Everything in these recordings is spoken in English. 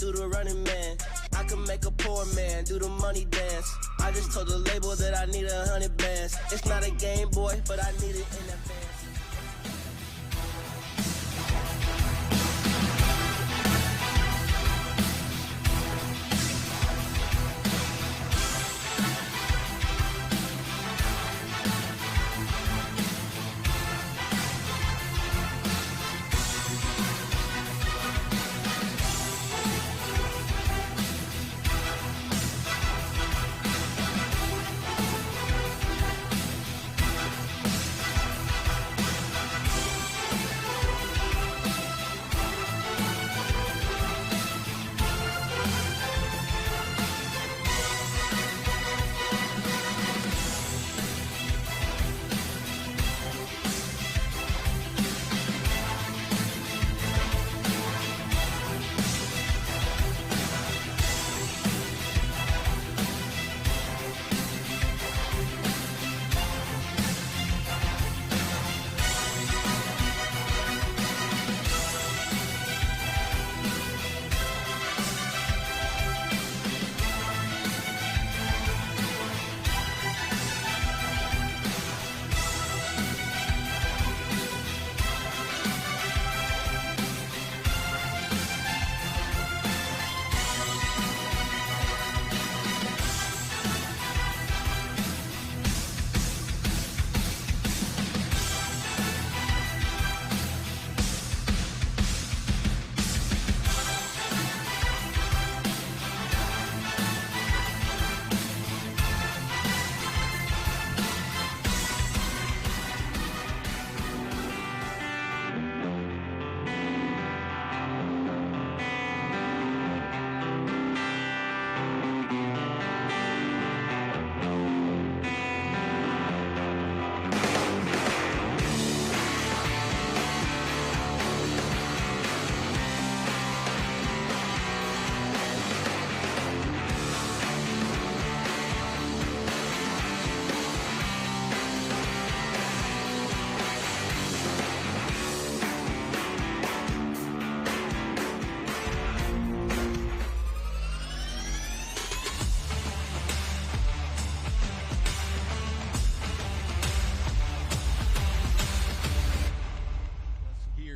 do the running man. I can make a poor man do the money dance. I just told the label that I need 100 bands. It's not a Game Boy, but I need it in advance.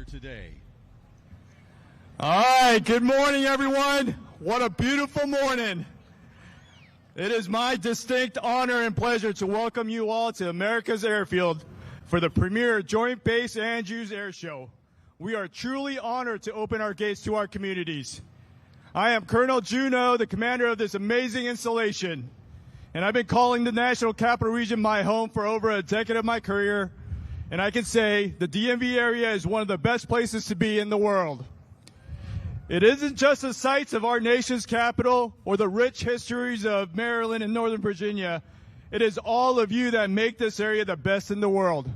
Today. All right, good morning, everyone. What a beautiful morning. It is my distinct honor and pleasure to welcome you all to America's Airfield for the premier Joint Base Andrews Air Show. We are truly honored to open our gates to our communities. I am Colonel Juno, the commander of this amazing installation, and I've been calling the National Capital Region my home for over a decade of my career. And I can say the DMV area is one of the best places to be in the world. It isn't just the sites of our nation's capital or the rich histories of Maryland and Northern Virginia. It is all of you that make this area the best in the world.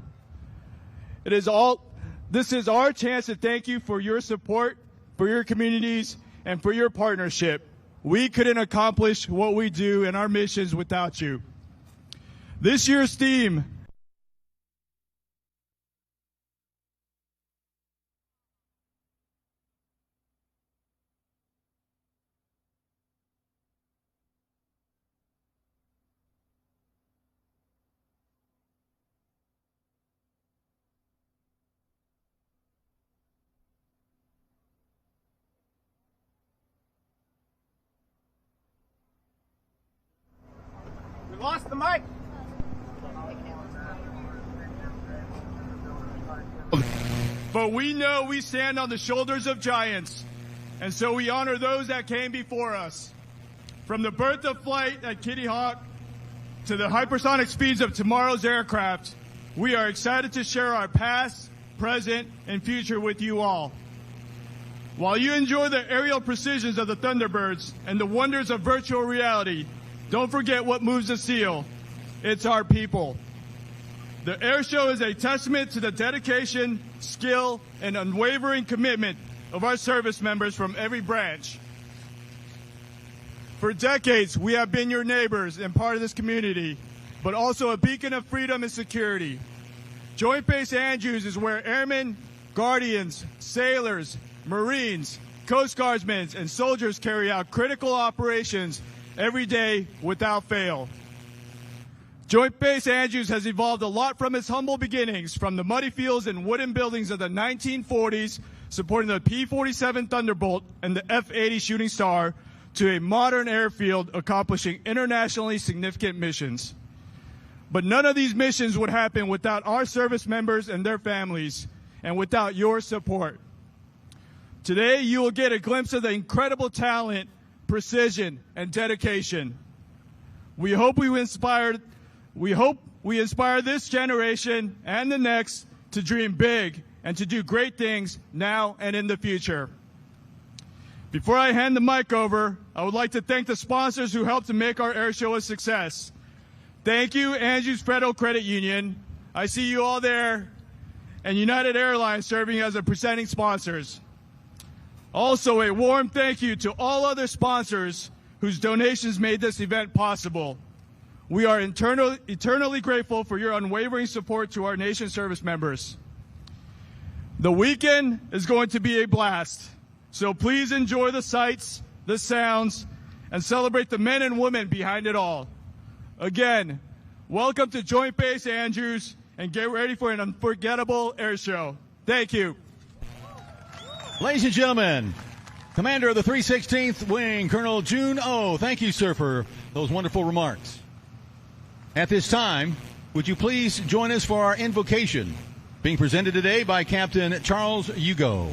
This is our chance to thank you for your support, for your communities, and for your partnership. We couldn't accomplish what we do in our missions without you. This year's theme, lost the mic. But we know we stand on the shoulders of giants, and so we honor those that came before us. From the birth of flight at Kitty Hawk to the hypersonic speeds of tomorrow's aircraft, we are excited to share our past, present, and future with you all. While you enjoy the aerial precisions of the Thunderbirds and the wonders of virtual reality, don't forget what moves the seal. It's our people. The Air Show is a testament to the dedication, skill, and unwavering commitment of our service members from every branch. For decades, we have been your neighbors and part of this community, but also a beacon of freedom and security. Joint Base Andrews is where airmen, guardians, sailors, Marines, Coast Guardsmen, and soldiers carry out critical operations every day without fail. Joint Base Andrews has evolved a lot from its humble beginnings, from the muddy fields and wooden buildings of the 1940s, supporting the P-47 Thunderbolt and the F-80 Shooting Star, to a modern airfield accomplishing internationally significant missions. But none of these missions would happen without our service members and their families, and without your support. Today, you will get a glimpse of the incredible talent, precision, and dedication. We hope we inspire this generation and the next to dream big and to do great things now and in the future. Before I hand the mic over, I would like to thank the sponsors who helped to make our air show a success. Thank you, Andrews Federal Credit Union. I see you all there. And United Airlines serving as the presenting sponsors. Also, a warm thank you to all other sponsors whose donations made this event possible. We are eternally grateful for your unwavering support to our nation's service members. The weekend is going to be a blast, so please enjoy the sights, the sounds, and celebrate the men and women behind it all. Again, welcome to Joint Base Andrews, and get ready for an unforgettable air show. Thank you. Ladies and gentlemen, Commander of the 316th Wing, Colonel June O. Thank you, sir, for those wonderful remarks. At this time, would you please join us for our invocation, being presented today by Captain Charles Hugo.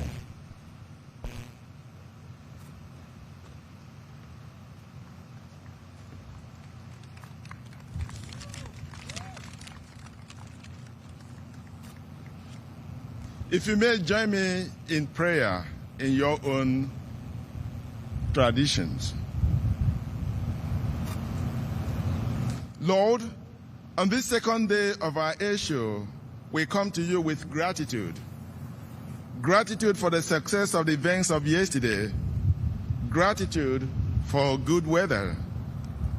If you may join me in prayer in your own traditions. Lord, on this second day of our air show, we come to you with gratitude. Gratitude for the success of the events of yesterday, gratitude for good weather,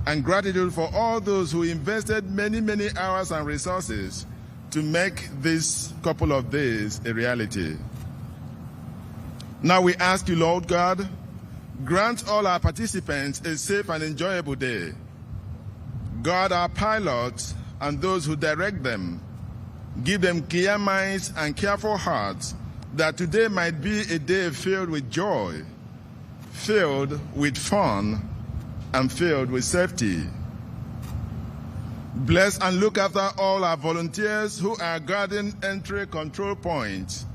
and gratitude for all those who invested many, many hours and resources to make this couple of days a reality. Now we ask you, Lord God, grant all our participants a safe and enjoyable day. Guard our pilots and those who direct them. Give them clear minds and careful hearts, that today might be a day filled with joy, filled with fun, and filled with safety. Bless and look after all our volunteers who are guarding entry control points,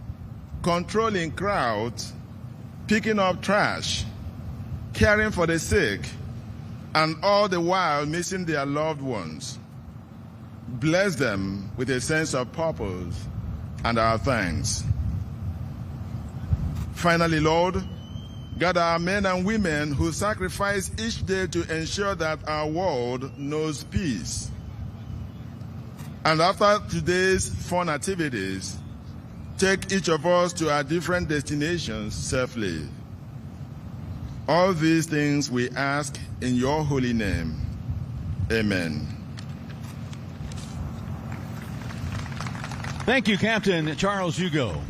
controlling crowds, picking up trash, caring for the sick, and all the while missing their loved ones. Bless them with a sense of purpose and our thanks. Finally, Lord, gather our men and women who sacrifice each day to ensure that our world knows peace. And after today's fun activities, take each of us to our different destinations safely. All these things we ask in your holy name. Amen. Thank you, Captain Charles Hugo.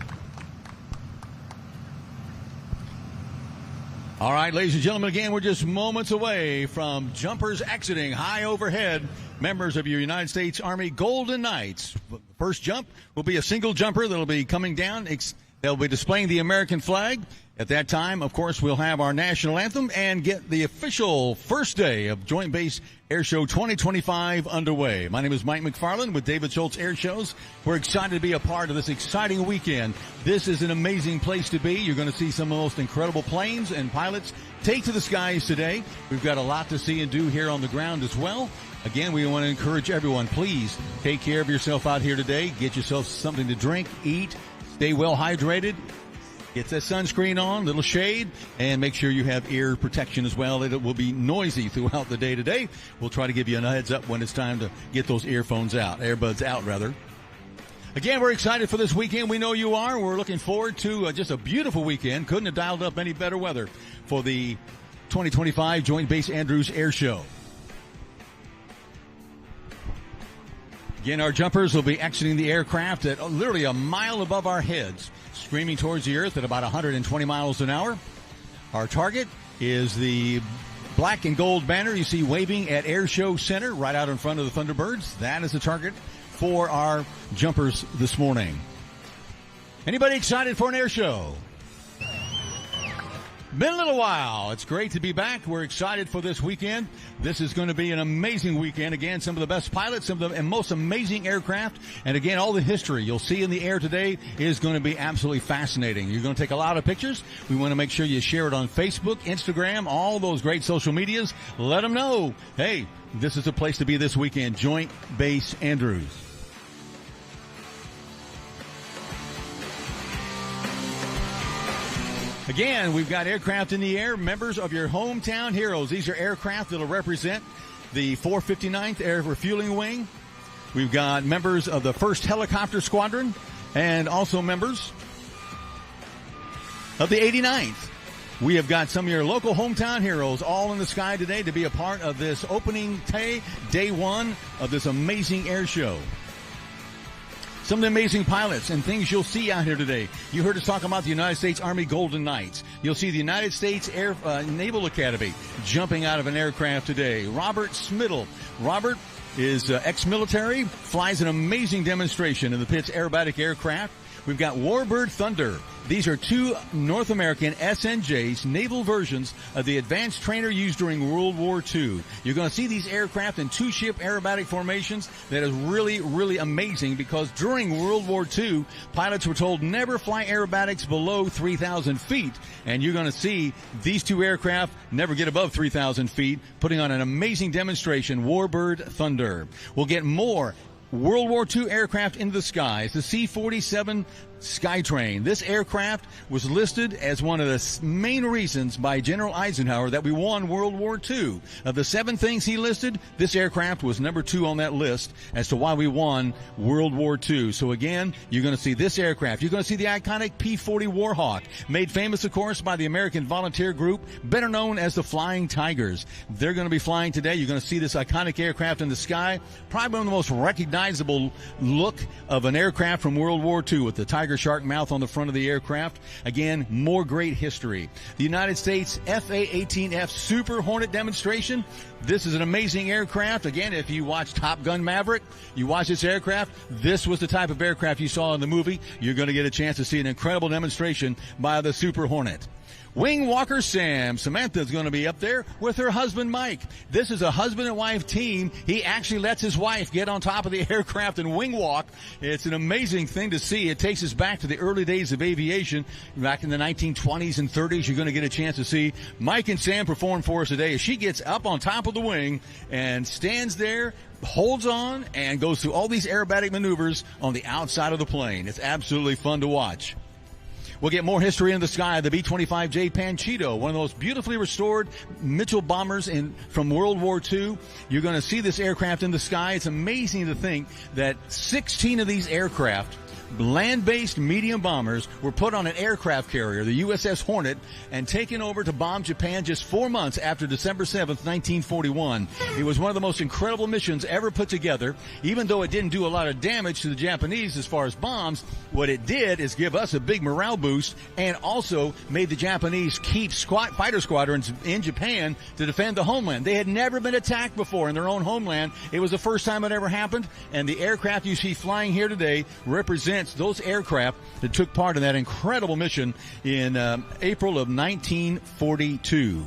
All right, ladies and gentlemen, again, we're just moments away from jumpers exiting high overhead, members of your United States Army Golden Knights. First jump will be a single jumper that'll be coming down. They'll be displaying the American flag. At that time, of course, we'll have our national anthem and get the official first day of Joint Base Air Show 2025 underway. My name is Mike McFarland with David Schultz Air Shows. We're excited to be a part of this exciting weekend. This is an amazing place to be. You're going to see some of the most incredible planes and pilots take to the skies today. We've got a lot to see and do here on the ground as well. Again, we want to encourage everyone, please take care of yourself out here today. Get yourself something to drink, eat, stay well hydrated. Get that sunscreen on, little shade, and make sure you have ear protection as well. It will be noisy throughout the day today. We'll try to give you a heads up when it's time to get those earbuds out, rather. Again, we're excited for this weekend. We know you are. We're looking forward to just a beautiful weekend. Couldn't have dialed up any better weather for the 2025 Joint Base Andrews Air Show. Again, our jumpers will be exiting the aircraft at literally a mile above our heads, screaming towards the earth at about 120 miles an hour. Our target is the black and gold banner you see waving at AIRSHOW Center right out in front of the Thunderbirds. That is the target for our jumpers this morning. Anybody excited for an air show? Been a little while. It's great to be back. We're excited for this weekend. This is going to be an amazing weekend. Again, some of the best pilots, some of the most amazing aircraft. And again, all the history you'll see in the air today is going to be absolutely fascinating. You're going to take a lot of pictures. We want to make sure you share it on Facebook, Instagram, all those great social medias. Let them know, hey, this is the place to be this weekend. Joint Base Andrews. Again, we've got aircraft in the air, members of your hometown heroes. These are aircraft that will represent the 459th Air Refueling Wing. We've got members of the 1st Helicopter Squadron and also members of the 89th. We have got some of your local hometown heroes all in the sky today to be a part of this opening day one of this amazing air show. Some of the amazing pilots and things you'll see out here today. You heard us talk about the United States Army Golden Knights. You'll see the United States Naval Academy jumping out of an aircraft today. Robert Smittle. Robert is ex-military, flies an amazing demonstration in the Pitts aerobatic aircraft. We've got Warbird Thunder. These are 2 North American SNJs, naval versions of the advanced trainer used during World War II. You're going to see these aircraft in 2-ship aerobatic formations. That is really, really amazing because during World War II, pilots were told never fly aerobatics below 3,000 feet. And you're going to see these 2 aircraft never get above 3,000 feet, putting on an amazing demonstration, Warbird Thunder. We'll get more World War II aircraft into the skies, the C-47 Skytrain. This aircraft was listed as one of the main reasons by General Eisenhower that we won World War II. Of the 7 things he listed, this aircraft was number 2 on that list as to why we won World War II. So again, you're going to see this aircraft. You're going to see the iconic P-40 Warhawk, made famous, of course, by the American Volunteer Group, better known as the Flying Tigers. They're going to be flying today. You're going to see this iconic aircraft in the sky, probably one of the most recognizable look of an aircraft from World War II with the tiger shark mouth on the front of the aircraft. Again, more great history. The United States FA-18F Super Hornet demonstration. This is an amazing aircraft. Again, if you watch Top Gun Maverick, you watch this aircraft, this was the type of aircraft you saw in the movie. You're going to get a chance to see an incredible demonstration by the Super Hornet. Wing Walker Sam. Samantha's going to be up there with her husband, Mike. This is a husband and wife team. He actually lets his wife get on top of the aircraft and wing walk. It's an amazing thing to see. It takes us back to the early days of aviation. Back in the 1920s and 30s, you're going to get a chance to see Mike and Sam perform for us today as she gets up on top of the wing and stands there, holds on, and goes through all these aerobatic maneuvers on the outside of the plane. It's absolutely fun to watch. We'll get more history in the sky. The B-25J Panchito, one of those beautifully restored Mitchell bombers from World War II. You're going to see this aircraft in the sky. It's amazing to think that 16 of these aircraft, land-based medium bombers, were put on an aircraft carrier, the USS Hornet, and taken over to bomb Japan just 4 months after December 7th, 1941. It was one of the most incredible missions ever put together. Even though it didn't do a lot of damage to the Japanese as far as bombs, what it did is give us a big morale boost and also made the Japanese keep fighter squadrons in Japan to defend the homeland. They had never been attacked before in their own homeland. It was the first time it ever happened, and the aircraft you see flying here today represents those aircraft that took part in that incredible mission in April of 1942.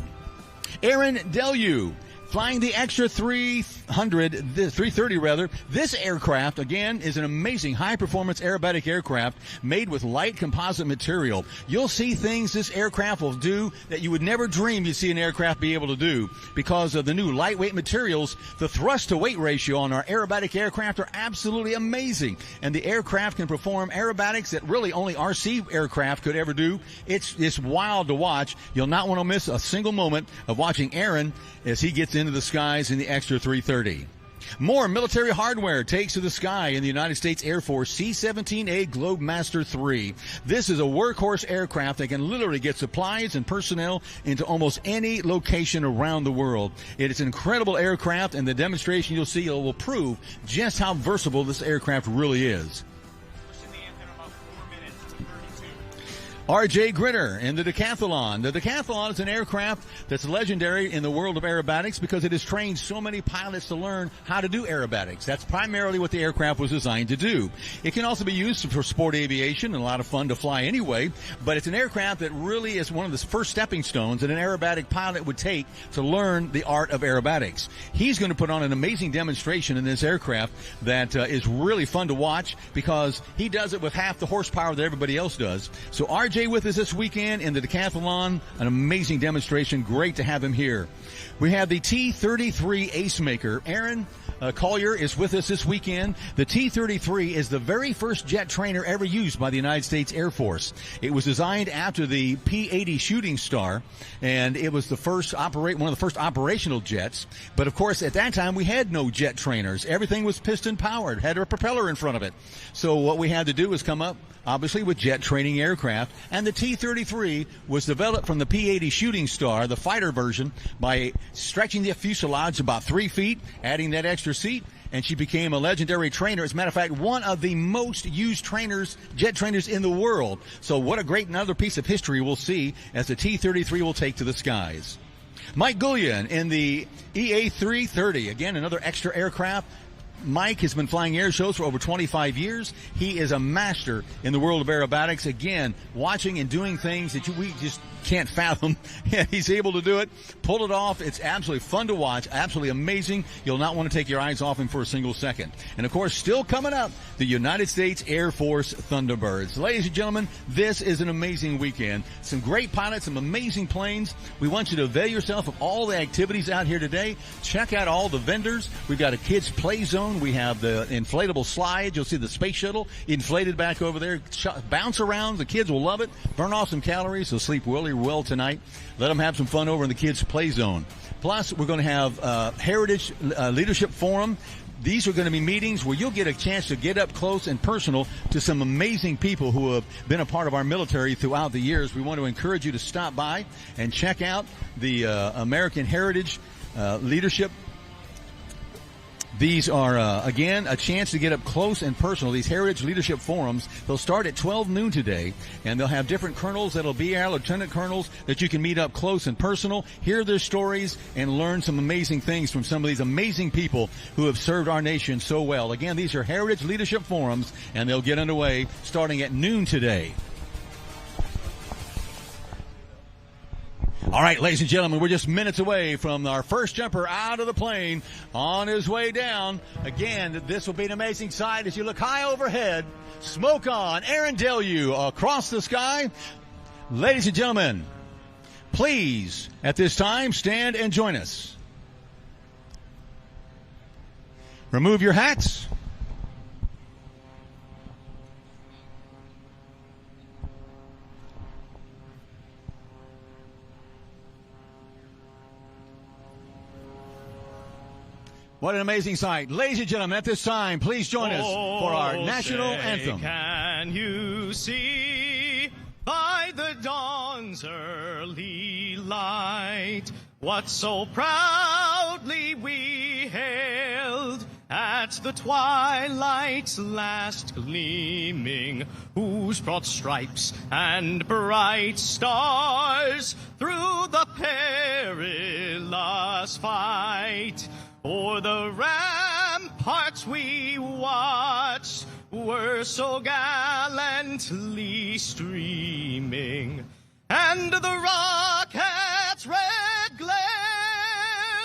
Aaron Deleu, flying the extra 330 rather. This aircraft, again, is an amazing high-performance aerobatic aircraft made with light composite material. You'll see things this aircraft will do that you would never dream you'd see an aircraft be able to do. Because of the new lightweight materials, the thrust-to-weight ratio on our aerobatic aircraft are absolutely amazing. And the aircraft can perform aerobatics that really only RC aircraft could ever do. It's wild to watch. You'll not want to miss a single moment of watching Aaron as he gets into the skies in the extra 330. More military hardware takes to the sky in the United States Air Force C-17A Globemaster III. This is a workhorse aircraft that can literally get supplies and personnel into almost any location around the world. It is an incredible aircraft, and the demonstration you'll see will prove just how versatile this aircraft really is. R.J. Gritter in the decathlon. The decathlon is an aircraft that's legendary in the world of aerobatics because it has trained so many pilots to learn how to do aerobatics. That's primarily what the aircraft was designed to do. It can also be used for sport aviation and a lot of fun to fly anyway, but it's an aircraft that really is one of the first stepping stones that an aerobatic pilot would take to learn the art of aerobatics. He's going to put on an amazing demonstration in this aircraft that is really fun to watch because he does it with half the horsepower that everybody else does. So RJ with us this weekend in the decathlon, an amazing demonstration. Great to have him here. We have the T-33 ace maker, Aaron Collier, is with us this weekend. The T-33 is the very first jet trainer ever used by the United States Air Force. It was designed after the P-80 Shooting Star, and it was one of the first operational jets. But of course, at that time, we had no jet trainers. Everything was piston powered, had a propeller in front of it. So what we had to do was come up, obviously, with jet training aircraft. And the T-33 was developed from the P-80 Shooting Star, the fighter version, by stretching the fuselage about 3 feet, adding that extra seat, and she became a legendary trainer. As a matter of fact, one of the most used jet trainers in the world. So what a great another piece of history we'll see as the T-33 will take to the skies. Mike Gullion in the EA-330, again, another extra aircraft. Mike has been flying air shows for over 25 years. He is a master in the world of aerobatics. Again, watching and doing things that we just can't fathom. He's able to do it, pull it off. It's absolutely fun to watch, absolutely amazing. You'll not want to take your eyes off him for a single second. And of course, still coming up, the United States Air Force Thunderbirds. Ladies and gentlemen, this is an amazing weekend. Some great pilots, some amazing planes. We want you to avail yourself of all the activities out here today. Check out all the vendors. We've got a kids play zone. We have the inflatable slide. You'll see the space shuttle inflated back over there. Bounce around. The kids will love it. Burn off some calories. They'll sleep really well tonight. Let them have some fun over in the kids play zone. Plus, we're going to have Heritage Leadership Forum. These are going to be meetings where you'll get a chance to get up close and personal to some amazing people who have been a part of our military throughout the years. We want to encourage you to stop by and check out the American Heritage Leadership. These are, again, a chance to get up close and personal. These Heritage Leadership Forums, they'll start at 12 noon today, and they'll have different colonels that'll be our lieutenant colonels that you can meet up close and personal, hear their stories, and learn some amazing things from some of these amazing people who have served our nation so well. Again, these are Heritage Leadership Forums, and they'll get underway starting at noon today. All right, ladies and gentlemen, we're just minutes away from our first jumper out of the plane on his way down. Again, this will be an amazing sight as you look high overhead. Smoke on, Aaron Deluge across the sky. Ladies and gentlemen, please, at this time, stand and join us. Remove your hats. What an amazing sight. Ladies and gentlemen, at this time, please join us for our national anthem. Can you see by the dawn's early light what so proudly we hailed at the twilight's last gleaming, whose broad stripes and bright stars through the perilous fight o'er the ramparts we watched were so gallantly streaming, and the rocket's red glare,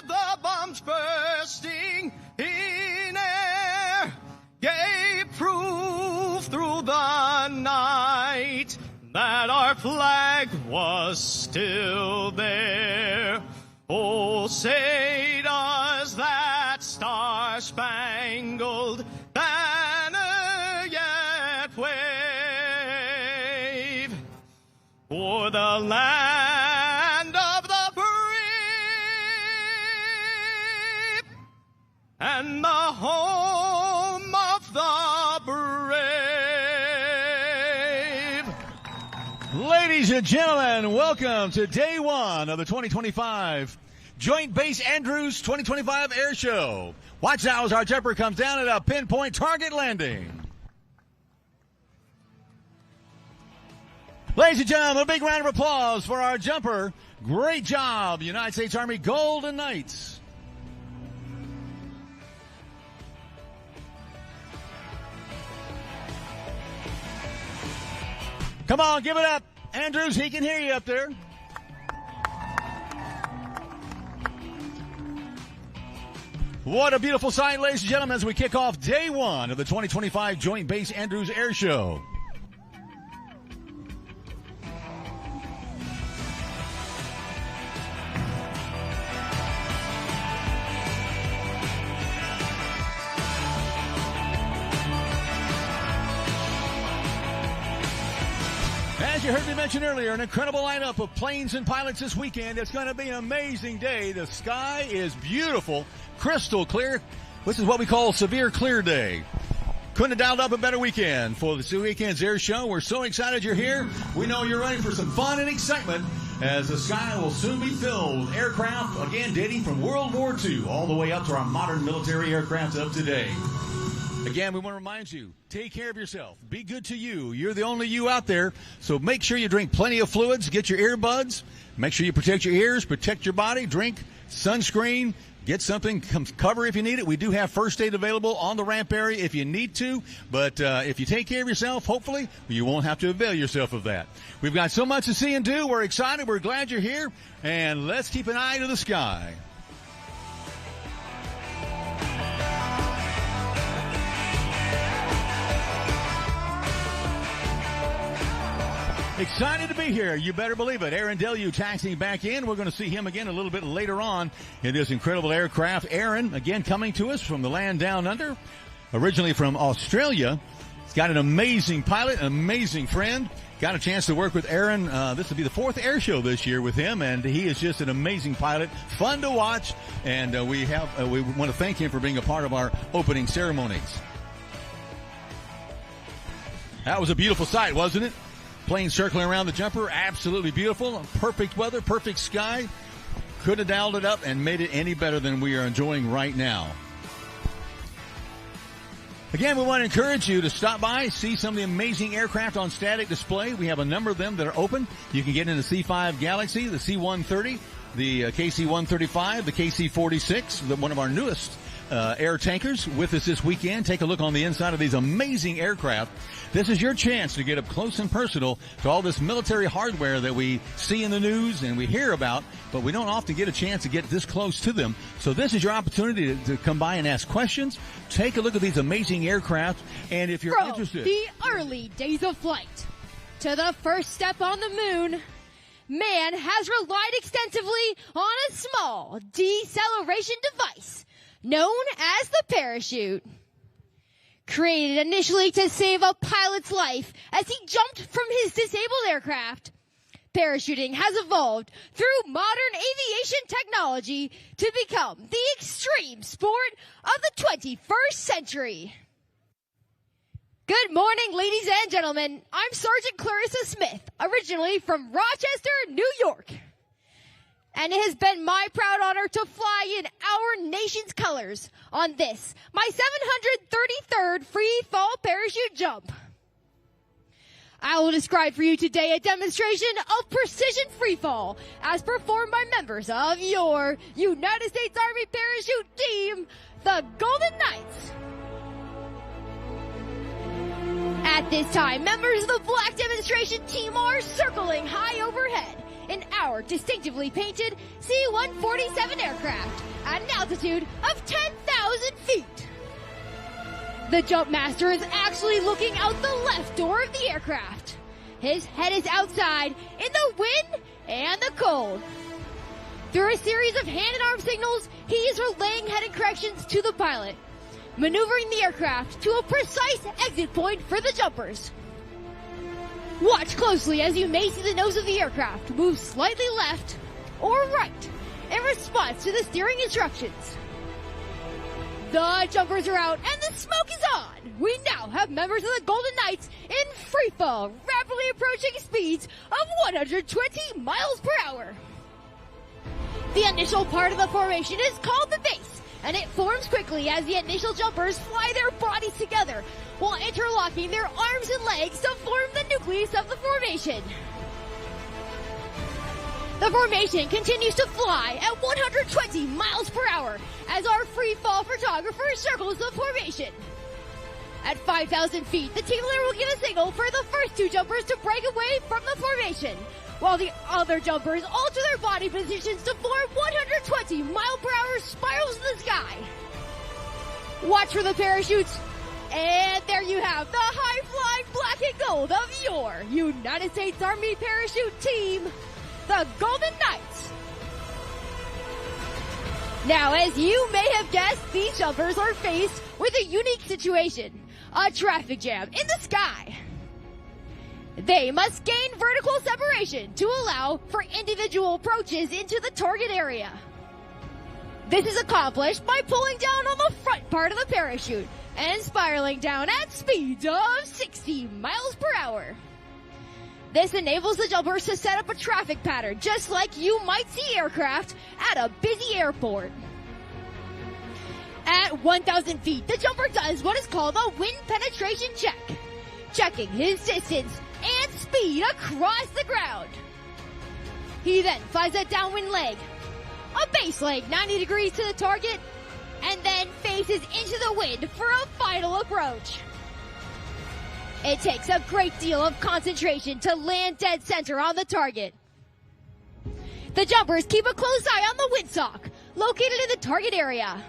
the bombs bursting in air, gave proof through the night that our flag was still there. Oh, say does that star-spangled banner yet wave o'er the land of the brave and the home of the brave? Ladies and gentlemen, welcome to day one of the 2025 Joint Base Andrews 2025 Air Show. Watch now as our jumper comes down at a pinpoint target landing. Ladies and gentlemen, a big round of applause for our jumper. Great job, United States Army Golden Knights. Come on, give it up. Andrews, he can hear you up there. What a beautiful sight, ladies and gentlemen, as we kick off day one of the 2025 Joint Base Andrews Air Show. As you heard me mention earlier, an incredible lineup of planes and pilots this weekend. It's going to be an amazing day. The sky is beautiful, crystal clear. This is what we call severe clear day. Couldn't have dialed up a better weekend for this weekend's air show. We're so excited you're here. We know you're ready for some fun and excitement as the sky will soon be filled with aircraft, again, dating from World War II all the way up to our modern military aircraft of today. Again, we want to remind you, take care of yourself. Be good to you. You're the only you out there. So make sure you drink plenty of fluids. Get your earbuds. Make sure you protect your ears, protect your body. Drink sunscreen. Get something, cover if you need it. We do have first aid available on the ramp area if you need to. But if you take care of yourself, hopefully, you won't have to avail yourself of that. We've got so much to see and do. We're excited. We're glad you're here. And let's keep an eye to the sky. Excited to be here. You better believe it. Aaron Delu taxiing back in. We're going to see him again a little bit later on in this incredible aircraft. Aaron, again, coming to us from the land down under, originally from Australia. He's got an amazing pilot, an amazing friend. Got a chance to work with Aaron. This will be the fourth air show this year with him, and he is just an amazing pilot. Fun to watch, and we want to thank him for being a part of our opening ceremonies. That was a beautiful sight, wasn't it? Plane circling around the jumper, absolutely beautiful. Perfect weather, perfect sky. Could have dialed it up and made it any better than we are enjoying right now. Again, we want to encourage you to stop by, see some of the amazing aircraft on static display. We have a number of them that are open. You can get in the C-5 Galaxy, the C-130, the KC-135, the KC-46, one of our newest air tankers with us this weekend. Take a look on the inside of these amazing aircraft. This is your chance to get up close and personal to all this military hardware that we see in the news and we hear about, but we don't often get a chance to get this close to them. So this is your opportunity to come by and ask questions. Take a look at these amazing aircraft, and if you're interested. From the early days of flight to the first step on the moon, man has relied extensively on a small deceleration device known as the parachute. Created initially to save a pilot's life as he jumped from his disabled aircraft, parachuting has evolved through modern aviation technology to become the extreme sport of the 21st century. Good morning, ladies and gentlemen. I'm Sergeant Clarissa Smith, originally from Rochester, New York. And it has been my proud honor to fly in our nation's colors on this, my 733rd free fall parachute jump. I will describe for you today a demonstration of precision free fall as performed by members of your United States Army parachute team, the Golden Knights. At this time, members of the Black Demonstration Team are circling high overhead in our distinctively painted C-147 aircraft at an altitude of 10,000 feet. The jump master is actually looking out the left door of the aircraft. His head is outside in the wind and the cold. Through a series of hand and arm signals, he is relaying heading corrections to the pilot, maneuvering the aircraft to a precise exit point for the jumpers. Watch closely as you may see the nose of the aircraft move slightly left or right in response to the steering instructions. The jumpers are out and the smoke is on. We now have members of the Golden Knights in free fall, rapidly approaching speeds of 120 miles per hour. The initial part of the formation is called the base, and it forms quickly as the initial jumpers fly their bodies together while interlocking their arms and legs to form the nucleus of the formation. The formation continues to fly at 120 miles per hour as our free fall photographer circles the formation. At 5,000 feet, the team leader will give a signal for the first two jumpers to break away from the formation, while the other jumpers alter their body positions to form 120 mile per hour spirals in the sky. Watch for the parachutes, and there you have the high-flying black and gold of your United States Army parachute team, the Golden Knights. Now, as you may have guessed, these jumpers are faced with a unique situation, a traffic jam in the sky. They must gain vertical separation to allow for individual approaches into the target area. This is accomplished by pulling down on the front part of the parachute and spiraling down at speeds of 60 miles per hour. This enables the jumpers to set up a traffic pattern just like you might see aircraft at a busy airport. At 1,000 feet, the jumper does what is called a wind penetration check, checking his distance and speed across the ground. He then flies a downwind leg, a base leg 90 degrees to the target, and then faces into the wind for a final approach. It takes a great deal of concentration to land dead center on the target. The jumpers keep a close eye on the windsock, located in the target area.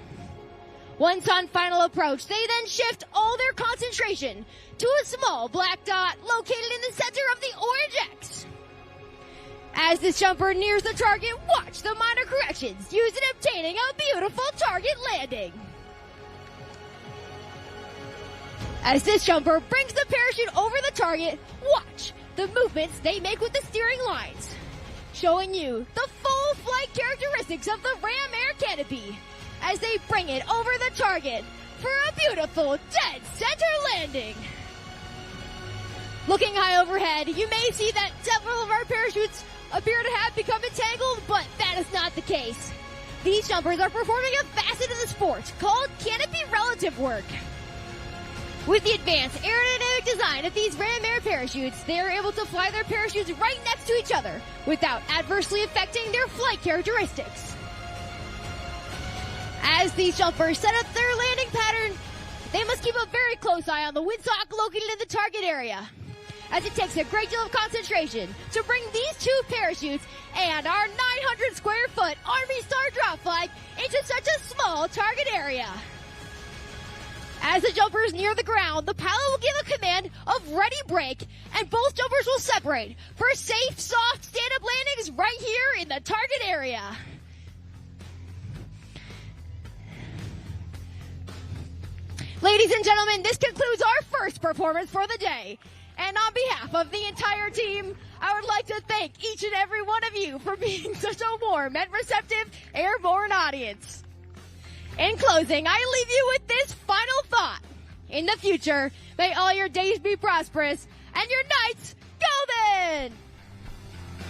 Once on final approach, they then shift all their concentration to a small black dot located in the center of the orange X. As this jumper nears the target, watch the minor corrections used in obtaining a beautiful target landing. As this jumper brings the parachute over the target, watch the movements they make with the steering lines, showing you the full flight characteristics of the Ram Air canopy as they bring it over the target for a beautiful dead center landing. Looking high overhead, you may see that several of our parachutes appear to have become entangled, but that is not the case. These jumpers are performing a facet of the sport called canopy relative work. With the advanced aerodynamic design of these Ram Air parachutes, they are able to fly their parachutes right next to each other without adversely affecting their flight characteristics. As these jumpers set up their landing pattern, they must keep a very close eye on the windsock located in the target area, as it takes a great deal of concentration to bring these two parachutes and our 900 square foot Army Star drop flag into such a small target area. As the jumpers near the ground, the pilot will give a command of ready break, and both jumpers will separate for safe, soft, stand-up landings right here in the target area. Ladies and gentlemen, this concludes our first performance for the day. And on behalf of the entire team, I would like to thank each and every one of you for being such a warm and receptive airborne audience. In closing, I leave you with this final thought. In the future, may all your days be prosperous and your nights golden!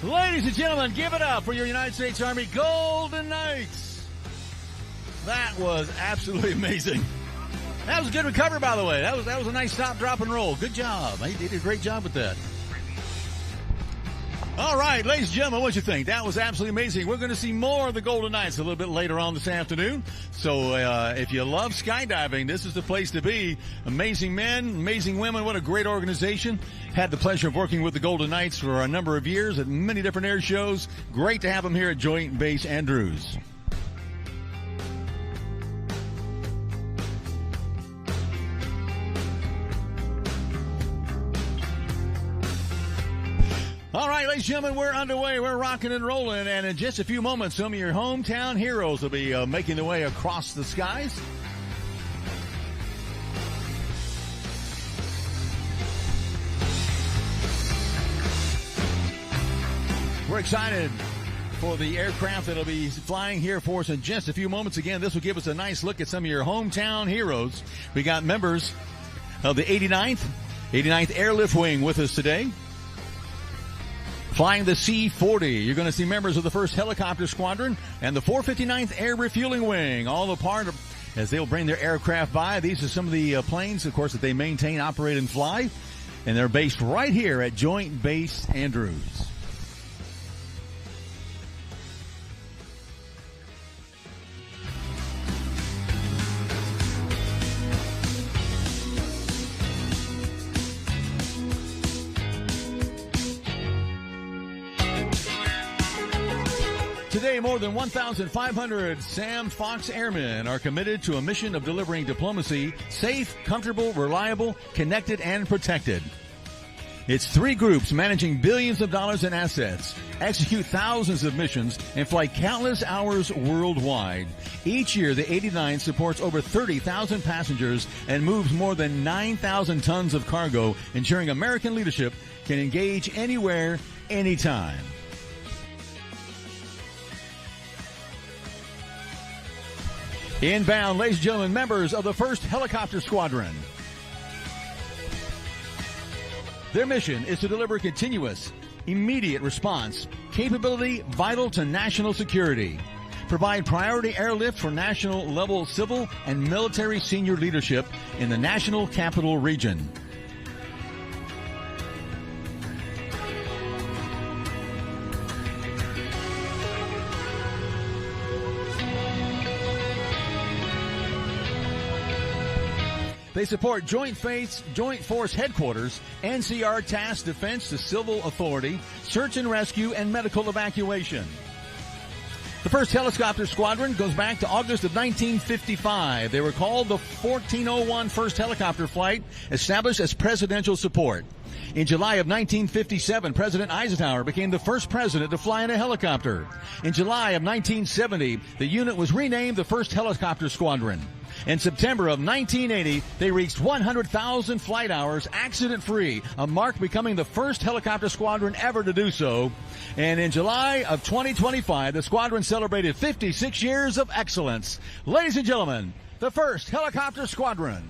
Ladies and gentlemen, give it up for your United States Army Golden Knights. That was absolutely amazing. That was a good recovery, by the way. That was a nice stop, drop, and roll. Good job. They did a great job with that. All right, ladies and gentlemen, what you think? That was absolutely amazing. We're going to see more of the Golden Knights a little bit later on this afternoon. So if you love skydiving, this is the place to be. Amazing men, amazing women. What a great organization. Had the pleasure of working with the Golden Knights for a number of years at many different air shows. Great to have them here at Joint Base Andrews. All right, ladies and gentlemen, we're underway. We're rocking and rolling. And in just a few moments, some of your hometown heroes will be making their way across the skies. We're excited for the aircraft that will be flying here for us in just a few moments. Again, this will give us a nice look at some of your hometown heroes. We got members of the 89th Airlift Wing with us today. Flying the C-40, you're going to see members of the 1st Helicopter Squadron and the 459th Air Refueling Wing, all a part of as they'll bring their aircraft by. These are some of the planes, of course, that they maintain, operate, and fly. And they're based right here at Joint Base Andrews. Today, more than 1,500 Sam Fox Airmen are committed to a mission of delivering diplomacy, safe, comfortable, reliable, connected, and protected. It's 3 groups managing billions of dollars in assets, execute thousands of missions, and fly countless hours worldwide. Each year, the 89th supports over 30,000 passengers and moves more than 9,000 tons of cargo, ensuring American leadership can engage anywhere, anytime. Inbound, ladies and gentlemen, members of the 1st Helicopter Squadron. Their mission is to deliver continuous, immediate response, capability vital to national security, provide priority airlift for national-level civil and military senior leadership in the National Capital Region. They support Joint Force Headquarters, NCR Task Defense to Civil Authority, Search and Rescue, and Medical Evacuation. The 1st Helicopter Squadron goes back to August of 1955. They were called the 1401 1st Helicopter Flight, established as presidential support. In July of 1957, President Eisenhower became the first president to fly in a helicopter. In July of 1970, the unit was renamed the 1st Helicopter Squadron. In September of 1980, they reached 100,000 flight hours accident-free, a mark becoming the 1st helicopter squadron ever to do so. And in July of 2025, the squadron celebrated 56 years of excellence. Ladies and gentlemen, the 1st Helicopter Squadron.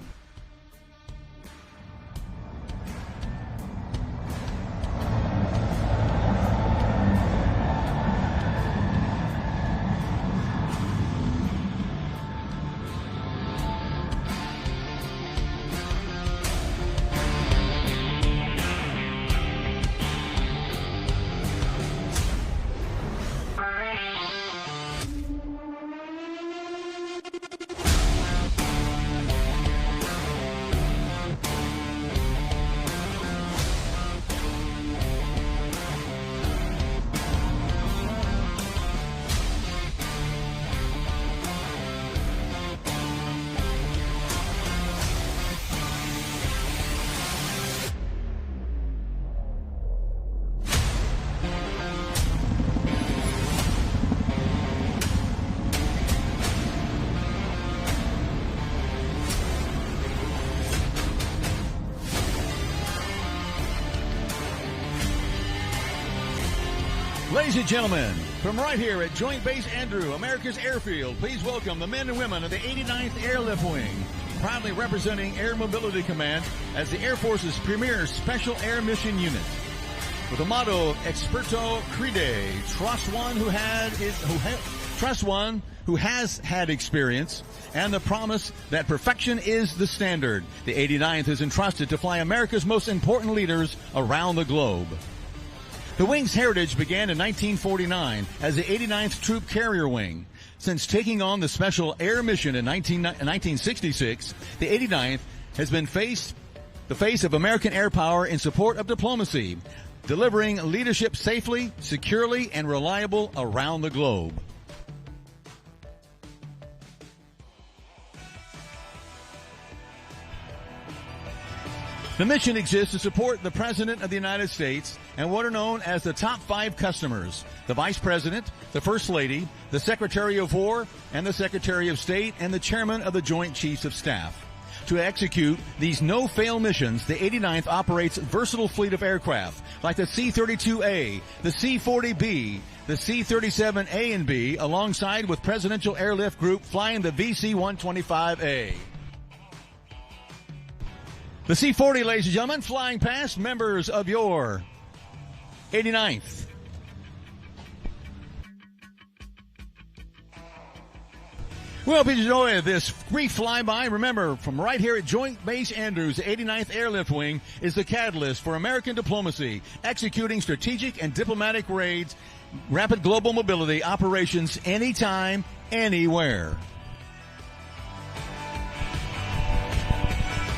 Ladies and gentlemen, from right here at Joint Base Andrew, America's airfield, please welcome the men and women of the 89th Airlift Wing, proudly representing Air Mobility Command as the Air Force's premier special air mission unit. With the motto of Experto Crede, trust one who has had experience, and the promise that perfection is the standard. The 89th is entrusted to fly America's most important leaders around the globe. The wing's heritage began in 1949 as the 89th Troop Carrier Wing. Since taking on the Special Air Mission in 1966, the 89th has been the face of American air power in support of diplomacy, delivering leadership safely, securely, and reliable around the globe. The mission exists to support the President of the United States and what are known as the top 5 customers: the Vice President, the First Lady, the Secretary of War, and the Secretary of State, and the Chairman of the Joint Chiefs of Staff. To execute these no-fail missions, the 89th operates a versatile fleet of aircraft like the C-32A, the C-40B, the C-37A and B, alongside with Presidential Airlift Group flying the VC-125A. The C-40, ladies and gentlemen, flying past members of your 89th. We hope you enjoy this brief flyby. Remember, from right here at Joint Base Andrews, the 89th Airlift Wing is the catalyst for American diplomacy, executing strategic and diplomatic raids, rapid global mobility operations anytime, anywhere.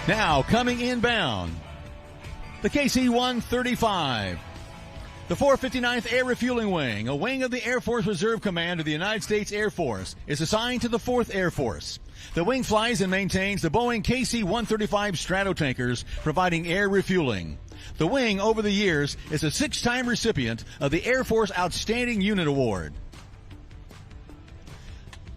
Now, coming inbound, the KC-135. The 459th Air Refueling Wing, a wing of the Air Force Reserve Command of the United States Air Force, is assigned to the 4th Air Force. The wing flies and maintains the Boeing KC-135 Stratotankers, providing air refueling. The wing, over the years, is a 6-time recipient of the Air Force Outstanding Unit Award.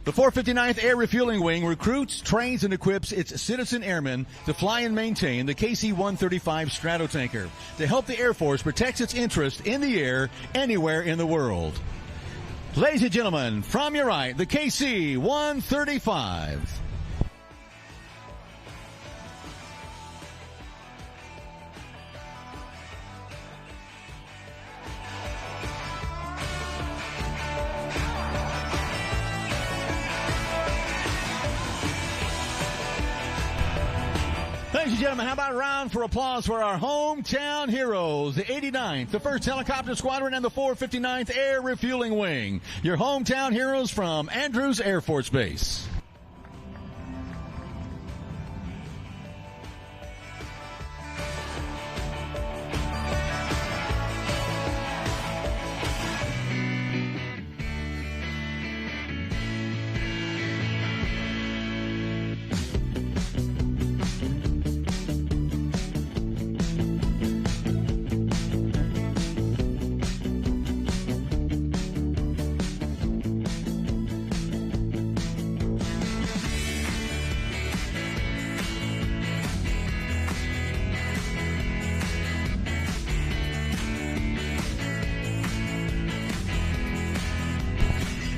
The 459th Air Refueling Wing recruits, trains, and equips its citizen airmen to fly and maintain the KC-135 Stratotanker to help the Air Force protect its interest in the air anywhere in the world. Ladies and gentlemen, from your right, the KC-135. Ladies and gentlemen, how about a round for applause for our hometown heroes, the 89th, the 1st Helicopter Squadron, and the 459th Air Refueling Wing. Your hometown heroes from Andrews Air Force Base.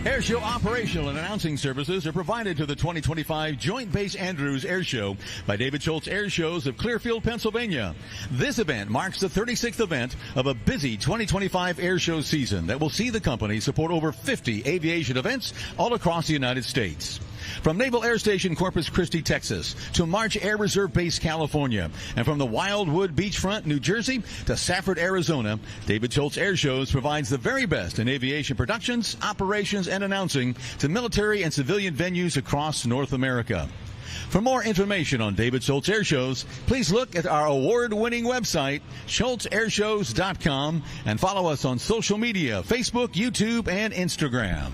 Airshow operational and announcing services are provided to the 2025 Joint Base Andrews Airshow by David Schultz Airshows of Clearfield, Pennsylvania. This event marks the 36th event of a busy 2025 airshow season that will see the company support over 50 aviation events all across the United States. From Naval Air Station Corpus Christi, Texas, to March Air Reserve Base, California, and from the Wildwood Beachfront, New Jersey, to Safford, Arizona, David Schultz Airshows provides the very best in aviation productions, operations, and announcing to military and civilian venues across North America. For more information on David Schultz Airshows, please look at our award-winning website, schultzairshows.com, and follow us on social media, Facebook, YouTube, and Instagram.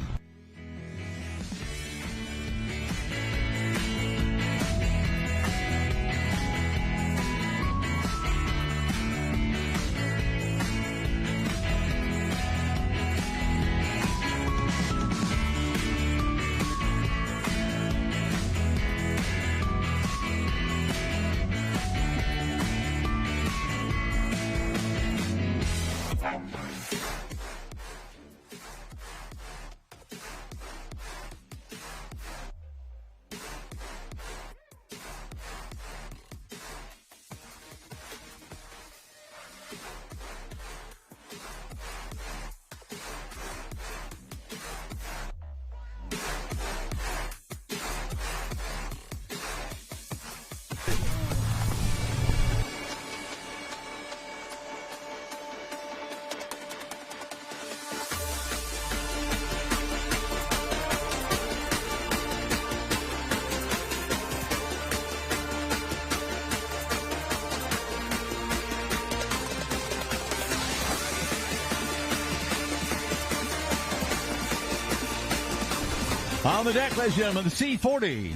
On the deck, ladies and gentlemen, the C-40.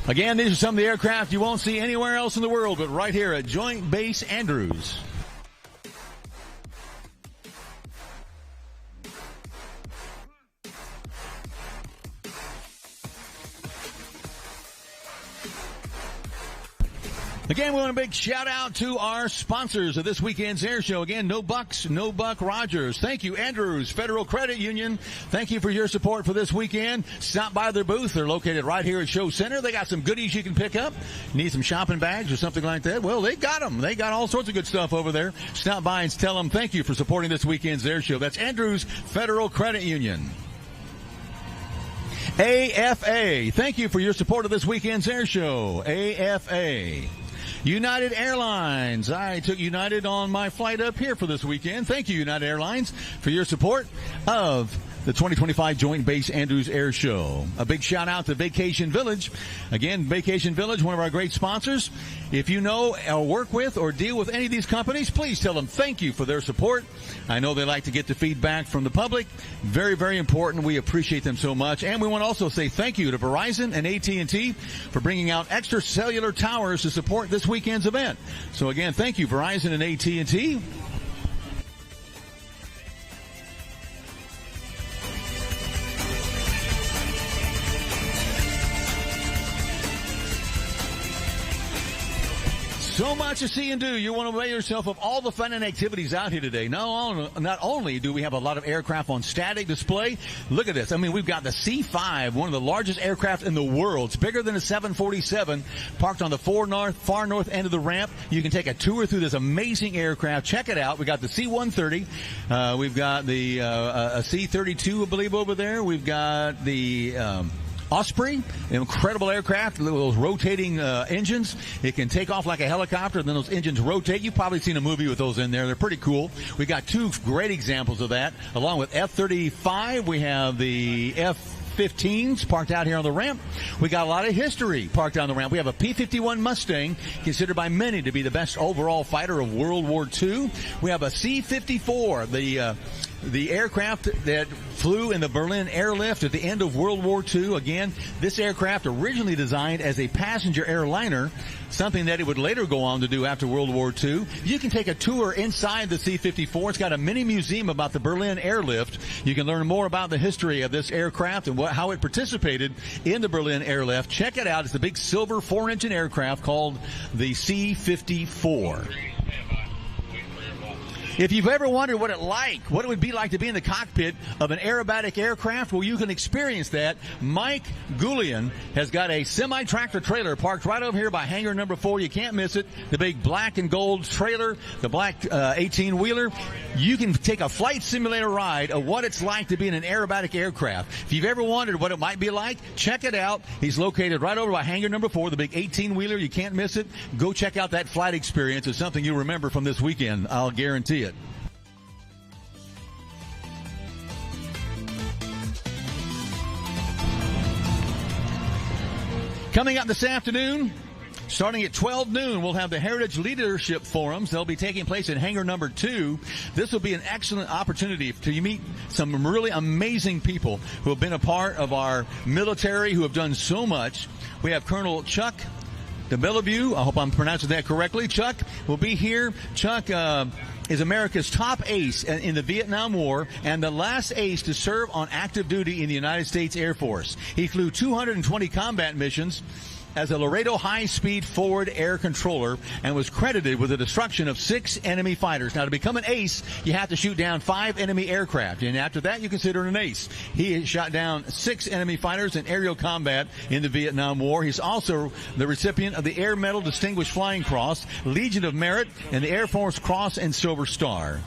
Again, these are some of the aircraft you won't see anywhere else in the world, but right here at Joint Base Andrews. Again, we want a big shout out to our sponsors of this weekend's air show. Again, no Bucks, no Buck Rogers. Thank you, Andrews Federal Credit Union. Thank you for your support for this weekend. Stop by their booth. They're located right here at Show Center. They got some goodies you can pick up. Need some shopping bags or something like that? Well, they got them. They got all sorts of good stuff over there. Stop by and tell them thank you for supporting this weekend's air show. That's Andrews Federal Credit Union. AFA, thank you for your support of this weekend's air show. AFA. United Airlines. I took United on my flight up here for this weekend. Thank you, United Airlines, for your support of the 2025 Joint Base Andrews Air Show. A big shout out to Vacation Village. Again, Vacation Village, one of our great sponsors. If you know or work with or deal with any of these companies, please tell them thank you for their support. I know they like to get the feedback from the public. Very, very important. We appreciate them so much. And we want to also say thank you to Verizon and AT&T for bringing out extra cellular towers to support this weekend's event. So again, thank you, Verizon and AT&T. So much to see and do. You want to avail yourself of all the fun and activities out here today. Not only do we have a lot of aircraft on static display, look at this. I mean, we've got the C-5, one of the largest aircraft in the world. It's bigger than a 747, parked on the far north end of the ramp. You can take a tour through this amazing aircraft. Check it out. We got the C-130. We've got the a C-32, I believe, over there. We've got the Osprey, an incredible aircraft, those rotating engines. It can take off like a helicopter, and then those engines rotate. You've probably seen a movie with those in there. They're pretty cool. We got two great examples of that. Along with F-35, we have the F-15s parked out here on the ramp. We got a lot of history parked on the ramp. We have a P-51 Mustang, considered by many to be the best overall fighter of World War II. We have a C-54, the aircraft that flew in the Berlin airlift at the end of World War II. Again, this aircraft originally designed as a passenger airliner, something that it would later go on to do after World War II. You can take a tour inside the C-54. It's got a mini museum about the Berlin airlift. You can learn more about the history of this aircraft and how it participated in the Berlin airlift. Check it out. It's the big silver 4-engine aircraft called the C-54. If you've ever wondered what it would be like to be in the cockpit of an aerobatic aircraft, well, you can experience that. Mike Goulian has got a semi-tractor trailer parked right over here by hangar number 4. You can't miss it. The big black and gold trailer, the black 18-wheeler. You can take a flight simulator ride of what it's like to be in an aerobatic aircraft. If you've ever wondered what it might be like, check it out. He's located right over by hangar number 4, the big 18-wheeler. You can't miss it. Go check out that flight experience. It's something you'll remember from this weekend. I'll guarantee it. Coming up this afternoon, starting at 12 noon, we'll have the Heritage Leadership Forums. They'll be taking place in hangar number 2. This will be an excellent opportunity to meet some really amazing people who have been a part of our military, who have done so much. We have Colonel Chuck de Bellevue. I hope I'm pronouncing that correctly. Chuck will be here. Chuck is America's top ace in the Vietnam War and the last ace to serve on active duty in the United States Air Force. He flew 220 combat missions as a Laredo high-speed forward air controller and was credited with the destruction of 6 enemy fighters. Now, to become an ace, you have to shoot down 5 enemy aircraft, and after that, you consider an ace. He shot down 6 enemy fighters in aerial combat in the Vietnam War. He's also the recipient of the Air Medal Distinguished Flying Cross, Legion of Merit, and the Air Force Cross and Silver Star.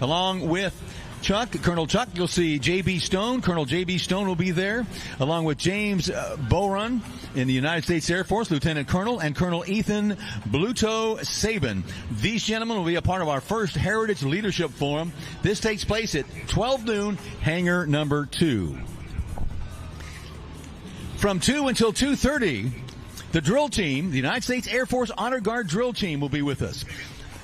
Along with Colonel Chuck, you'll see J.B. Stone. Colonel J.B. Stone will be there, along with James Bowen in the United States Air Force, Lieutenant Colonel, and Colonel Ethan Bluto Sabin. These gentlemen will be a part of our first Heritage Leadership Forum. This takes place at 12 noon, hangar number 2. From 2 until 2:30, the drill team, the United States Air Force Honor Guard drill team, will be with us.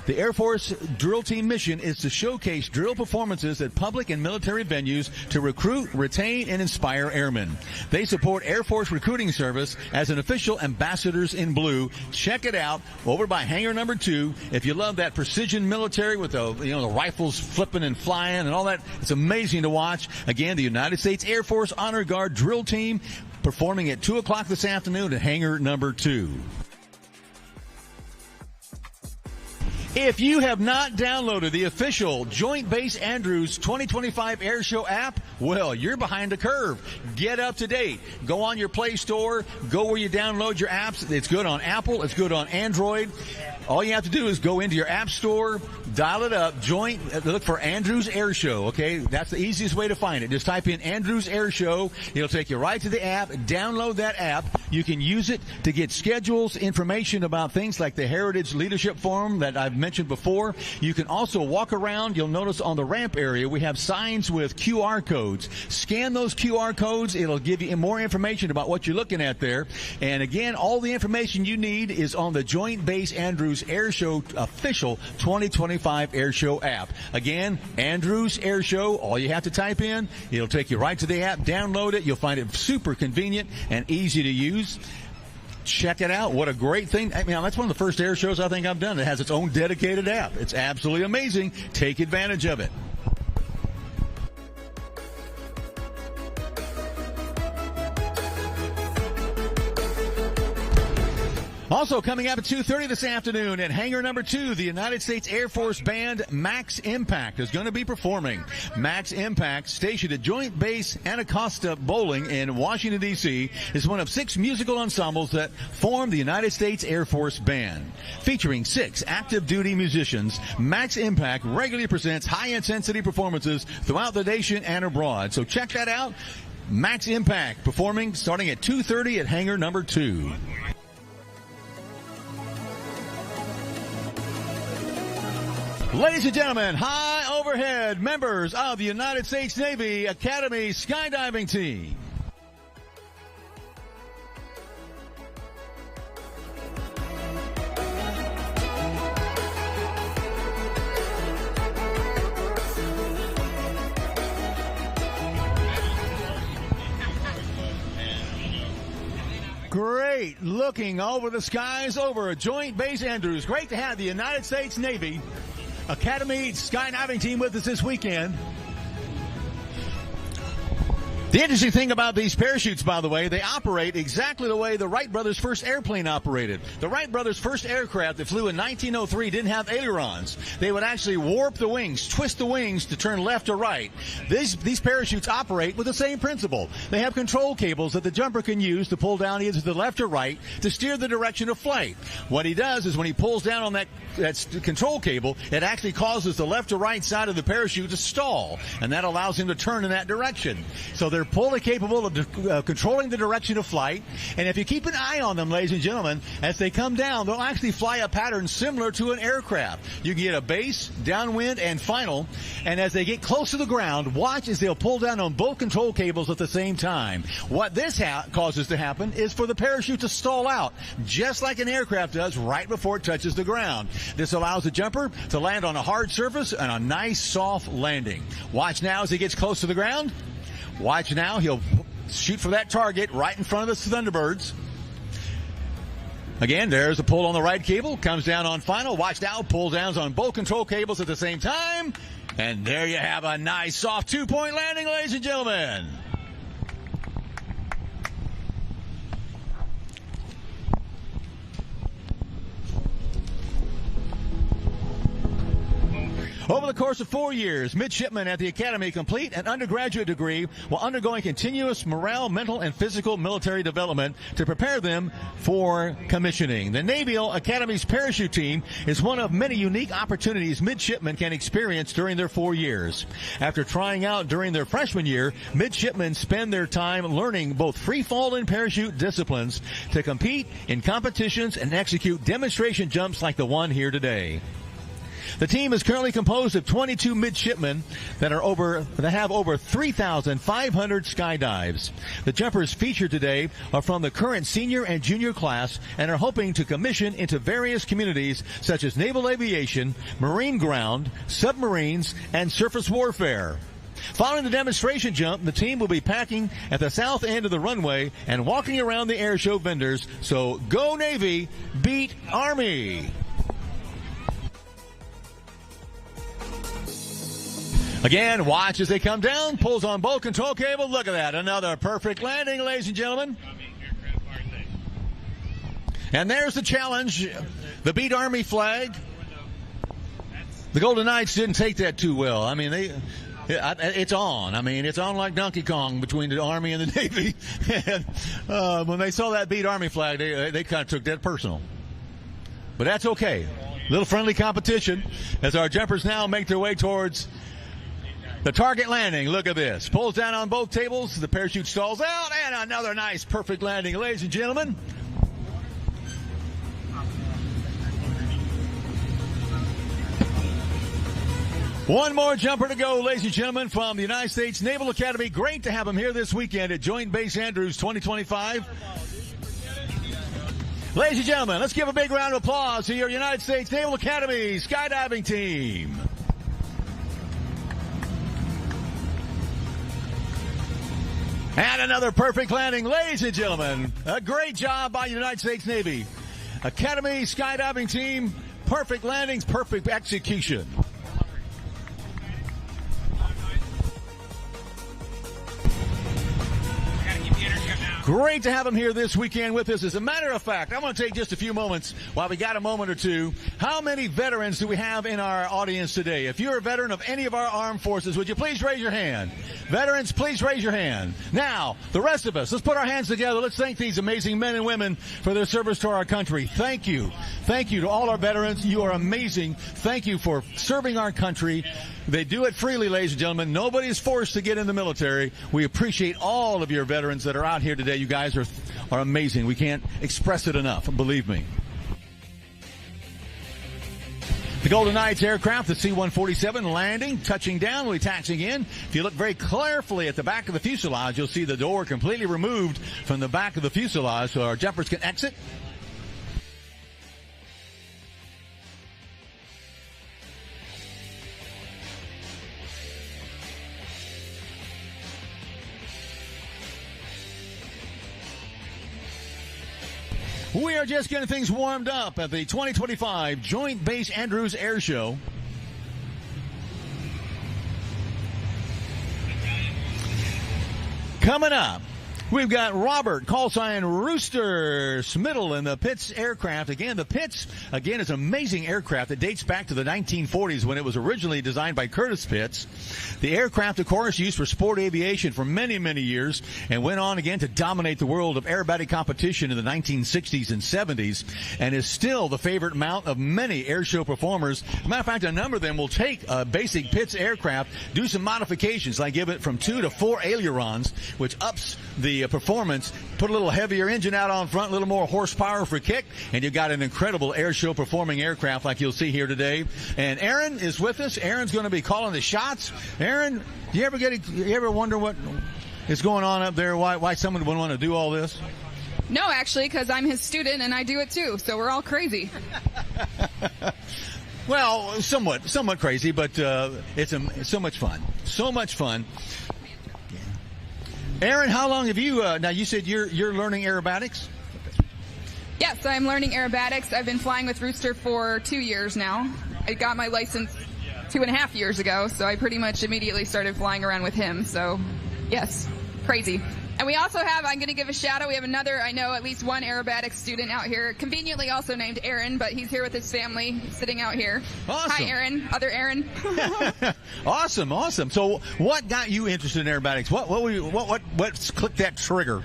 The Air Force drill team mission is to showcase drill performances at public and military venues to recruit, retain, and inspire airmen. They support Air Force Recruiting Service as an official ambassadors in blue. Check it out over by hangar number 2. If you love that precision military with the rifles flipping and flying and all that, it's amazing to watch. Again, the United States Air Force Honor Guard drill team performing at 2 o'clock this afternoon at hangar number 2. If you have not downloaded the official Joint Base Andrews 2025 Air Show app, well, you're behind the curve. Get up to date. Go on your Play Store. Go where you download your apps. It's good on Apple. It's good on Android. All you have to do is go into your app store, dial it up, look for Andrews Air Show, okay? That's the easiest way to find it. Just type in Andrews Air Show. It'll take you right to the app. Download that app. You can use it to get schedules, information about things like the Heritage Leadership Forum that I've mentioned before. You can also walk around. You'll notice on the ramp area, we have signs with QR codes. Scan those QR codes. It'll give you more information about what you're looking at there. And again, all the information you need is on the Joint Base Andrews Air Show official 2025 Air Show app. Again, Andrews Air Show. All you have to type in, it'll take you right to the app. Download it. You'll find it super convenient and easy to use. Check it out. What a great thing. I mean, that's one of the first air shows I think I've done that has its own dedicated app. It's absolutely amazing. Take advantage of it. Also coming up at 2:30 this afternoon at hangar number 2, the United States Air Force Band Max Impact is going to be performing. Max Impact, stationed at Joint Base Anacostia Bowling in Washington, D.C., is one of 6 musical ensembles that form the United States Air Force Band. Featuring 6 active duty musicians, Max Impact regularly presents high-intensity performances throughout the nation and abroad. So check that out. Max Impact performing starting at 2:30 at hangar number 2. Ladies and gentlemen, high overhead, members of the United States Navy Academy skydiving team. Great looking over the skies over Joint Base Andrews. Great to have the United States Navy Academy skydiving team with us this weekend. The interesting thing about these parachutes, by the way, they operate exactly the way the Wright brothers' first airplane operated. The Wright brothers' first aircraft that flew in 1903 didn't have ailerons. They would actually warp the wings, twist the wings to turn left or right. These parachutes operate with the same principle. They have control cables that the jumper can use to pull down either to the left or right to steer the direction of flight. What he does is when he pulls down on that control cable, it actually causes the left or right side of the parachute to stall, and that allows him to turn in that direction. So they're fully capable of controlling the direction of flight, and if you keep an eye on them, ladies and gentlemen, as they come down, they'll actually fly a pattern similar to an aircraft. You can get a base, downwind, and final, and as they get close to the ground, watch as they'll pull down on both control cables at the same time. What this causes to happen is for the parachute to stall out, just like an aircraft does right before it touches the ground. This allows the jumper to land on a hard surface and a nice soft landing. Watch now as he gets close to the ground. Watch now, he'll shoot for that target right in front of the Thunderbirds. Again, there's a pull on the right cable, comes down on final. Watch now, pull downs on both control cables at the same time. And there you have a nice soft 2-point landing, ladies and gentlemen. Over the course of 4 years, midshipmen at the Academy complete an undergraduate degree while undergoing continuous morale, mental, and physical military development to prepare them for commissioning. The Naval Academy's parachute team is one of many unique opportunities midshipmen can experience during their 4 years. After trying out during their freshman year, midshipmen spend their time learning both free fall and parachute disciplines to compete in competitions and execute demonstration jumps like the one here today. The team is currently composed of 22 midshipmen that have over 3,500 skydives. The jumpers featured today are from the current senior and junior class and are hoping to commission into various communities such as naval aviation, marine ground, submarines, and surface warfare. Following the demonstration jump, the team will be packing at the south end of the runway and walking around the air show vendors. So go Navy, beat Army. Again, watch as they come down, pulls on both control cable. Look at that. Another perfect landing, ladies and gentlemen. And there's the challenge, the Beat Army flag. The Golden Knights didn't take that too well. I mean, it's on. I mean, it's on like Donkey Kong between the Army and the Navy. And when they saw that beat Army flag, they kind of took that personal. But that's okay. Little friendly competition as our jumpers now make their way towards the target landing. Look at this. Pulls down on both tables. The parachute stalls out. And another nice, perfect landing. Ladies and gentlemen. One more jumper to go, ladies and gentlemen, from the United States Naval Academy. Great to have him here this weekend at Joint Base Andrews 2025. Ladies and gentlemen, let's give a big round of applause to your United States Naval Academy skydiving team. And another perfect landing, ladies and gentlemen. A great job by the United States Navy Academy skydiving team. Perfect landings, perfect execution. Great to have him here this weekend with us. As a matter of fact, I'm going to take just a few moments while we got a moment or two. How many veterans do we have in our audience today? If you're a veteran of any of our armed forces, would you please raise your hand? Veterans, please raise your hand. Now, the rest of us, let's put our hands together. Let's thank these amazing men and women for their service to our country. Thank you. Thank you to all our veterans. You are amazing. Thank you for serving our country. They do it freely, ladies and gentlemen. Nobody is forced to get in the military. We appreciate all of your veterans that are out here today. You guys are amazing. We can't express it enough, believe me. The Golden Knights aircraft, the C-147, landing, touching down, we'll be taxiing in. If you look very carefully at the back of the fuselage, you'll see the door completely removed from the back of the fuselage so our jumpers can exit. We are just getting things warmed up at the 2025 Joint Base Andrews Air Show. Coming up, we've got Robert, call sign Rooster Smittle in the Pitts aircraft. Again, the Pitts, is an amazing aircraft that dates back to the 1940s when it was originally designed by Curtis Pitts. The aircraft, of course, used for sport aviation for many, many years and went on again to dominate the world of aerobatic competition in the 1960s and 70s and is still the favorite mount of many air show performers. As a matter of fact, a number of them will take a basic Pitts aircraft, do some modifications, like give it from 2 to 4 ailerons, which ups the performance, put a little heavier engine out on front, a little more horsepower for kick, and you've got an incredible air show performing aircraft like you'll see here today. And Aaron is with us. Aaron's going to be calling the shots. Aaron, you ever wonder what is going on up there? Why someone would want to do all this? No, actually, because I'm his student and I do it too. So we're all crazy. Well, somewhat crazy, but it's so much fun. So much fun. Aaron, how long have you? Now you said you're learning aerobatics. Yes, I'm learning aerobatics. I've been flying with Rooster for 2 years now. I got my license 2.5 years ago, so I pretty much immediately started flying around with him. So, yes, crazy. And we also have, I'm going to give a shout out, we have another, I know at least one aerobatics student out here, conveniently also named Aaron, but he's here with his family, sitting out here. Awesome. Hi, Aaron. Other Aaron. Awesome. So what got you interested in aerobatics? What clicked that trigger?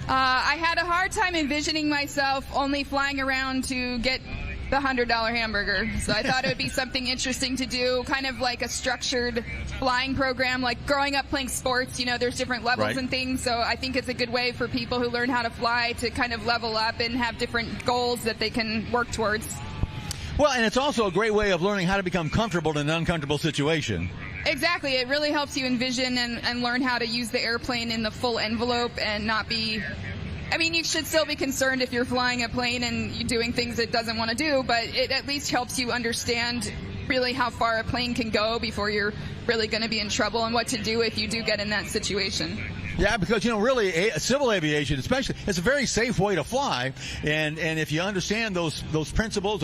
I had a hard time envisioning myself only flying around to get the $100 hamburger. So I thought it would be something interesting to do, kind of like a structured flying program. Like growing up playing sports, there's different levels and things. So I think it's a good way for people who learn how to fly to kind of level up and have different goals that they can work towards. Well, and it's also a great way of learning how to become comfortable in an uncomfortable situation. Exactly. It really helps you envision and learn how to use the airplane in the full envelope and not be... you should still be concerned if you're flying a plane and you're doing things it doesn't want to do, but it at least helps you understand really how far a plane can go before you're really going to be in trouble and what to do if you do get in that situation. Yeah, because, really, civil aviation, especially, it's a very safe way to fly. And if you understand those principles,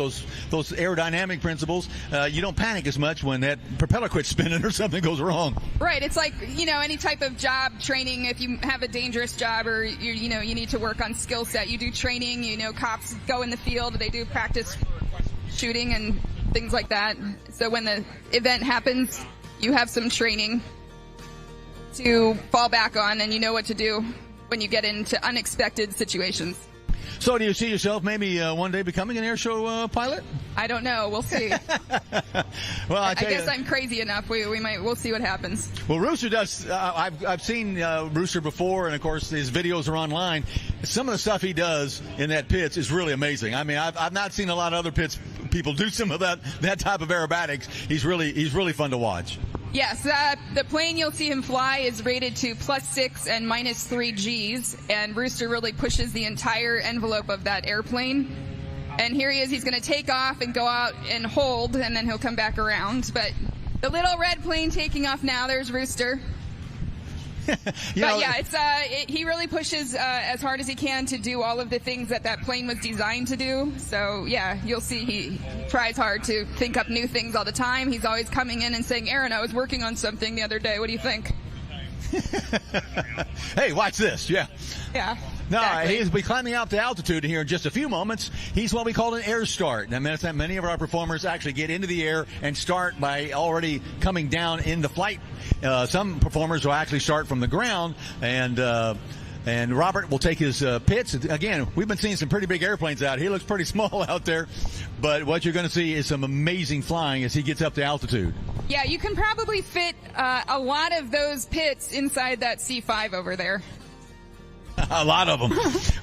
those aerodynamic principles, you don't panic as much when that propeller quits spinning or something goes wrong. Right. It's like, any type of job training. If you have a dangerous job or, you need to work on skill set, you do training. Cops go in the field. They do practice shooting and things like that. So when the event happens, you have some training to fall back on, and you know what to do when you get into unexpected situations. So do you see yourself maybe one day becoming an airshow pilot? I don't know. We'll see. Well, I guess I'm crazy enough. We'll see what happens. Well, Rooster does. I've seen Rooster before, and of course his videos are online. Some of the stuff he does in that pits is really amazing. I mean, I've not seen a lot of other pits people do some of that type of aerobatics. He's really fun to watch. Yes, the plane you'll see him fly is rated to +6 and -3 Gs, and Rooster really pushes the entire envelope of that airplane. And here he is. He's going to take off and go out and hold, and then he'll come back around. But the little red plane taking off now, there's Rooster. He really pushes as hard as he can to do all of the things that plane was designed to do. So, yeah, you'll see he tries hard to think up new things all the time. He's always coming in and saying, Aaron, I was working on something the other day. What do you think? Hey, watch this. Yeah. Yeah. No, exactly. he'll be climbing out to altitude here in just a few moments. He's what we call an air start. And that's that many of our performers actually get into the air and start by already coming down into flight. Some performers will actually start from the ground, and Robert will take his pits. Again, we've been seeing some pretty big airplanes out. He looks pretty small out there, but what you're going to see is some amazing flying as he gets up to altitude. Yeah, you can probably fit a lot of those pits inside that C5 over there. A lot of them.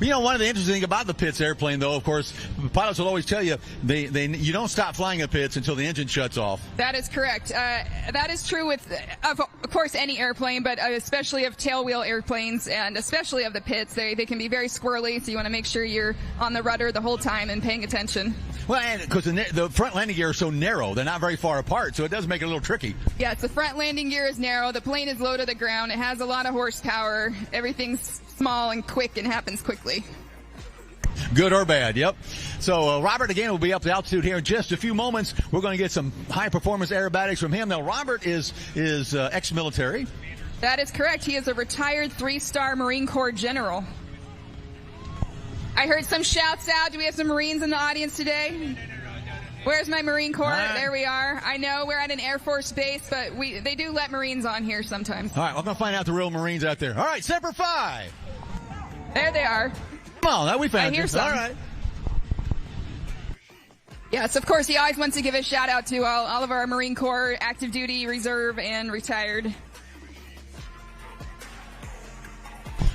You know, one of the interesting things about the Pitts airplane, though, of course, pilots will always tell you you don't stop flying a Pitts until the engine shuts off. That is correct. That is true with, of course, any airplane, but especially of tailwheel airplanes, and especially of the Pitts. They can be very squirrely, so you want to make sure you're on the rudder the whole time and paying attention. Well, and because the front landing gear is so narrow, they're not very far apart, so it does make it a little tricky. Yeah, the front landing gear is narrow. The plane is low to the ground. It has a lot of horsepower. Everything's small and quick and happens quickly. Good or bad, yep. So Robert, again, will be up to altitude here in just a few moments. We're going to get some high-performance aerobatics from him. Now, Robert is ex-military. That is correct. He is a retired 3-star Marine Corps general. I heard some shouts out. Do we have some Marines in the audience today? Where's my Marine Corps? Right. There we are. I know we're at an Air Force base, but they do let Marines on here sometimes. All right, we're going to find out the real Marines out there. All right, Semper Fi. There they are. Come on, now we found you. All right. Yes, of course, he always wants to give a shout out to all of our Marine Corps, active duty, reserve, and retired.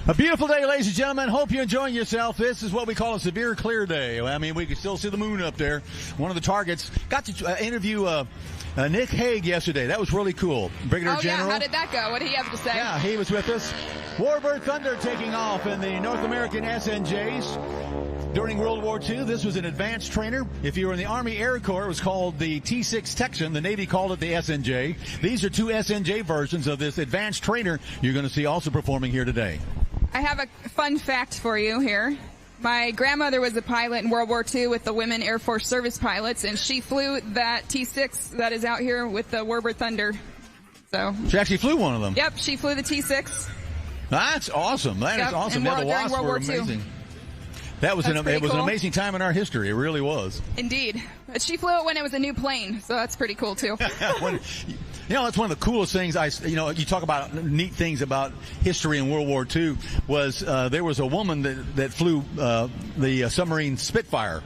A beautiful day, ladies and gentlemen. Hope you're enjoying yourself. This is what we call a severe clear day. I mean, we can still see the moon up there. One of the targets. Got to interview Nick Hague yesterday. That was really cool. Brigadier General. Yeah, how did that go? What did he have to say? Yeah, he was with us. Warbird Thunder taking off in the North American SNJs. During World War II, this was an advanced trainer. If you were in the Army Air Corps, it was called the T-6 Texan. The Navy called it the SNJ. These are two SNJ versions of this advanced trainer you're going to see also performing here today. I have a fun fact for you here. My grandmother was a pilot in World War II with the Women Air Force Service Pilots, and she flew that T-6 that is out here with the Warbird Thunder. So she actually flew one of them. Yep, she flew the T-6. That's awesome. That is awesome. During Wasps World were War amazing. II. It was cool. an amazing time in our history. It really was. Indeed. But she flew it when it was a new plane, so that's pretty cool, too. That's one of the coolest things. You talk about neat things about history in World War II. Was there was a woman that flew the submarine Spitfire.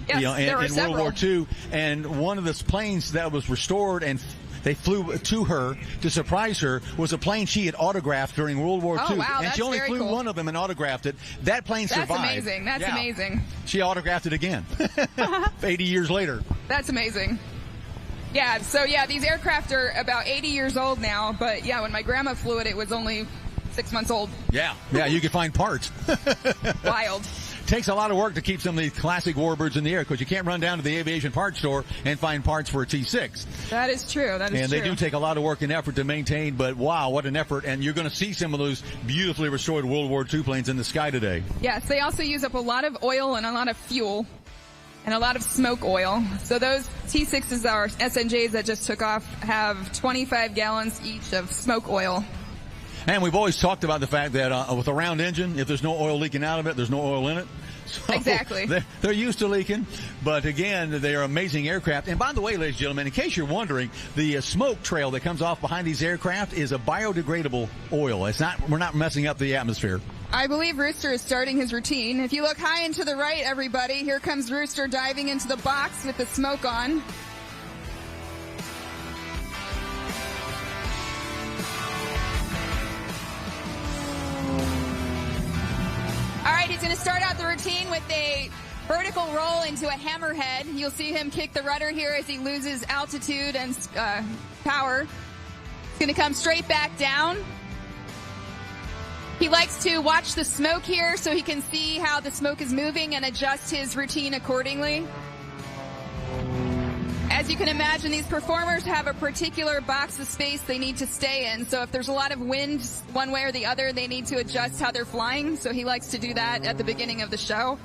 Yes, in World War II, and one of the planes that was restored and they flew to her to surprise her was a plane she had autographed during World War II. Wow, and she only flew cool. one of them and autographed it. That plane survived. That's amazing. That's amazing. She autographed it again 80 years later. That's amazing. Yeah, so these aircraft are about 80 years old now, but when my grandma flew it, it was only 6 months old. Yeah, you can find parts. Wild. Takes a lot of work to keep some of these classic warbirds in the air because you can't run down to the aviation parts store and find parts for a T-6. That is true. And they do take a lot of work and effort to maintain, but wow, what an effort. And you're going to see some of those beautifully restored World War II planes in the sky today. Yes, they also use up a lot of oil and a lot of fuel and a lot of smoke oil. So those T-6s, our SNJs that just took off, have 25 gallons each of smoke oil. And we've always talked about the fact that with a round engine, if there's no oil leaking out of it, there's no oil in it. So exactly. They're used to leaking, but again, they are amazing aircraft. And by the way, ladies and gentlemen, in case you're wondering, the smoke trail that comes off behind these aircraft is a biodegradable oil. We're not messing up the atmosphere. I believe Rooster is starting his routine. If you look high and to the right, everybody, here comes Rooster diving into the box with the smoke on. All right, he's going to start out the routine with a vertical roll into a hammerhead. You'll see him kick the rudder here as he loses altitude and power. He's going to come straight back down. He likes to watch the smoke here so he can see how the smoke is moving and adjust his routine accordingly. As you can imagine, these performers have a particular box of space they need to stay in. So if there's a lot of wind one way or the other, they need to adjust how they're flying. So he likes to do that at the beginning of the show.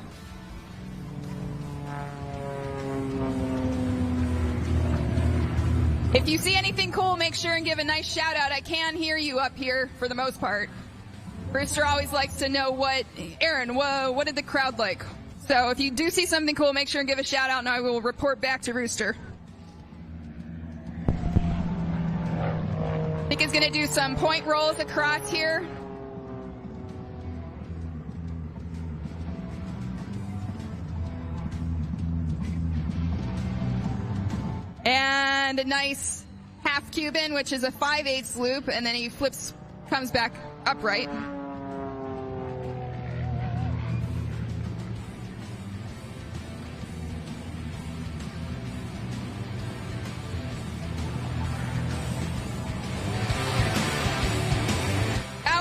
If you see anything cool, make sure and give a nice shout out. I can hear you up here for the most part. Rooster always likes to know Aaron, what did the crowd like? So if you do see something cool, make sure and give a shout out and I will report back to Rooster. I think he's going to do some point rolls across here. And a nice half Cuban, which is a 5/8 loop, and then he comes back upright.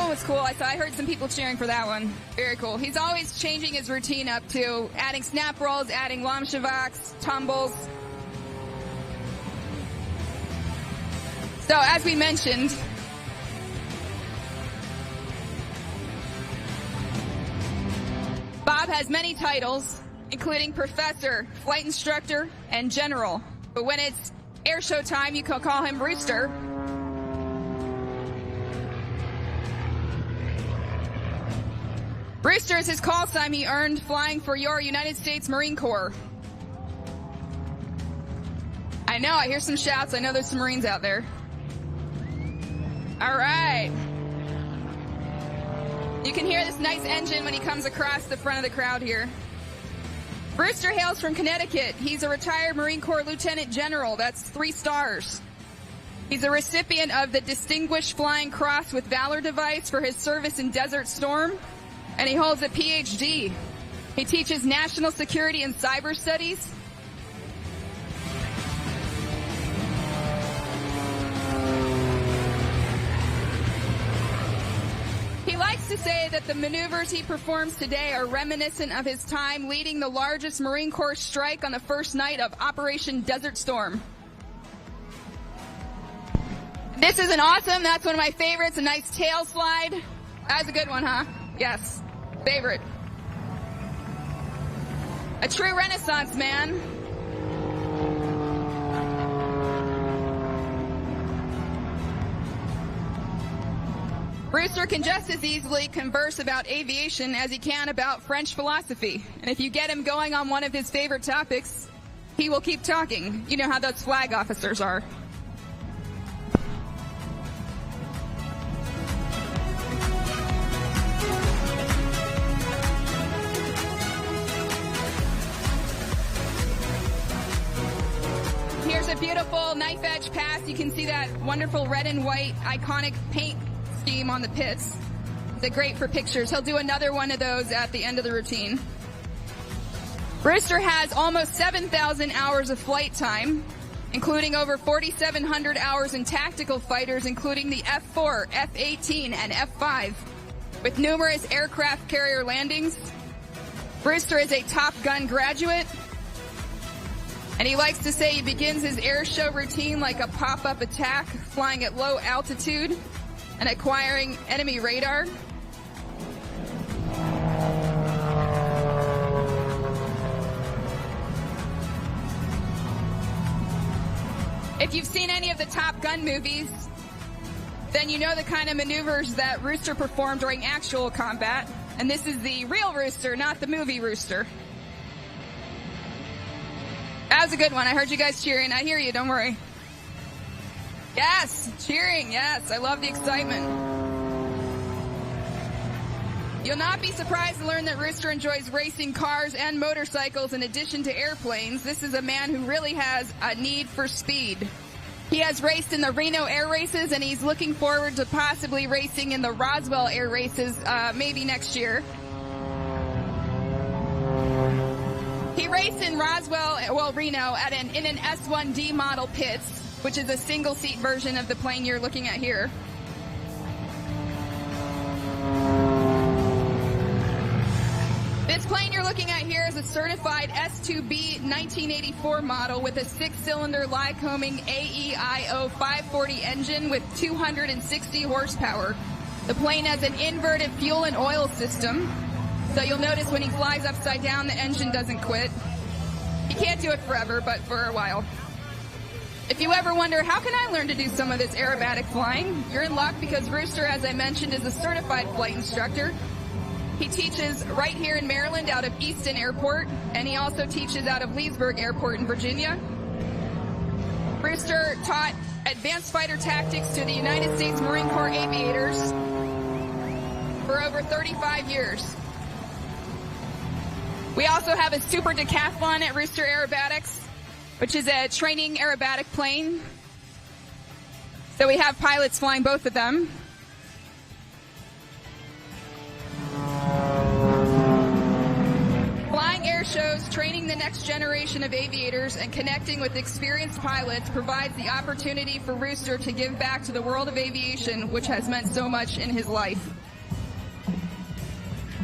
Was cool. I heard some people cheering for that one. Very cool. He's always changing his routine up to adding snap rolls, adding lomshavaks, tumbles. So as we mentioned, Bob has many titles, including professor, flight instructor, and general. But when it's air show time, you can call him Rooster. Rooster is his call sign he earned flying for your United States Marine Corps. I know, I hear some shouts. I know there's some Marines out there. All right. You can hear this nice engine when he comes across the front of the crowd here. Rooster hails from Connecticut. He's a retired Marine Corps Lieutenant General. That's 3 stars. He's a recipient of the Distinguished Flying Cross with Valor device for his service in Desert Storm. And he holds a PhD. He teaches national security and cyber studies. He likes to say that the maneuvers he performs today are reminiscent of his time leading the largest Marine Corps strike on the first night of Operation Desert Storm. This is an awesome, that's one of my favorites, a nice tail slide. That's a good one, huh? Yes. Favorite. A true Renaissance man. Rooster can just as easily converse about aviation as he can about French philosophy. And if you get him going on one of his favorite topics, he will keep talking. You know how those flag officers are. Here's a beautiful knife edge pass. You can see that wonderful red and white iconic paint scheme on the pits. It's great for pictures. He'll do another one of those at the end of the routine. Rooster has almost 7,000 hours of flight time, including over 4,700 hours in tactical fighters, including the F-4, F-18, and F-5, with numerous aircraft carrier landings. Rooster is a Top Gun graduate, and he likes to say he begins his air show routine like a pop-up attack, flying at low altitude and acquiring enemy radar. If you've seen any of the Top Gun movies, then you know the kind of maneuvers that Rooster performed during actual combat. And this is the real rooster, not the movie rooster. That was a good one. I heard you guys cheering. I hear you. Don't worry. Yes, cheering. Yes, I love the excitement. You'll not be surprised to learn that Rooster enjoys racing cars and motorcycles in addition to airplanes. This is a man who really has a need for speed. He has raced in the Reno Air Races, and he's looking forward to possibly racing in the Roswell Air Races maybe next year. He raced in Reno in an S1D model Pitts, which is a single-seat version of the plane you're looking at here. This plane you're looking at here is a certified S2B 1984 model with a 6-cylinder Lycoming AEIO 540 engine with 260 horsepower. The plane has an inverted fuel and oil system, so you'll notice when he flies upside down, the engine doesn't quit. He can't do it forever, but for a while. If you ever wonder, how can I learn to do some of this aerobatic flying? You're in luck because Rooster, as I mentioned, is a certified flight instructor. He teaches right here in Maryland out of Easton Airport, and he also teaches out of Leesburg Airport in Virginia. Rooster taught advanced fighter tactics to the United States Marine Corps aviators for over 35 years. We also have a super decathlon at Rooster Aerobatics, which is a training aerobatic plane. So we have pilots flying both of them. Flying air shows, training the next generation of aviators, and connecting with experienced pilots provides the opportunity for Rooster to give back to the world of aviation, which has meant so much in his life.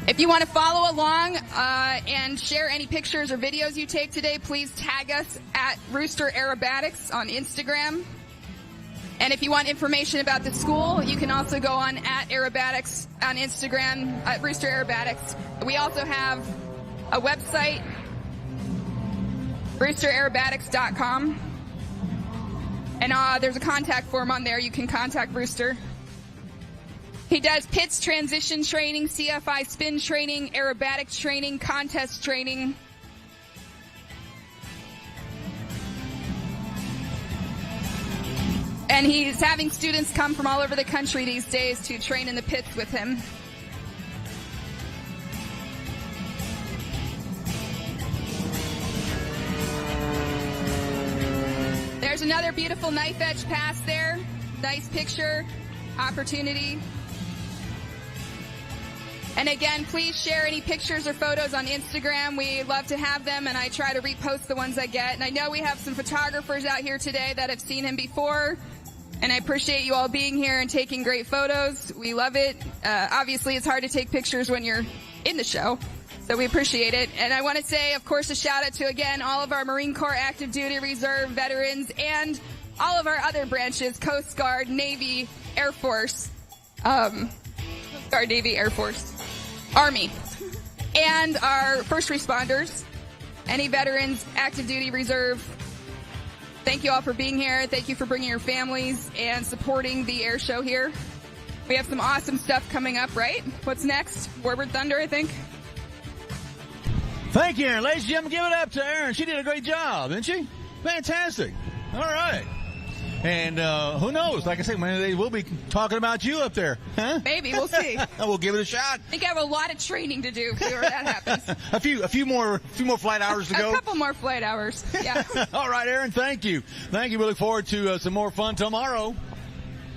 If you want to follow along and share any pictures or videos you take today, please tag us at Rooster Aerobatics on Instagram. And if you want information about the school, you can also go on at Aerobatics on Instagram, at Rooster Aerobatics. We also have a website, roosteraerobatics.com. And there's a contact form on there. You can contact Rooster. He does PITS transition training, CFI spin training, aerobatic training, contest training. And he's having students come from all over the country these days to train in the pits with him. There's another beautiful knife edge pass there. Nice picture, opportunity. And again, please share any pictures or photos on Instagram. We love to have them, and I try to repost the ones I get. And I know we have some photographers out here today that have seen him before, and I appreciate you all being here and taking great photos. We love it. Obviously, it's hard to take pictures when you're in the show, so we appreciate it. And I want to say, of course, a shout out to, again, all of our Marine Corps active duty reserve veterans and all of our other branches, Coast Guard, Navy, Air Force, Guard, Navy, Air Force, Army, and our first responders, any veterans, active duty reserve. Thank you all for being here. Thank you for bringing your families and supporting the air show here. We have some awesome stuff coming up, right? What's next? Warbird Thunder, I think. Thank you, Aaron. Ladies and gentlemen, give it up to Aaron. She did a great job, didn't she? Fantastic. All right. And who knows? Like I said, maybe we'll be talking about you up there. Huh? Maybe. We'll see. We'll give it a shot. I think I have a lot of training to do before that happens. a few more flight hours to go. A couple more flight hours. Yeah. All right, Aaron. Thank you. Thank you. We look forward to some more fun tomorrow.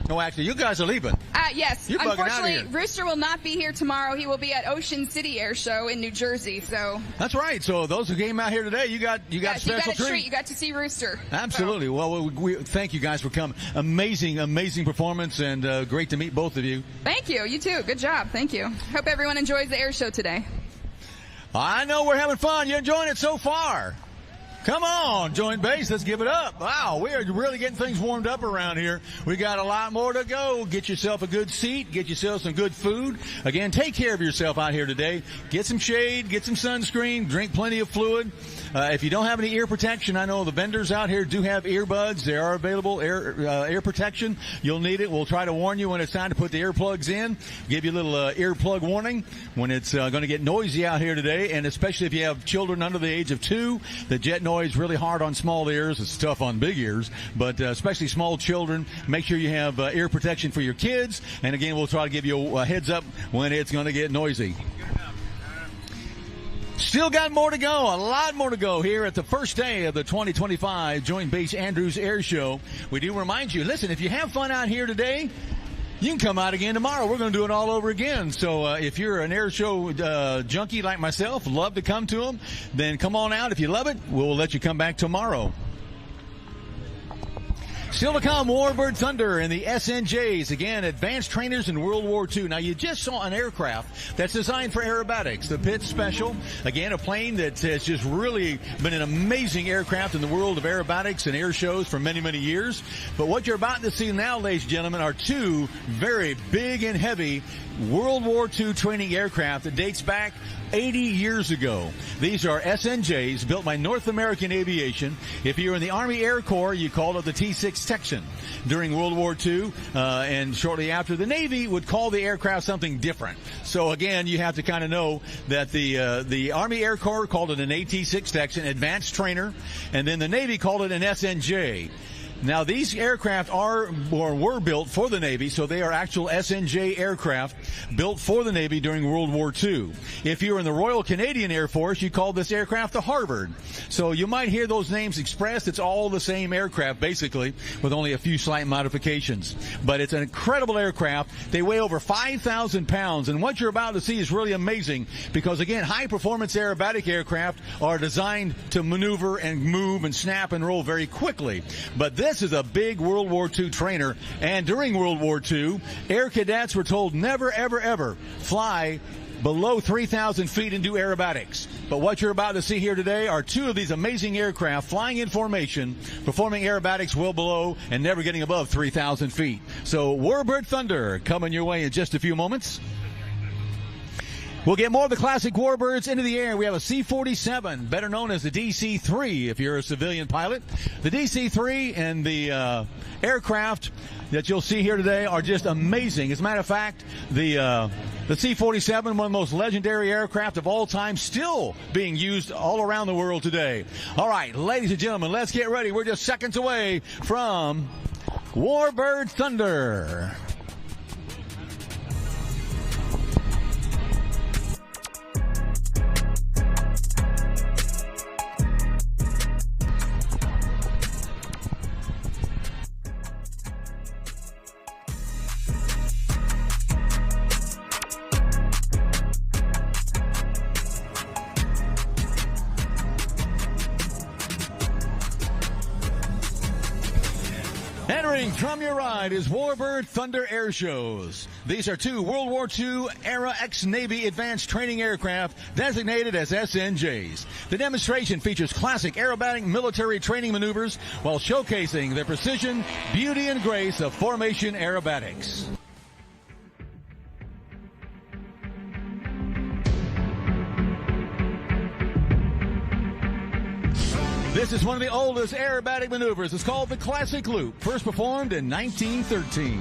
No, actually, you guys are leaving. Yes. You're bugging out of Unfortunately, here. Rooster will not be here tomorrow. He will be at Ocean City Air Show in New Jersey. So that's right. So those who came out here today, you got a special treat. You got to see Rooster. Absolutely. So. Well, we thank you guys for coming. Amazing performance, and great to meet both of you. Thank you. You too. Good job. Thank you. Hope everyone enjoys the air show today. I know we're having fun. You're enjoying it so far. Come on, Joint Base, let's give it up. Wow, we are really getting things warmed up around here. We got a lot more to go. Get yourself a good seat. Get yourself some good food. Again, take care of yourself out here today. Get some shade. Get some sunscreen. Drink plenty of fluid. If you don't have any ear protection, I know the vendors out here do have earbuds. They are available, ear protection. You'll need it. We'll try to warn you when it's time to put the earplugs in. Give you a little earplug warning when it's going to get noisy out here today, and especially if you have children under the age of 2. The jet noise really hard on small ears. It's tough on big ears, but especially small children. Make sure you have ear protection for your kids. And again, we'll try to give you a heads up when it's going to get noisy. Still got more to go, a lot more to go here at the first day of the 2025 Joint Base Andrews Air Show. We do remind you, listen, if you have fun out here today, you can come out again tomorrow. We're going to do it all over again. So if you're an air show junkie like myself, love to come to them, then come on out. If you love it, we'll let you come back tomorrow. Still to come, Warbird Thunder and the SNJs. Again, advanced trainers in World War II. Now, you just saw an aircraft that's designed for aerobatics, the Pitts Special. Again, a plane that has just really been an amazing aircraft in the world of aerobatics and air shows for many, many years. But what you're about to see now, ladies and gentlemen, are two very big and heavy World War II training aircraft that dates back 80 years ago. These are SNJs built by North American Aviation. If you're in the Army Air Corps, you called it the T-6 Texan during World War II, and shortly after, the Navy would call the aircraft something different. So again, you have to kind of know that the Army Air Corps called it an AT-6 Texan, advanced trainer, and then the Navy called it an SNJ. Now, these aircraft are or were built for the Navy, so they are actual SNJ aircraft built for the Navy during World War II. If you're in the Royal Canadian Air Force, you call this aircraft the Harvard. So you might hear those names expressed. It's all the same aircraft, basically, with only a few slight modifications. But it's an incredible aircraft. They weigh over 5,000 pounds, and what you're about to see is really amazing because, again, high-performance aerobatic aircraft are designed to maneuver and move and snap and roll very quickly. But this is a big World War II trainer, and during World War II, air cadets were told never, ever, ever fly below 3,000 feet and do aerobatics. But what you're about to see here today are two of these amazing aircraft flying in formation, performing aerobatics well below and never getting above 3,000 feet. So Warbird Thunder coming your way in just a few moments. We'll get more of the classic Warbirds into the air. We have a C-47, better known as the DC-3 if you're a civilian pilot. The DC-3 and the aircraft that you'll see here today are just amazing. As a matter of fact, the C-47, one of the most legendary aircraft of all time, still being used all around the world today. All right, ladies and gentlemen, let's get ready. We're just seconds away from Warbird Thunder. Entering from your right is Warbird Thunder Air Shows. These are two World War II era ex-Navy advanced training aircraft designated as SNJs. The demonstration features classic aerobatic military training maneuvers while showcasing the precision, beauty, and grace of formation aerobatics. This is one of the oldest aerobatic maneuvers. It's called the Classic Loop, first performed in 1913.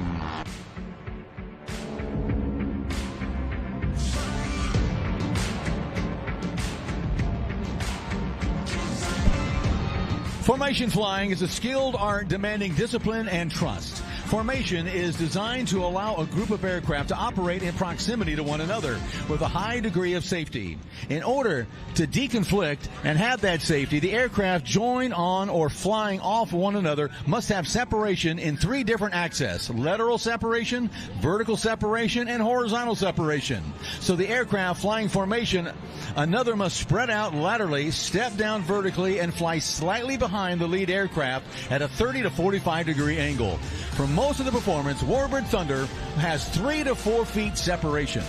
Formation flying is a skilled art demanding discipline and trust. Formation is designed to allow a group of aircraft to operate in proximity to one another with a high degree of safety. In order to deconflict and have that safety, the aircraft join on or flying off one another must have separation in three different axes: lateral separation, vertical separation, and horizontal separation. So the aircraft flying formation, another must spread out laterally, step down vertically, and fly slightly behind the lead aircraft at a 30 to 45 degree angle. For most of the performance, Warbird Thunder has 3 to 4 feet separation.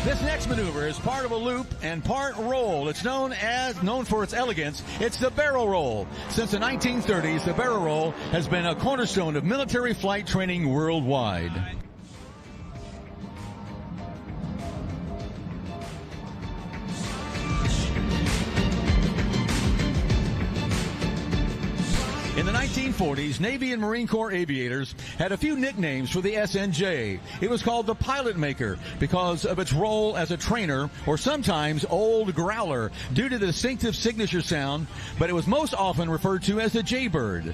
This next maneuver is part of a loop and part roll. It's known for its elegance. It's the barrel roll. Since the 1930s, the barrel roll has been a cornerstone of military flight training worldwide. In the 1940s, Navy and Marine Corps aviators had a few nicknames for the SNJ. It was called the Pilot Maker because of its role as a trainer, or sometimes Old Growler, due to the distinctive signature sound, but it was most often referred to as the Jaybird.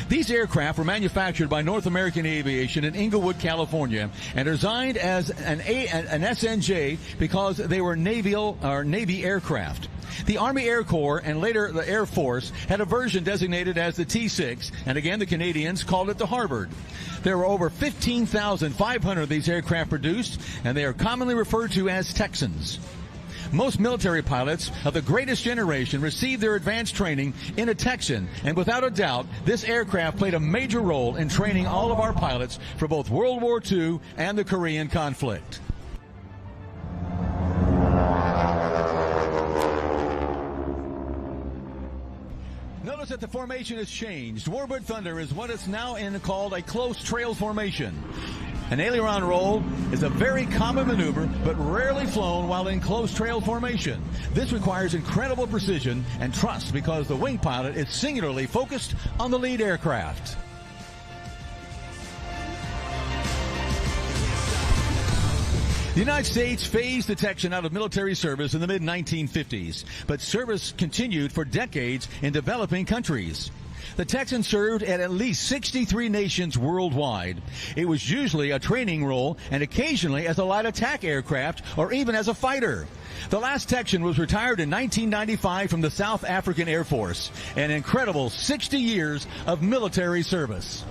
These aircraft were manufactured by North American Aviation in Inglewood, California, and are designed as an SNJ because they were Navy aircraft. The Army Air Corps and later the Air Force had a version designated as the T-6, and again the Canadians called it the Harvard. There were over 15,500 of these aircraft produced, and they are commonly referred to as Texans. Most military pilots of the greatest generation received their advanced training in a Texan, and without a doubt, this aircraft played a major role in training all of our pilots for both World War II and the Korean conflict. Notice that the formation has changed. Warbird Thunder is what is now called a close trail formation. An aileron roll is a very common maneuver, but rarely flown while in close trail formation. This requires incredible precision and trust because the wing pilot is singularly focused on the lead aircraft. The United States phased the Texan out of military service in the mid-1950s, but service continued for decades in developing countries. The Texan served at least 63 nations worldwide. It was usually a training role and occasionally as a light attack aircraft or even as a fighter. The last Texan was retired in 1995 from the South African Air Force. An incredible 60 years of military service.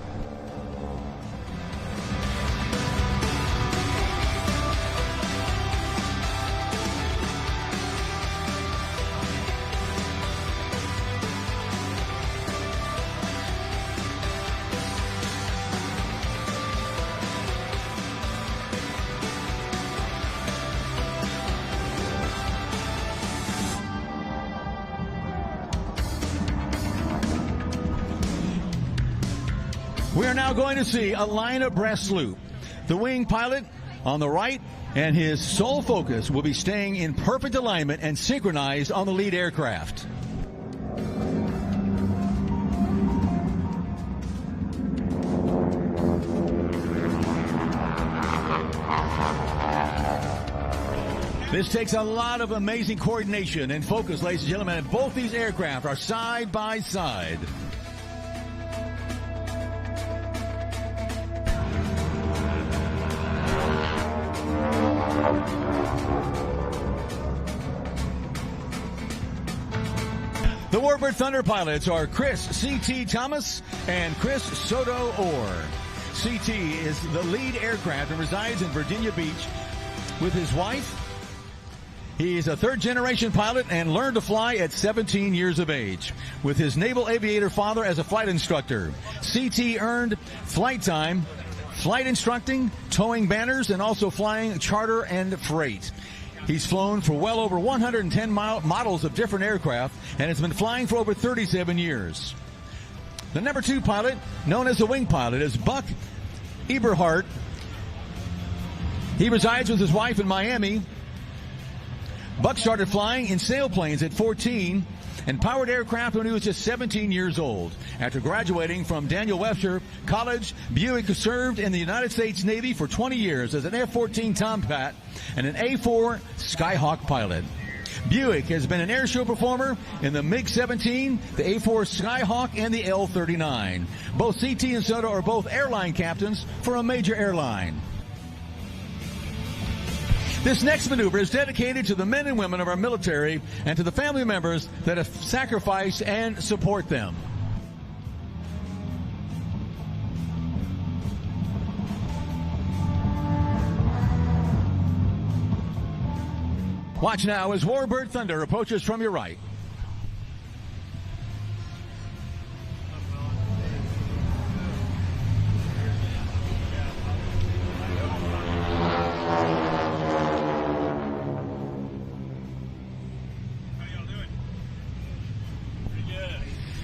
We are now going to see a line abreast loop. The wing pilot on the right and his sole focus will be staying in perfect alignment and synchronized on the lead aircraft. This takes a lot of amazing coordination and focus, ladies and gentlemen, and both these aircraft are side by side. The Warbird Thunder pilots are Chris C.T. Thomas and Chris Soto Orr. C.T. is the lead aircraft and resides in Virginia Beach with his wife. He is a third-generation pilot and learned to fly at 17 years of age. With his naval aviator father as a flight instructor, C.T. earned flight time, flight instructing, towing banners, and also flying charter and freight. He's flown for well over 110 models of different aircraft and has been flying for over 37 years. The number 2 pilot, known as the wing pilot, is Buck Eberhardt. He resides with his wife in Miami. Buck started flying in sailplanes at 14 and powered aircraft when he was just 17 years old. After graduating from Daniel Webster College, Buick served in the United States Navy for 20 years as an F-14 Tomcat and an A-4 Skyhawk pilot. Buick has been an airshow performer in the MiG-17, the A-4 Skyhawk, and the L-39. Both CT and Soto are both airline captains for a major airline. This next maneuver is dedicated to the men and women of our military and to the family members that have sacrificed and support them. Watch now as Warbird Thunder approaches from your right.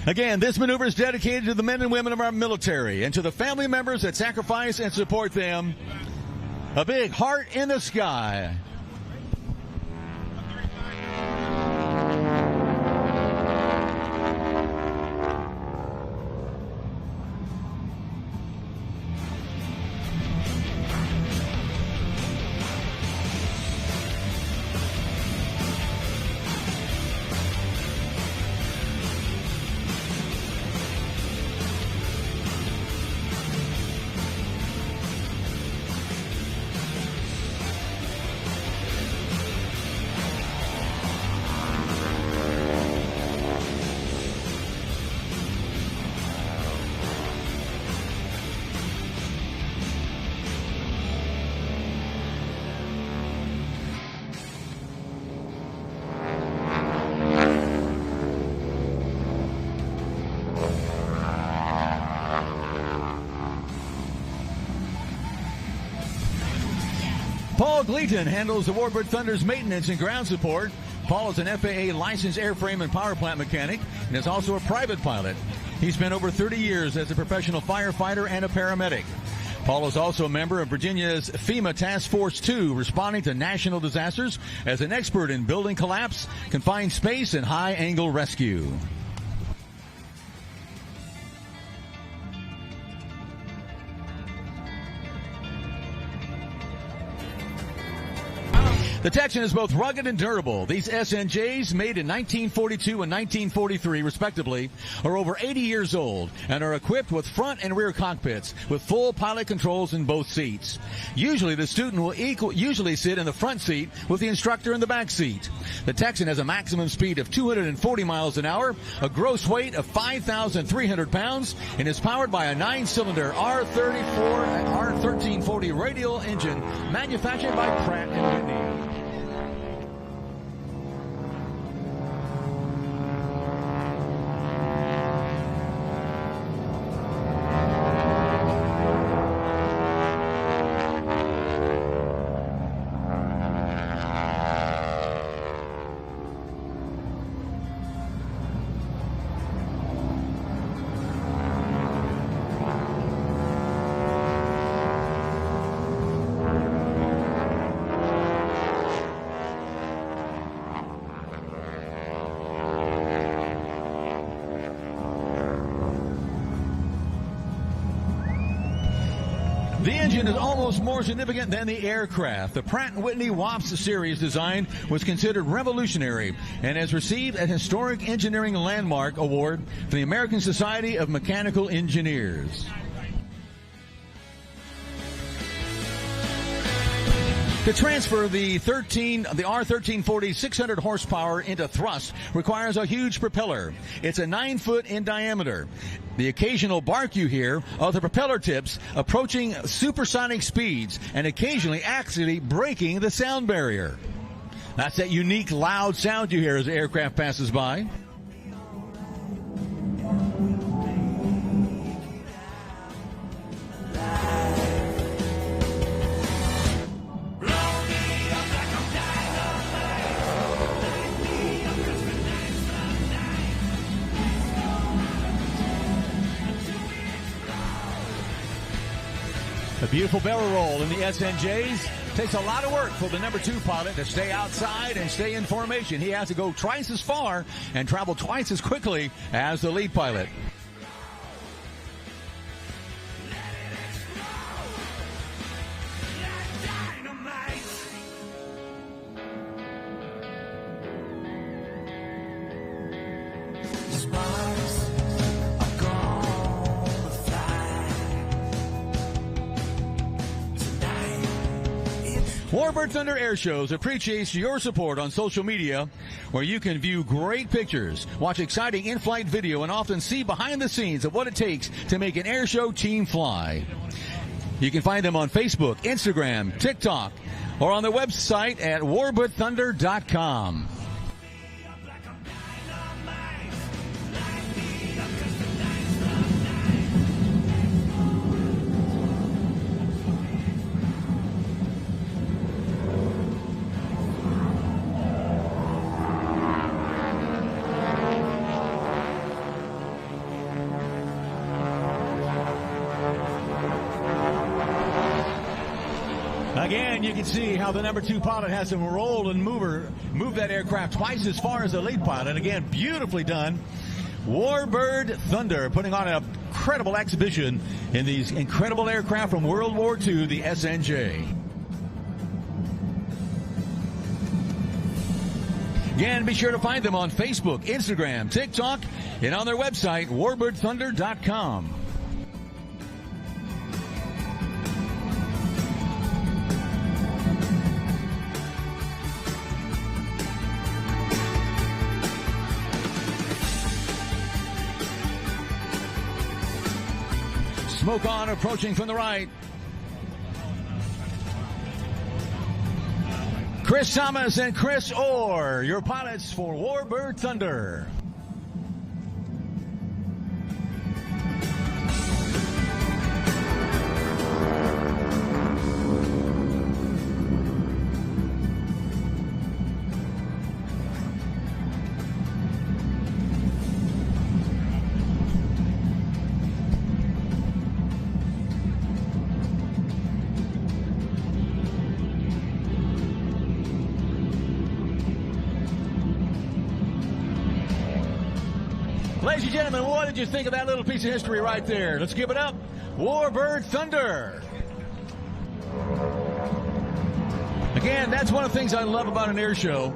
Again, this maneuver is dedicated to the men and women of our military and to the family members that sacrifice and support them. A big heart in the sky. Paul Gleaton handles the Warbird Thunder's maintenance and ground support. Paul is an FAA licensed airframe and power plant mechanic and is also a private pilot. He spent over 30 years as a professional firefighter and a paramedic. Paul is also a member of Virginia's FEMA Task Force 2, responding to national disasters as an expert in building collapse, confined space, and high-angle rescue. The Texan is both rugged and durable. These SNJs, made in 1942 and 1943, respectively, are over 80 years old and are equipped with front and rear cockpits with full pilot controls in both seats. Usually, the student will usually sit in the front seat with the instructor in the back seat. The Texan has a maximum speed of 240 miles an hour, a gross weight of 5,300 pounds, and is powered by a 9-cylinder R1340 radial engine manufactured by Pratt & Whitney. The engine is almost more significant than the aircraft. The Pratt & Whitney WAPS series design was considered revolutionary and has received an Historic Engineering Landmark Award from the American Society of Mechanical Engineers. To transfer the R1340 600 horsepower into thrust requires a huge propeller. It's a 9 foot in diameter. The occasional bark you hear are the propeller tips approaching supersonic speeds and occasionally actually breaking the sound barrier. That's that unique loud sound you hear as the aircraft passes by. A beautiful barrel roll in the SNJs. Takes a lot of work for the number 2 pilot to stay outside and stay in formation. He has to go twice as far and travel twice as quickly as the lead pilot. Warbird Thunder Air Shows appreciates your support on social media, where you can view great pictures, watch exciting in-flight video, and often see behind the scenes of what it takes to make an air show team fly. You can find them on Facebook, Instagram, TikTok, or on their website at warbirdthunder.com. And you can see how the number 2 pilot has to roll and move that aircraft twice as far as the lead pilot. Again, beautifully done. Warbird Thunder putting on an incredible exhibition in these incredible aircraft from World War II, the SNJ. Again, be sure to find them on Facebook, Instagram, TikTok, and on their website, warbirdthunder.com. Smoke on approaching from the right. Chris Thomas and Chris Orr, your pilots for Warbird Thunder. Ladies and gentlemen, what did you think of that little piece of history right there? Let's give it up. Warbird Thunder. Again, that's one of the things I love about an air show.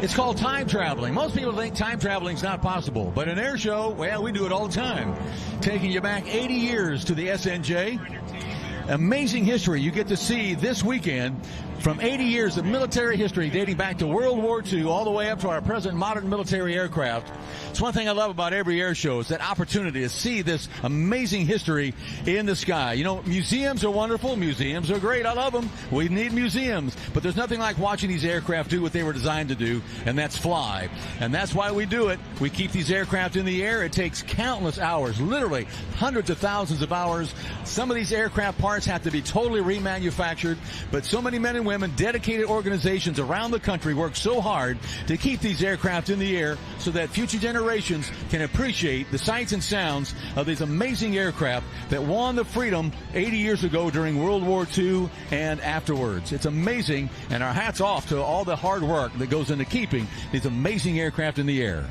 It's called time traveling. Most people think time traveling is not possible, but an air show, well, we do it all the time. Taking you back 80 years to the SNJ. Amazing history you get to see this weekend from 80 years of military history dating back to World War II all the way up to our present modern military aircraft. It's one thing I love about every air show is that opportunity to see this amazing history in the sky. You know, museums are wonderful. Museums are great. I love them. We need museums. But there's nothing like watching these aircraft do what they were designed to do, and that's fly. And that's why we do it. We keep these aircraft in the air. It takes countless hours, literally hundreds of thousands of hours. Some of these aircraft parts have to be totally remanufactured, but so many men and women, dedicated organizations around the country work so hard to keep these aircraft in the air so that future generations can appreciate the sights and sounds of these amazing aircraft that won the freedom 80 years ago during World War II and afterwards. It's amazing, and our hats off to all the hard work that goes into keeping these amazing aircraft in the air.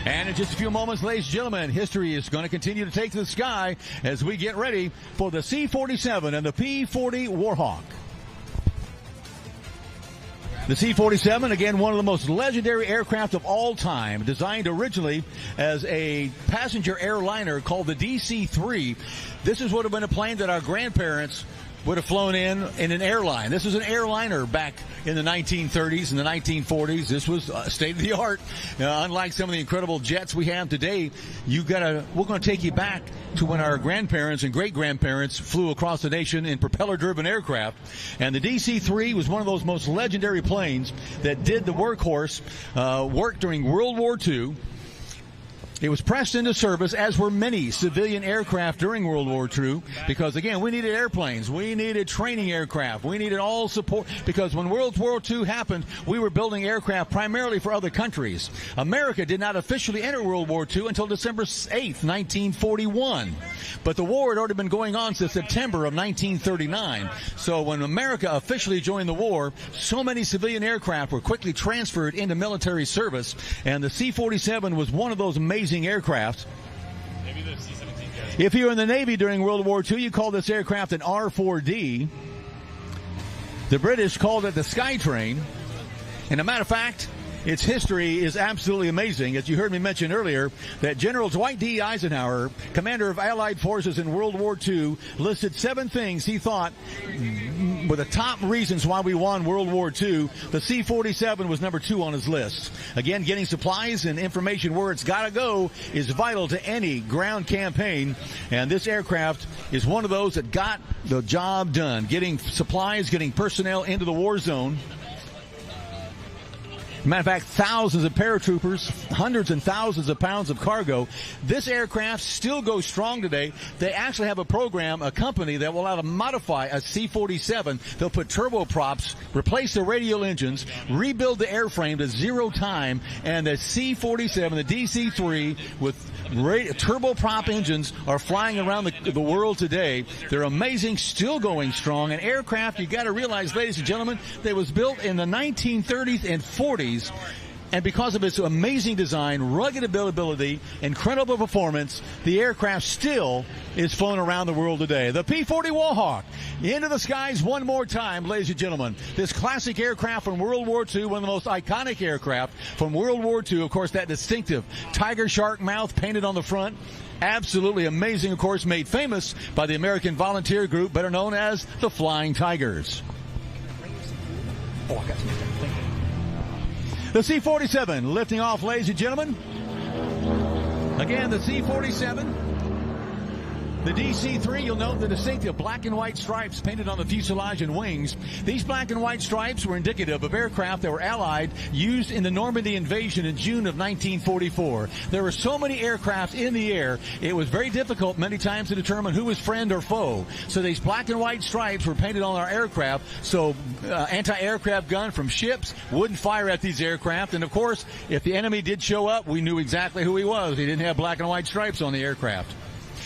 And in just a few moments, ladies and gentlemen, history is going to continue to take to the sky as we get ready for the C-47 and the P-40 Warhawk. The C-47, again, one of the most legendary aircraft of all time, designed originally as a passenger airliner called the DC-3. This is would have been a plane that our grandparents would have flown in an airline. This was an airliner back in the 1930s and the 1940s. This was state of the art. Unlike some of the incredible jets we have today, we're going to take you back to when our grandparents and great-grandparents flew across the nation in propeller-driven aircraft. And the DC-3 was one of those most legendary planes that did the workhorse work during World War II. It was pressed into service, as were many civilian aircraft during World War II, because, again, we needed airplanes. We needed training aircraft. We needed all support, because when World War II happened, we were building aircraft primarily for other countries. America did not officially enter World War II until December 8th, 1941. But the war had already been going on since September of 1939. So when America officially joined the war, so many civilian aircraft were quickly transferred into military service, and the C-47 was one of those amazing aircraft. Maybe the C-17 guys. If you were in the Navy during World War II, you called this aircraft an R-4D. The British called it the Skytrain. And a matter of fact, its history is absolutely amazing. As you heard me mention earlier, that General Dwight D. Eisenhower, commander of Allied forces in World War II, listed 7 things he thought were the top reasons why we won World War II. The C-47 was number 2 on his list. Again, getting supplies and information where it's got to go is vital to any ground campaign, and this aircraft is one of those that got the job done, getting supplies, getting personnel into the war zone. Matter of fact, thousands of paratroopers, hundreds and thousands of pounds of cargo. This aircraft still goes strong today. They actually have a program, a company that will allow to modify a C-47. They'll put turboprops, replace the radial engines, rebuild the airframe to zero time, and the C-47, the DC-3 with turboprop engines are flying around the world today. They're amazing, still going strong. An aircraft, you got to realize, ladies and gentlemen, that was built in the 1930s and 40s. And because of its amazing design, rugged ability, incredible performance, the aircraft still is flown around the world today. The P-40 Warhawk, into the skies one more time, ladies and gentlemen. This classic aircraft from World War II, one of the most iconic aircraft from World War II. Of course, that distinctive tiger shark mouth painted on the front. Absolutely amazing, of course, made famous by the American Volunteer Group, better known as the Flying Tigers. Oh, I got some. The C-47 lifting off, ladies and gentlemen. Again, the C-47. The DC-3, you'll note the distinctive black and white stripes painted on the fuselage and wings. These black and white stripes were indicative of aircraft that were Allied, used in the Normandy invasion in June of 1944. There were so many aircraft in the air, it was very difficult many times to determine who was friend or foe. So these black and white stripes were painted on our aircraft, so anti-aircraft gun from ships wouldn't fire at these aircraft. And of course, if the enemy did show up, we knew exactly who he was. He didn't have black and white stripes on the aircraft.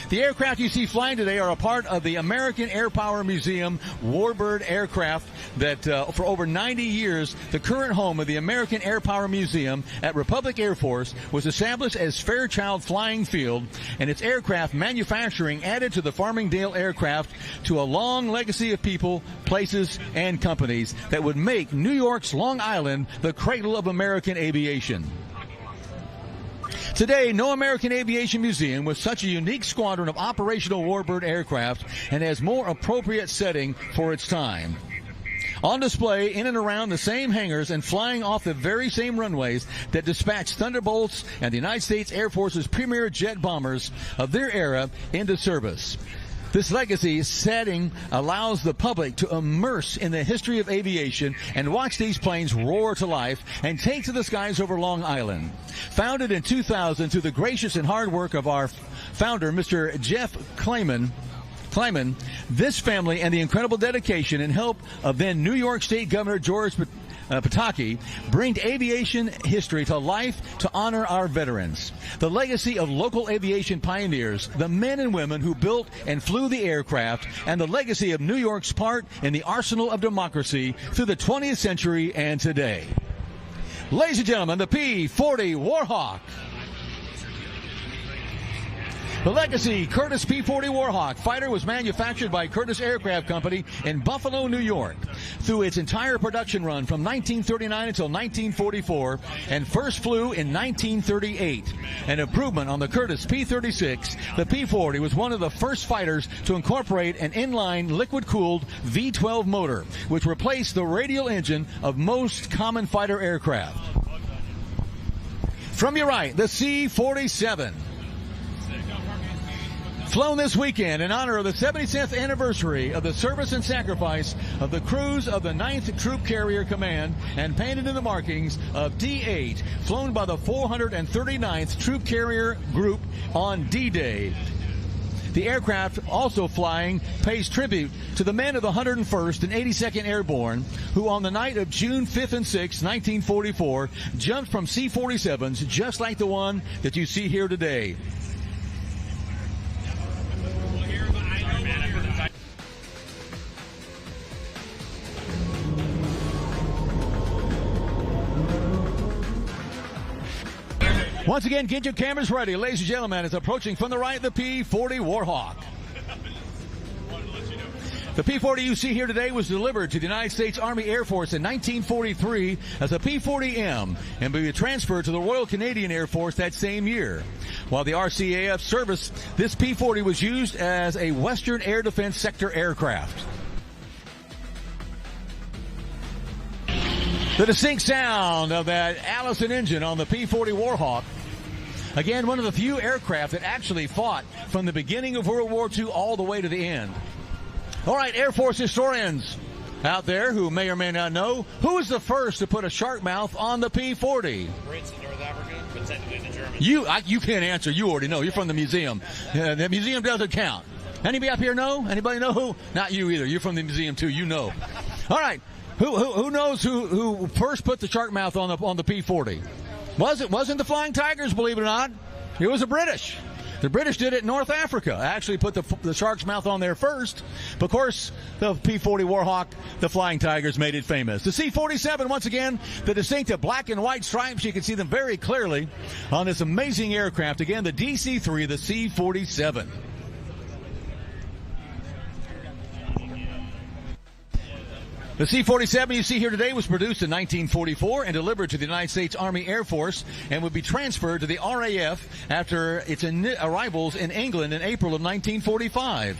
The aircraft you see flying today are a part of the American Airpower Museum Warbird aircraft that for over 90 years, the current home of the American Airpower Museum at Republic Air Force was established as Fairchild Flying Field, and its aircraft manufacturing added to the Farmingdale aircraft to a long legacy of people, places, and companies that would make New York's Long Island the cradle of American aviation. Today, no American aviation museum with such a unique squadron of operational warbird aircraft and has more appropriate setting for its time. On display in and around the same hangars and flying off the very same runways that dispatched Thunderbolts and the United States Air Force's premier jet bombers of their era into service. This legacy setting allows the public to immerse in the history of aviation and watch these planes roar to life and take to the skies over Long Island. Founded in 2000 through the gracious and hard work of our founder, Mr. Jeff Kleiman, this family and the incredible dedication and help of then New York State Governor George Pataki bring aviation history to life to honor our veterans. The legacy of local aviation pioneers, the men and women who built and flew the aircraft, and the legacy of New York's part in the arsenal of democracy through the 20th century and today. Ladies and gentlemen, the P-40 Warhawk. The legacy Curtiss P-40 Warhawk fighter was manufactured by Curtiss Aircraft Company in Buffalo, New York, through its entire production run from 1939 until 1944, and first flew in 1938. An improvement on the Curtiss P-36, the P-40 was one of the first fighters to incorporate an inline liquid-cooled V-12 motor, which replaced the radial engine of most common fighter aircraft. From your right, the C-47. Flown this weekend in honor of the 76th anniversary of the service and sacrifice of the crews of the 9th Troop Carrier Command and painted in the markings of D-8, flown by the 439th Troop Carrier Group on D-Day. The aircraft also flying pays tribute to the men of the 101st and 82nd Airborne who on the night of June 5th and 6th, 1944, jumped from C-47s just like the one that you see here today. Once again, get your cameras ready. Ladies and gentlemen, it's approaching from the right, the P-40 Warhawk. The P-40 you see here today was delivered to the United States Army Air Force in 1943 as a P-40M and will be transferred to the Royal Canadian Air Force that same year. While the RCAF service, this P-40 was used as a Western Air Defense Sector aircraft. The distinct sound of that Allison engine on the P-40 Warhawk. Again, one of the few aircraft that actually fought from the beginning of World War II all the way to the end. All right, Air Force historians, out there who may or may not know, who was the first to put a shark mouth on the P-40? Brits in North Africa, but technically the Germans. You can't answer. You already know. You're from the museum. The museum doesn't count. Anybody up here know? Anybody know who? Not you either. You're from the museum too. You know. All right. Who knows who first put the shark mouth on the P-40? Wasn't the Flying Tigers, believe it or not. It was the British. The British did it in North Africa. Actually put the shark's mouth on there first. But of course, the P-40 Warhawk, the Flying Tigers made it famous. The C-47, once again, the distinctive black and white stripes. You can see them very clearly on this amazing aircraft. Again, the DC-3, the C-47. The C-47 you see here today was produced in 1944 and delivered to the United States Army Air Force and would be transferred to the RAF after its arrivals in England in April of 1945.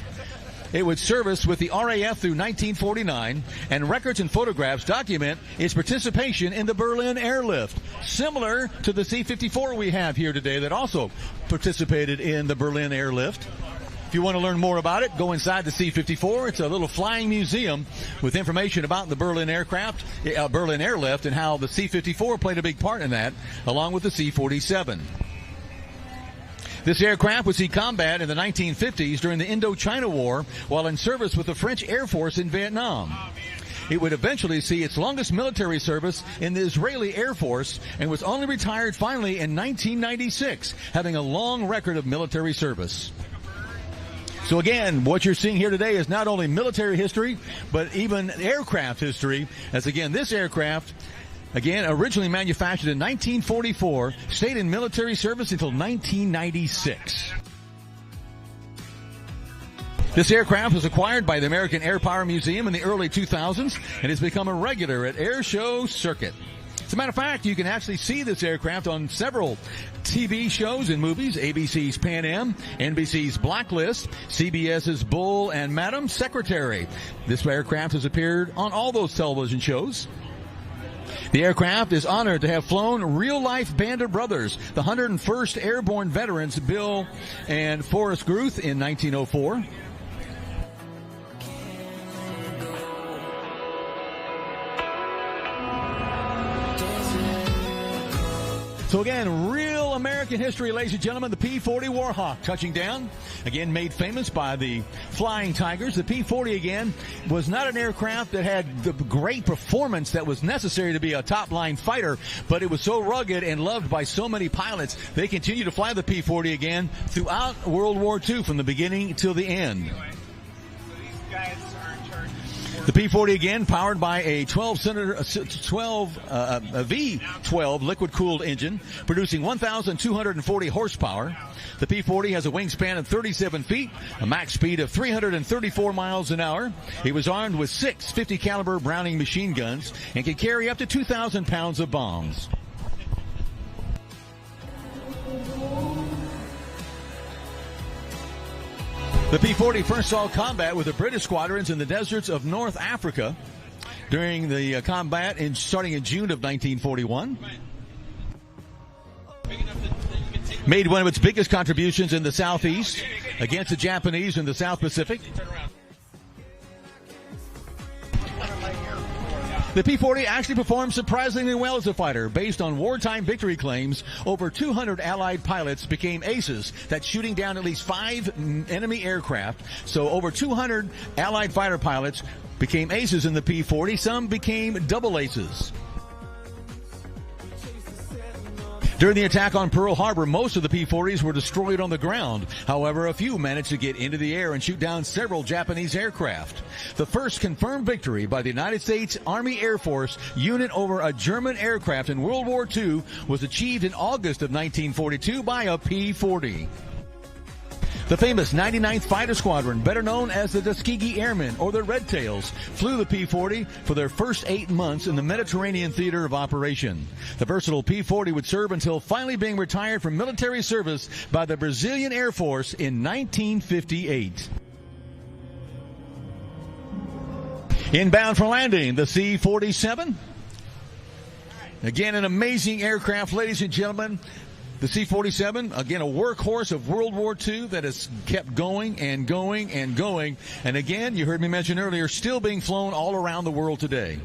It would service with the RAF through 1949, and records and photographs document its participation in the Berlin airlift, similar to the C-54 we have here today that also participated in the Berlin airlift. If you want to learn more about it, go inside the C-54. It's a little flying museum with information about the Berlin aircraft, Berlin airlift, and how the C-54 played a big part in that, along with the C-47. This aircraft would see combat in the 1950s during the Indochina War while in service with the French Air Force in Vietnam. It would eventually see its longest military service in the Israeli Air Force and was only retired finally in 1996, having a long record of military service. So again, what you're seeing here today is not only military history, but even aircraft history, as again, this aircraft, again, originally manufactured in 1944, stayed in military service until 1996. This aircraft was acquired by the American Airpower Museum in the early 2000s and has become a regular at AIRSHOW circuit. As a matter of fact, you can actually see this aircraft on several TV shows and movies, ABC's Pan Am, NBC's Blacklist, CBS's Bull and Madam Secretary. This aircraft has appeared on all those television shows. The aircraft is honored to have flown real-life Band of Brothers, the 101st Airborne veterans Bill and Forrest Gruth in 1904. So again, real American history, ladies and gentlemen, the P-40 Warhawk touching down. Again, made famous by the Flying Tigers. The P-40, again, was not an aircraft that had the great performance that was necessary to be a top-line fighter, but it was so rugged and loved by so many pilots, they continued to fly the P-40 again throughout World War II from the beginning till the end. The P-40 again powered by a V12 liquid-cooled engine producing 1,240 horsepower. The P-40 has a wingspan of 37 feet, a max speed of 334 miles an hour. It was armed with 6 50 caliber Browning machine guns and can carry up to 2,000 pounds of bombs. The P-40 first saw combat with the British squadrons in the deserts of North Africa during the combat starting in June of 1941. Made one of its biggest contributions in the Southeast against the Japanese in the South Pacific. The P-40 actually performed surprisingly well as a fighter. Based on wartime victory claims, over 200 Allied pilots became aces. That's shooting down at least 5 enemy aircraft. So over 200 Allied fighter pilots became aces in the P-40. Some became double aces. During the attack on Pearl Harbor, most of the P-40s were destroyed on the ground. However, a few managed to get into the air and shoot down several Japanese aircraft. The first confirmed victory by the United States Army Air Force unit over a German aircraft in World War II was achieved in August of 1942 by a P-40. The famous 99th Fighter Squadron, better known as the Tuskegee Airmen or the Red Tails, flew the P-40 for their first 8 months in the Mediterranean theater of operation. The versatile P-40 would serve until finally being retired from military service by the Brazilian Air Force in 1958. Inbound for landing, the C-47. Again, an amazing aircraft, ladies and gentlemen. The C-47, again, a workhorse of World War II that has kept going and going and going. And again, you heard me mention earlier, still being flown all around the world today.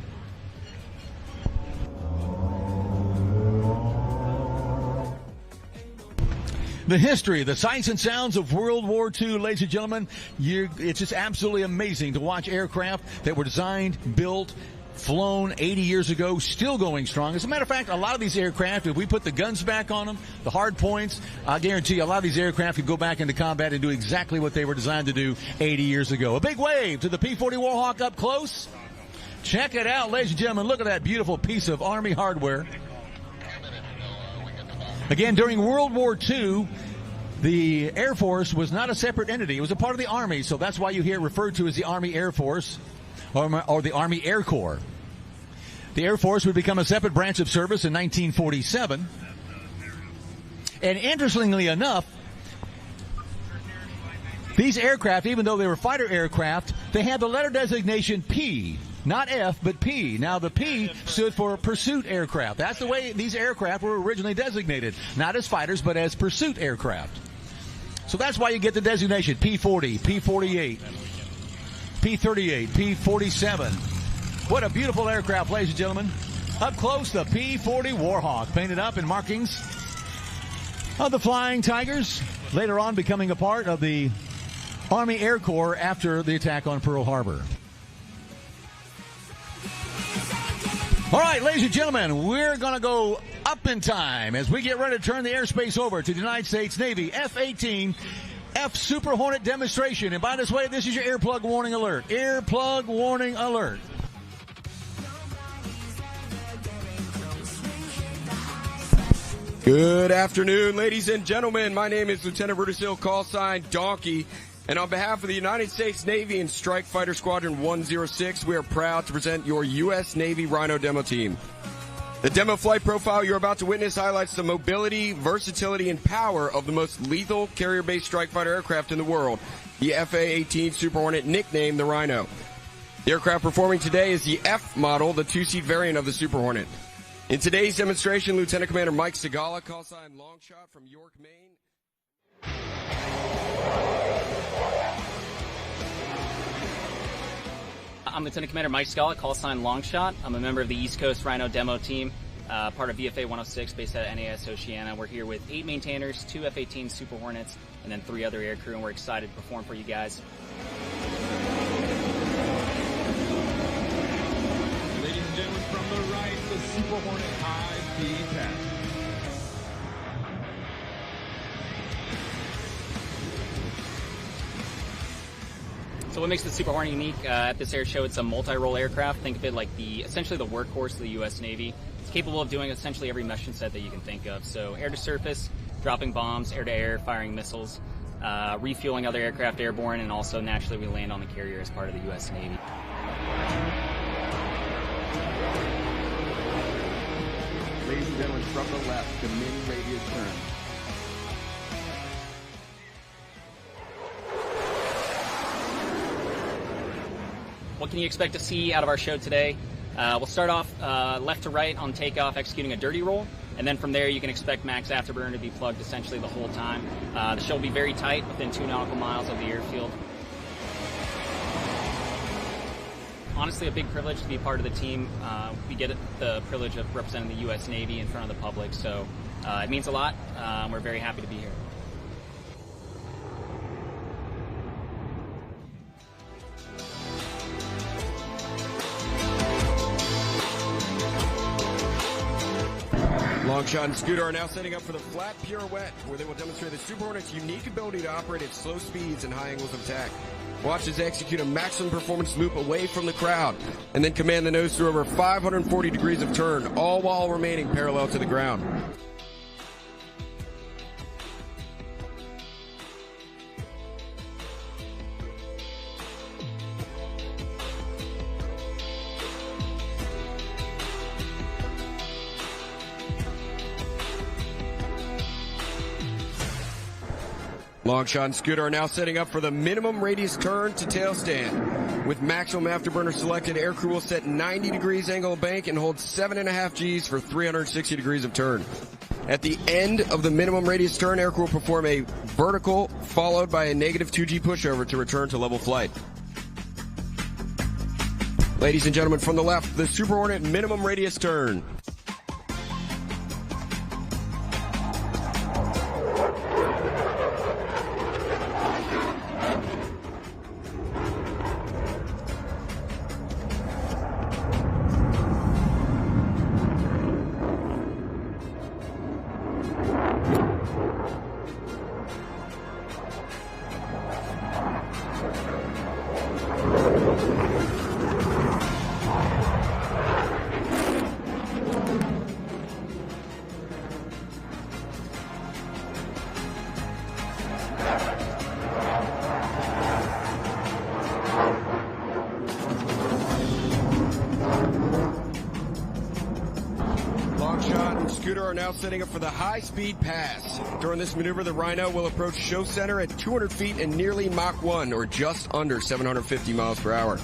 The history, the sights and sounds of World War II, ladies and gentlemen, it's just absolutely amazing to watch aircraft that were designed, built, flown 80 years ago, still going strong. As a matter of fact, a lot of these aircraft, if we put the guns back on them, the hard points, I guarantee you a lot of these aircraft could go back into combat and do exactly what they were designed to do 80 years ago. A big wave to the P-40 Warhawk up close. Check it out, ladies and gentlemen. Look at that beautiful piece of Army hardware. Again, during World War II, the Air Force was not a separate entity. It was a part of the Army, so that's why you hear it referred to as the Army Air Force or the Army Air Corps. The Air Force would become a separate branch of service in 1947. And interestingly enough, these aircraft, even though they were fighter aircraft, they had the letter designation P. Not F, but P. Now, the P stood for pursuit aircraft. That's the way these aircraft were originally designated. Not as fighters, but as pursuit aircraft. So that's why you get the designation P-40, P-48, P-38, P-47. What a beautiful aircraft, ladies and gentlemen. Up close, the P-40 Warhawk, painted up in markings of the Flying Tigers, later on becoming a part of the Army Air Corps after the attack on Pearl Harbor. All right, ladies and gentlemen, we're going to go up in time as we get ready to turn the airspace over to the United States Navy F-18 F Super Hornet demonstration. And by this way, this is your earplug warning alert. Earplug warning alert. Good afternoon, ladies and gentlemen. My name is Lieutenant Rudisill, call sign Donkey. And on behalf of the United States Navy and Strike Fighter Squadron 106, we are proud to present your U.S. Navy Rhino demo team. The demo flight profile you're about to witness highlights the mobility, versatility, and power of the most lethal carrier-based strike fighter aircraft in the world, the FA-18 Super Hornet, nicknamed the Rhino. The aircraft performing today is the F model, the two-seat variant of the Super Hornet. In today's demonstration, Lieutenant Commander Mike Segala, call sign Longshot from York, Maine. I'm Lieutenant Commander Mike Segala, call sign Longshot. I'm a member of the East Coast Rhino demo team, part of VFA 106 based out of NAS Oceana. We're here with 8 maintainers, 2 F-18 Super Hornets, and then 3 other aircrew, and we're excited to perform for you guys. Ladies and gentlemen, from the right, the Super Hornet high-speed pass. So what makes the Super Hornet unique at this air show? It's a multi-role aircraft. Think of it like essentially the workhorse of the U.S. Navy. It's capable of doing essentially every mission set that you can think of. So air to surface, dropping bombs, air to air, firing missiles, refueling other aircraft airborne, and also naturally we land on the carrier as part of the U.S. Navy. Ladies and gentlemen, from the left, the min radius turn. What can you expect to see out of our show today? We'll start off left to right on takeoff, executing a dirty roll, and then from there you can expect max afterburner to be plugged essentially the whole time. The show will be very tight, within 2 nautical miles of the airfield. Honestly, a big privilege to be part of the team. We get the privilege of representing the U.S. Navy in front of the public, so it means a lot. We're very happy to be here. Longshot and Scooter are now setting up for the flat pirouette, where they will demonstrate the Super Hornet's unique ability to operate at slow speeds and high angles of attack. Watch us execute a maximum performance loop away from the crowd, and then command the nose through over 540 degrees of turn, all while remaining parallel to the ground. Longshot and Scooter are now setting up for the minimum radius turn to tail stand. With maximum afterburner selected, aircrew will set 90 degrees angle of bank and hold 7.5 Gs for 360 degrees of turn. At the end of the minimum radius turn, aircrew will perform a vertical followed by a negative 2G pushover to return to level flight. Ladies and gentlemen, from the left, the Super Hornet minimum radius turn. Are now setting up for the high-speed pass. During this maneuver, the Rhino will approach show center at 200 feet and nearly Mach 1, or just under 750 miles per hour.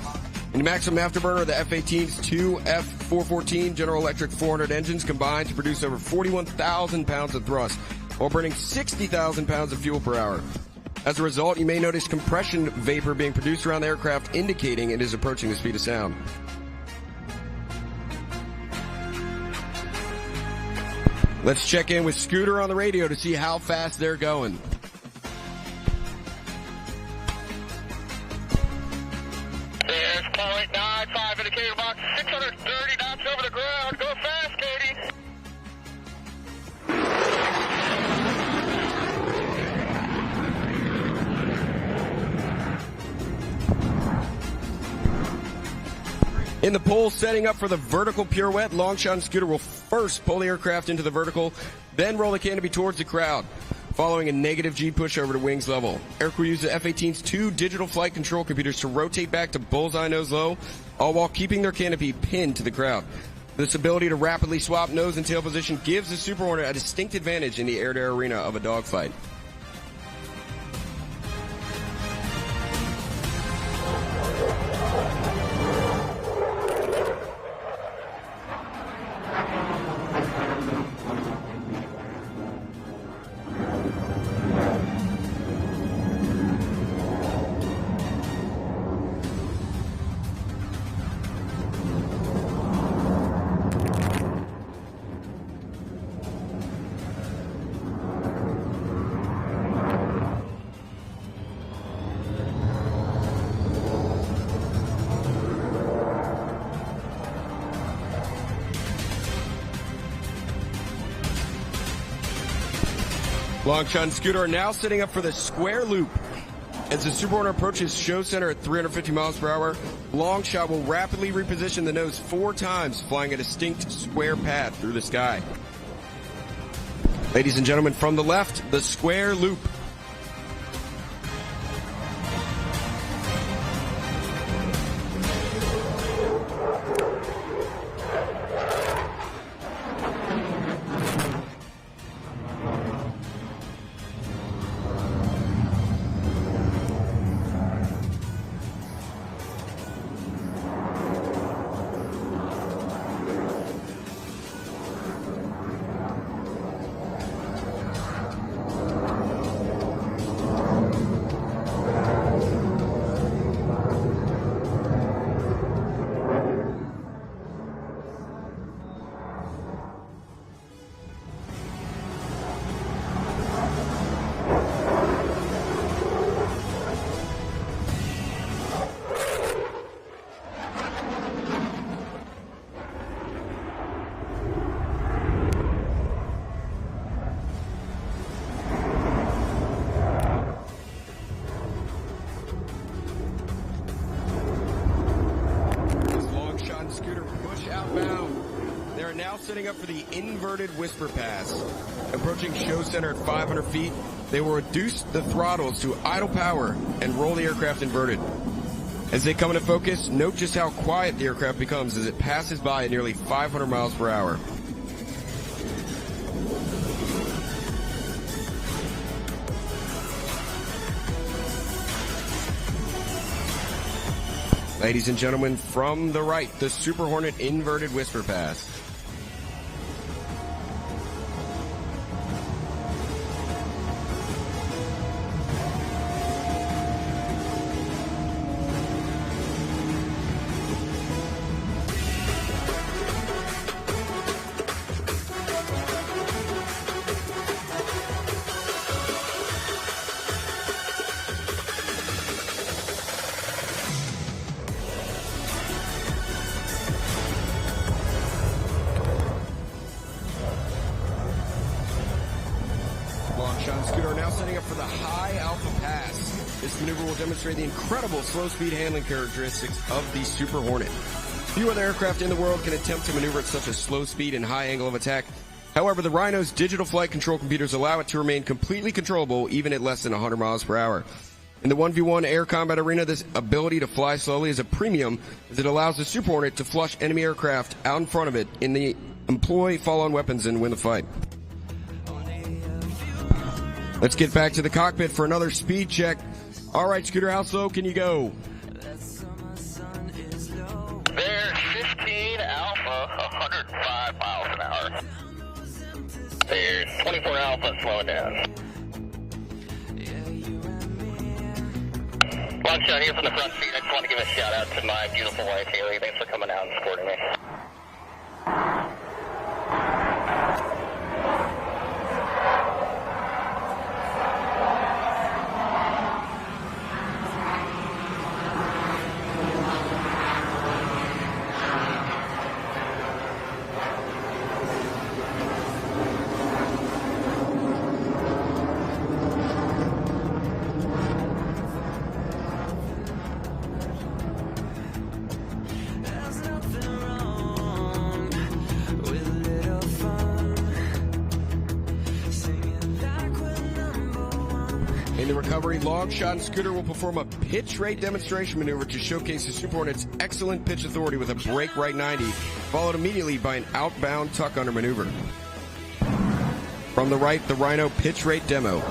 In the maximum afterburner, the F-18's two F-414 General Electric 400 engines combined to produce over 41,000 pounds of thrust, while burning 60,000 pounds of fuel per hour. As a result, you may notice compression vapor being produced around the aircraft, indicating it is approaching the speed of sound. Let's check in with Scooter on the radio to see how fast they're going. There's 0.95 indicator box, 630 knots over the ground. Go fast, Katie. In the pole, setting up for the vertical pirouette, Longshot Scooter will first pull the aircraft into the vertical, then roll the canopy towards the crowd, following a negative G pushover to wings level. Aircrew use the F-18's two digital flight control computers to rotate back to bullseye nose low, all while keeping their canopy pinned to the crowd. This ability to rapidly swap nose and tail position gives the Super Hornet a distinct advantage in the air-to-air arena of a dogfight. Longshot and Scooter are now setting up for the square loop. As the Super Hornet approaches show center at 350 miles per hour, Longshot will rapidly reposition the nose 4 times, flying a distinct square path through the sky. Ladies and gentlemen, from the left, the square loop. Setting up for the inverted whisper pass. Approaching show center at 500 feet, they will reduce the throttles to idle power and roll the aircraft inverted. As they come into focus, note just how quiet the aircraft becomes as it passes by at nearly 500 miles per hour. Ladies and gentlemen, from the right, the Super Hornet inverted whisper pass. This maneuver will demonstrate the incredible slow-speed handling characteristics of the Super Hornet. Few other aircraft in the world can attempt to maneuver at such a slow speed and high angle of attack. However, the Rhino's digital flight control computers allow it to remain completely controllable even at less than 100 miles per hour. In the 1v1 air combat arena, this ability to fly slowly is a premium as it allows the Super Hornet to flush enemy aircraft out in front of it in the employ follow-on weapons and win the fight. Let's get back to the cockpit for another speed check. All right, Scooter, how slow can you go? There's 15 Alpha, 105 miles an hour. There's 24 Alpha, slowing down. Long shot here from the front seat. I just want to give a shout out to my beautiful wife, Haley. Thanks for coming out and supporting me. In the recovery, Longshot and Scooter will perform a pitch rate demonstration maneuver to showcase the Super Hornet's excellent pitch authority with a brake right 90, followed immediately by an outbound tuck under maneuver. From the right, the Rhino pitch rate demo.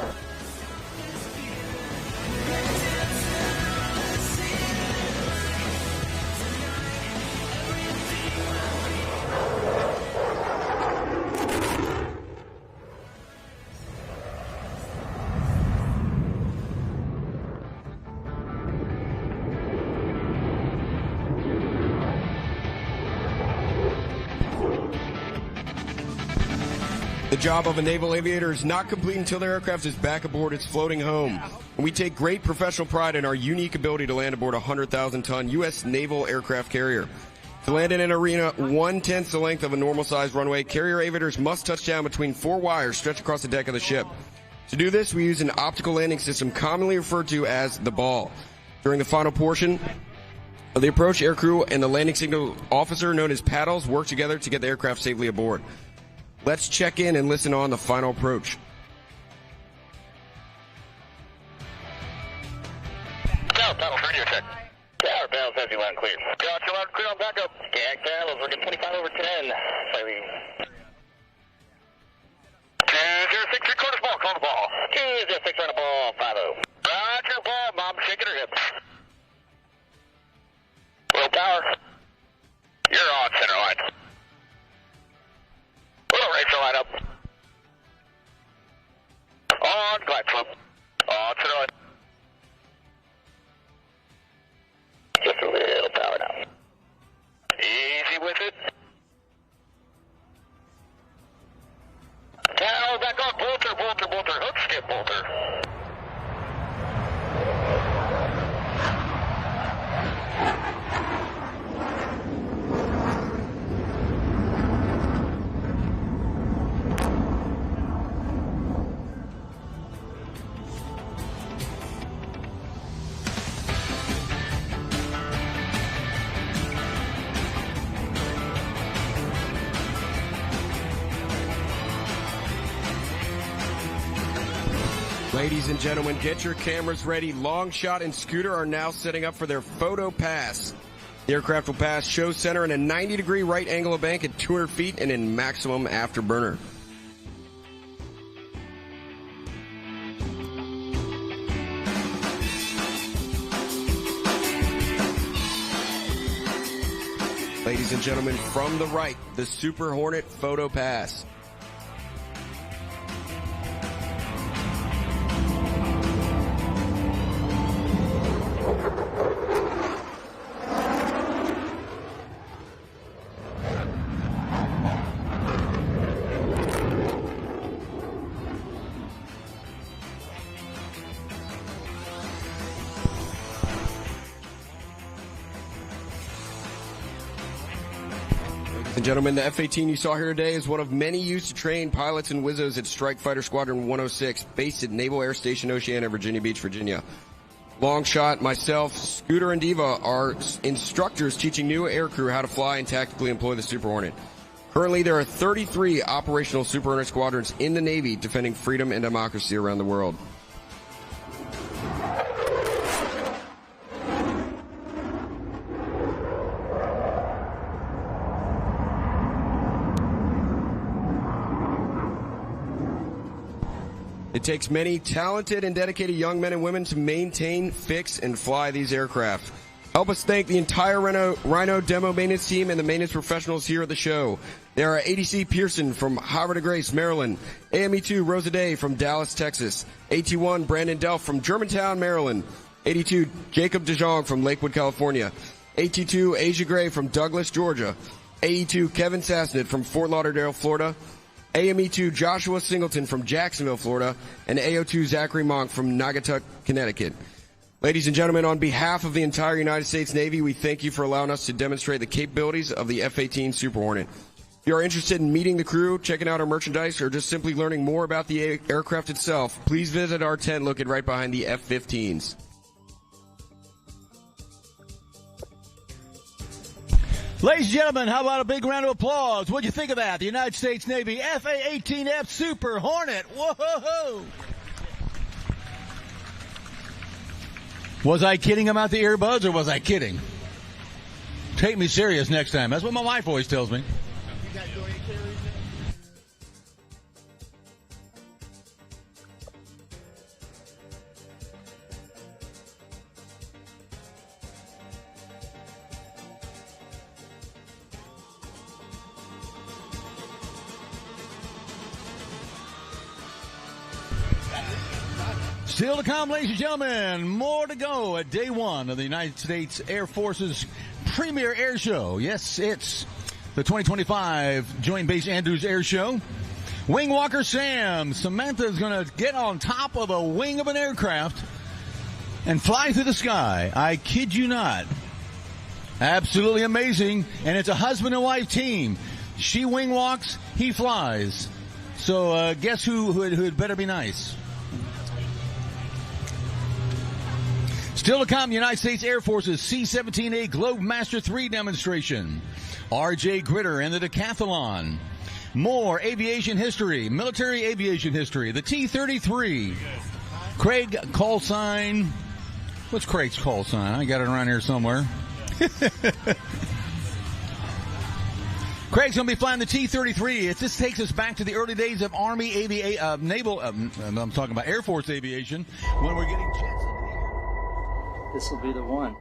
The job of a naval aviator is not complete until their aircraft is back aboard its floating home. And we take great professional pride in our unique ability to land aboard a 100,000-ton U.S. naval aircraft carrier. To land in an arena 1/10 the length of a normal-sized runway, carrier aviators must touch down between 4 wires stretched across the deck of the ship. To do this, we use an optical landing system commonly referred to as the ball. During the final portion of the approach, aircrew and the landing signal officer, known as paddles, work together to get the aircraft safely aboard. Let's check in and listen on the final approach. Tower paddles, radio check. Tower paddles, has you loud and clear. Gotcha, loud and clear on backup. Gag paddles, we're getting 25 over 10. Slightly. 206, 3/4 ball, call the ball. 206 on the ball, 5-0. Roger, ball, mom, shaking her hips. Low power. You're on center line. Little Rachel line up. On glide slope. On center line. Just a little power now. Easy with it. Now back on bolter, bolter, bolter. Hook skip bolter. Ladies and gentlemen, get your cameras ready. Longshot and Scooter are now setting up for their photo pass. The aircraft will pass show center in a 90-degree right angle of bank at 200 feet and in maximum afterburner. Ladies and gentlemen, from the right, the Super Hornet photo pass. Ladies and gentlemen, the F-18 you saw here today is one of many used to train pilots and Wizzos at Strike Fighter Squadron 106, based at Naval Air Station Oceana, Virginia Beach, Virginia. Longshot, myself, Scooter, and Diva are instructors teaching new aircrew how to fly and tactically employ the Super Hornet. Currently, there are 33 operational Super Hornet squadrons in the Navy defending freedom and democracy around the world. It takes many talented and dedicated young men and women to maintain, fix, and fly these aircraft. Help us thank the entire Rhino demo maintenance team and the maintenance professionals here at the show. There are ADC Pearson from Havre de Grace, Maryland. AME2 Rosa Day from Dallas, Texas. AT1 Brandon Delph from Germantown, Maryland. 82 Jacob DeJong from Lakewood, California. AT2 Asia Gray from Douglas, Georgia. AE2 Kevin Sassnett from Fort Lauderdale, Florida. AME2 Joshua Singleton from Jacksonville, Florida. And AO2 Zachary Monk from Naugatuck, Connecticut. Ladies and gentlemen, on behalf of the entire United States Navy, we thank you for allowing us to demonstrate the capabilities of the F-18 Super Hornet. If you are interested in meeting the crew, checking out our merchandise, or just simply learning more about the aircraft itself, please visit our tent located right behind the F-15s. Ladies and gentlemen, how about a big round of applause? What'd you think of that? The United States Navy F-18F Super Hornet. Whoa! Was I kidding about the earbuds, or was I kidding? Take me serious next time. That's what my wife always tells me. Still to come, ladies and gentlemen, more to go at day one of the United States Air Force's premier air show. Yes, it's the 2025 Joint Base Andrews Air Show. Wing Walker Sam, Samantha's going to get on top of the wing of an aircraft and fly through the sky. I kid you not. Absolutely amazing. And it's a husband and wife team. She wing walks, he flies. So guess who'd better be nice? Still to come, United States Air Force's C-17A Globemaster 3 demonstration. R.J. Gritter and the decathlon. More aviation history, military aviation history. The T-33. Craig call sign. What's Craig's call sign? I got it around here somewhere. Craig's going to be flying the T-33. This takes us back to the early days of Army naval. I'm talking about Air Force aviation when we're getting jets. This will be the one.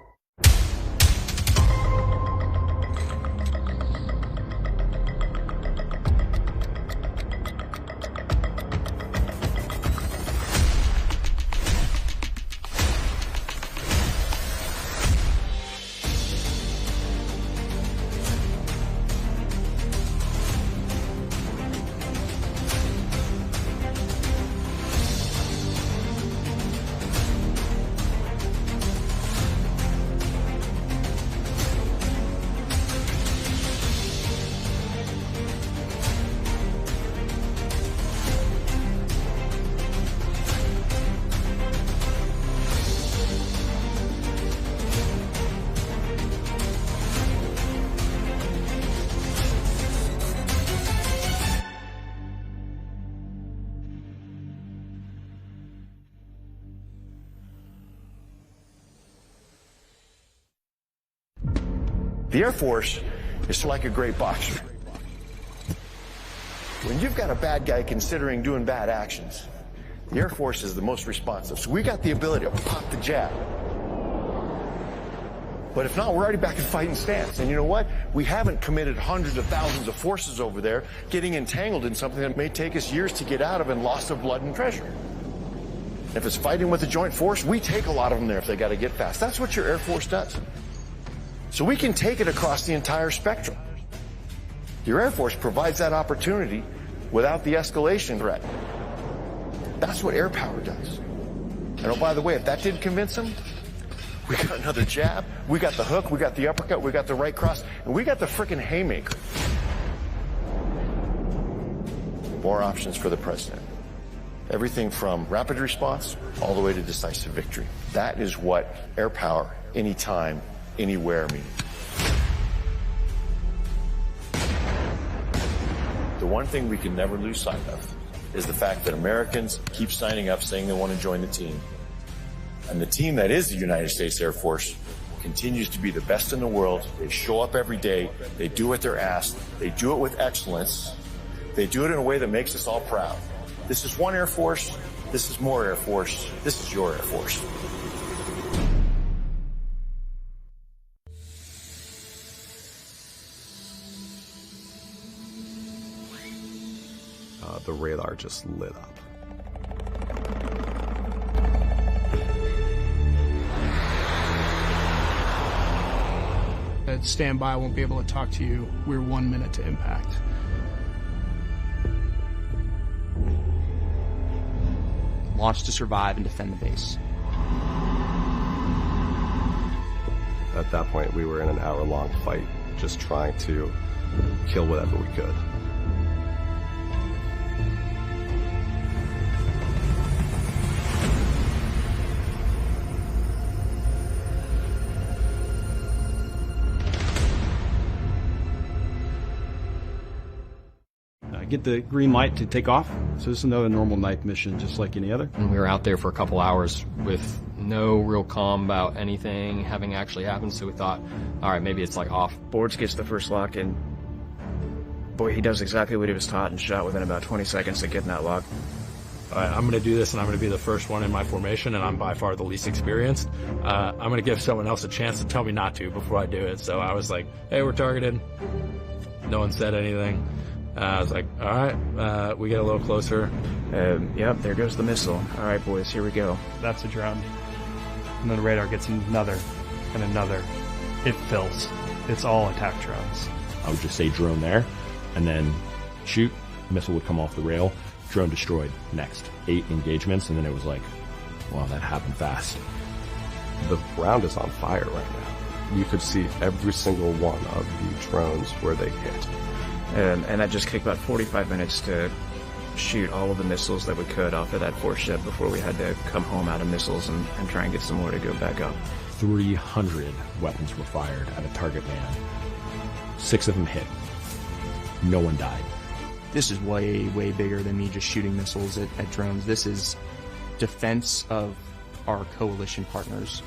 The Air Force is like a great boxer. When you've got a bad guy considering doing bad actions, the Air Force is the most responsive. So we got the ability to pop the jab. But if not, we're already back in fighting stance. And you know what? We haven't committed hundreds of thousands of forces over there getting entangled in something that may take us years to get out of and loss of blood and treasure. If it's fighting with a joint force, we take a lot of them there if they got to get fast. That's what your Air Force does. So we can take it across the entire spectrum. Your Air Force provides that opportunity without the escalation threat. That's what air power does. And oh, by the way, if that didn't convince them, we got another jab, we got the hook, we got the uppercut, we got the right cross, and we got the frickin' haymaker. More options for the president. Everything from rapid response all the way to decisive victory. That is what air power, anytime, anywhere means. The one thing we can never lose sight of is the fact that Americans keep signing up saying they want to join the team. And the team that is the United States Air Force continues to be the best in the world. They show up every day. They do what they're asked. They do it with excellence. They do it in a way that makes us all proud. This is one Air Force. This is more Air Force. This is your Air Force. The radar just lit up. Standby, won't be able to talk to you. We're 1 minute to impact. Launch to survive and defend the base. At that point, we were in an hour-long fight, just trying to kill whatever we could. Get the green light to take off. So this is another normal night mission, just like any other. And we were out there for a couple hours with no real calm about anything having actually happened, so we thought, all right, maybe it's like off. Boards gets the first lock, and boy, he does exactly what he was taught and shot within about 20 seconds of getting that lock. All right, I'm going to do this, and I'm going to be the first one in my formation, and I'm by far the least experienced. I'm going to give someone else a chance to tell me not to before I do it. So I was like, hey, we're targeted. No one said anything. I was like, all right, we get a little closer. Yep, there goes the missile. All right, boys, here we go. That's a drone. And then the radar gets another and another. It fills. It's all attack drones. I would just say drone there, and then shoot, missile would come off the rail, drone destroyed, next. 8 engagements, and then it was like, wow, that happened fast. The ground is on fire right now. You could see every single one of the drones where they hit. And that just took about 45 minutes to shoot all of the missiles that we could off of that force ship before we had to come home out of missiles and try and get some more to go back up. 300 weapons were fired at a target man. 6 of them hit. No one died. This is way, way bigger than me just shooting missiles at drones. This is defense of our coalition partners.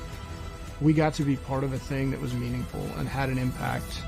We got to be part of a thing that was meaningful and had an impact.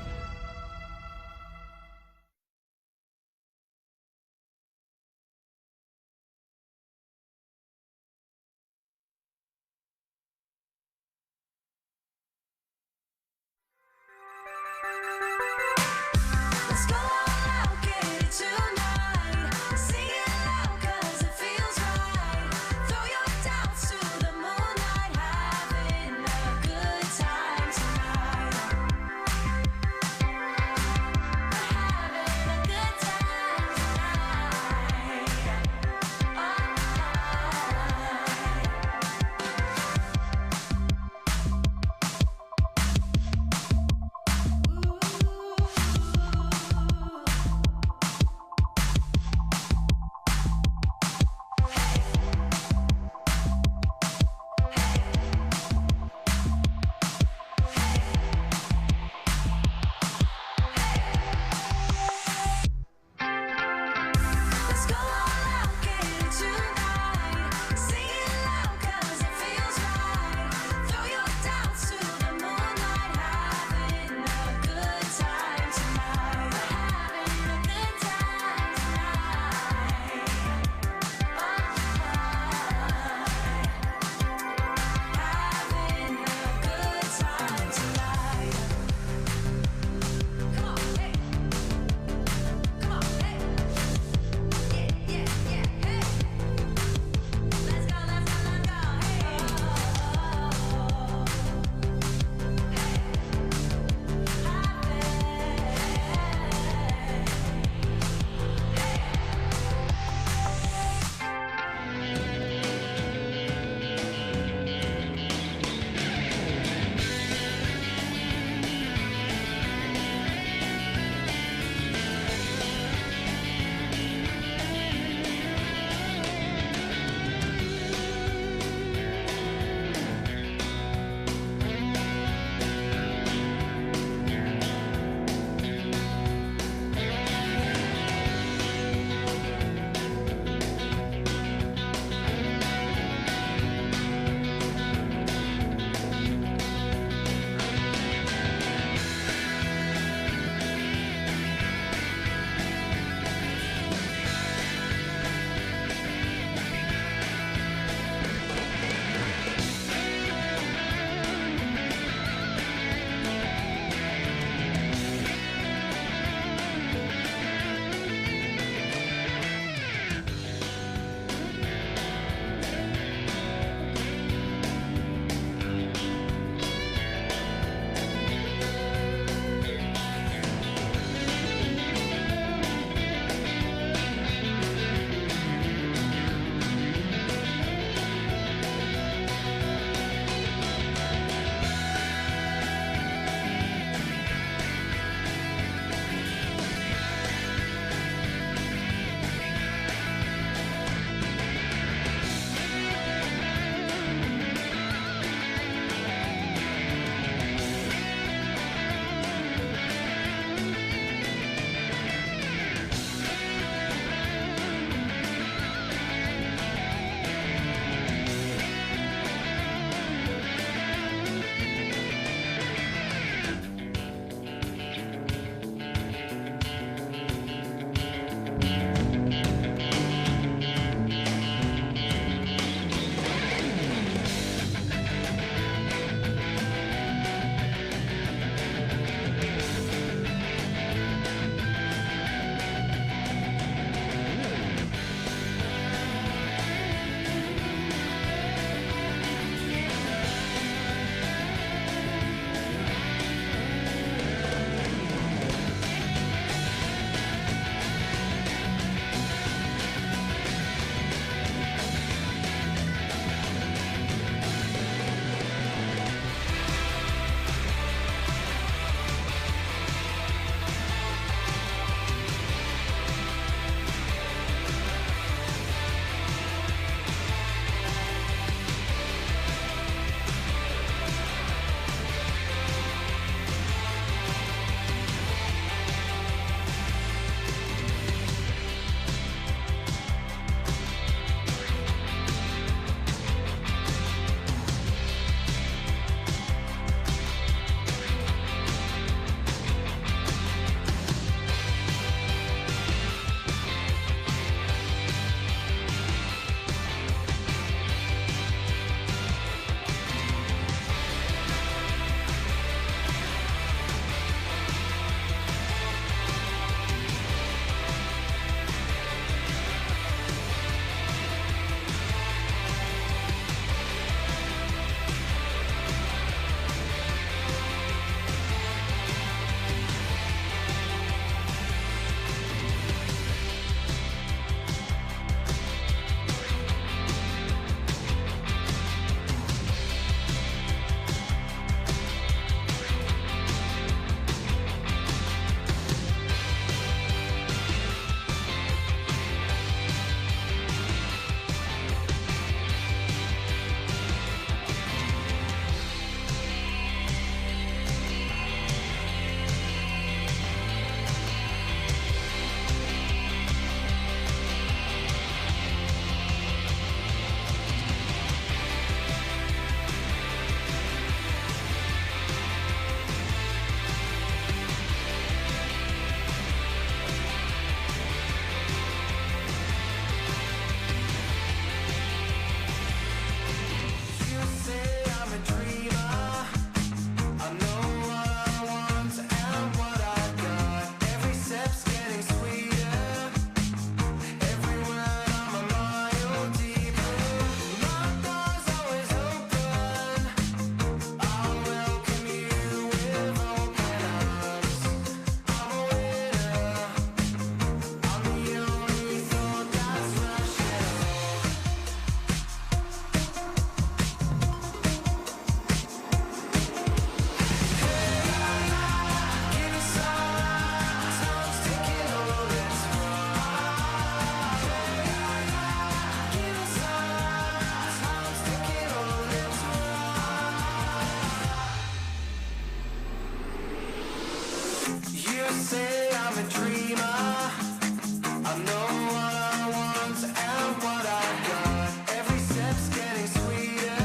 You say I'm a dreamer. I know what I want and what I got. Every step's getting sweeter.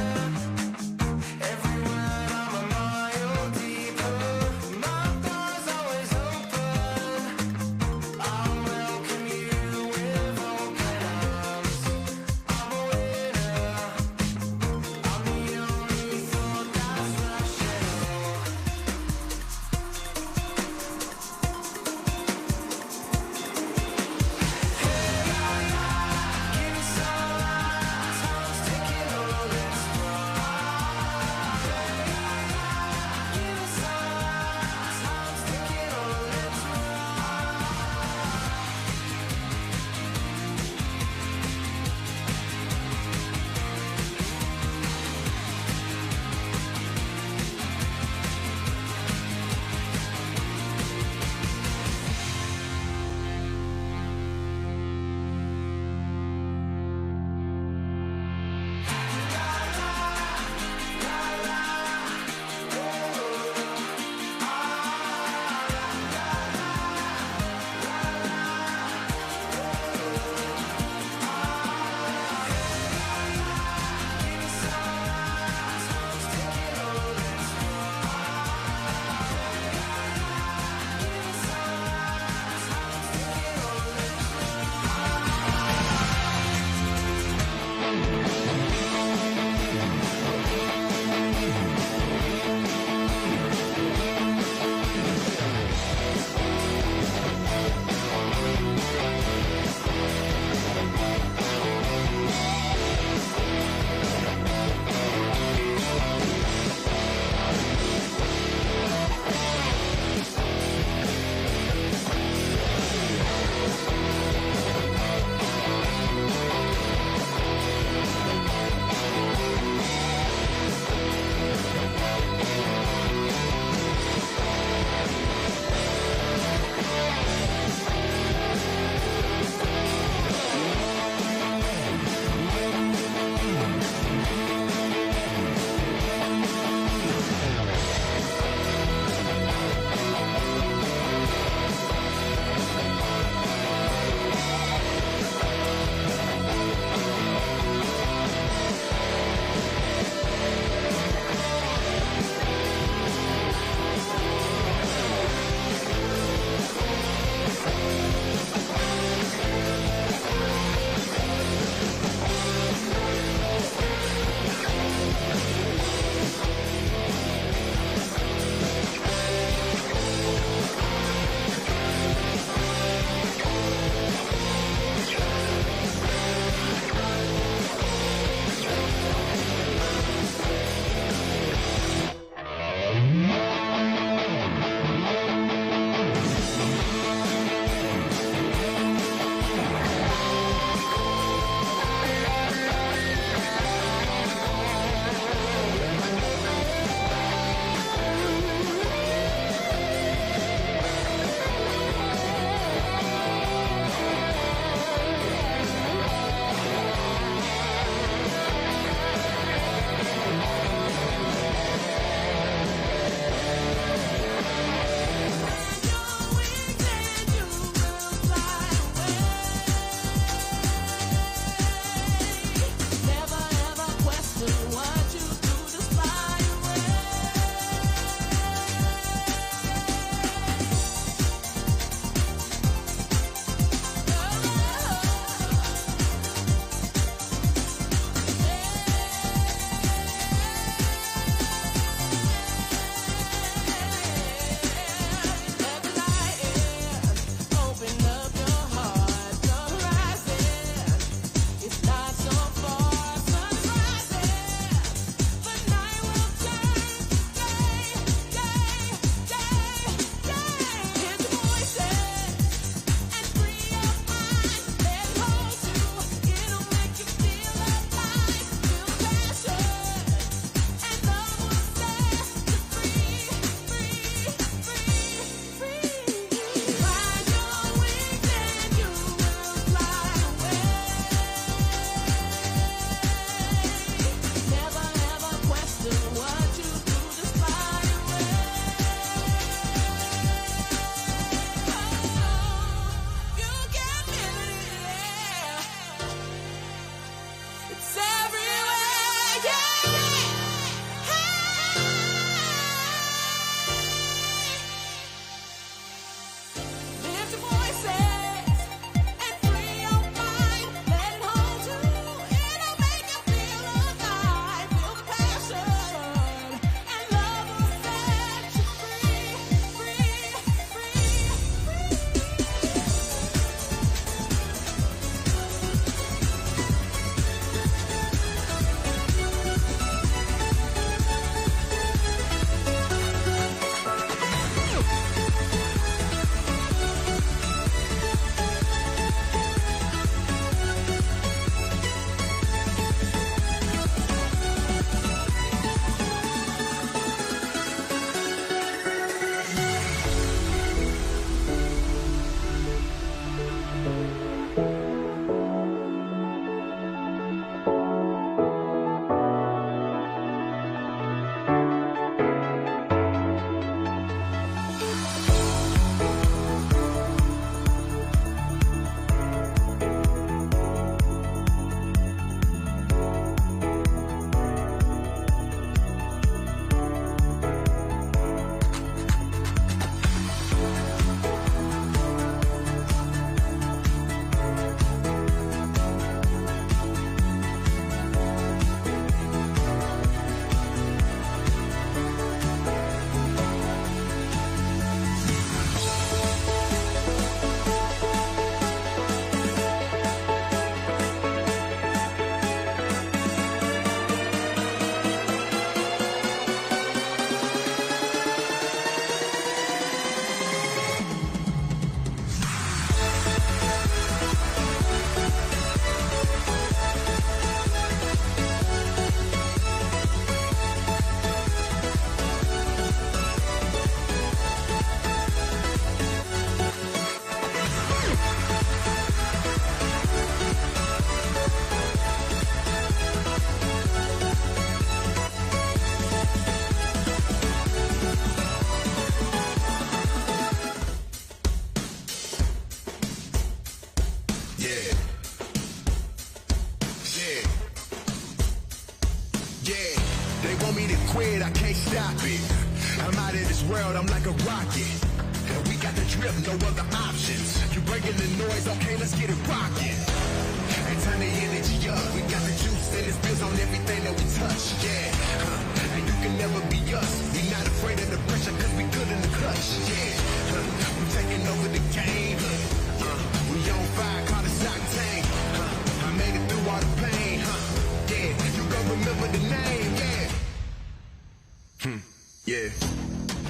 Every word I'm a mile deeper. My door's always open. I'll welcome you with open arms. I'm a winner. I'm the only thought that's rational. I'm out of this world, I'm like a rocket. We got the drip, no other options. You breaking the noise, okay, let's get it rocking. And turn the energy up. We got the juice and it spills on everything that we touch, yeah. And you can never be us. We not afraid of the pressure, cause we good in the clutch, yeah. We taking over the game. We on fire, call it Octane. I made it through all the pain, yeah. You gon' remember the name, yeah. Yeah.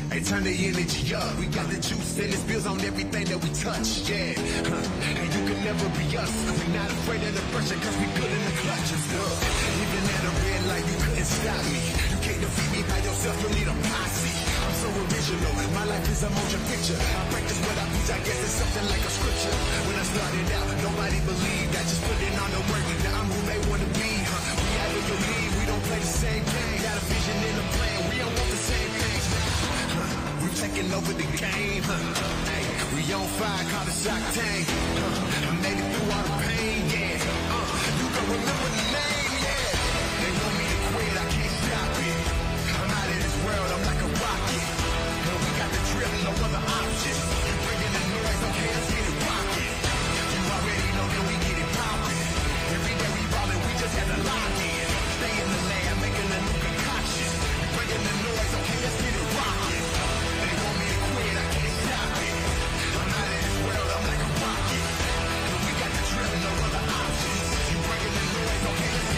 Hey, turn the energy up. We got the juice and it spills on everything that we touch, yeah. And you can never be us. We're not afraid of the pressure, cause we good in the clutches, even at a red light, you couldn't stop me. You can't defeat me by yourself, you need a posse. I'm so original, my life is a motion picture. I practice what I preach, I guess it's something like a scripture. When I started out, nobody believed. I just put in on the work, now I'm who they wanna be, We out of your league, we don't play the same game. Got a vision and a plan, we don't want the same things. We taking over the game, Hey, we on fire, call it Octane. I made it through all the pain, yeah. You gon' remember the name, yeah. They want me to quit, I can't stop it. I'm out of this world, I'm like a rocket. We got the drip, no other option. You bringing the noise, okay, let's get it rockin'. You already know that we get it poppin'. Every day we ballin', we just had to lock in. Stay in the lab, making a new concoction. You bringing the noise, okay, let's get it rockin'. They want me to quit, I can't stop it. I'm out of this world, I'm like a rocket. We got the drip, no other options. You bringing the noise, okay, let's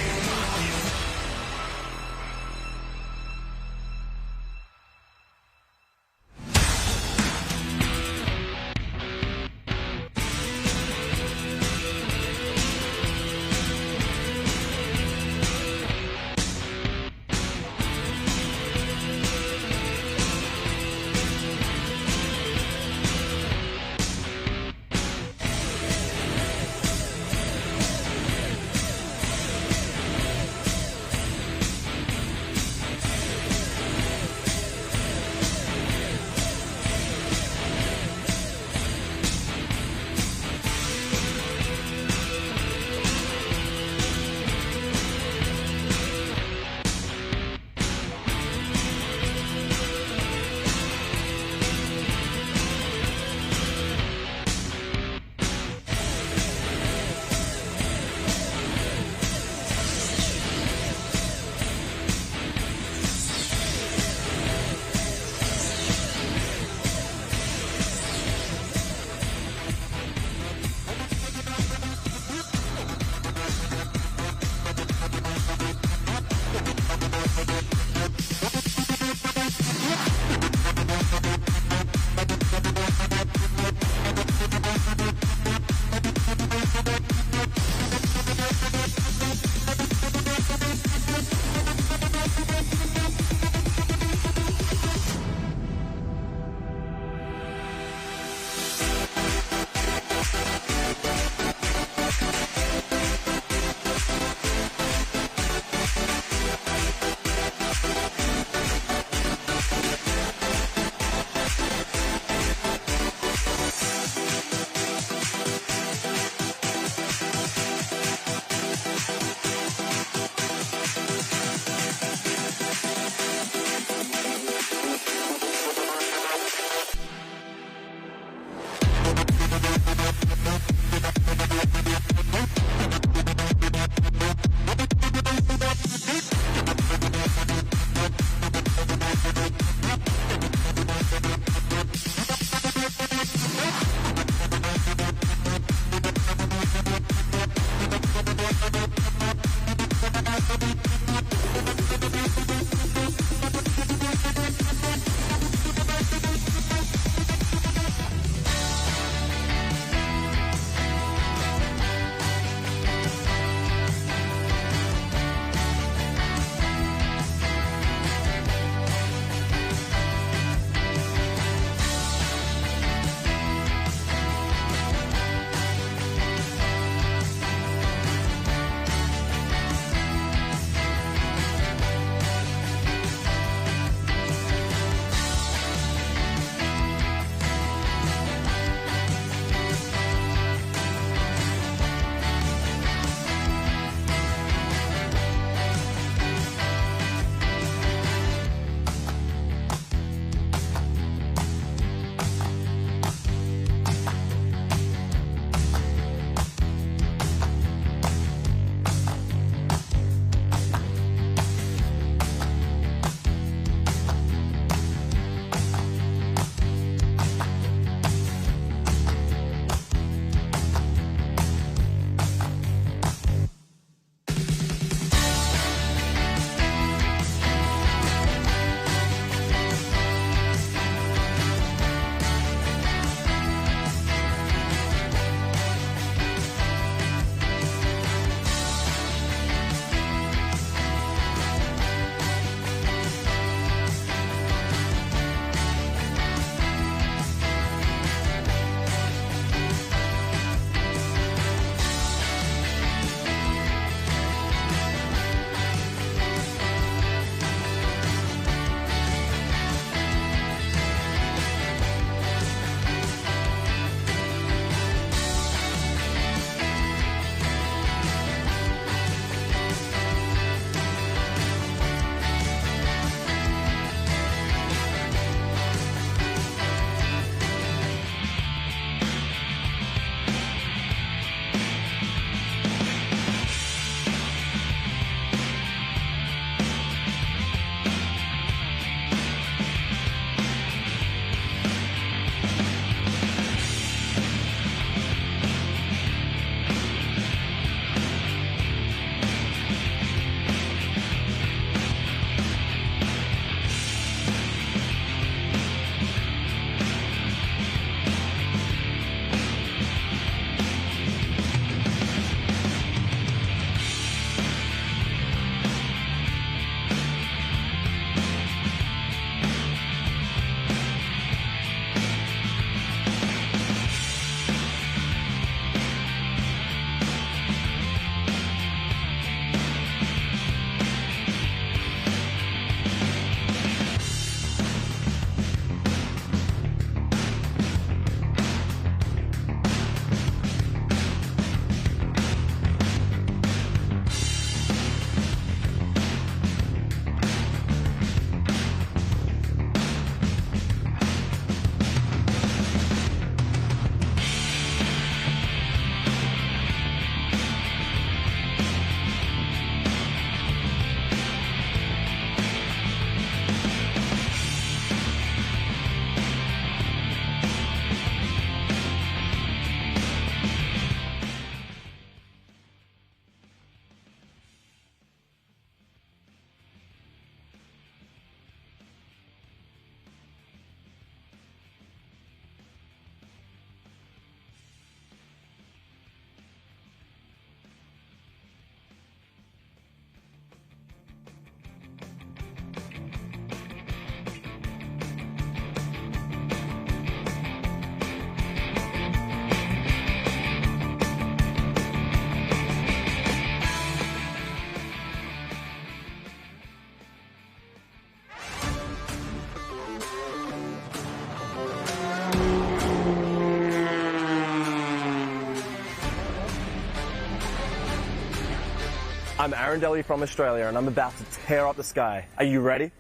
I'm Aaron Daly from Australia, and I'm about to tear up the sky. Are you ready?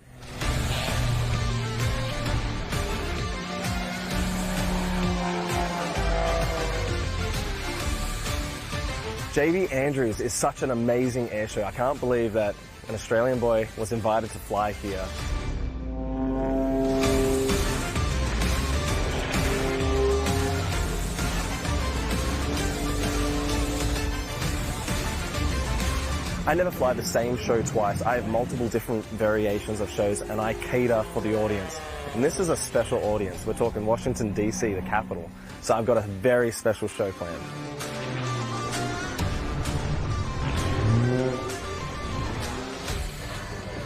JB Andrews is such an amazing airshow. I can't believe that an Australian boy was invited to fly here. I never fly the same show twice. I have multiple different variations of shows, and I cater for the audience. And this is a special audience. We're talking Washington, D.C., the capital. So I've got a very special show planned.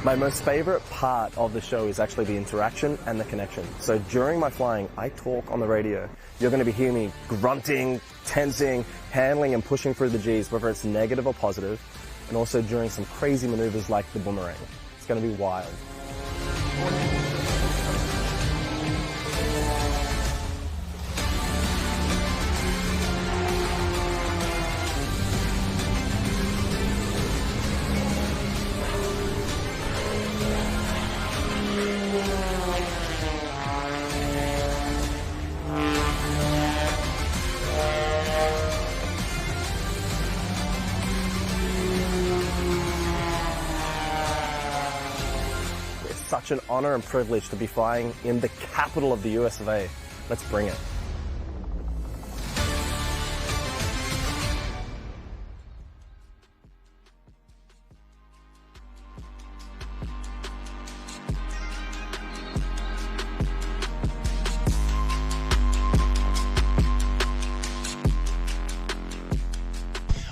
My most favorite part of the show is actually the interaction and the connection. So during my flying, I talk on the radio. You're going to be hearing me grunting, tensing, handling and pushing through the G's, whether it's negative or positive, and also during some crazy maneuvers like the boomerang. It's going to be wild. Such an honor and privilege to be flying in the capital of the US of A. Let's bring it.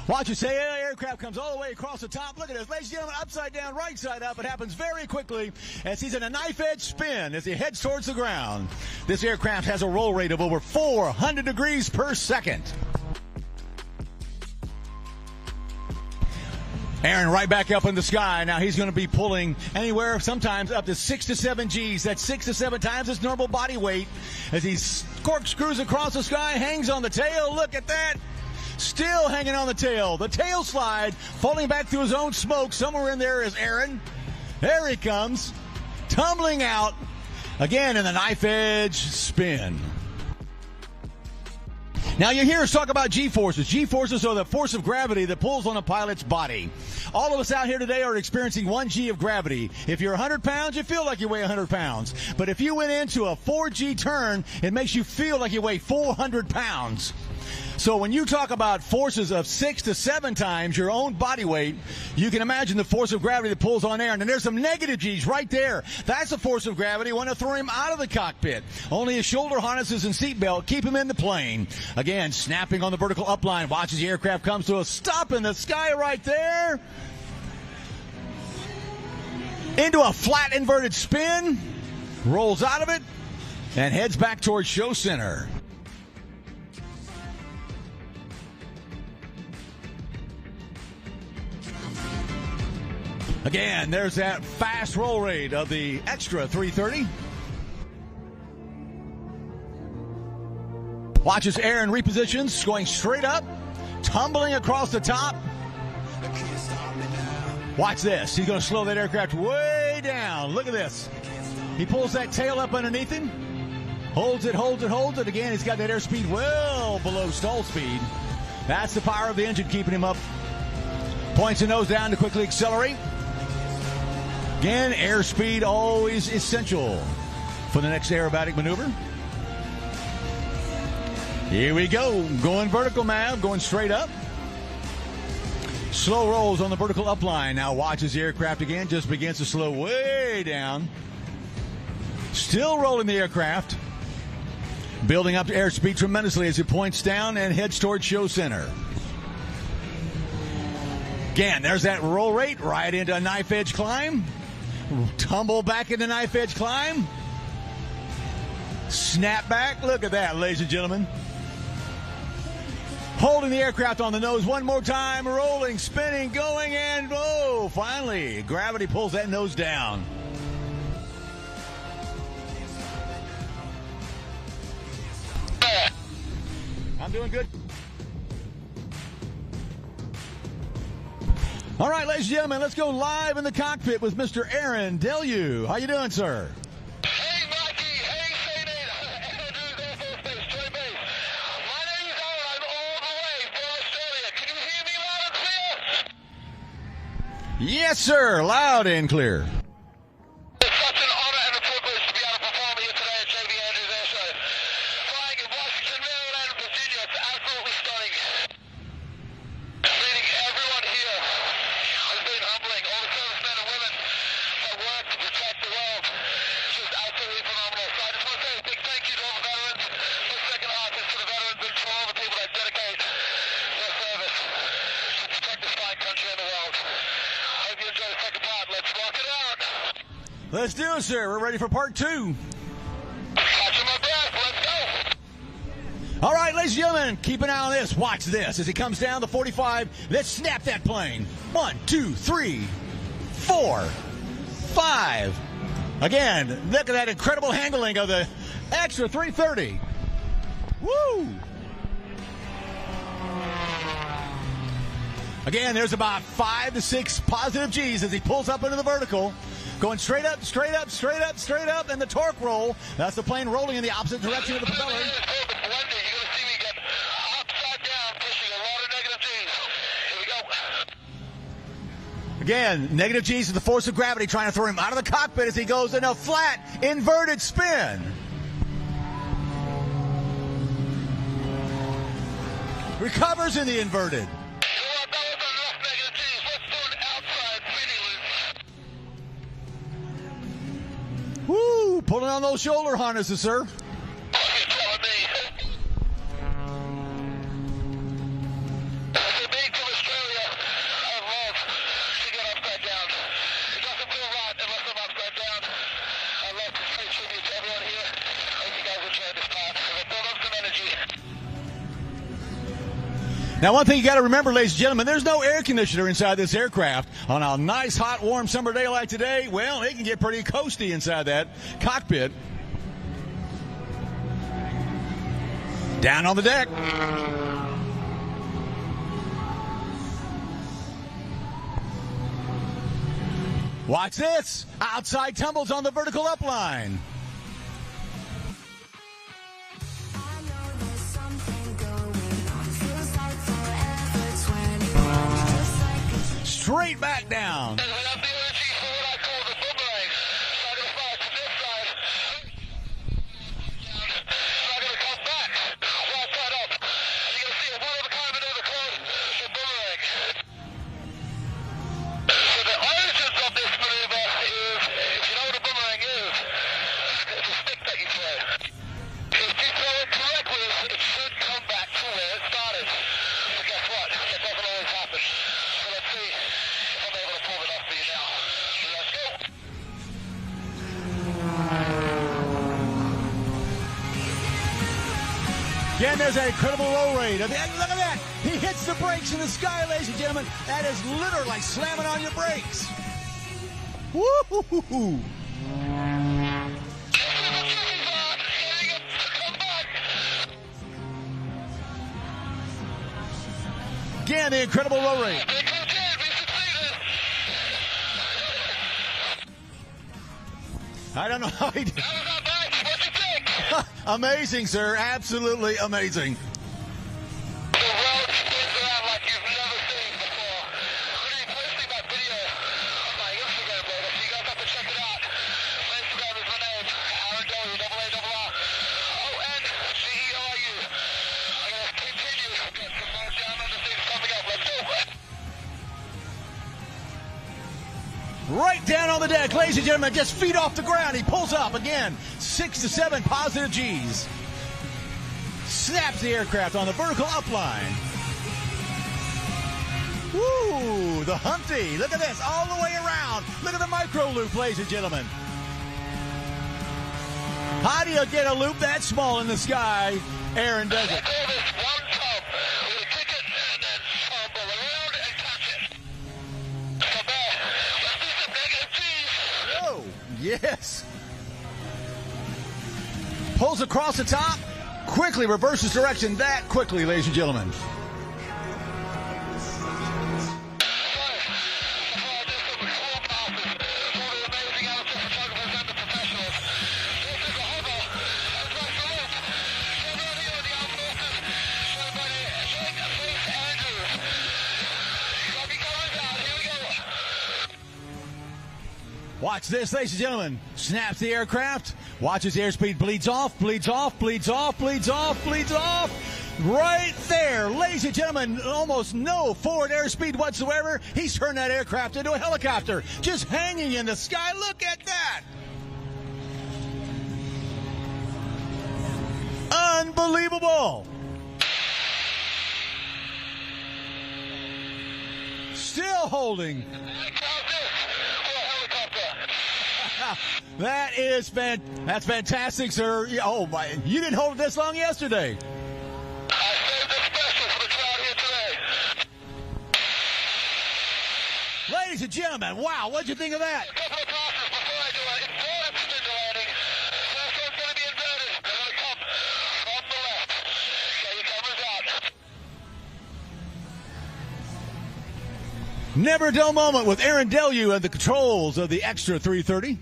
Watch it, say aircraft comes all the way across the top. Look at this, ladies and gentlemen, upside down, right side up. It happens very quickly as he's in a knife edge spin as he heads towards the ground. This aircraft has a roll rate of over 400 degrees per second. Aaron right back up in the sky. Now he's going to be pulling anywhere, sometimes up to 6 to 7 G's. That's 6 to 7 times his normal body weight as he corkscrews across the sky, hangs on the tail. Look at that. Still hanging on the tail. The tail slide, falling back through his own smoke. Somewhere in there is Aaron. There he comes, tumbling out. Again in the knife edge spin. Now you hear us talk about G-forces. G-forces are the force of gravity that pulls on a pilot's body. All of us out here today are experiencing 1 G of gravity. If you're 100 pounds, you feel like you weigh 100 pounds. But if you went into a 4G turn, it makes you feel like you weigh 400 pounds. So when you talk about forces of 6 to 7 times your own body weight, you can imagine the force of gravity that pulls on Aaron. And there's some negative G's right there. That's the force of gravity. Want to throw him out of the cockpit. Only his shoulder harnesses and seatbelt keep him in the plane. Again, snapping on the vertical upline. Watch as the aircraft comes to a stop in the sky right there. Into a flat inverted spin. Rolls out of it and heads back towards show center. Again, there's that fast roll rate of the extra 330. Watch as Aaron repositions, going straight up, tumbling across the top. Watch this. He's going to slow that aircraft way down. Look at this. He pulls that tail up underneath him. Holds it, holds it, holds it. Again, he's got that airspeed well below stall speed. That's the power of the engine keeping him up. Points the nose down to quickly accelerate. Again, airspeed always essential for the next aerobatic maneuver. Here we go. Going vertical now, going straight up. Slow rolls on the vertical upline. Now watches the aircraft again, just begins to slow way down. Still rolling the aircraft. Building up to airspeed tremendously as it points down and heads towards show center. Again, there's that roll rate right into a knife edge climb. Tumble back into knife edge climb. Snap back. Look at that, ladies and gentlemen. Holding the aircraft on the nose one more time. Rolling, spinning, going, and oh, finally, gravity pulls that nose down. I'm doing good. All right, ladies and gentlemen, let's go live in the cockpit with Mr. Aaron Deleu. How you doing, sir? Hey, Mikey. Hey, Sadie. Andrews Air Force Base, Troy Base. My name's Aaron. I'm all the way from Australia. Can you hear me loud and clear? Yes, sir. Loud and clear. It's such an honor and a privilege to be able to perform here today at JB Andrews Air Show. Flying in Washington, Maryland, and Virginia. It's absolutely stunning. Meeting everyone here has been humbling. All the servicemen and women that work to protect the world. It's just absolutely phenomenal. So I just want to say a big thank you to all the veterans. My second heart is to the veterans and to all the people that dedicate their service to protect this fine country and the world. Hope you enjoy the second part. Let's rock it out. Let's do it, sir. We're ready for part 2. Catching my breath. Let's go. All right, ladies and gentlemen, keep an eye on this. Watch this as he comes down the 45. Let's snap that plane. 1, 2, 3, 4, 5. Again, look at that incredible handling of the extra 330. Woo! Again, there's about 5 to 6 positive G's as he pulls up into the vertical. Going straight up, straight up, straight up, straight up, and the torque roll. That's the plane rolling in the opposite direction of the propeller. Again, negative G's is the force of gravity trying to throw him out of the cockpit as he goes in a flat, inverted spin. Recovers in the inverted. Woo! Pulling on those shoulder harnesses, sir. Now, one thing you got to remember, ladies and gentlemen, there's no air conditioner inside this aircraft. On a nice, hot, warm summer day like today, well, it can get pretty coasty inside that cockpit. Down on the deck. Watch this. Outside tumbles on the vertical upline. Straight back down. Again, there's an incredible roll rate. Look at that. He hits the brakes in the sky, ladies and gentlemen. That is literally like slamming on your brakes. Woo-hoo-hoo-hoo. Again, the incredible roll rate. I don't know how he did. Amazing, sir. Absolutely amazing. The world spins around like you've never seen before. I'm going to be posting that video on my Instagram later, so you guys have to check it out. My Instagram is my name, Aaron Deleu, A-A-R-R-O-N-C-E-L-I-U. I'm going to continue to get some more down on the things coming up. Let's go. Right down on the deck, ladies and gentlemen, just feet off the ground. He pulls up again. 6 to 7 positive G's. Snaps the aircraft on the vertical upline. Woo! The Humpty. Look at this. All the way around. Look at the micro loop, ladies and gentlemen. How do you get a loop that small in the sky? Aaron does it. Oh, yes. Pulls across the top, quickly reverses direction that quickly, ladies and gentlemen. Watch this, ladies and gentlemen. Snaps the aircraft. Watches airspeed bleeds off, bleeds off, bleeds off, bleeds off, bleeds off. Right there, ladies and gentlemen, almost no forward airspeed whatsoever. He's turned that aircraft into a helicopter, just hanging in the sky. Look at that. Unbelievable. Still holding. That's fantastic, sir. Oh my! You didn't hold it this long yesterday. I saved it special for the crowd here today. Ladies and gentlemen, wow! What'd you think of that? A couple of tosses before I do it. Inverted spin landing. First one's going to be inverted. They're going to come from the left. Get your cameras out. Never a dull moment with Aaron Deleu at the controls of the Extra 330.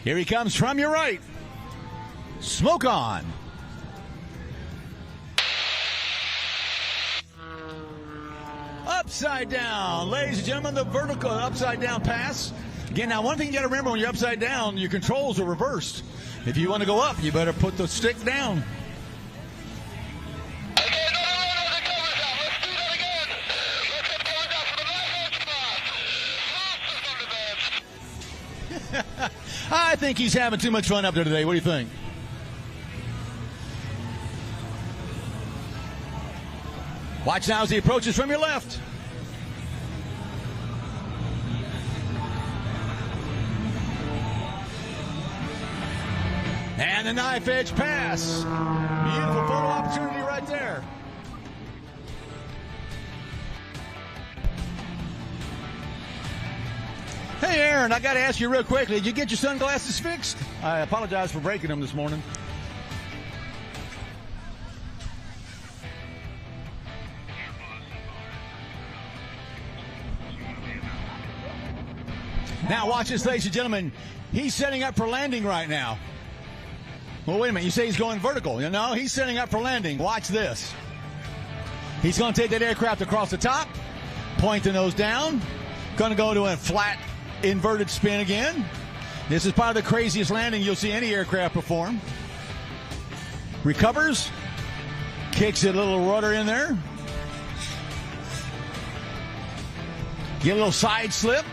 Here he comes from your right. Smoke on. Upside down. Ladies and gentlemen, the vertical upside down pass. Again, now one thing you got to remember when you're upside down, your controls are reversed. If you want to go up, you better put the stick down. I think he's having too much fun up there today. What do you think? Watch now as he approaches from your left. And the knife edge pass. Beautiful photo opportunity right there. Hey, Aaron, I got to ask you real quickly. Did you get your sunglasses fixed? I apologize for breaking them this morning. Now watch this, ladies and gentlemen. He's setting up for landing right now. Well, wait a minute. You say he's going vertical. You know, he's setting up for landing. Watch this. He's going to take that aircraft across the top, point the nose down, going to go to a flat inverted spin again. This is probably the craziest landing you'll see any aircraft perform. Recovers, kicks a little rudder in there. Get a little side slip.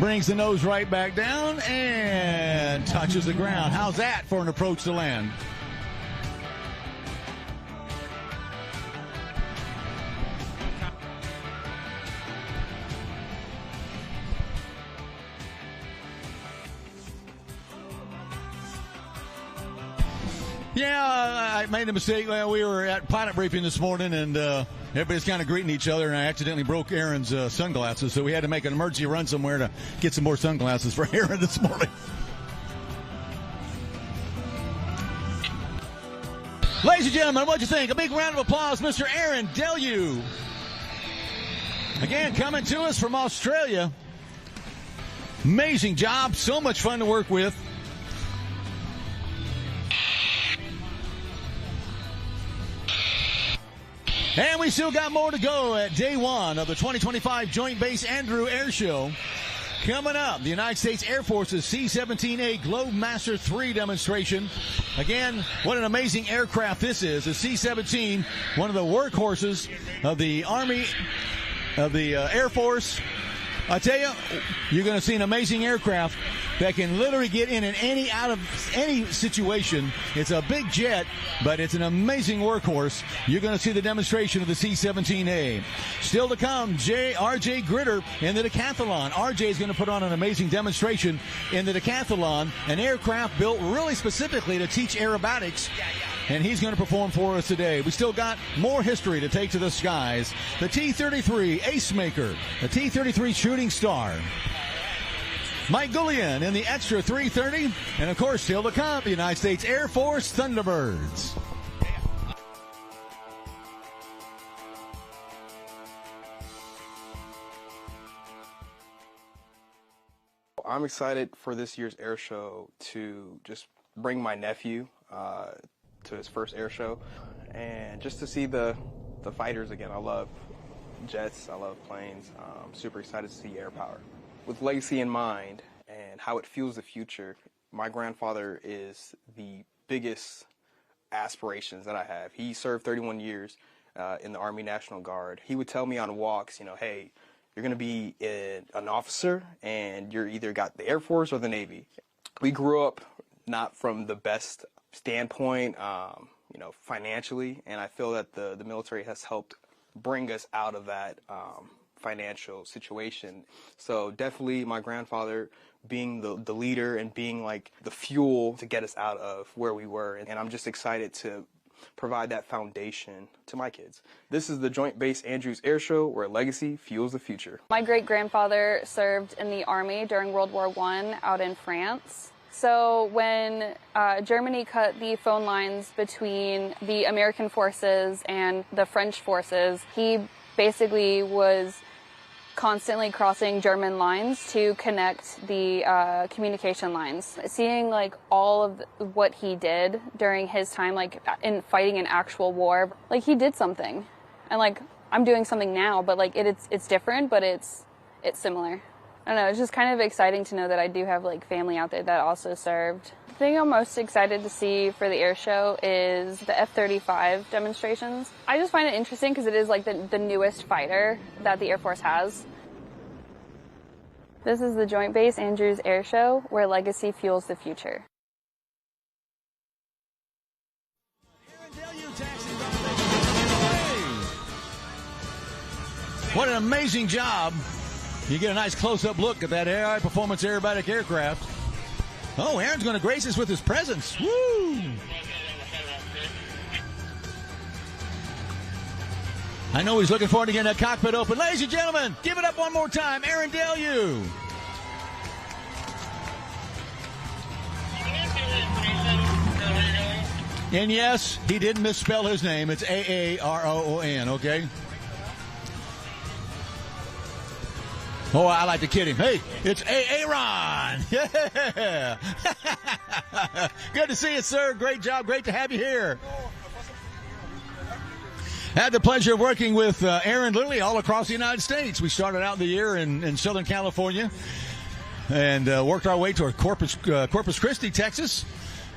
Brings the nose right back down and touches the ground. How's that for an approach to land? Yeah, I made a mistake. Well, we were at pilot briefing this morning, and everybody's kind of greeting each other, and I accidentally broke Aaron's sunglasses, so we had to make an emergency run somewhere to get some more sunglasses for Aaron this morning. Ladies and gentlemen, what'd you think? A big round of applause, Mr. Aaron Deleu. Again, coming to us from Australia. Amazing job. So much fun to work with. And we still got more to go at day one of the 2025 Joint Base Andrew Air Show. Coming up, the United States Air Force's C-17A Globemaster 3 demonstration. Again, what an amazing aircraft this is. The C-17, one of the workhorses of the Army, of the Air Force. I tell you, you're going to see an amazing aircraft that can literally get in and out of any situation. It's a big jet, but it's an amazing workhorse. You're going to see the demonstration of the C-17A. Still to come, R.J. Gritter in the decathlon. R.J. is going to put on an amazing demonstration in the decathlon, an aircraft built really specifically to teach aerobatics. And he's going to perform for us today. We still got more history to take to the skies. The T-33 Ace Maker, the T-33 Shooting Star. Mike Gullion in the Extra 330. And, of course, still to come, the United States Air Force Thunderbirds. I'm excited for this year's air show to just bring my nephew to his first air show and just to see the fighters again. I love jets. I love planes. Super excited to see AirPower. With legacy in mind and how it fuels the future, my grandfather is the biggest aspirations that I have. He served 31 years in the Army National Guard. He would tell me on walks, hey, you're going to be an officer and you're either got the Air Force or the Navy. We grew up not from the best standpoint, financially, and I feel that the military has helped bring us out of that financial situation. So definitely my grandfather being the leader and being like the fuel to get us out of where we were. And I'm just excited to provide that foundation to my kids. This is the Joint Base Andrews Air Show, where legacy fuels the future. My great-grandfather served in the Army during World War I out in France. So when Germany cut the phone lines between the American forces and the French forces, he basically was constantly crossing German lines to connect the communication lines. Seeing like all of what he did during his time, like in fighting an actual war, like he did something, and like I'm doing something now, but like it's different, but it's similar. I don't know, it's just kind of exciting to know that I do have like family out there that also served. The thing I'm most excited to see for the air show is the F-35 demonstrations. I just find it interesting because it is like the newest fighter that the Air Force has. This is the Joint Base Andrews Air Show, where legacy fuels the future. What an amazing job. You get a nice close-up look at that AI performance aerobatic aircraft. Oh, Aaron's going to grace us with his presence. Woo! I know he's looking forward to getting that cockpit open. Ladies and gentlemen, give it up one more time. Aaron Deleu. And yes, he didn't misspell his name. It's A-A-R-O-O-N, okay? Oh, I like to kid him. Hey, it's Aaron. Yeah. Good to see you, sir. Great job. Great to have you here. Had the pleasure of working with Aaron literally all across the United States. We started out the year in Southern California and worked our way toward Corpus Christi, Texas.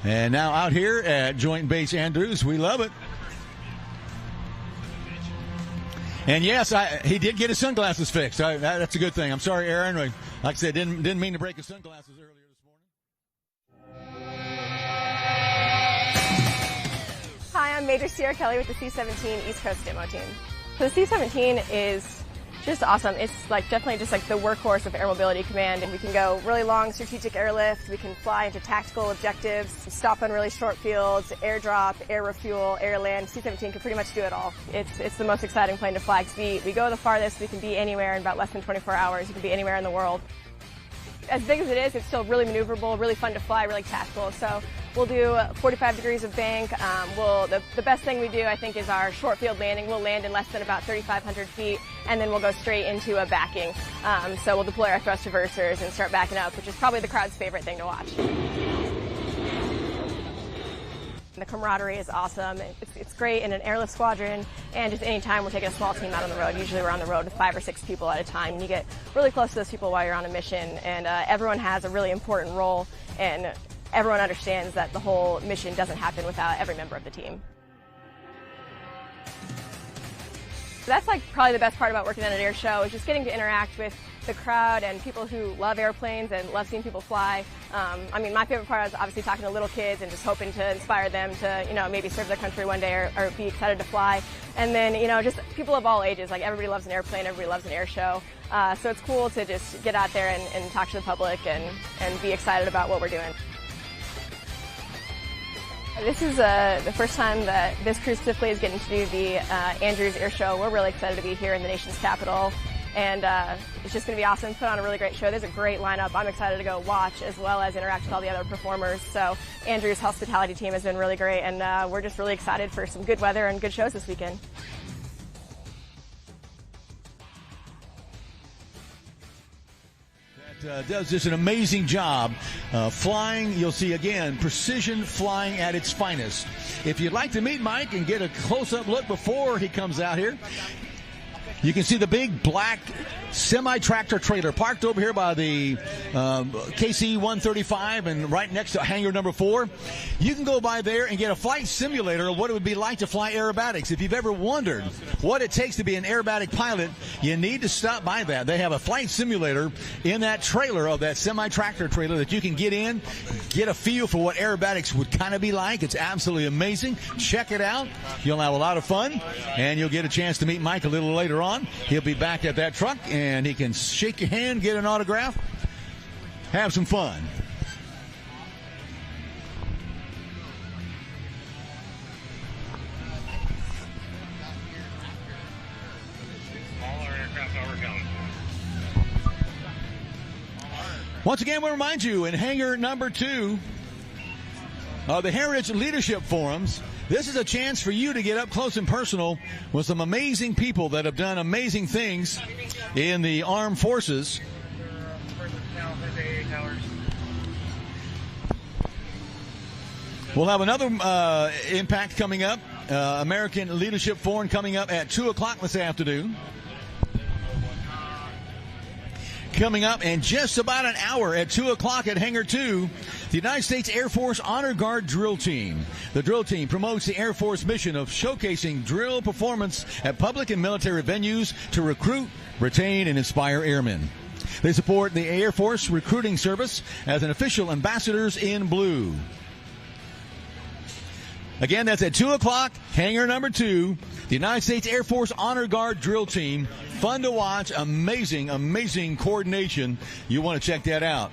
And now out here at Joint Base Andrews. We love it. And yes, he did get his sunglasses fixed. That's a good thing. I'm sorry, Aaron. Like I said, didn't mean to break his sunglasses earlier this morning. Hi, I'm Major Sierra Kelly with the C-17 East Coast Demo Team. So the C-17 is just awesome. It's like definitely just like the workhorse of Air Mobility Command, and we can go really long strategic airlift. We can fly into tactical objectives, stop on really short fields, airdrop, air refuel, air land. C-17 can pretty much do it all. It's the most exciting plane to fly because we go the farthest. We can be anywhere in about less than 24 hours. You can be anywhere in the world. As big as it is, it's still really maneuverable, really fun to fly, really tactical. So we'll do 45 degrees of bank. The best thing we do, I think, is our short field landing. We'll land in less than about 3,500 feet, and then we'll go straight into a backing. So we'll deploy our thrust reversers and start backing up, which is probably the crowd's favorite thing to watch. The camaraderie is awesome. It's great in an airlift squadron, and just any time we're taking a small team out on the road. Usually we're on the road with 5 or 6 people at a time, and you get really close to those people while you're on a mission, and everyone has a really important role, and everyone understands that the whole mission doesn't happen without every member of the team. So that's like probably the best part about working at an air show, is just getting to interact with the crowd and people who love airplanes and love seeing people fly. I mean, my favorite part is obviously talking to little kids and just hoping to inspire them to, maybe serve their country one day or be excited to fly. And then, just people of all ages. Like, everybody loves an airplane, everybody loves an air show. So it's cool to just get out there and talk to the public and be excited about what we're doing. This is the first time that this crew specifically is getting to do the Andrews Air Show. We're really excited to be here in the nation's capital, and it's just going to be awesome. Put on a really great show. There's a great lineup. I'm excited to go watch as well as interact with all the other performers. So Andrews' hospitality team has been really great, and we're just really excited for some good weather and good shows this weekend. Does just an amazing job flying. You'll see, again, precision flying at its finest. If you'd like to meet Mike and get a close-up look before he comes out here, You can see the big black semi-tractor trailer parked over here by the KC-135 and right next to hangar number 4. You can go by there and get a flight simulator of what it would be like to fly aerobatics. If you've ever wondered what it takes to be an aerobatic pilot, you need to stop by that. They have a flight simulator in that trailer of that semi-tractor trailer that you can get in, get a feel for what aerobatics would kind of be like. It's absolutely amazing. Check it out. You'll have a lot of fun, and you'll get a chance to meet Mike a little later on. He'll be back at that truck, and he can shake your hand, get an autograph, have some fun. Once again, we'll remind you, in hangar number 2 of the Heritage Leadership Forums, this is a chance for you to get up close and personal with some amazing people that have done amazing things in the armed forces. We'll have another impact coming up, American Leadership Forum coming up at 2 o'clock this afternoon. Coming up in just about an hour at 2 o'clock at Hangar 2, the United States Air Force Honor Guard Drill Team. The drill team promotes the Air Force mission of showcasing drill performance at public and military venues to recruit, retain, and inspire airmen. They support the Air Force Recruiting Service as an official ambassadors in blue. Again, that's at 2 o'clock, hangar number 2, the United States Air Force Honor Guard Drill Team. Fun to watch, amazing, amazing coordination. You want to check that out.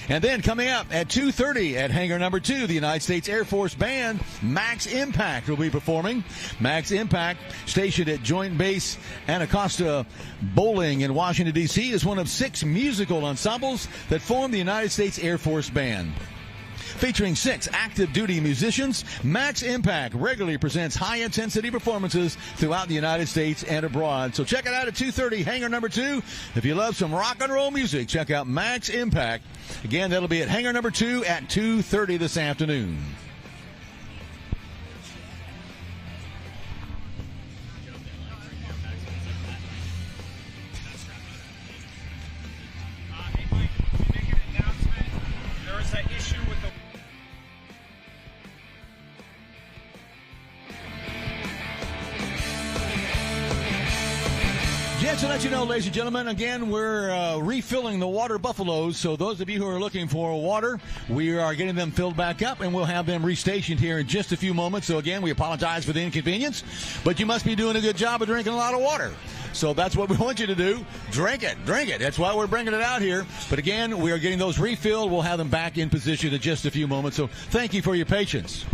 And then coming up at 2:30 at hangar number 2, the United States Air Force Band, Max Impact, will be performing. Max Impact, stationed at Joint Base Anacostia Bowling in Washington, D.C., is one of 6 musical ensembles that form the United States Air Force Band. Featuring 6 active duty musicians, Max Impact regularly presents high-intensity performances throughout the United States and abroad. So check it out at 2:30, hangar number 2. If you love some rock and roll music, check out Max Impact. Again, that'll be at hangar number 2 at 2:30 this afternoon. Just to let you know, ladies and gentlemen, again, we're refilling the water buffaloes. So those of you who are looking for water, we are getting them filled back up, and we'll have them restationed here in just a few moments. So again, we apologize for the inconvenience, but you must be doing a good job of drinking a lot of water. So that's what we want you to do. Drink it. Drink it. That's why we're bringing it out here. But again, we are getting those refilled. We'll have them back in position in just a few moments. So thank you for your patience.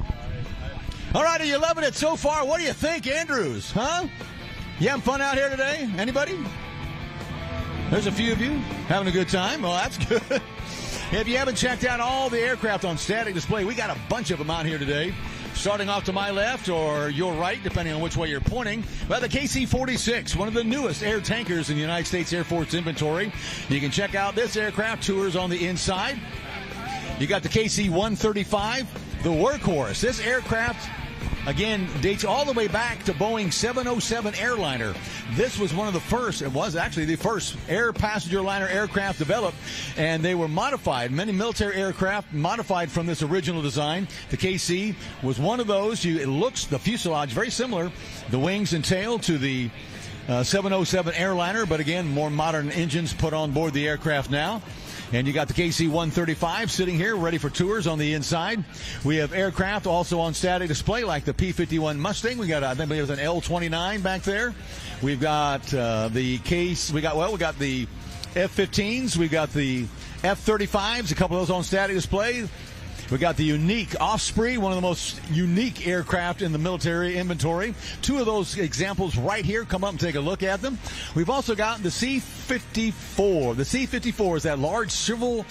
All right, are you loving it so far? What do you think, Andrews? Huh? You having fun out here today? Anybody? There's a few of you having a good time. Well, that's good. If you haven't checked out all the aircraft on static display, we got a bunch of them out here today. Starting off to my left or your right, depending on which way you're pointing, by the KC-46, one of the newest air tankers in the United States Air Force inventory. You can check out this aircraft, tours on the inside. You got the KC-135, the workhorse. This aircraft, again, dates all the way back to Boeing 707 airliner. This was one of the first, it was actually the first air passenger liner aircraft developed, and they were modified. Many military aircraft modified from this original design. The KC was one of those. It looks, the fuselage, very similar, the wings and tail to the 707 airliner, but again, more modern engines put on board the aircraft now. And you got the KC-135 sitting here ready for tours on the inside. We have aircraft also on static display like the P-51 Mustang. We got, I think there's an L-29 back there. We've got the case. We got the F-15s. We got the F-35s. A couple of those on static display. We got the unique Osprey, one of the most unique aircraft in the military inventory. 2 of those examples right here. Come up and take a look at them. We've also got the C-54. The C-54 is that large silver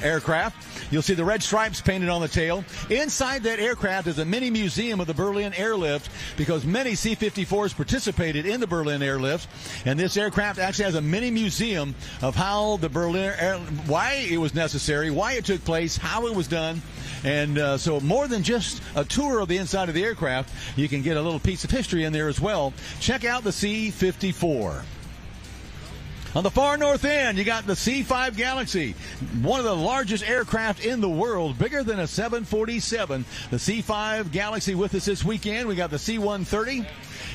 aircraft. You'll see the red stripes painted on the tail. Inside that aircraft is a mini museum of the Berlin airlift because many C-54s participated in the Berlin airlift. And this aircraft actually has a mini museum of how the Berlin why it was necessary, why it took place, how it was done. And so more than just a tour of the inside of the aircraft, you can get a little piece of history in there as well. Check out the C-54. On the far north end, you got the C-5 Galaxy, one of the largest aircraft in the world, bigger than a 747. The C-5 Galaxy with us this weekend. We got the C-130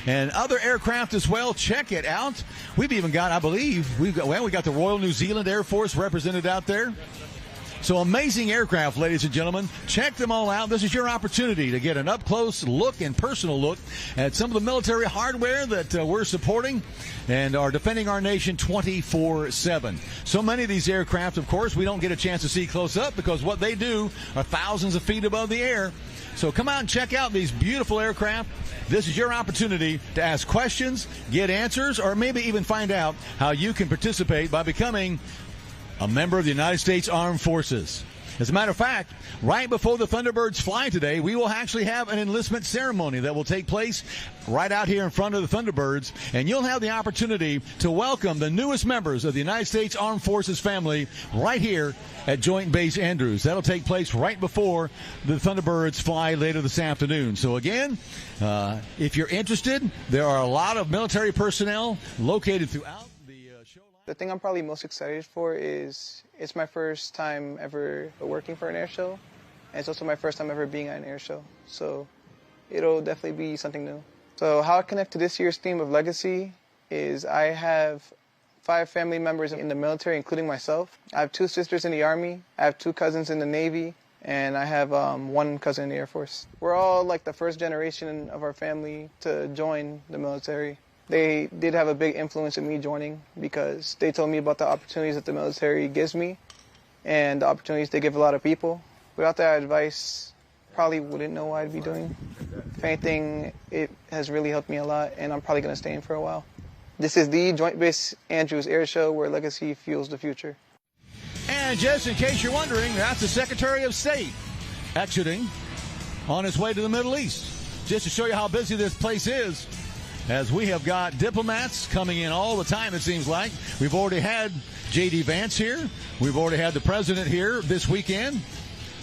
and other aircraft as well. Check it out. We've even got, I believe, we got the Royal New Zealand Air Force represented out there. So amazing aircraft, ladies and gentlemen. Check them all out. This is your opportunity to get an up-close look and personal look at some of the military hardware that we're supporting and are defending our nation 24/7. So many of these aircraft, of course, we don't get a chance to see close up because what they do are thousands of feet above the air. So come out and check out these beautiful aircraft. This is your opportunity to ask questions, get answers, or maybe even find out how you can participate by becoming a member of the United States Armed Forces. As a matter of fact, right before the Thunderbirds fly today, we will actually have an enlistment ceremony that will take place right out here in front of the Thunderbirds, and you'll have the opportunity to welcome the newest members of the United States Armed Forces family right here at Joint Base Andrews. That'll take place right before the Thunderbirds fly later this afternoon. So again, if you're interested, there are a lot of military personnel located throughout. The thing I'm probably most excited for is it's my first time ever working for an air show, and it's also my first time ever being at an air show. So it'll definitely be something new. So how I connect to this year's theme of legacy is I have 5 family members in the military, including myself. I have 2 sisters in the Army, I have 2 cousins in the Navy, and I have 1 cousin in the Air Force. We're all like the first generation of our family to join the military. They did have a big influence in me joining because they told me about the opportunities that the military gives me and the opportunities they give a lot of people. Without that advice, probably wouldn't know what I'd be doing. If anything, it has really helped me a lot, and I'm probably going to stay in for a while. This is the Joint Base Andrews Air Show, where legacy fuels the future. And just in case you're wondering, that's the Secretary of State exiting on his way to the Middle East. Just to show you how busy this place is, as we have got diplomats coming in all the time, it seems like. We've already had J.D. Vance here. We've already had the president here this weekend.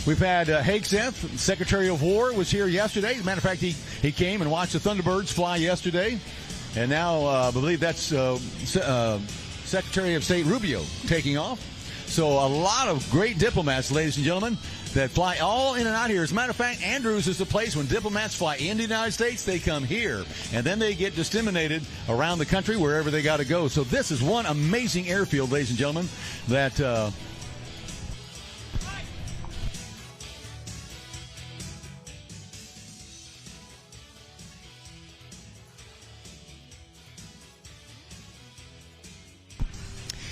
We've had Hegseth, Secretary of War, was here yesterday. As a matter of fact, he came and watched the Thunderbirds fly yesterday. And now I believe that's Secretary of State Rubio taking off. So a lot of great diplomats, ladies and gentlemen, that fly all in and out here. As a matter of fact, Andrews is the place when diplomats fly into the United States, they come here. And then they get disseminated around the country wherever they got to go. So this is one amazing airfield, ladies and gentlemen, that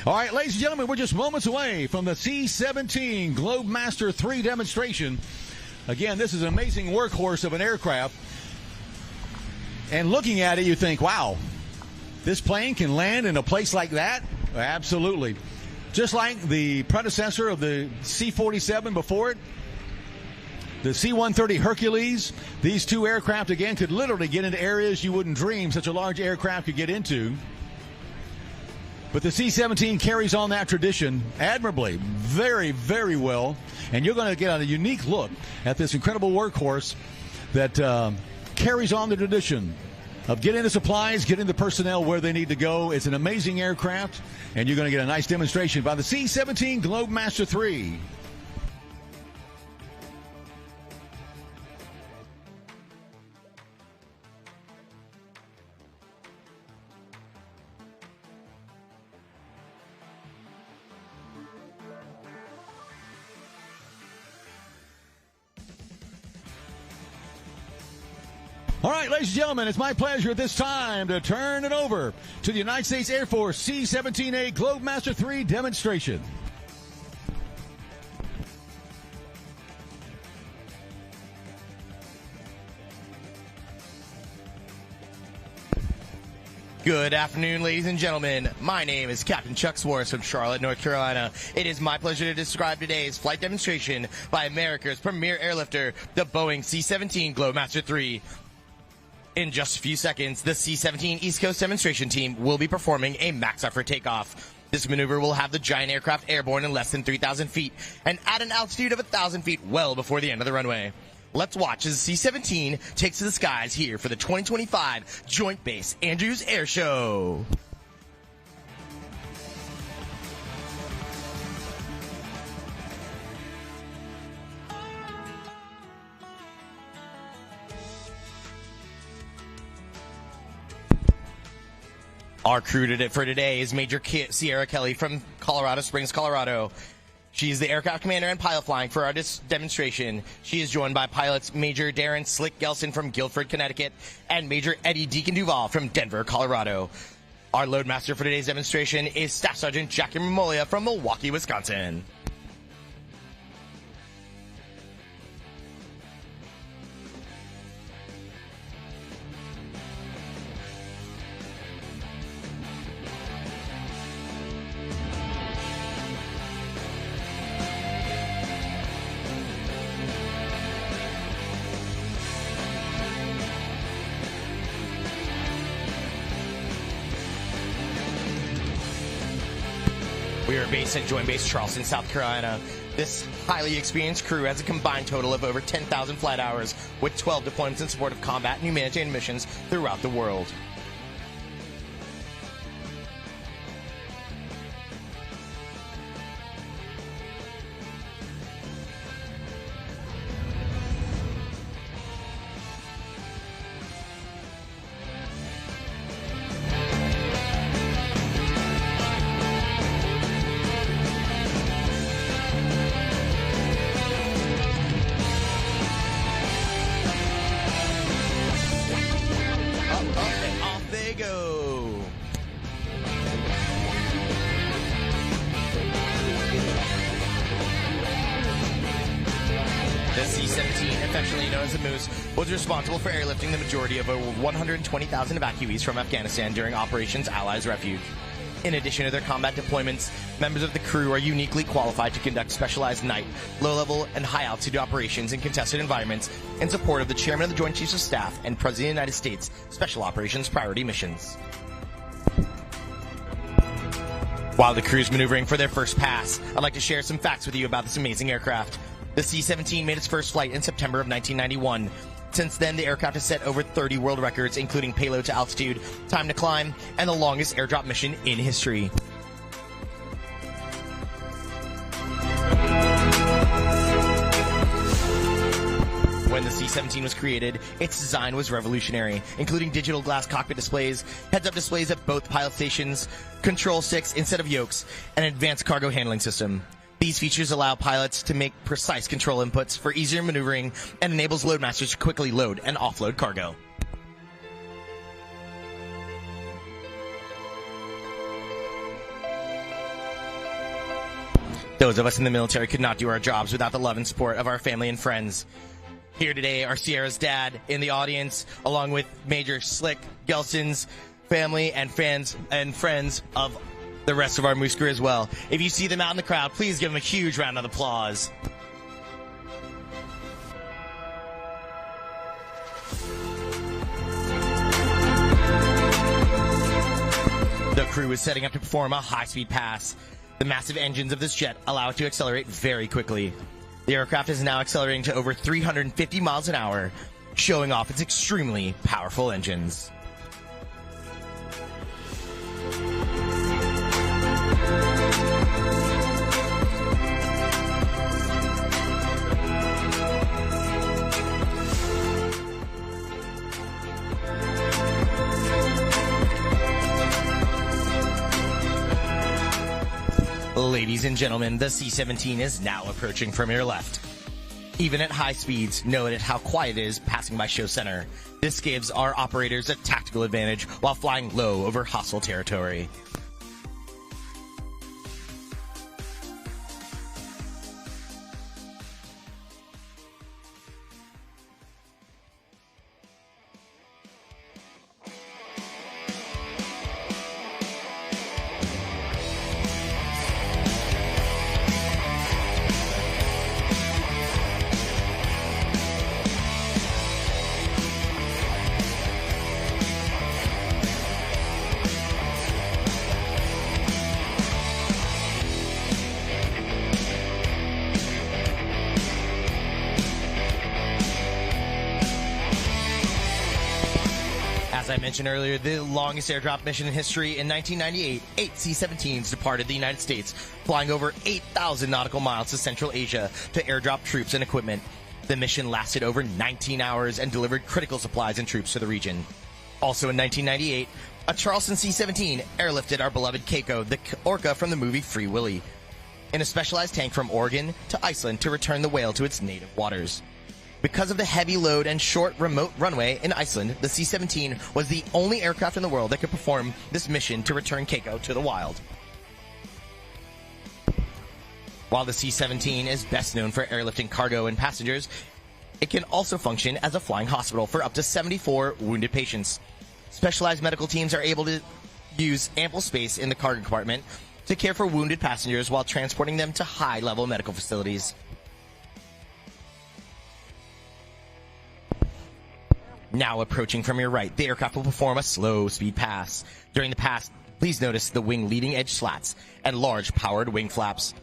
all right, ladies and gentlemen, we're just moments away from the C-17 Globemaster 3 demonstration. Again, this is an amazing workhorse of an aircraft. And looking at it, you think, wow, this plane can land in a place like that? Absolutely. Just like the predecessor of the C-47 before it, the C-130 Hercules, these 2 aircraft, again, could literally get into areas you wouldn't dream such a large aircraft could get into. But the C-17 carries on that tradition admirably, very, very well. And you're going to get a unique look at this incredible workhorse that carries on the tradition of getting the supplies, getting the personnel where they need to go. It's an amazing aircraft, and you're going to get a nice demonstration by the C-17 Globemaster 3. All right, ladies and gentlemen, it's my pleasure at this time to turn it over to the United States Air Force C-17A Globemaster 3 demonstration. Good afternoon, ladies and gentlemen. My name is Captain Chuck Swartz from Charlotte, North Carolina. It is my pleasure to describe today's flight demonstration by America's premier airlifter, the Boeing C-17 Globemaster III. In just a few seconds, the C-17 East Coast demonstration team will be performing a max effort takeoff. This maneuver will have the giant aircraft airborne in less than 3,000 feet and at an altitude of 1,000 feet well before the end of the runway. Let's watch as the C-17 takes to the skies here for the 2025 Joint Base Andrews Air Show. Our crew for today is Major Sierra Kelly from Colorado Springs, Colorado. She's the aircraft commander and pilot flying for our demonstration. She is joined by pilots Major Darren Slick Gelson from Guilford, Connecticut, and Major Eddie Deacon Duval from Denver, Colorado. Our loadmaster for today's demonstration is Staff Sergeant Jackie Momolia from Milwaukee, Wisconsin. We are based at Joint Base Charleston, South Carolina. This highly experienced crew has a combined total of over 10,000 flight hours with 12 deployments in support of combat and humanitarian missions throughout the world. The C-17, affectionately known as the Moose, was responsible for airlifting the majority of over 120,000 evacuees from Afghanistan during Operations Allies Refuge. In addition to their combat deployments, members of the crew are uniquely qualified to conduct specialized night, low-level, and high-altitude operations in contested environments in support of the Chairman of the Joint Chiefs of Staff and President of the United States Special Operations Priority Missions. While the crew's maneuvering for their first pass, I'd like to share some facts with you about this amazing aircraft. The C-17 made its first flight in September of 1991. Since then, the aircraft has set over 30 world records, including payload to altitude, time to climb, and the longest airdrop mission in history. When the C-17 was created, its design was revolutionary, including digital glass cockpit displays, heads-up displays at both pilot stations, control sticks instead of yokes, and an advanced cargo handling system. These features allow pilots to make precise control inputs for easier maneuvering and enables loadmasters to quickly load and offload cargo. Those of us in the military could not do our jobs without the love and support of our family and friends. Here today are Sierra's dad in the audience, along with Major Slick Gelson's family and fans and friends of the rest of our Moose crew as well. If you see them out in the crowd, please give them a huge round of applause. The crew is setting up to perform a high-speed pass. The massive engines of this jet allow it to accelerate very quickly. The aircraft is now accelerating to over 350 miles an hour, showing off its extremely powerful engines. Ladies and gentlemen, the C-17 is now approaching from your left. Even at high speeds, note how quiet it is passing by show center. This gives our operators a tactical advantage while flying low over hostile territory. mentioned earlier, the longest airdrop mission in history, in 1998, 8 C-17s departed the United States, flying over 8,000 nautical miles to Central Asia to airdrop troops and equipment. The mission lasted over 19 hours and delivered critical supplies and troops to the region. Also in 1998, a Charleston C-17 airlifted our beloved Keiko, the orca from the movie Free Willy, in a specialized tank from Oregon to Iceland to return the whale to its native waters. Because of the heavy load and short remote runway in Iceland, the C-17 was the only aircraft in the world that could perform this mission to return Keiko to the wild. While the C-17 is best known for airlifting cargo and passengers, it can also function as a flying hospital for up to 74 wounded patients. Specialized medical teams are able to use ample space in the cargo compartment to care for wounded passengers while transporting them to high-level medical facilities. Now approaching from your right, the aircraft will perform a slow-speed pass. During the pass, please notice the wing leading-edge slats and large powered wing flaps.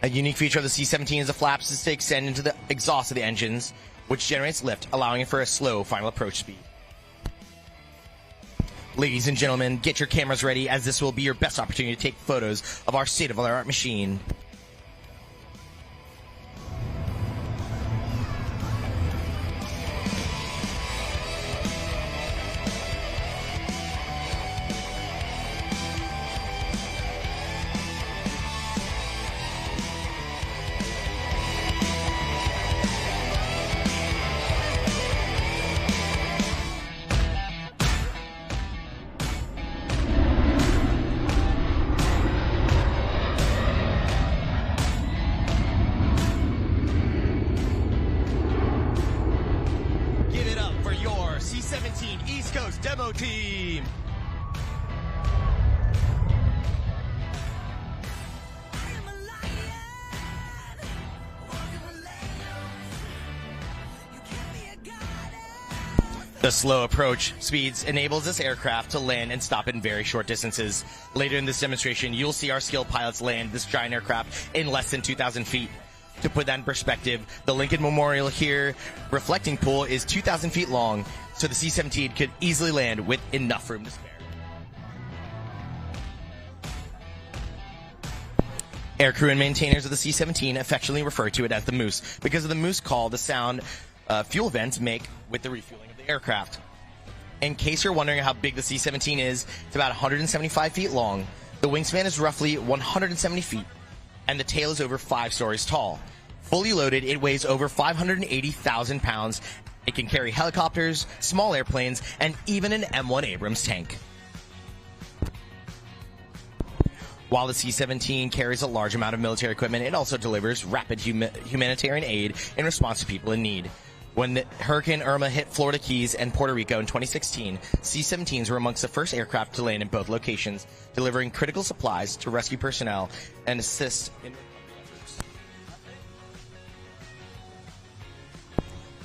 A unique feature of the C-17 is the flaps is to extend into the exhaust of the engines, which generates lift, allowing it for a slow final approach speed. Ladies and gentlemen, get your cameras ready, as this will be your best opportunity to take photos of our state-of-the-art machine. East Coast demo team. The slow approach speeds enables this aircraft to land and stop in very short distances. Later in this demonstration, you'll see our skilled pilots land this giant aircraft in less than 2,000 feet. To put that in perspective, the Lincoln Memorial here reflecting pool is 2,000 feet long, so the C-17 could easily land with enough room to spare. Aircrew and maintainers of the C-17 affectionately refer to it as the Moose because of the moose call the sound fuel vents make with the refueling of the aircraft. In case you're wondering how big the C-17 is, it's about 175 feet long. The wingspan is roughly 170 feet, and the tail is over 5 stories tall. Fully loaded, it weighs over 580,000 pounds. It can carry helicopters, small airplanes, and even an M1 Abrams tank. While the C-17 carries a large amount of military equipment, it also delivers rapid humanitarian aid in response to people in need. When the Hurricane Irma hit Florida Keys and Puerto Rico in 2016, C-17s were amongst the first aircraft to land in both locations, delivering critical supplies to rescue personnel and assist in recovery efforts.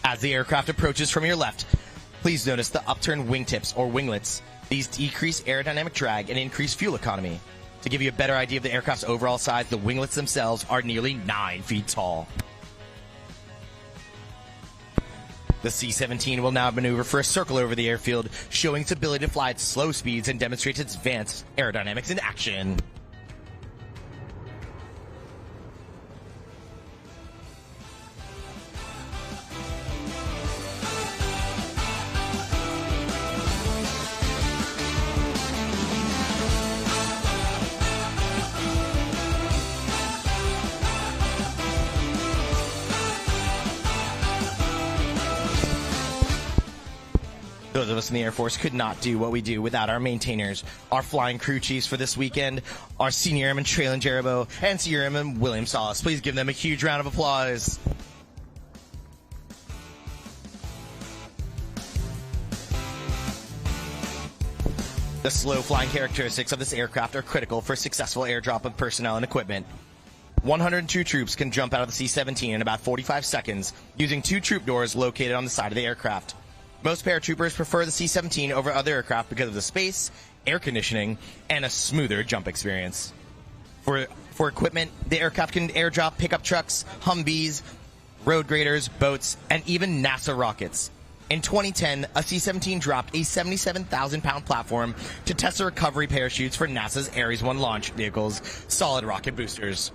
As the aircraft approaches from your left, please notice the upturned wingtips or winglets. These decrease aerodynamic drag and increase fuel economy. To give you a better idea of the aircraft's overall size, the winglets themselves are nearly 9 feet tall. The C-17 will now maneuver for a circle over the airfield, showing its ability to fly at slow speeds and demonstrates its advanced aerodynamics in action. Those of us in the Air Force could not do what we do without our maintainers, our flying crew chiefs for this weekend, our Senior Airman Traylon Jeribo and Senior Airman William Salas. Please give them a huge round of applause. The slow flying characteristics of this aircraft are critical for successful airdrop of personnel and equipment. 102 troops can jump out of the C-17 in about 45 seconds using 2 troop doors located on the side of the aircraft. Most paratroopers prefer the C-17 over other aircraft because of the space, air conditioning, and a smoother jump experience. For equipment, the aircraft can airdrop pickup trucks, Humvees, road graders, boats, and even NASA rockets. In 2010, a C-17 dropped a 77,000-pound platform to test the recovery parachutes for NASA's Ares 1 launch vehicle's solid rocket boosters.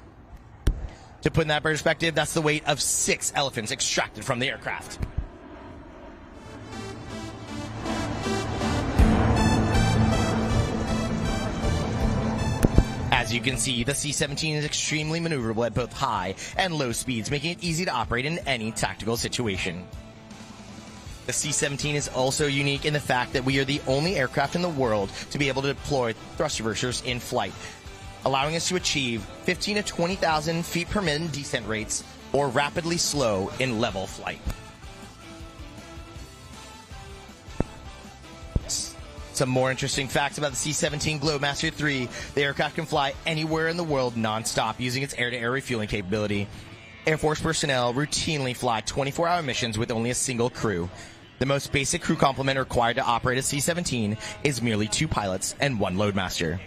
To put in that perspective, that's the weight of 6 elephants extracted from the aircraft. As you can see, the C-17 is extremely maneuverable at both high and low speeds, making it easy to operate in any tactical situation. The C-17 is also unique in the fact that we are the only aircraft in the world to be able to deploy thrust reversers in flight, allowing us to achieve 15 to 20,000 feet per minute descent rates or rapidly slow in level flight. Some more interesting facts about the C-17 Globemaster III. The aircraft can fly anywhere in the world non-stop using its air-to-air refueling capability. Air Force personnel routinely fly 24-hour missions with only a single crew. The most basic crew complement required to operate a C-17 is merely 2 pilots and 1 loadmaster.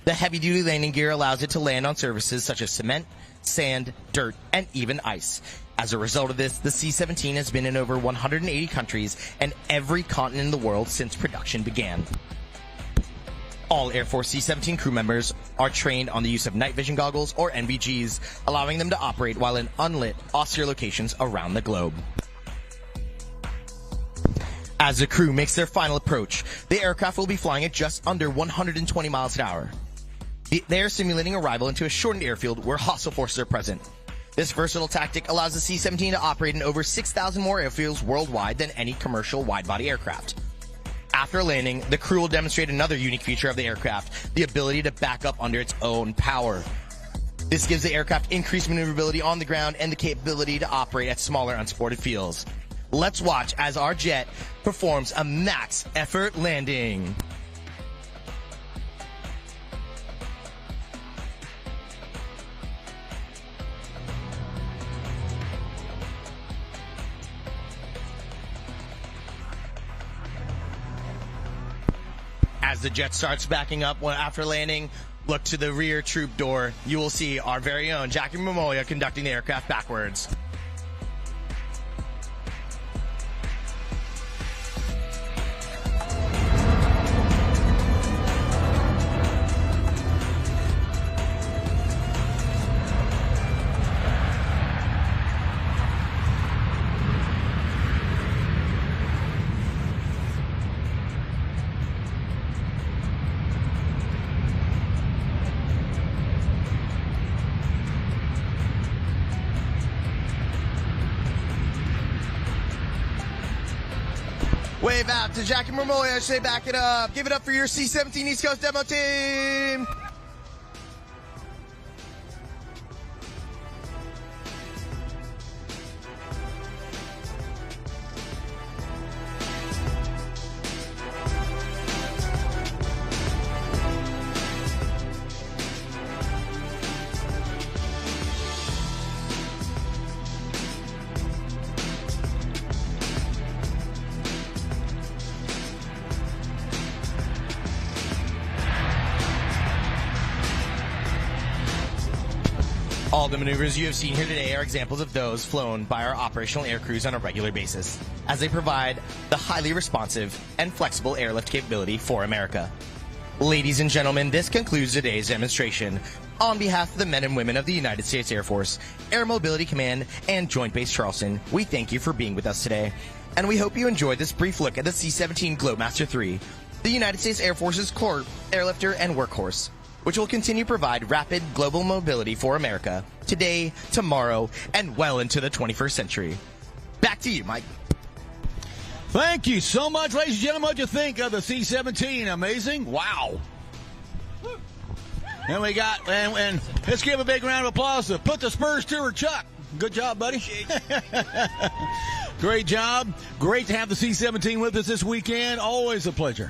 The heavy-duty landing gear allows it to land on surfaces such as cement, sand, dirt, and even ice. As a result of this, the C-17 has been in over 180 countries and every continent in the world since production began. All Air Force C-17 crew members are trained on the use of night vision goggles or NVGs, allowing them to operate while in unlit, austere locations around the globe. As the crew makes their final approach, the aircraft will be flying at just under 120 miles an hour. They are simulating arrival into a shortened airfield where hostile forces are present. This versatile tactic allows the C-17 to operate in over 6,000 more airfields worldwide than any commercial wide-body aircraft. After landing, the crew will demonstrate another unique feature of the aircraft, the ability to back up under its own power. This gives the aircraft increased maneuverability on the ground and the capability to operate at smaller unsupported fields. Let's watch as our jet performs a max effort landing. As the jet starts backing up after landing, look to the rear troop door. You will see our very own Jackie Momoya conducting the aircraft backwards. Wave out to Jackie Momoya. Say back it up. Give it up for your C-17 East Coast demo team. All the maneuvers you have seen here today are examples of those flown by our operational air crews on a regular basis, as they provide the highly responsive and flexible airlift capability for America. Ladies and gentlemen, this concludes today's demonstration. On behalf of the men and women of the United States Air Force, Air Mobility Command, and Joint Base Charleston, we thank you for being with us today, and we hope you enjoyed this brief look at the C-17 Globemaster III, the United States Air Force's core airlifter and workhorse, which will continue to provide rapid global mobility for America today, tomorrow, and well into the 21st century. Back to you, Mike. Thank you so much, ladies and gentlemen. What do you think of the C-17? Amazing? Wow. And we got, and let's give a big round of applause to Put the Spurs to her, Chuck. Good job, buddy. Great job. Great to have the C-17 with us this weekend. Always a pleasure.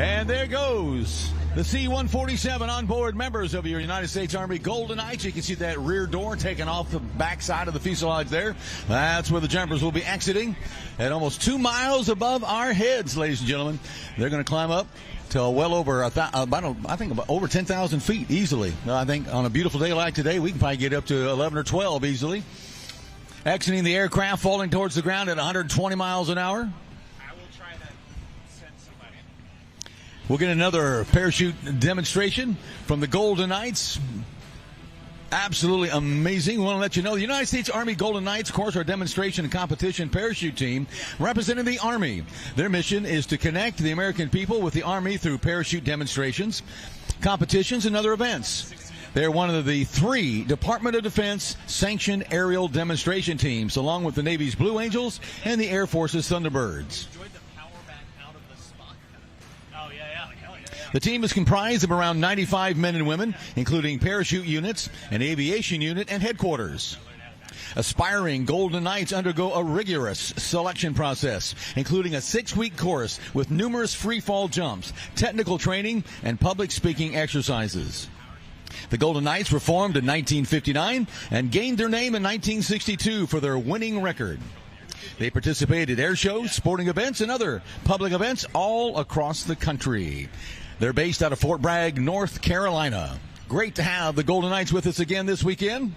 And there goes The C-147 on board members of your United States Army Golden Knights. You can see that rear door taken off the back side of the fuselage there. That's where the jumpers will be exiting at almost 2 miles above our heads, ladies and gentlemen. They're going to climb up to well over about over 10,000 feet easily. I think on a beautiful day like today, we can probably get up to 11 or 12 easily. Exiting the aircraft, falling towards the ground at 120 miles an hour. We'll get another parachute demonstration from the Golden Knights. Absolutely amazing. We want to let you know the United States Army Golden Knights, of course, our demonstration and competition parachute team representing the Army. Their mission is to connect the American people with the Army through parachute demonstrations, competitions, and other events. They're one of the 3 Department of Defense sanctioned aerial demonstration teams, along with the Navy's Blue Angels and the Air Force's Thunderbirds. The team is comprised of around 95 men and women, including parachute units, an aviation unit, and headquarters. Aspiring Golden Knights undergo a rigorous selection process, including a 6-week course with numerous free-fall jumps, technical training, and public speaking exercises. The Golden Knights were formed in 1959 and gained their name in 1962 for their winning record. They participated at air shows, sporting events, and other public events all across the country. They're based out of Fort Bragg, North Carolina. Great to have the Golden Knights with us again this weekend.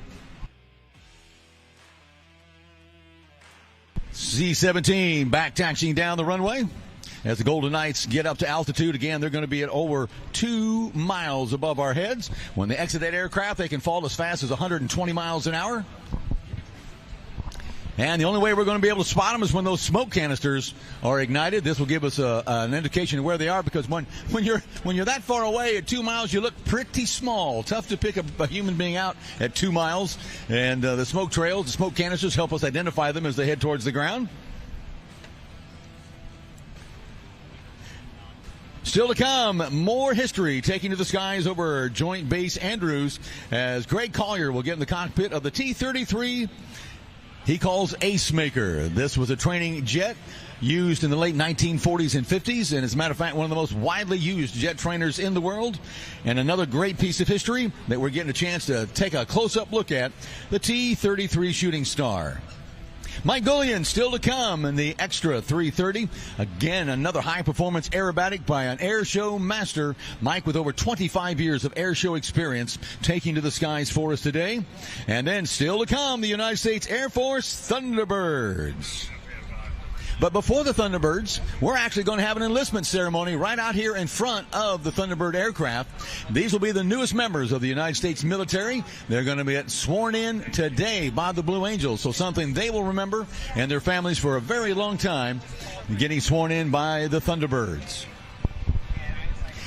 C-17 back taxiing down the runway. As the Golden Knights get up to altitude, again, they're going to be at over 2 miles above our heads. When they exit that aircraft, they can fall as fast as 120 miles an hour. And the only way we're going to be able to spot them is when those smoke canisters are ignited. This will give us an indication of where they are, because when you're that far away at 2 miles, you look pretty small. Tough to pick a human being out at 2 miles. And the smoke trails, the smoke canisters help us identify them as they head towards the ground. Still to come, more history taking to the skies over Joint Base Andrews as Greg Collier will get in the cockpit of the T-33 he calls Ace Maker. This was a training jet used in the late 1940s and 50s, and as a matter of fact, one of the most widely used jet trainers in the world. And another great piece of history that we're getting a chance to take a close-up look at, the T-33 Shooting Star. Mike Gullion still to come in the Extra 330. Again, another high-performance aerobatic by an air show master. Mike with over 25 years of air show experience taking to the skies for us today. And then still to come, the United States Air Force Thunderbirds. But before the Thunderbirds, we're actually going to have an enlistment ceremony right out here in front of the Thunderbird aircraft. These will be the newest members of the United States military. They're going to be sworn in today by the Blue Angels, so something they will remember and their families for a very long time, getting sworn in by the Thunderbirds.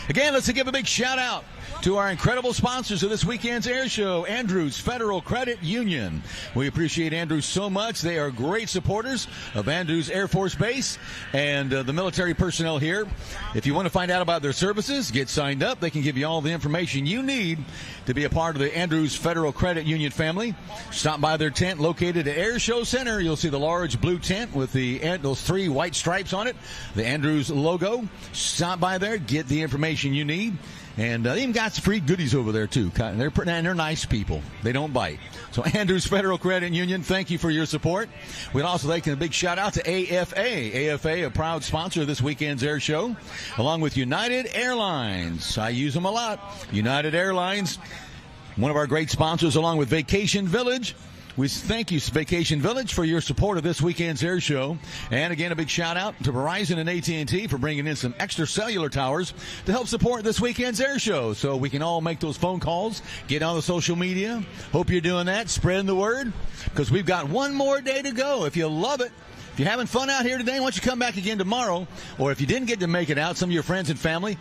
Again, let's give a big shout out to our incredible sponsors of this weekend's air show, Andrews Federal Credit Union. We appreciate Andrews so much. They are great supporters of Andrews Air Force Base and the military personnel here. If you want to find out about their services, get signed up. They can give you all the information you need to be a part of the Andrews Federal Credit Union family. Stop by their tent located at Air Show Center. You'll see the large blue tent with those 3 white stripes on it, the Andrews logo. Stop by there, get the information you need. And they even got some free goodies over there, too. They're nice people. They don't bite. So Andrews Federal Credit Union, thank you for your support. We'd also like a big shout-out to AFA. AFA, a proud sponsor of this weekend's air show, along with United Airlines. I use them a lot. United Airlines, one of our great sponsors, along with Vacation Village. We thank you, Vacation Village, for your support of this weekend's air show. And again, a big shout out to Verizon and AT&T for bringing in some extra cellular towers to help support this weekend's air show, so we can all make those phone calls, get on the social media. Hope you're doing that, spreading the word, because we've got one more day to go. If you love it, if you're having fun out here today, why don't you come back again tomorrow? Or if you didn't get to make it out, some of your friends and family,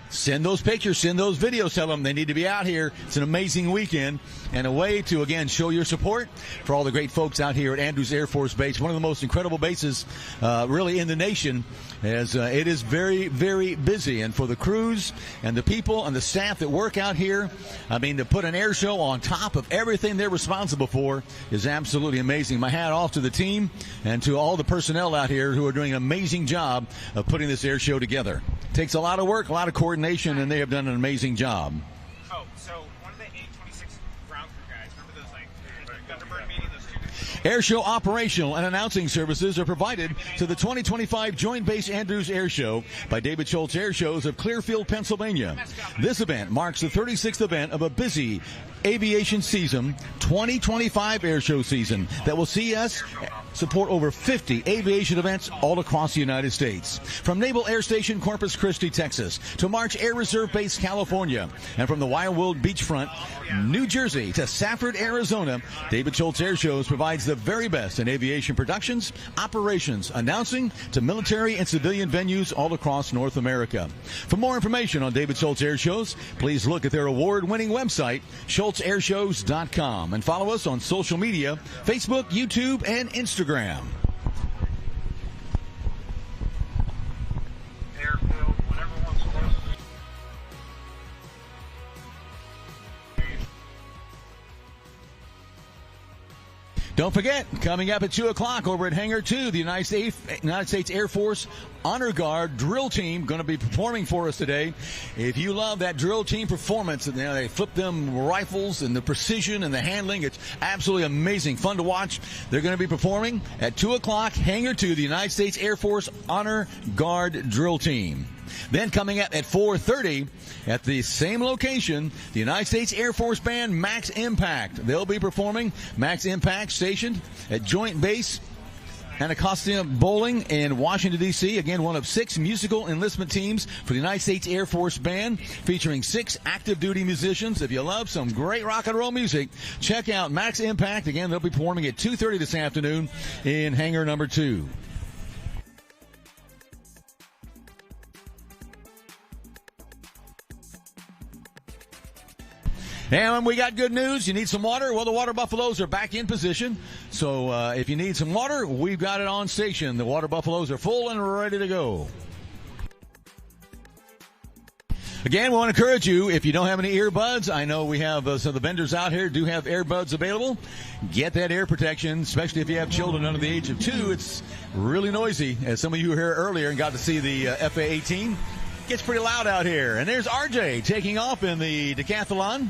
send those pictures, send those videos, tell them they need to be out here. It's an amazing weekend and a way to, again, show your support for all the great folks out here at Andrews Air Force Base, one of the most incredible bases really in the nation, as it is very, very busy. And for the crews and the people and the staff that work out here, I mean, to put an air show on top of everything they're responsible for is absolutely amazing. My hat off to the team and to all the personnel out here who are doing an amazing job of putting this air show together. Takes a lot of work, a lot of coordination, and they have done an amazing job. Oh, so one of the 826 ground crew guys, remember those, like, Thunderbird meeting, those two? Airshow operational and announcing services are provided to the 2025 Joint Base Andrews Airshow by David Schultz Airshows of Clearfield, Pennsylvania. This event marks the 36th event of a busy aviation season, 2025 airshow season, that will see us support over 50 aviation events all across the United States. From Naval Air Station Corpus Christi, Texas, to March Air Reserve Base, California, and from the Wildwood Beachfront, New Jersey, to Safford, Arizona, David Schultz Airshows provides the very best in aviation productions, operations, announcing to military and civilian venues all across North America. For more information on David Schultz Airshows, please look at their award-winning website, schultzairshows.com, and follow us on social media, Facebook, YouTube, and Instagram. Don't forget, coming up at 2 o'clock over at Hangar 2, the United States Air Force Honor Guard drill team going to be performing for us today. If you love that drill team performance, and they flip them rifles and the precision and the handling, it's absolutely amazing, fun to watch. They're going to be performing at 2 o'clock, Hangar 2, the United States Air Force Honor Guard drill team. Then coming up at 4:30 at the same location, the United States Air Force Band Max Impact. They'll be performing. Max Impact stationed at Joint Base Anacostia Bowling in Washington, D.C. Again, one of 6 musical enlistment teams for the United States Air Force Band, featuring 6 active duty musicians. If you love some great rock and roll music, check out Max Impact. Again, they'll be performing at 2:30 this afternoon in Hangar number 2. And we got good news. You need some water? Well, the water buffaloes are back in position. So if you need some water, we've got it on station. The water buffaloes are full and ready to go. Again, we want to encourage you, if you don't have any earbuds, I know we have some of the vendors out here do have earbuds available. Get that ear protection, especially if you have children under the age of 2. It's really noisy, as some of you were here earlier and got to see the FA-18. Gets pretty loud out here. And there's RJ taking off in the decathlon.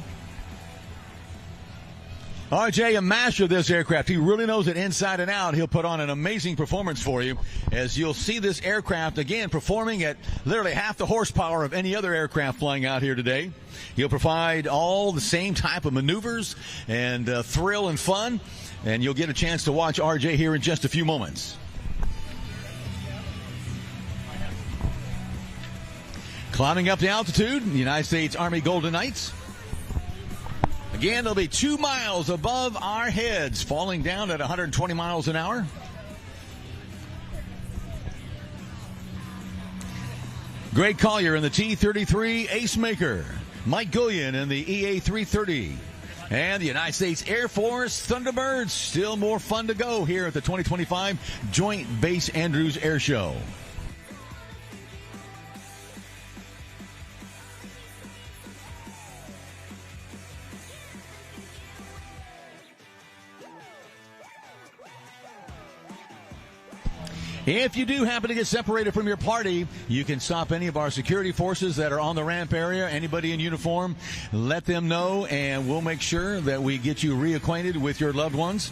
RJ, a master of this aircraft. He really knows it inside and out. He'll put on an amazing performance for you, as you'll see this aircraft, again, performing at literally half the horsepower of any other aircraft flying out here today. He'll provide all the same type of maneuvers and thrill and fun, and you'll get a chance to watch RJ here in just a few moments. Climbing up the altitude, the United States Army Golden Knights. Again, they'll be 2 miles above our heads, falling down at 120 miles an hour. Greg Collier in the T-33 Ace Maker. Mike Gillian in the EA-330. And the United States Air Force Thunderbirds. Still more fun to go here at the 2025 Joint Base Andrews Air Show. If you do happen to get separated from your party, you can stop any of our security forces that are on the ramp area, anybody in uniform, let them know, and we'll make sure that we get you reacquainted with your loved ones.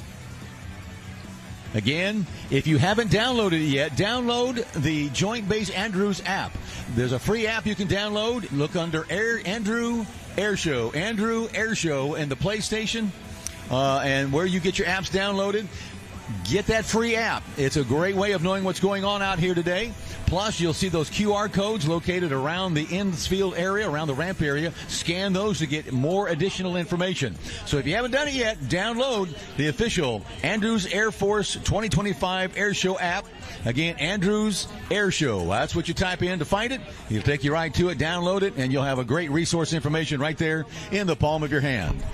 Again, if you haven't downloaded it yet, download the Joint Base Andrews app. There's a free app you can download. Look under Andrew Airshow in the PlayStation, and where you get your apps downloaded. Get that free app. It's a great way of knowing what's going on out here today. Plus, you'll see those QR codes located around the infield area, around the ramp area. Scan those to get more additional information. So if you haven't done it yet, download the official Andrews Air Force 2025 Air Show app. Again, Andrews Air Show. That's what you type in to find it. It'll take you right to it. Download it, and you'll have a great resource information right there in the palm of your hand.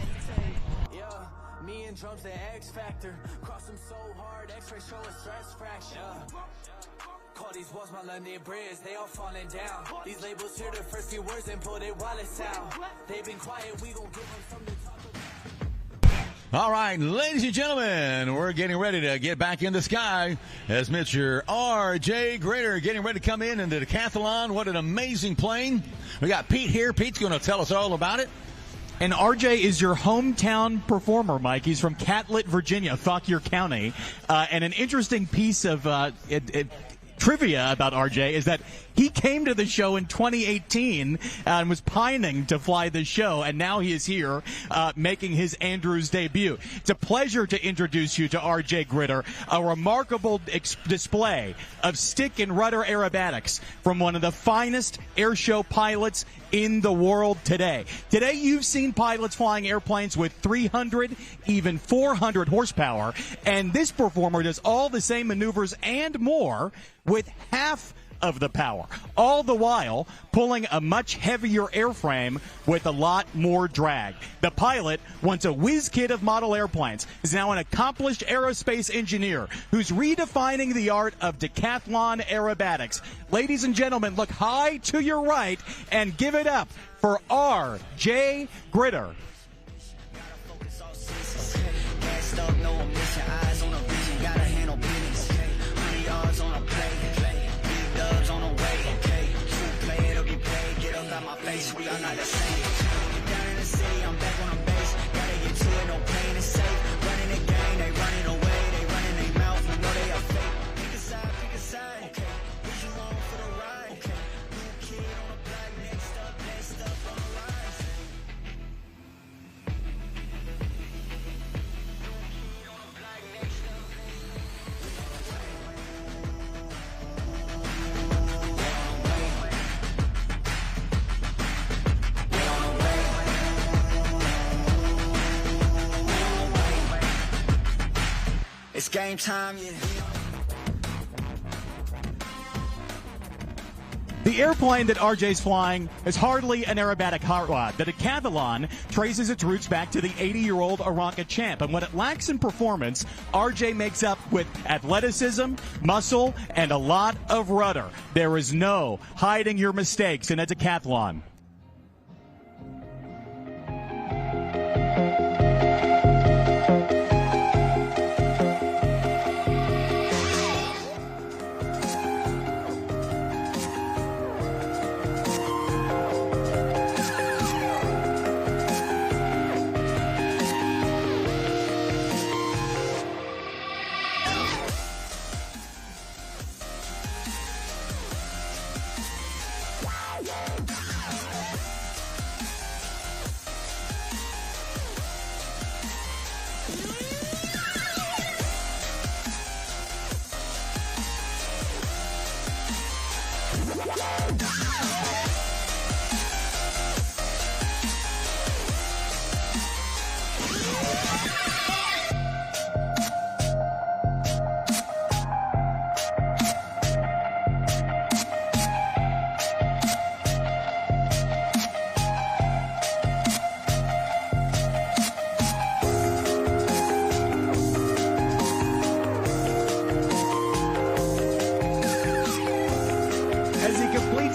They all falling down. These labels hear the first few words and pull their wallets out. They've been quiet, we gon' give them something to talk about. All right, ladies and gentlemen, we're getting ready to get back in the sky as Mr. R.J. Grader getting ready to come in the decathlon. What an amazing plane. We got Pete here. Pete's going to tell us all about it. And RJ is your hometown performer, Mike. He's from Catlett, Virginia, Fauquier County. And an interesting piece of trivia about RJ is that he came to the show in 2018 and was pining to fly the show, and now he is here making his Andrews debut. It's a pleasure to introduce you to RJ Grader, a remarkable display of stick and rudder aerobatics from one of the finest airshow pilots in the world today. Today, you've seen pilots flying airplanes with 300, even 400 horsepower, and this performer does all the same maneuvers and more with half of the power, all the while pulling a much heavier airframe with a lot more drag. The pilot, once a whiz kid of model airplanes, is now an accomplished aerospace engineer who's redefining the art of decathlon aerobatics. Ladies and gentlemen, look high to your right and give it up for R.J. Grader. We are not the same. Down in the city, I'm back on the base. Gotta get to it, no pain is safe. Running the game, they running away. They running their mouth, you know they are fake. Pick a side, okay. Is you on for the ride? Okay. New kid on the block, next up on the rise. It's game time, yeah. The airplane that RJ's flying is hardly an aerobatic hot rod. The decathlon traces its roots back to the 80-year-old Aranca champ, and what it lacks in performance, RJ makes up with athleticism, muscle, and a lot of rudder. There is no hiding your mistakes in a decathlon.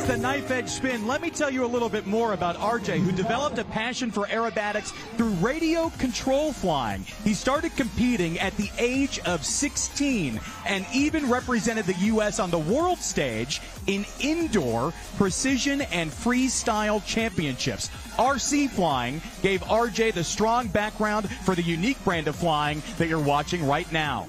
The knife edge spin. Let me tell you a little bit more about RJ, who developed a passion for aerobatics through radio control flying. He started competing at the age of 16 and even represented the U.S. on the world stage in indoor precision and freestyle championships. RC flying gave RJ the strong background for the unique brand of flying that you're watching right now.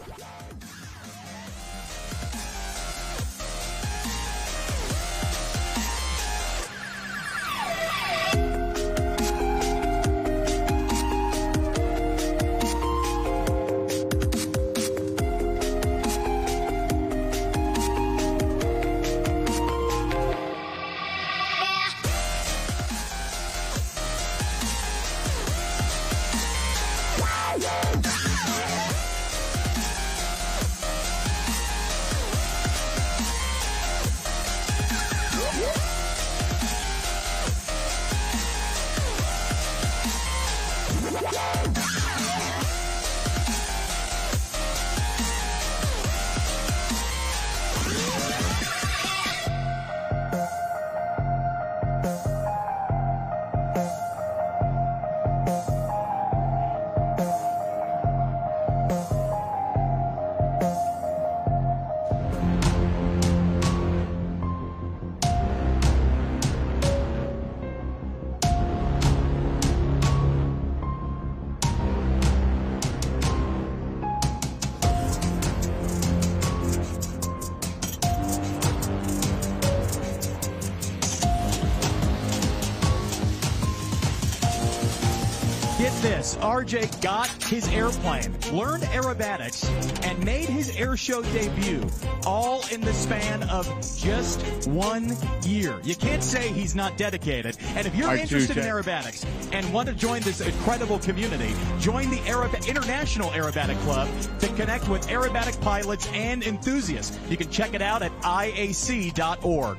months, RJ got his airplane, learned aerobatics, and made his air show debut, all in the span of just 1 year. You can't say he's not dedicated. And if you're interested in aerobatics and want to join this incredible community, join the International Aerobatic Club to connect with aerobatic pilots and enthusiasts. You can check it out at IAC.org.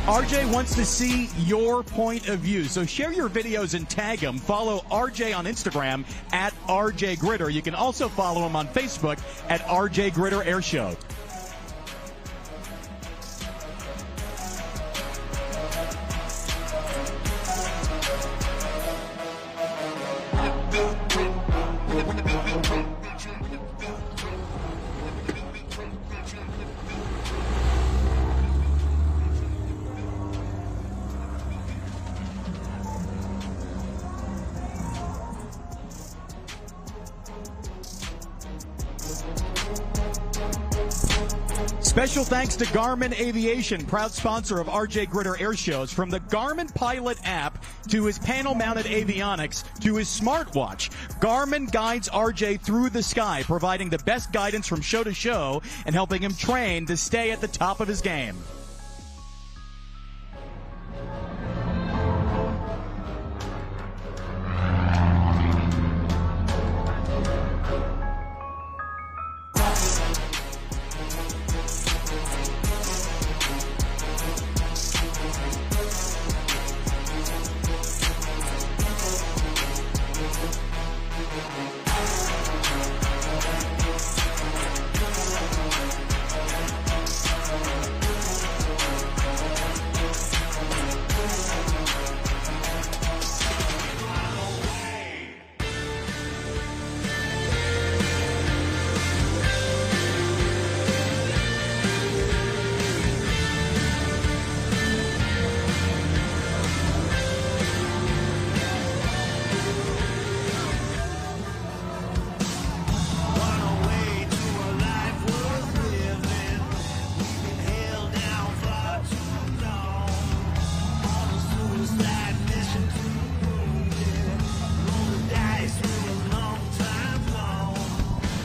RJ wants to see your point of view, so share your videos and tag him. Follow RJ on Instagram at RJ Gritter. You can also follow him on Facebook at RJ Gritter Airshow. Special thanks to Garmin Aviation, proud sponsor of RJ Gritter Air Shows. From the Garmin Pilot app to his panel-mounted avionics to his smartwatch, Garmin guides RJ through the sky, providing the best guidance from show to show and helping him train to stay at the top of his game.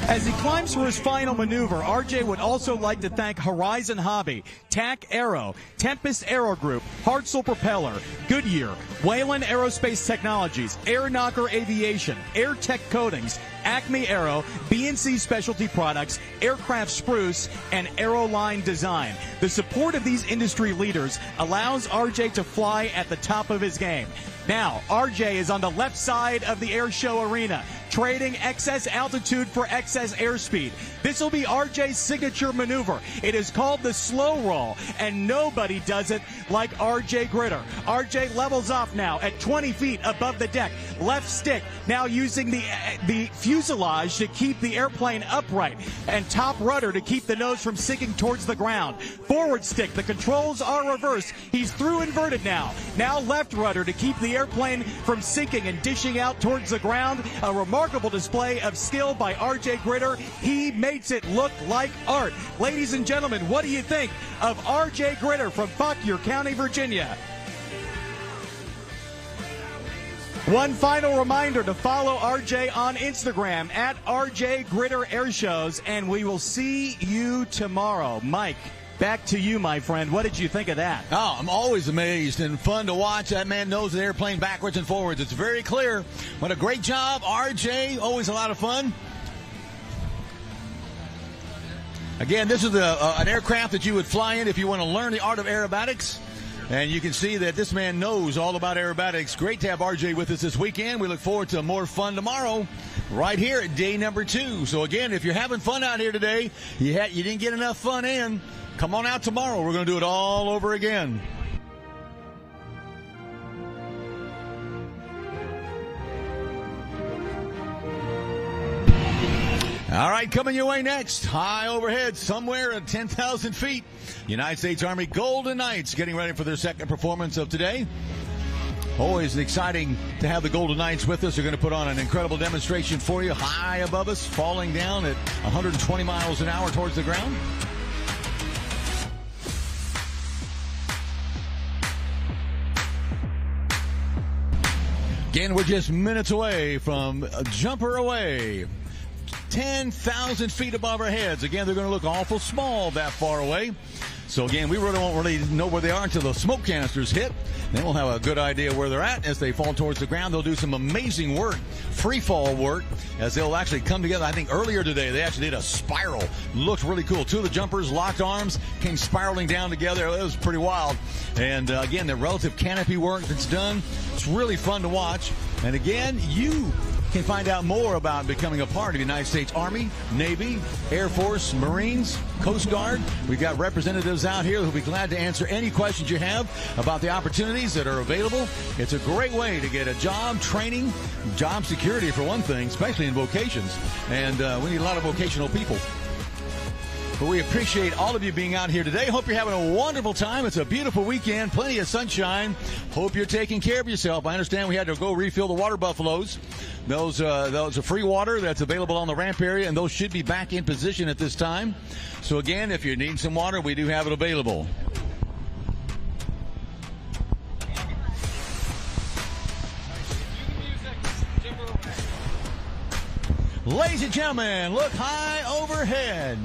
As he climbs for his final maneuver, RJ would also like to thank Horizon Hobby, TAC Aero, Tempest Aero Group, Hartzell Propeller, Goodyear, Whalen Aerospace Technologies, Air Knocker Aviation, Air Tech Coatings, Acme Aero, B&C Specialty Products, Aircraft Spruce, and Aeroline Design. The support of these industry leaders allows RJ to fly at the top of his game. Now, RJ is on the left side of the air show arena, trading excess altitude for excess airspeed. This will be RJ's signature maneuver. It is called the slow roll, and nobody does it like RJ Gritter. RJ levels off now at 20 feet above the deck. Left stick now using the fuselage to keep the airplane upright, and top rudder to keep the nose from sinking towards the ground. Forward stick, the controls are reversed. He's through inverted now. Now left rudder to keep the airplane from sinking and dishing out towards the ground. A remarkable display of skill by RJ Gritter. He makes it look like art. Ladies and gentlemen, what do you think of RJ Gritter from Fauquier County, Virginia? One final reminder to follow RJ on Instagram at RJ Gritter Air Shows, and we will see you tomorrow. Mike, back to you, my friend. What did you think of that? Oh, I'm always amazed and fun to watch. That man knows the airplane backwards and forwards. It's very clear. What a great job, RJ. Always a lot of fun. Again, this is an aircraft that you would fly in if you want to learn the art of aerobatics. And you can see that this man knows all about aerobatics. Great to have RJ with us this weekend. We look forward to more fun tomorrow right here at day number 2. So, again, if you're having fun out here today, you didn't get enough fun in, come on out tomorrow. We're going to do it all over again. All right, coming your way next, high overhead, somewhere at 10,000 feet. United States Army Golden Knights getting ready for their second performance of today. Always exciting to have the Golden Knights with us. They're going to put on an incredible demonstration for you, high above us, falling down at 120 miles an hour towards the ground. Again, we're just minutes away from a jumper away. 10,000 feet above our heads. Again, they're going to look awful small that far away. So again, we really won't know where they are until the smoke canisters hit. Then we'll have a good idea where they're at as they fall towards the ground. They'll do some amazing work, free fall work, as they'll actually come together. I think earlier today they actually did a spiral. Looked really cool. 2 of the jumpers locked arms, came spiraling down together. It was pretty wild. And again, the relative canopy work that's done, it's really fun to watch. And again, you can find out more about becoming a part of the United States Army, Navy, Air Force, Marines, Coast Guard. We've got representatives out here who'll be glad to answer any questions you have about the opportunities that are available. It's a great way to get a job, training, job security for one thing, especially in vocations. And we need a lot of vocational people. But we appreciate all of you being out here today. Hope you're having a wonderful time. It's a beautiful weekend, plenty of sunshine. Hope you're taking care of yourself. I understand we had to go refill the water buffaloes. Those are free water that's available on the ramp area, and those should be back in position at this time. So again, if you need some water, we do have it available. Ladies and gentlemen, look high overhead.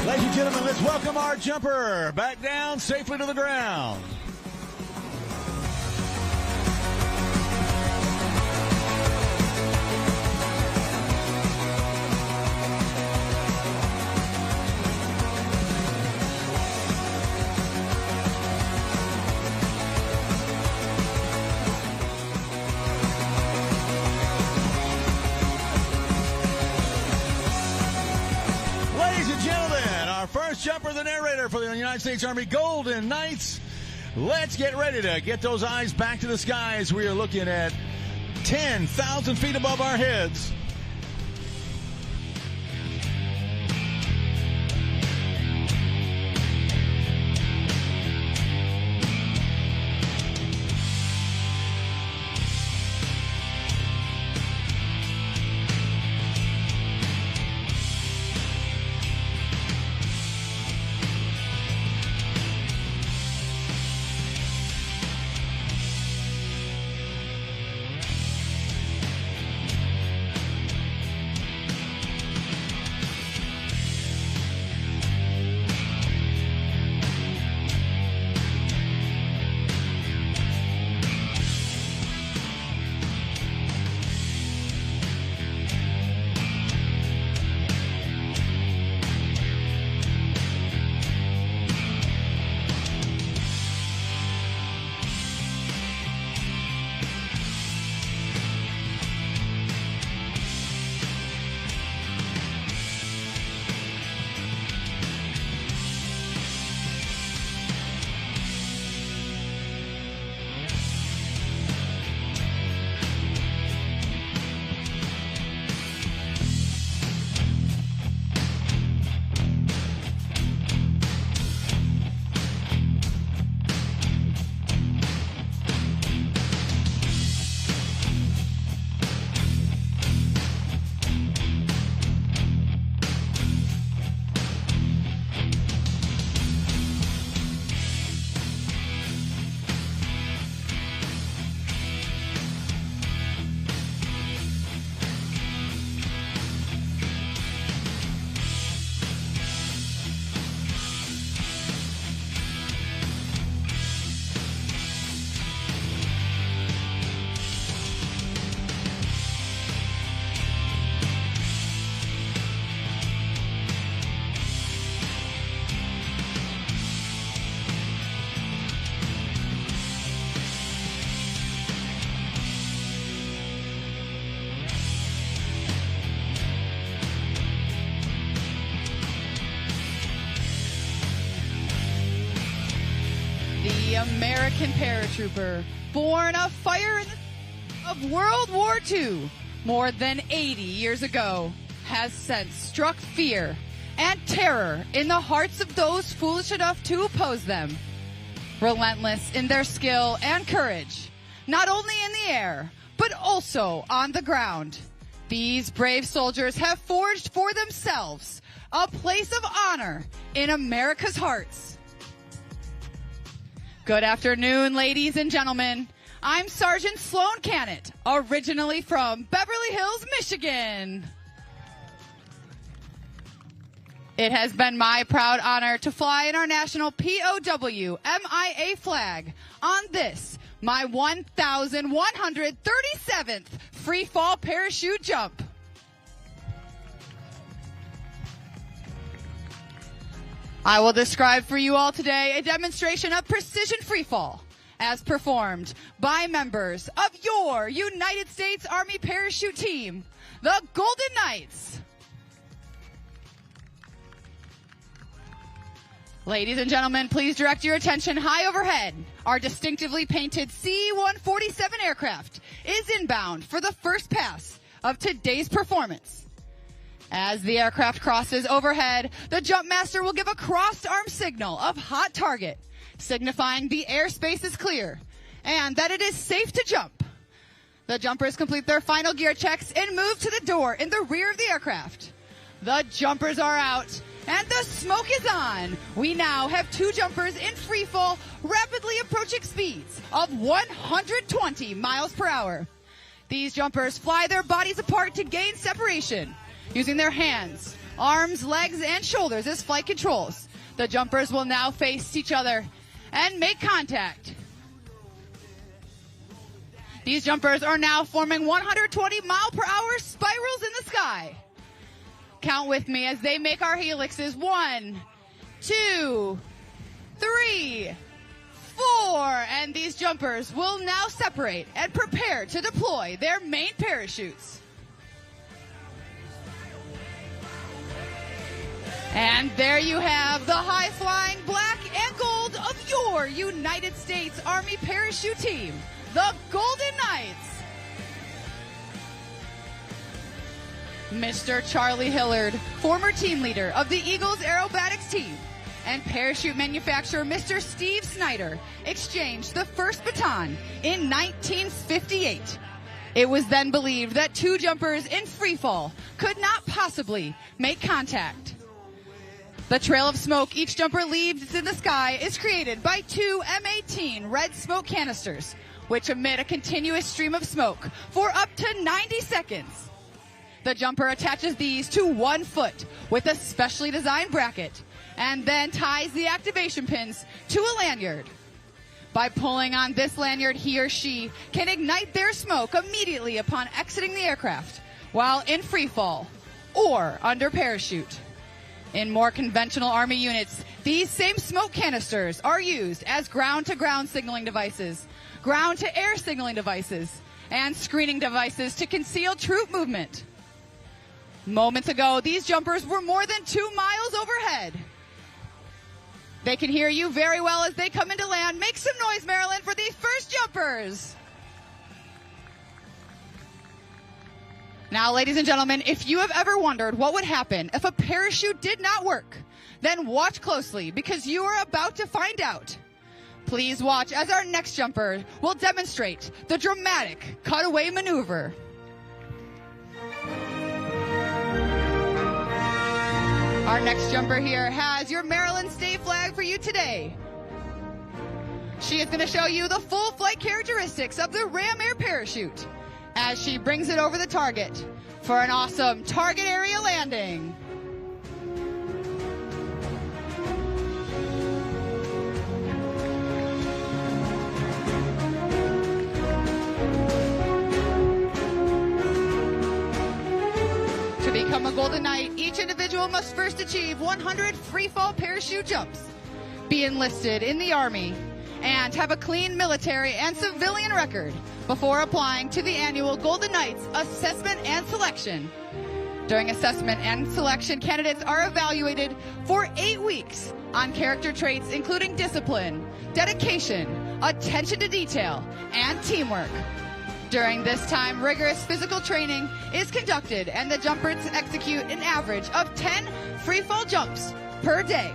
Ladies and gentlemen, let's welcome our jumper back down safely to the ground. the narrator for the United States Army Golden Knights. Let's get ready to get those eyes back to the skies. We are looking at 10,000 feet above our heads. The American paratrooper, born of fire of World War II, more than 80 years ago, has since struck fear and terror in the hearts of those foolish enough to oppose them. Relentless in their skill and courage, not only in the air, but also on the ground. These brave soldiers have forged for themselves a place of honor in America's hearts. Good afternoon, ladies and gentlemen. I'm Sergeant Sloan Cannett, originally from Beverly Hills, Michigan. It has been my proud honor to fly in our national POW MIA flag on this, my 1,137th free fall parachute jump. I will describe for you all today a demonstration of precision freefall as performed by members of your United States Army parachute team, the Golden Knights. Ladies and gentlemen, please direct your attention high overhead. Our distinctively painted C-147 aircraft is inbound for the first pass of today's performance. As the aircraft crosses overhead, the jump master will give a crossed arm signal of hot target, signifying the airspace is clear and that it is safe to jump. The jumpers complete their final gear checks and move to the door in the rear of the aircraft. The jumpers are out and the smoke is on. We now have two jumpers in free fall, rapidly approaching speeds of 120 miles per hour. These jumpers fly their bodies apart to gain separation, using their hands, arms, legs, and shoulders as flight controls. The jumpers will now face each other and make contact. These jumpers are now forming 120 mile per hour spirals in the sky. Count with me as they make our helixes. 1, 2, 3, 4. And these jumpers will now separate and prepare to deploy their main parachutes. And there you have the high-flying black and gold of your United States Army parachute team, the Golden Knights. Mr. Charlie Hillard, former team leader of the Eagles aerobatics team, and parachute manufacturer Mr. Steve Snyder exchanged the first baton in 1958. It was then believed that two jumpers in free fall could not possibly make contact. The trail of smoke each jumper leaves in the sky is created by two M18 red smoke canisters, which emit a continuous stream of smoke for up to 90 seconds. The jumper attaches these to 1 foot with a specially designed bracket and then ties the activation pins to a lanyard. By pulling on this lanyard, he or she can ignite their smoke immediately upon exiting the aircraft while in free fall or under parachute. In more conventional Army units, these same smoke canisters are used as ground-to-ground signaling devices, ground-to-air signaling devices, and screening devices to conceal troop movement. Moments ago, these jumpers were more than 2 miles overhead. They can hear you very well as they come into land. Make some noise, Maryland, for these first jumpers. Now, ladies and gentlemen, if you have ever wondered what would happen if a parachute did not work, then watch closely because you are about to find out. Please watch as our next jumper will demonstrate the dramatic cutaway maneuver. Our next jumper here has your Maryland state flag for you today. She is going to show you the full flight characteristics of the Ram Air parachute as she brings it over the target for an awesome target area landing. To become a Golden Knight, each individual must first achieve 100 free fall parachute jumps, be enlisted in the Army, and have a clean military and civilian record before applying to the annual Golden Knights Assessment and Selection. During assessment and selection, candidates are evaluated for 8 weeks on character traits including discipline, dedication, attention to detail, and teamwork. During this time, rigorous physical training is conducted and the jumpers execute an average of 10 free fall jumps per day.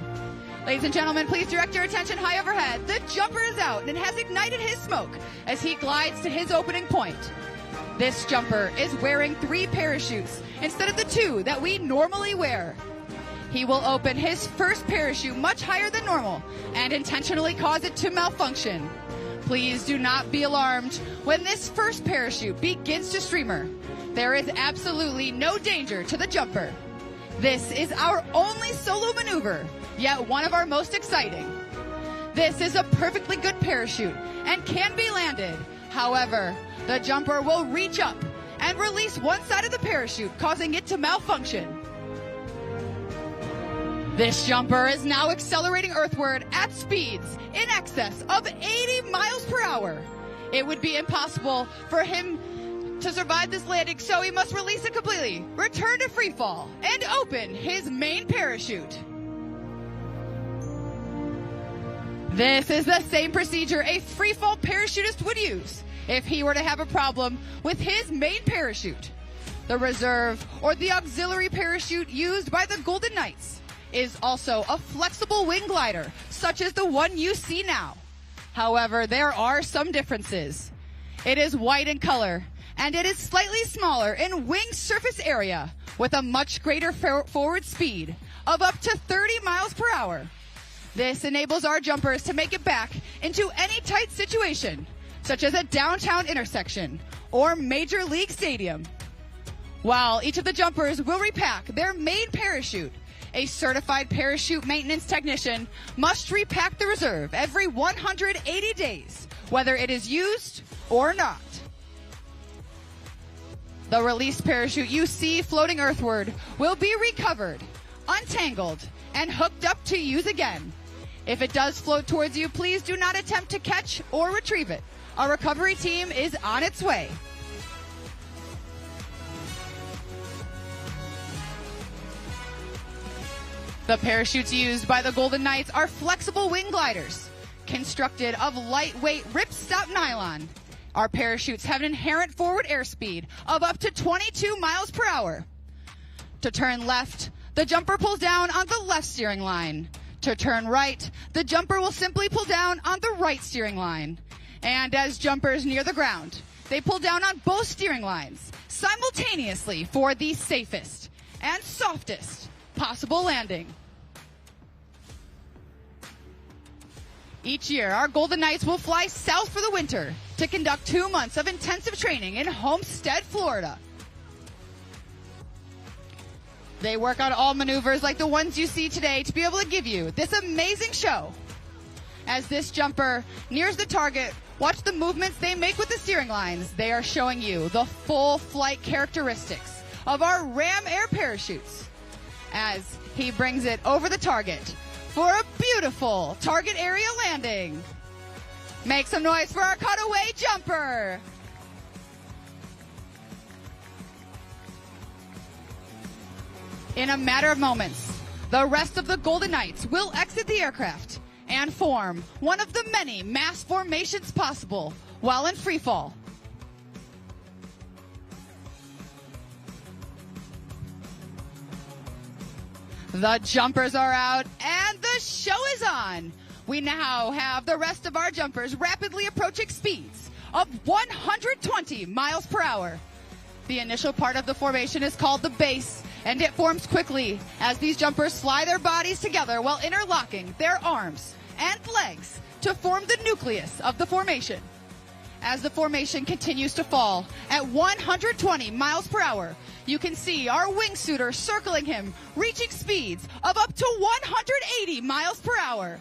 Ladies and gentlemen, please direct your attention high overhead. The jumper is out and has ignited his smoke as he glides to his opening point. This jumper is wearing 3 parachutes instead of the 2 that we normally wear. He will open his first parachute much higher than normal and intentionally cause it to malfunction. Please do not be alarmed when this first parachute begins to streamer. There is absolutely no danger to the jumper. This is our only solo maneuver, yet one of our most exciting. This is a perfectly good parachute and can be landed. However, the jumper will reach up and release one side of the parachute, causing it to malfunction. This jumper is now accelerating earthward at speeds in excess of 80 miles per hour. It would be impossible for him to survive this landing, so he must release it completely, return to free fall, and open his main parachute. This is the same procedure a free fall parachutist would use if he were to have a problem with his main parachute. The reserve or the auxiliary parachute used by the Golden Knights is also a flexible wing glider, such as the one you see now. However, there are some differences. It is white in color, and it is slightly smaller in wing surface area, with a much greater forward speed of up to 30 miles per hour. This enables our jumpers to make it back into any tight situation, such as a downtown intersection or major league stadium. While each of the jumpers will repack their main parachute, a certified parachute maintenance technician must repack the reserve every 180 days, whether it is used or not. The released parachute you see floating earthward will be recovered, untangled, and hooked up to use again. If it does float towards you, please do not attempt to catch or retrieve it. Our recovery team is on its way. The parachutes used by the Golden Knights are flexible wing gliders, constructed of lightweight ripstop nylon. Our parachutes have an inherent forward airspeed of up to 22 miles per hour. To turn left, the jumper pulls down on the left steering line. To turn right, the jumper will simply pull down on the right steering line. And as jumpers near the ground, they pull down on both steering lines simultaneously for the safest and softest possible landing. Each year, our Golden Knights will fly south for the winter to conduct 2 months of intensive training in Homestead, Florida. They work on all maneuvers like the ones you see today to be able to give you this amazing show. As this jumper nears the target, watch the movements they make with the steering lines. They are showing you the full flight characteristics of our Ram Air parachutes as he brings it over the target for a beautiful target area landing. Make some noise for our cutaway jumper. In a matter of moments, the rest of the Golden Knights will exit the aircraft and form one of the many mass formations possible while in free fall. The jumpers are out and the show is on. We now have the rest of our jumpers rapidly approaching speeds of 120 miles per hour. The initial part of the formation is called the base, and it forms quickly as these jumpers fly their bodies together while interlocking their arms and legs to form the nucleus of the formation. As the formation continues to fall at 120 miles per hour, you can see our wingsuiter circling him, reaching speeds of up to 180 miles per hour.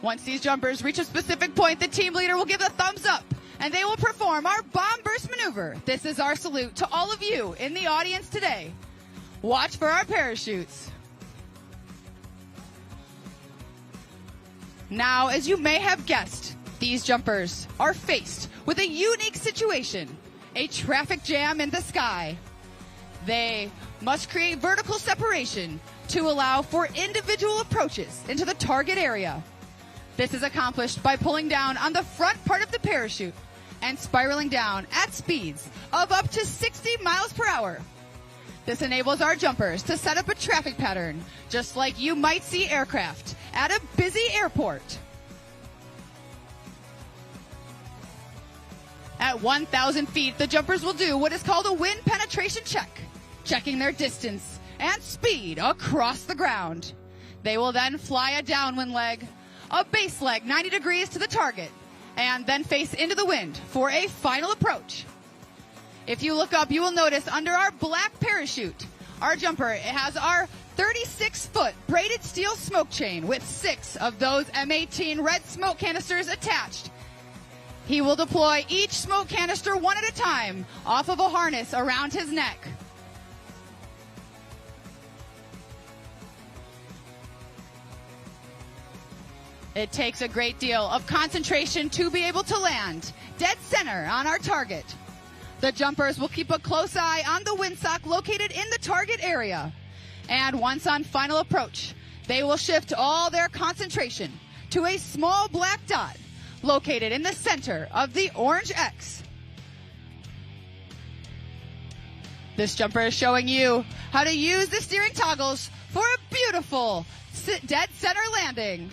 Once these jumpers reach a specific point, the team leader will give a thumbs up, and they will perform our bomb burst maneuver. This is our salute to all of you in the audience today. Watch for our parachutes. Now, as you may have guessed, these jumpers are faced with a unique situation, a traffic jam in the sky. They must create vertical separation to allow for individual approaches into the target area. This is accomplished by pulling down on the front part of the parachute and spiraling down at speeds of up to 60 miles per hour. This enables our jumpers to set up a traffic pattern, just like you might see aircraft at a busy airport. At 1,000 feet, the jumpers will do what is called a wind penetration check, checking their distance and speed across the ground. They will then fly a downwind leg, a base leg 90 degrees to the target, and then face into the wind for a final approach. If you look up, you will notice under our black parachute, our jumper, it has our 36-foot braided steel smoke chain with 6 of those M18 red smoke canisters attached. He will deploy each smoke canister one at a time off of a harness around his neck. It takes a great deal of concentration to be able to land dead center on our target. The jumpers will keep a close eye on the windsock located in the target area. And once on final approach, they will shift all their concentration to a small black dot located in the center of the orange X. This jumper is showing you how to use the steering toggles for a beautiful dead center landing.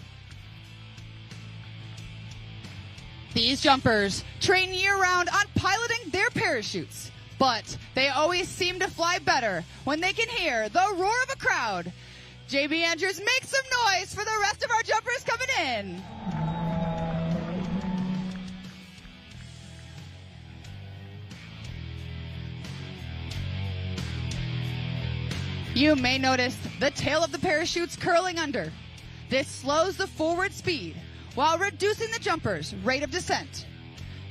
These jumpers train year-round on piloting their parachutes, but they always seem to fly better when they can hear the roar of a crowd. JB Andrews, make some noise for the rest of our jumpers coming in. You may notice the tail of the parachutes curling under. This slows the forward speed while reducing the jumper's rate of descent.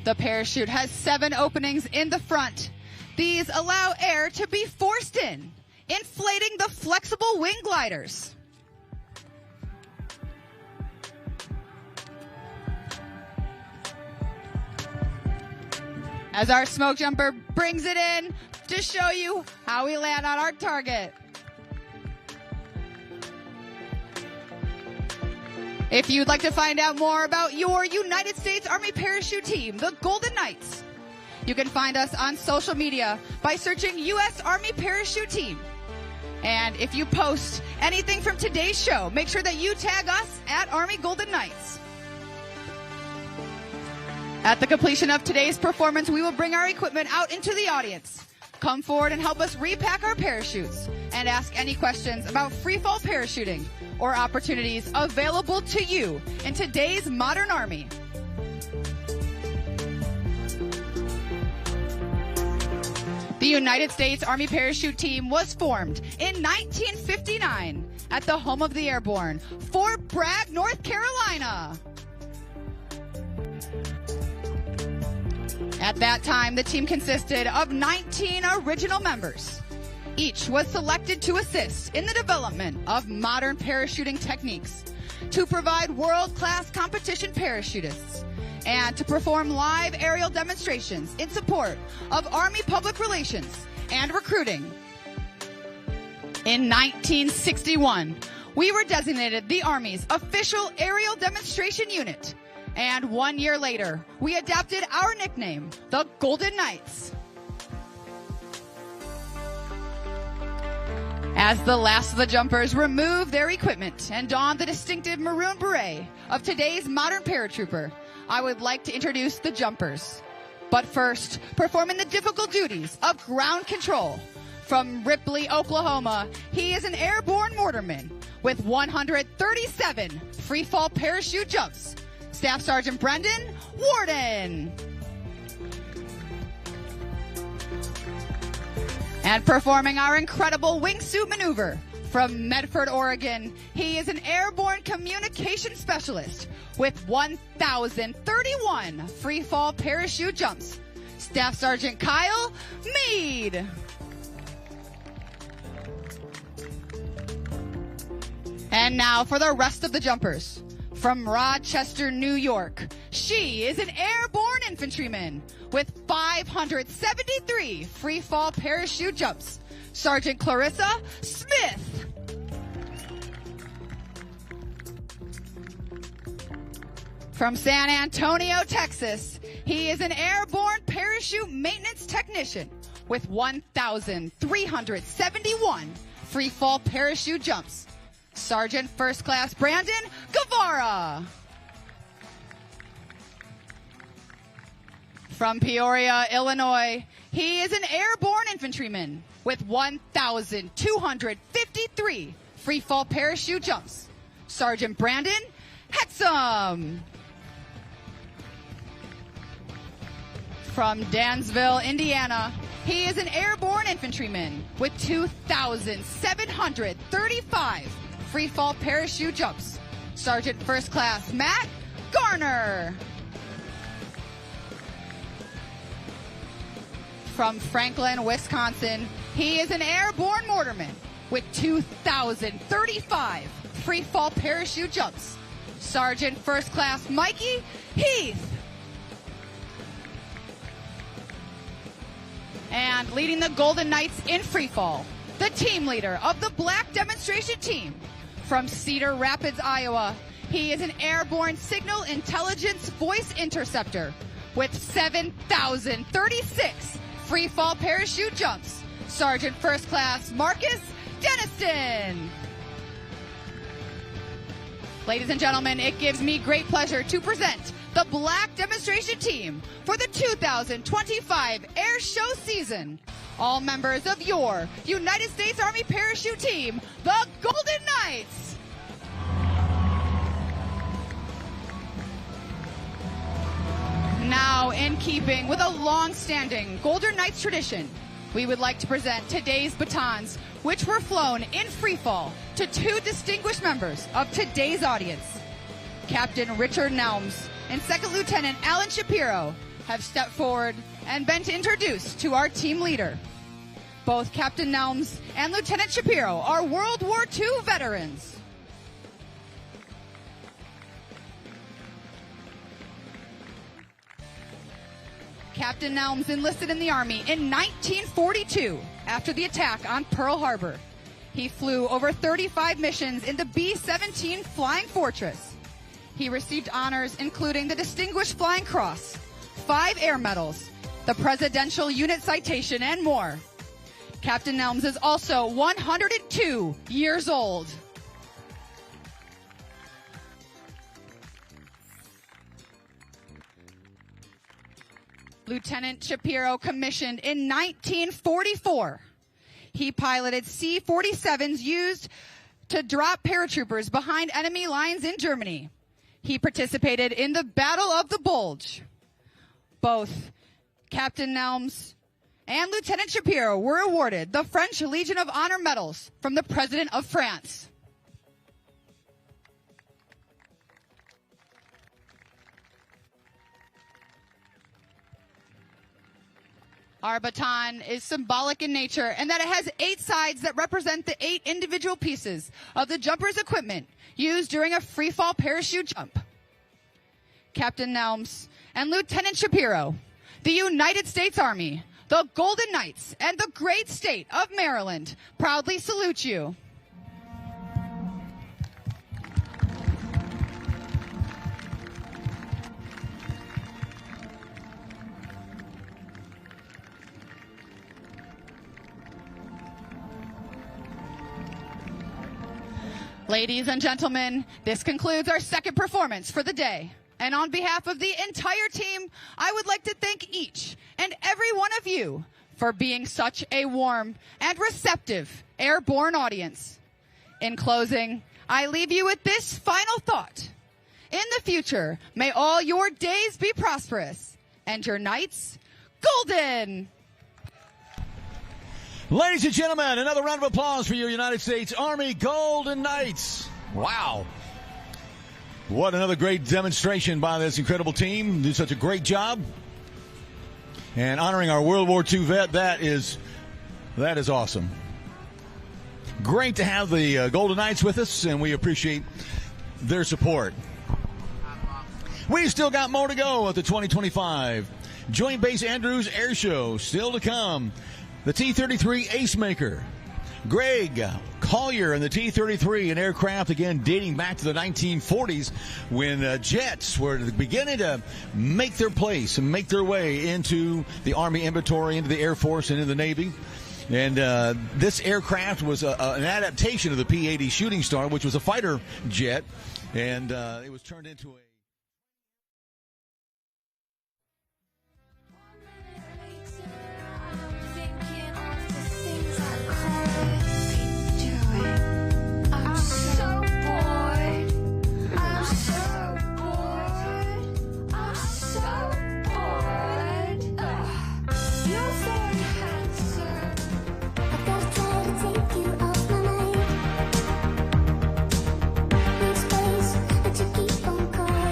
The parachute has 7 openings in the front. These allow air to be forced in, inflating the flexible wing gliders. As our smoke jumper brings it in to show you how we land on our target. If you'd like to find out more about your United States Army parachute team, the Golden Knights, you can find us on social media by searching U.S. Army Parachute Team. And if you post anything from today's show, make sure that you tag us at Army Golden Knights. At the completion of today's performance, we will bring our equipment out into the audience. Come forward and help us repack our parachutes and ask any questions about freefall parachuting or opportunities available to you in today's modern Army. The United States Army Parachute Team was formed in 1959 at the home of the airborne, Fort Bragg, North Carolina. At that time, the team consisted of 19 original members. Each was selected to assist in the development of modern parachuting techniques, to provide world-class competition parachutists, and to perform live aerial demonstrations in support of Army public relations and recruiting. In 1961, we were designated the Army's official aerial demonstration unit, and 1 year later, we adopted our nickname, the Golden Knights. As the last of the jumpers removed their equipment and donned the distinctive maroon beret of today's modern paratrooper, I would like to introduce the jumpers. But first, performing the difficult duties of ground control. From Ripley, Oklahoma, he is an airborne mortarman with 137 freefall parachute jumps. Staff Sergeant Brendan Warden. And performing our incredible wingsuit maneuver from Medford, Oregon, he is an airborne communication specialist with 1,031 freefall parachute jumps. Staff Sergeant Kyle Mead. And now for the rest of the jumpers. From Rochester, New York, she is an airborne infantryman with 573 freefall parachute jumps. Sergeant Clarissa Smith. From San Antonio, Texas, he is an airborne parachute maintenance technician with 1,371 freefall parachute jumps. Sergeant First Class Brandon Guevara. From Peoria, Illinois, he is an airborne infantryman with 1,253 freefall parachute jumps. Sergeant Brandon Hexum. From Dansville, Indiana, he is an airborne infantryman with 2,735 freefall parachute jumps. Sergeant First Class Matt Garner. From Franklin, Wisconsin, he is an airborne mortarman with 2,035 freefall parachute jumps. Sergeant First Class Mikey Heath. And leading the Golden Knights in freefall, the team leader of the Black Demonstration Team. From Cedar Rapids, Iowa, he is an airborne signal intelligence voice interceptor with 7,036 freefall parachute jumps. Sergeant First Class Marcus Denniston. Ladies and gentlemen, it gives me great pleasure to present the Black Demonstration Team for the 2025 AIRSHOW season. All members of your United States Army Parachute Team, the Golden Knights. Now, in keeping with a long-standing Golden Knights tradition, we would like to present today's batons, which were flown in freefall to two distinguished members of today's audience. Captain Richard Nelms and Second Lieutenant Alan Shapiro have stepped forward and been introduced to our team leader. Both Captain Nelms and Lieutenant Shapiro are World War II veterans. Captain Nelms enlisted in the Army in 1942 after the attack on Pearl Harbor. He flew over 35 missions in the B-17 Flying Fortress. He received honors including the Distinguished Flying Cross, 5 air medals, the Presidential Unit Citation, and more. Captain Nelms is also 102 years old. Lieutenant Shapiro commissioned in 1944. He piloted C-47s used to drop paratroopers behind enemy lines in Germany. He participated in the Battle of the Bulge. Both Captain Nelms and Lieutenant Shapiro were awarded the French Legion of Honor medals from the President of France. Our baton is symbolic in nature in that it has 8 sides that represent the 8 individual pieces of the jumper's equipment used during a freefall parachute jump. Captain Nelms and Lieutenant Shapiro, the United States Army, the Golden Knights, and the great state of Maryland proudly salute you. Ladies and gentlemen, this concludes our second performance for the day. And on behalf of the entire team, I would like to thank each and every one of you for being such a warm and receptive airborne audience. In closing, I leave you with this final thought. In the future, may all your days be prosperous and your nights golden. Ladies and gentlemen, another round of applause for your United States Army Golden Knights. Wow. What another great demonstration by this incredible team. Do such a great job. And honoring our World War II vet, that is awesome. Great to have the Golden Knights with us, and we appreciate their support. We still got more to go at the 2025 Joint Base Andrews Air Show. Still to come. The T-33 Acemaker, Greg Collier and the T-33, an aircraft, again, dating back to the 1940s when jets were beginning to make their place and make their way into the Army inventory, into the Air Force, and into the Navy. And this aircraft was an adaptation of the P-80 Shooting Star, which was a fighter jet, and it was turned into a... Space, but you keep on calling.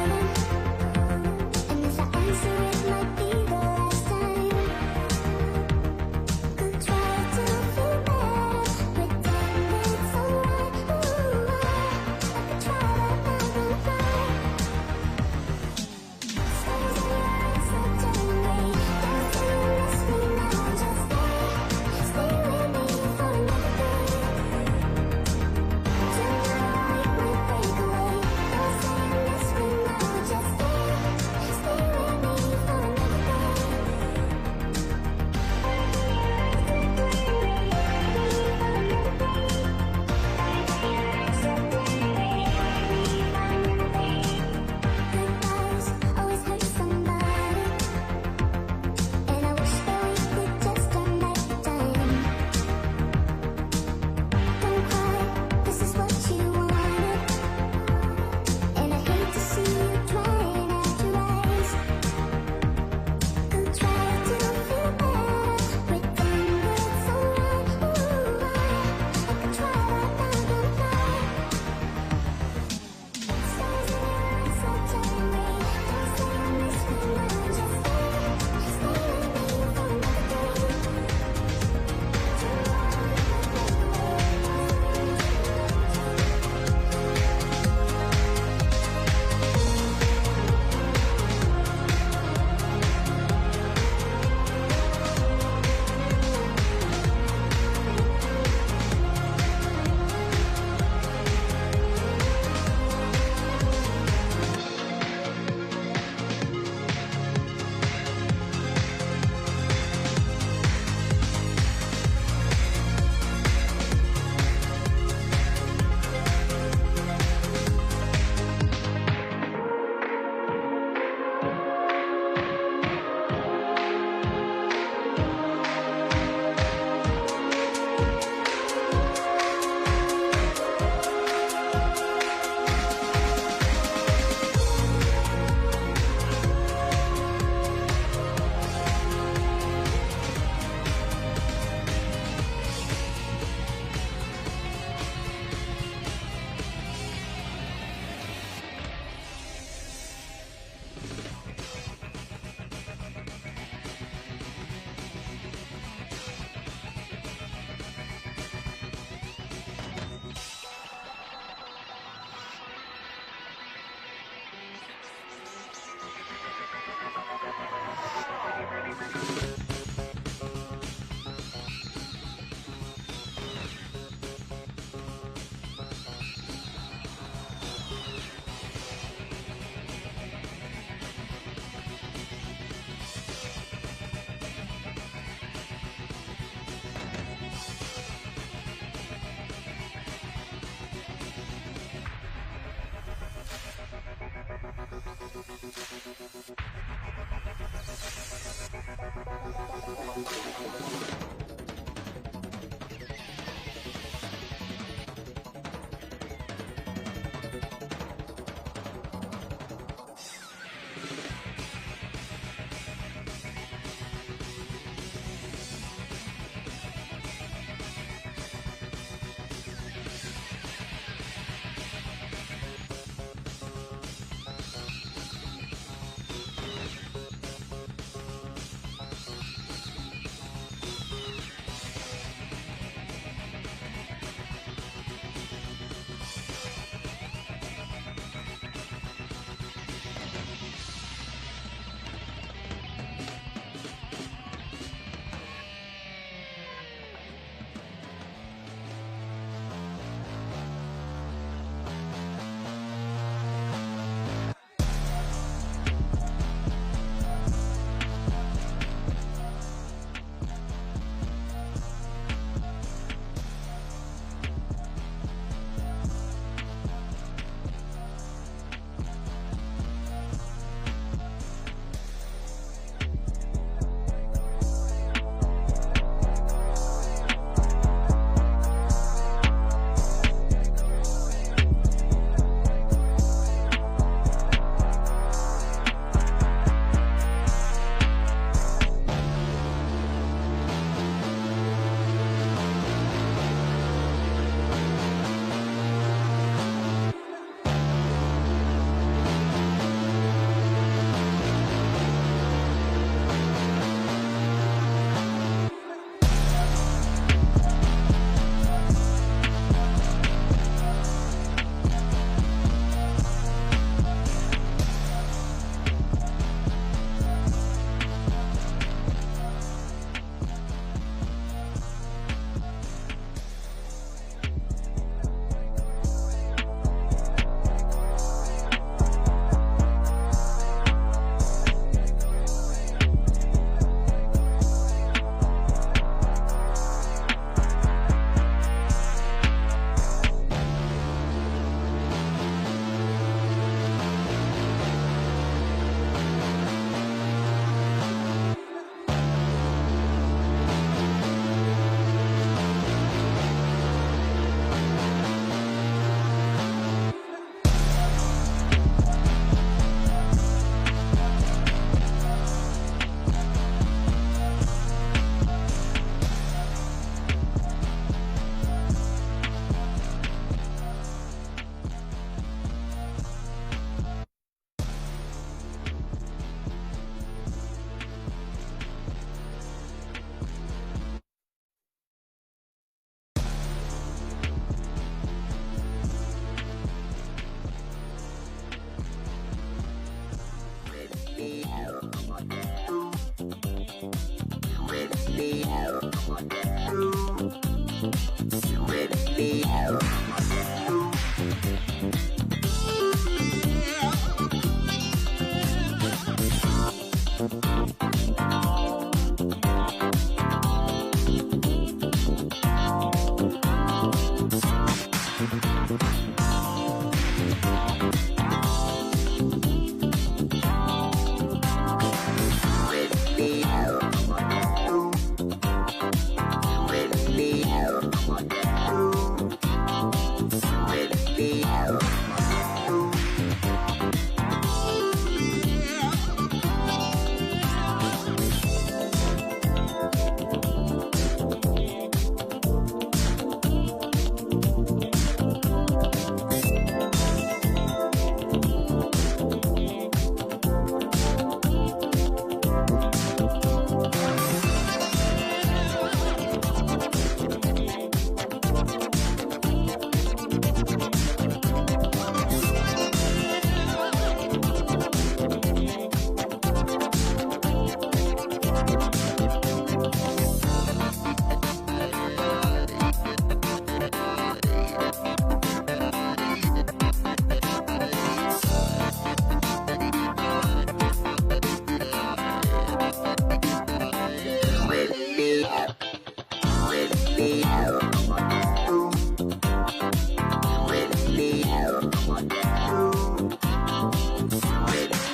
With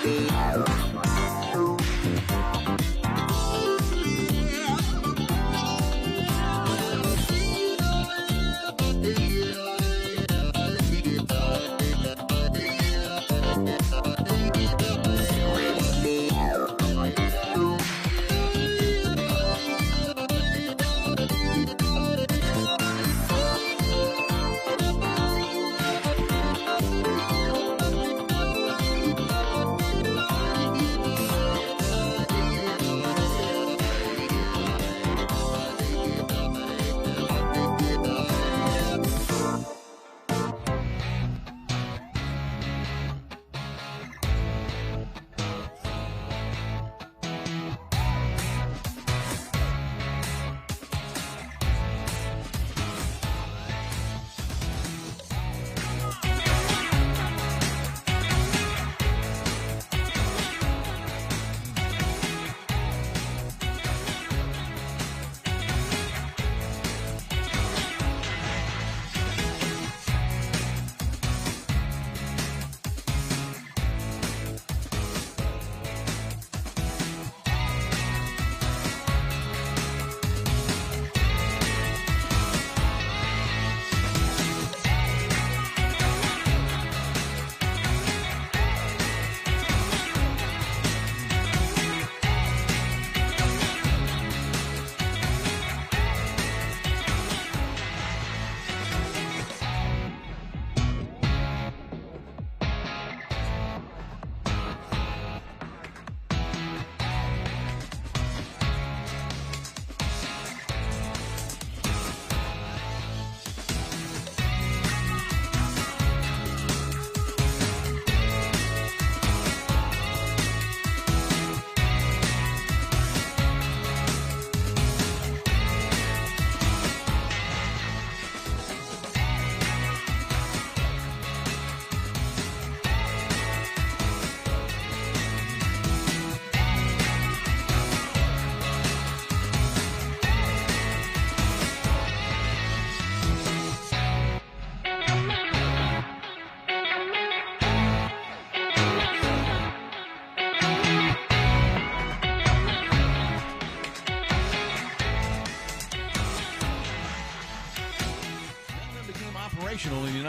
me.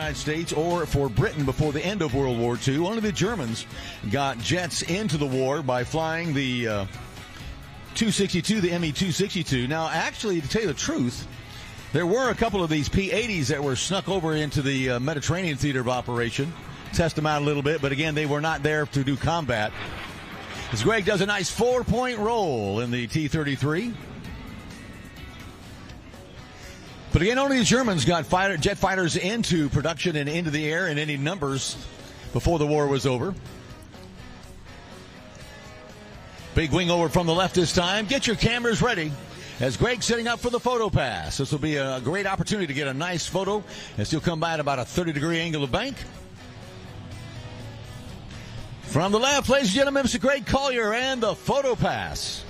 United States or for Britain before the end of World War II. Only the Germans got jets into the war by flying the 262, the Me-262. Now, actually, to tell you the truth, there were a couple of these P-80s that were snuck over into the Mediterranean theater of operation. Test them out a little bit, but again, they were not there to do combat. As Greg does a nice 4-point roll in the T-33. But again, only the Germans got jet fighters into production and into the air in any numbers before the war was over. Big wing over from the left this time. Get your cameras ready as Greg's setting up for the photo pass. This will be a great opportunity to get a nice photo as he'll come by at about a 30-degree angle of bank. From the left, ladies and gentlemen, Mr. Greg Collier and the photo pass.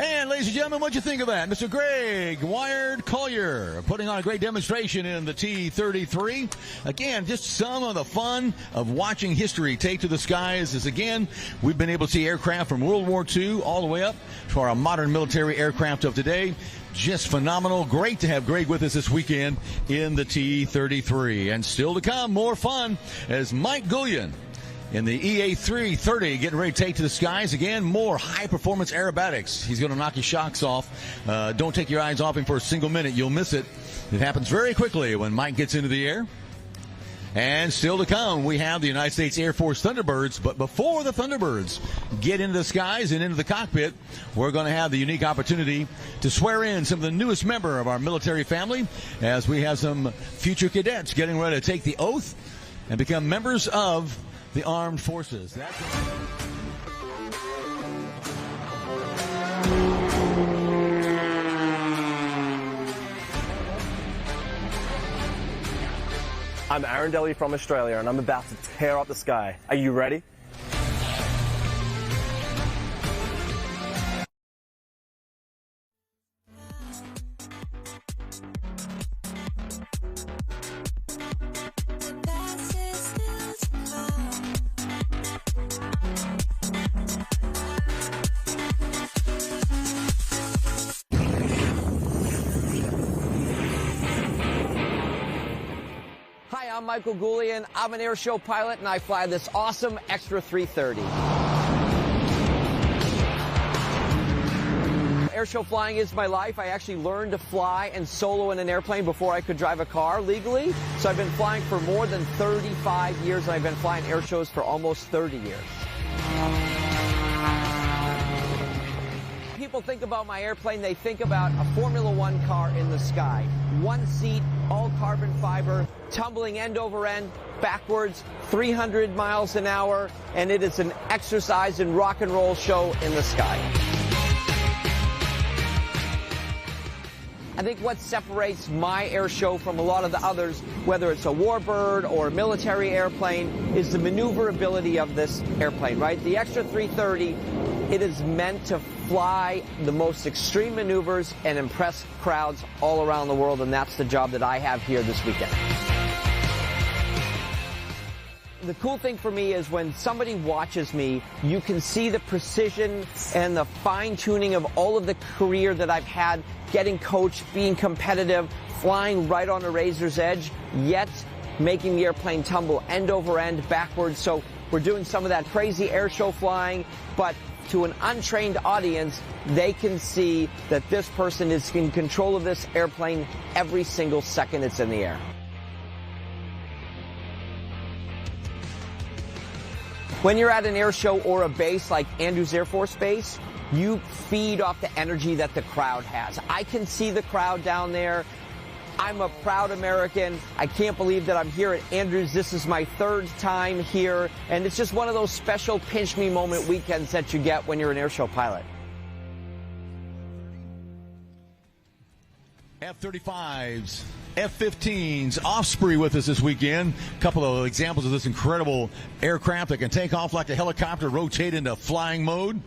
And, ladies and gentlemen, what'd you think of that? Mr. Greg Wired Collier putting on a great demonstration in the T-33. Again, just some of the fun of watching history take to the skies as, again, we've been able to see aircraft from World War II all the way up to our modern military aircraft of today. Just phenomenal. Great to have Greg with us this weekend in the T-33. And still to come, more fun as Mike Gullion in the EA330 getting ready to take to the skies. Again, more high-performance aerobatics. He's going to knock your shocks off. Don't take your eyes off him for a single minute. You'll miss it. It happens very quickly when Mike gets into the air. And still to come, we have the United States Air Force Thunderbirds. But before the Thunderbirds get into the skies and into the cockpit, we're going to have the unique opportunity to swear in some of the newest member of our military family as we have some future cadets getting ready to take the oath and become members of the armed forces. I'm Aaron Daly from Australia, and I'm about to tear up the sky. Are you ready? I'm Michael Gullion. I'm an airshow pilot, and I fly this awesome Extra 330. Airshow flying is my life. I actually learned to fly and solo in an airplane before I could drive a car legally. So I've been flying for more than 35 years, and I've been flying airshows for almost 30 years. People think about my airplane, they think about a Formula One car in the sky. One seat, all carbon fiber, tumbling end over end, backwards, 300 miles an hour, and it is an exercise and rock and roll show in the sky. I think what separates my air show from a lot of the others, whether it's a warbird or a military airplane, is the maneuverability of this airplane, right? The Extra 330, it is meant to fly the most extreme maneuvers and impress crowds all around the world, and that's the job that I have here this weekend. The cool thing for me is when somebody watches me, you can see the precision and the fine-tuning of all of the career that I've had, getting coached, being competitive, flying right on a razor's edge, yet making the airplane tumble end over end, backwards. So we're doing some of that crazy air show flying, but to an untrained audience, they can see that this person is in control of this airplane every single second it's in the air. When you're at an air show or a base like Andrews Air Force Base, you feed off the energy that the crowd has. I can see the crowd down there. I'm a proud American. I can't believe that I'm here at Andrews. This is my third time here, and it's just one of those special pinch me moment weekends that you get when you're an airshow pilot. F-35s, F-15s, Osprey with us this weekend. A couple of examples of this incredible aircraft that can take off like a helicopter, rotate into flying mode.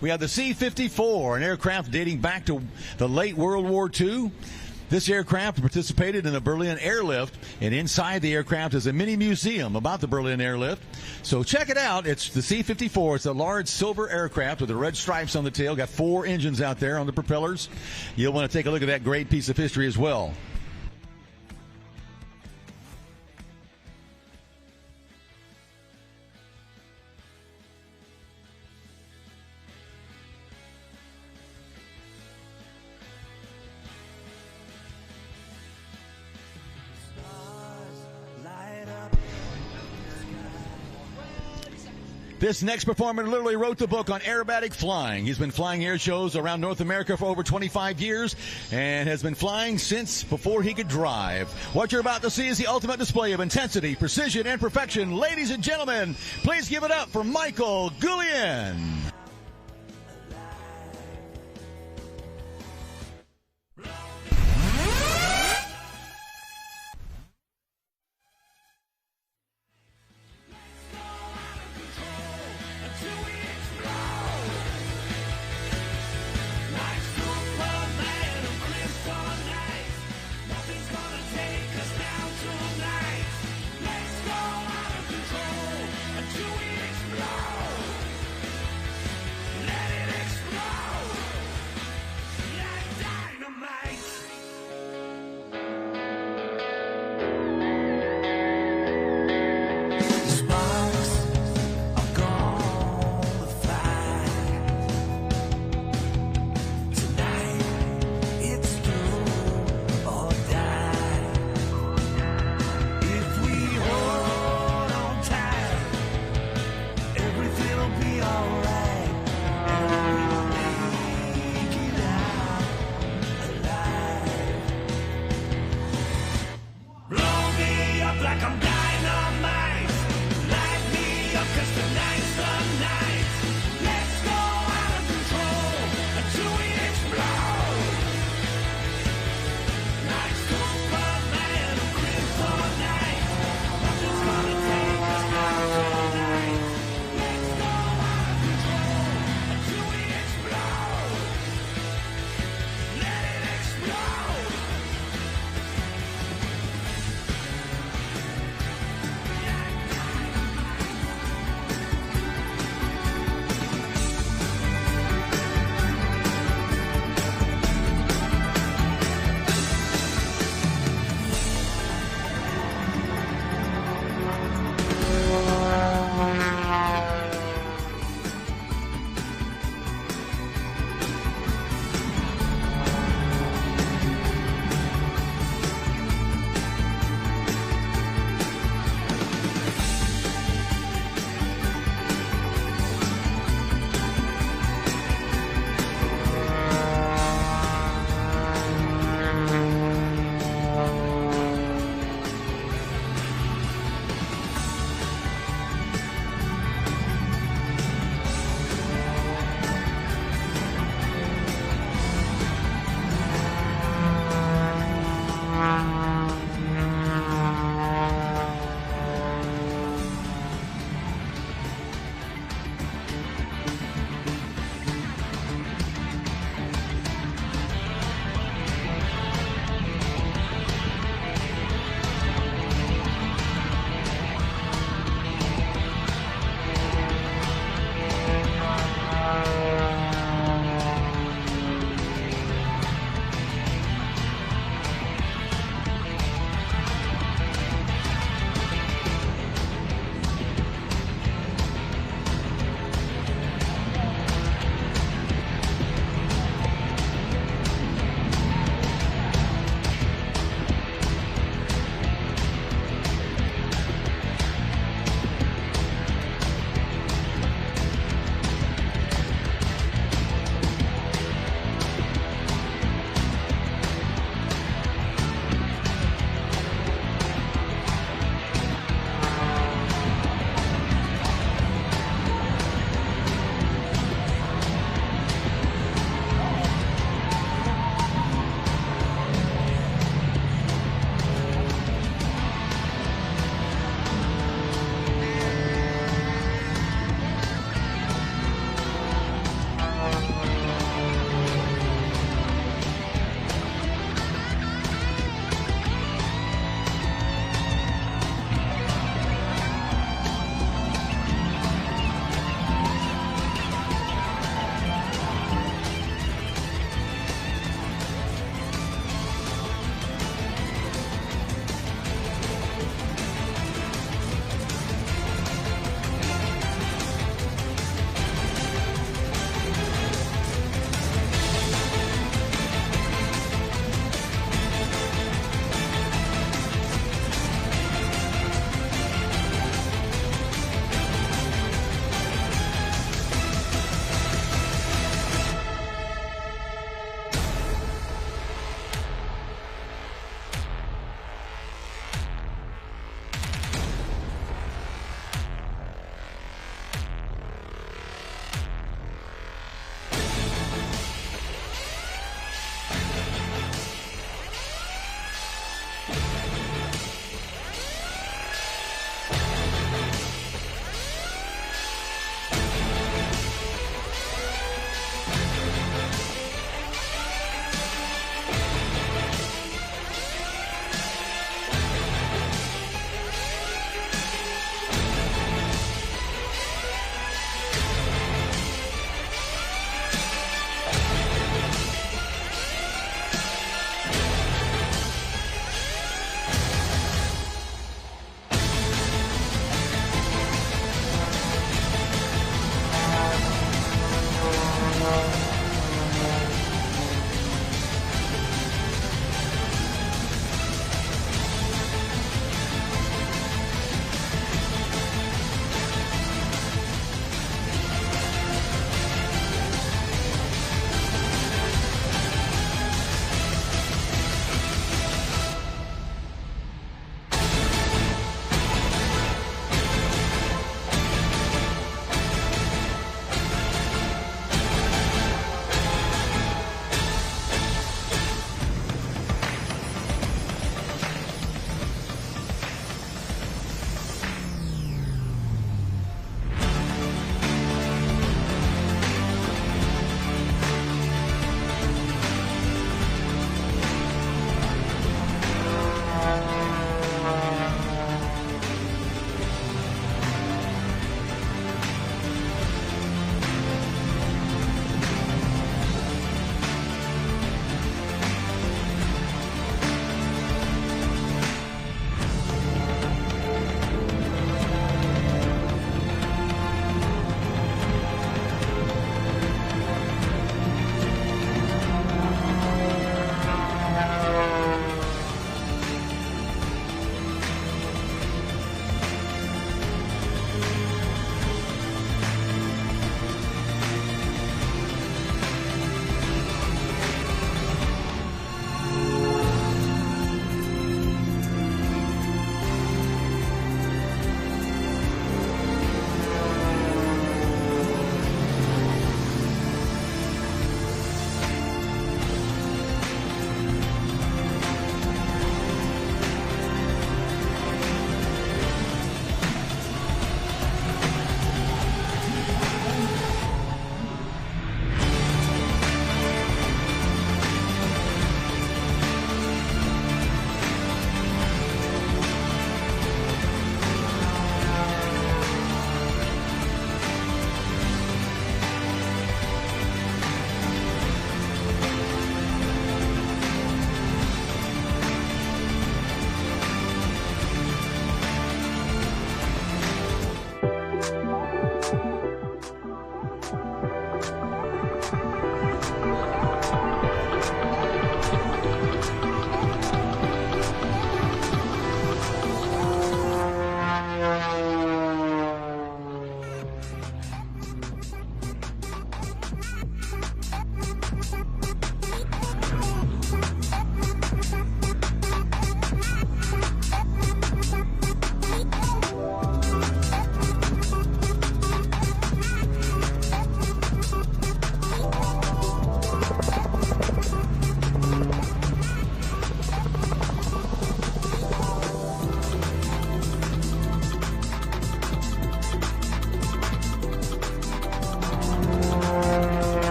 We have the C-54, an aircraft dating back to the late World War II. This aircraft participated in the Berlin airlift, and inside the aircraft is a mini museum about the Berlin airlift. So check it out. It's the C-54. It's a large silver aircraft with the red stripes on the tail. Got 4 engines out there on the propellers. You'll want to take a look at that great piece of history as well. This next performer literally wrote the book on aerobatic flying. He's been flying air shows around North America for over 25 years and has been flying since before he could drive. What you're about to see is the ultimate display of intensity, precision, and perfection. Ladies and gentlemen, please give it up for Michael Goulian.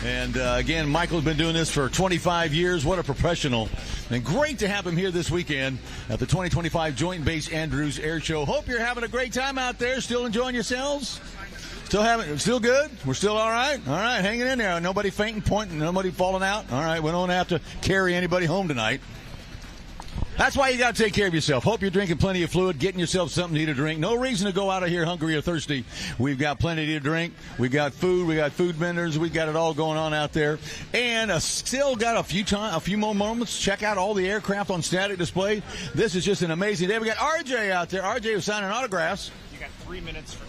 And again, Michael's been doing this for 25 years. What a professional. And great to have him here this weekend at the 2025 Joint Base Andrews Air Show. Hope you're having a great time out there. Still enjoying yourselves? Still good? We're still all right? All right, hanging in there. Nobody fainting, pointing, nobody falling out. All right, we don't have to carry anybody home tonight. That's why you got to take care of yourself. Hope you're drinking plenty of fluid, getting yourself something to eat or drink. No reason to go out of here hungry or thirsty. We've got plenty to drink. We got food. We got food vendors. We got it all going on out there. And still got a few more moments. Check out all the aircraft on static display. This is just an amazing day. We got RJ out there. RJ was signing autographs. You got 3 minutes for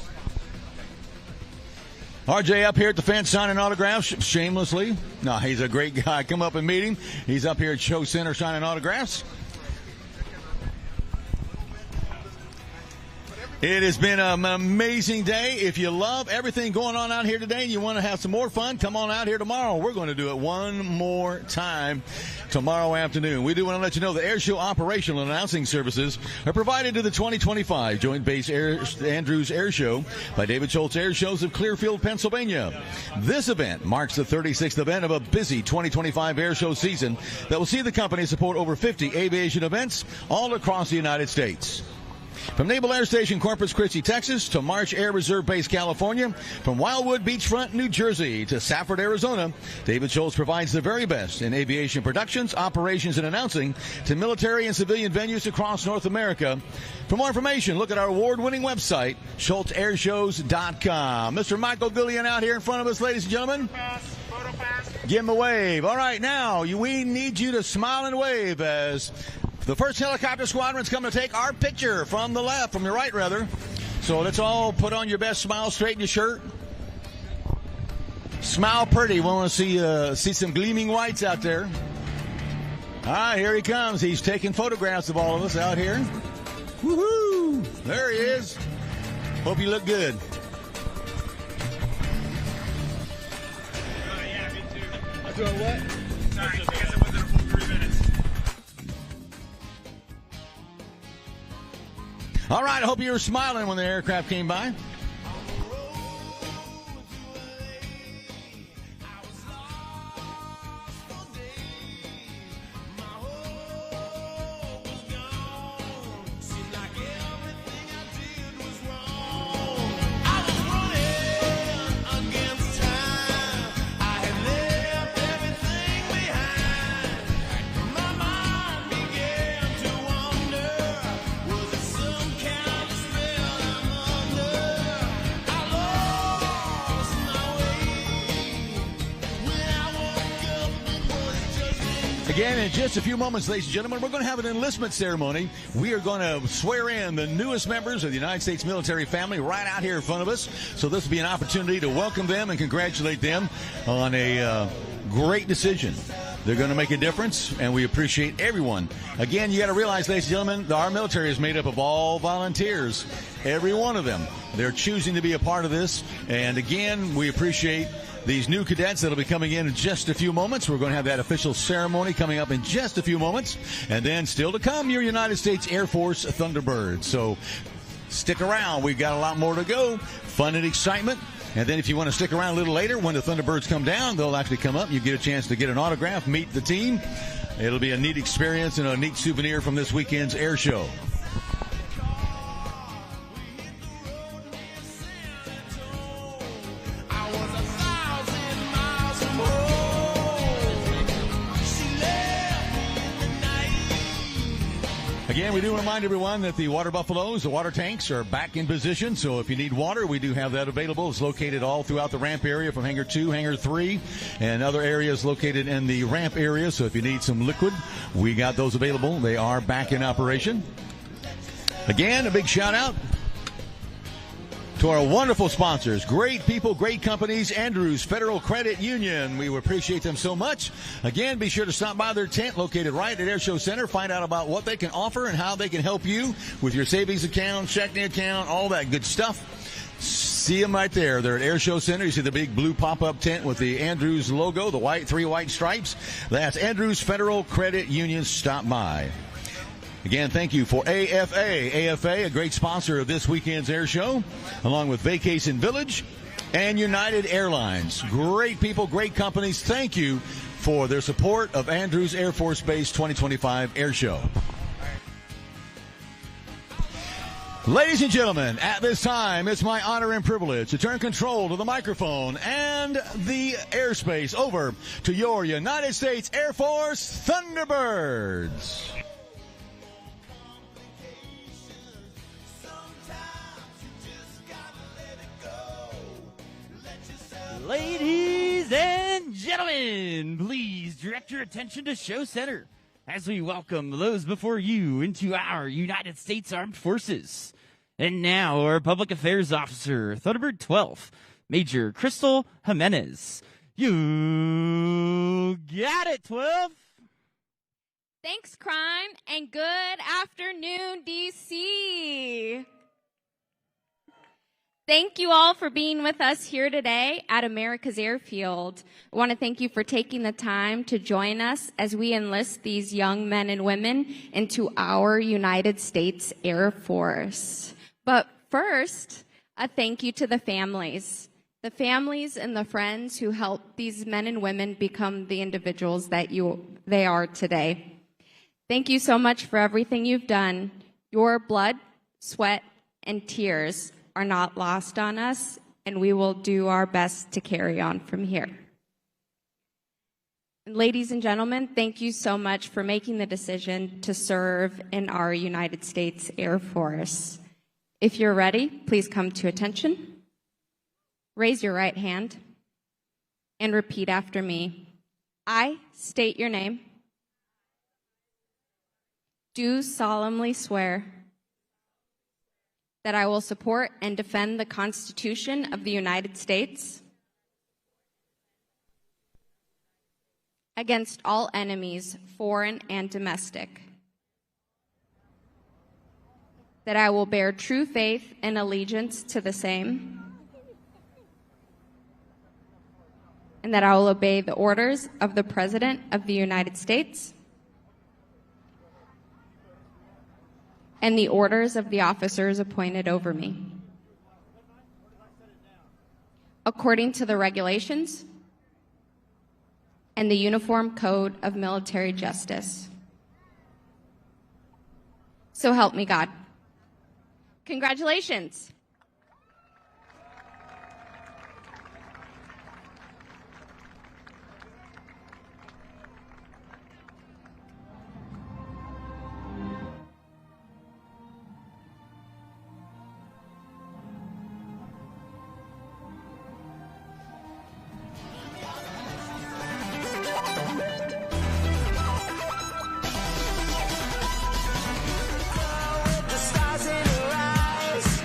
RJ up here at the fence signing autographs shamelessly. No, he's a great guy. Come up and meet him. He's up here at Show Center signing autographs. It has been an amazing day. If you love everything going on out here today and you want to have some more fun, come on out here tomorrow. We're going to do it one more time tomorrow afternoon. We do want to let you know the Air Show operational announcing services are provided to the 2025 Joint Base Andrews Air Show by David Schultz Air Shows of Clearfield, Pennsylvania. This event marks the 36th event of a busy 2025 Air Show season that will see the company support over 50 aviation events all across the United States. From Naval Air Station Corpus Christi, Texas, to Marsh Air Reserve Base, California, from Wildwood Beachfront, New Jersey, to Safford, Arizona, David Schultz provides the very best in aviation productions, operations, and announcing to military and civilian venues across North America. For more information, look at our award-winning website, SchultzAirShows.com. Mr. Michael Gillian out here in front of us, ladies and gentlemen. Give him a wave. All right, now, we need you to smile and wave as the first helicopter squadron's coming to take our picture from the left, from your right, rather. So let's all put on your best smile, straighten your shirt. Smile pretty. We want to see some gleaming whites out there. All right, here he comes. He's taking photographs of all of us out here. Woohoo! There he is. Hope you look good. yeah, me too. I'm doing what? Sorry, I guess it wasn't a full 3 minutes. All right, I hope you were smiling when the aircraft came by. Again, in just a few moments, ladies and gentlemen, we're going to have an enlistment ceremony. We are going to swear in the newest members of the United States military family right out here in front of us. So this will be an opportunity to welcome them and congratulate them on a great decision. They're going to make a difference, and we appreciate everyone. Again, you got to realize, ladies and gentlemen, our military is made up of all volunteers, every one of them. They're choosing to be a part of this, and again, we appreciate these new cadets that'll be coming in just a few moments. We're going to have that official ceremony coming up in just a few moments. And then still to come, your United States Air Force Thunderbirds. So stick around. We've got a lot more to go. Fun and excitement. And then if you want to stick around a little later, when the Thunderbirds come down, they'll actually come up. You get a chance to get an autograph, meet the team. It'll be a neat experience and a neat souvenir from this weekend's air show. Again, we do remind everyone that the water buffaloes, the water tanks, are back in position. So if you need water, we do have that available. It's located all throughout the ramp area from Hangar 2, Hangar 3, and other areas located in the ramp area. So if you need some liquid, we got those available. They are back in operation. Again, a big shout out to our wonderful sponsors, great people, great companies, Andrews Federal Credit Union. We appreciate them so much. Again, be sure to stop by their tent located right at AirShow Center. Find out about what they can offer and how they can help you with your savings account, checking account, all that good stuff. See them right there. They're at AirShow Center. You see the big blue pop-up tent with the Andrews logo, the white, 3 white stripes. That's Andrews Federal Credit Union. Stop by. Again, thank you for AFA. AFA, a great sponsor of this weekend's air show, along with Vacation Village, and United Airlines. Great people, great companies. Thank you for their support of Andrews Air Force Base 2025 Air Show. Ladies and gentlemen, at this time, it's my honor and privilege to turn control of the microphone and the airspace over to your United States Air Force Thunderbirds. Ladies and gentlemen, please direct your attention to Show Center as we welcome those before you into our United States Armed Forces. And now, our Public Affairs Officer, Thunderbird 12, Major Crystal Jimenez. You got it, 12. Thanks, Crime, and good afternoon, D.C. Thank you all for being with us here today at America's Airfield. I want to thank you for taking the time to join us as we enlist these young men and women into our United States Air Force. But first, a thank you to the families and the friends who helped these men and women become the individuals that they are today. Thank you so much for everything you've done. Your blood, sweat, and tears are not lost on us, and we will do our best to carry on from here. And ladies and gentlemen, thank you so much for making the decision to serve in our United States Air Force. If you're ready, please come to attention. Raise your right hand and repeat after me. I state your name. Do solemnly swear that I will support and defend the Constitution of the United States against all enemies, foreign and domestic, that I will bear true faith and allegiance to the same, and that I will obey the orders of the President of the United States and the orders of the officers appointed over me, according to the regulations and the Uniform Code of Military Justice. So help me God. Congratulations. The stars in her eyes,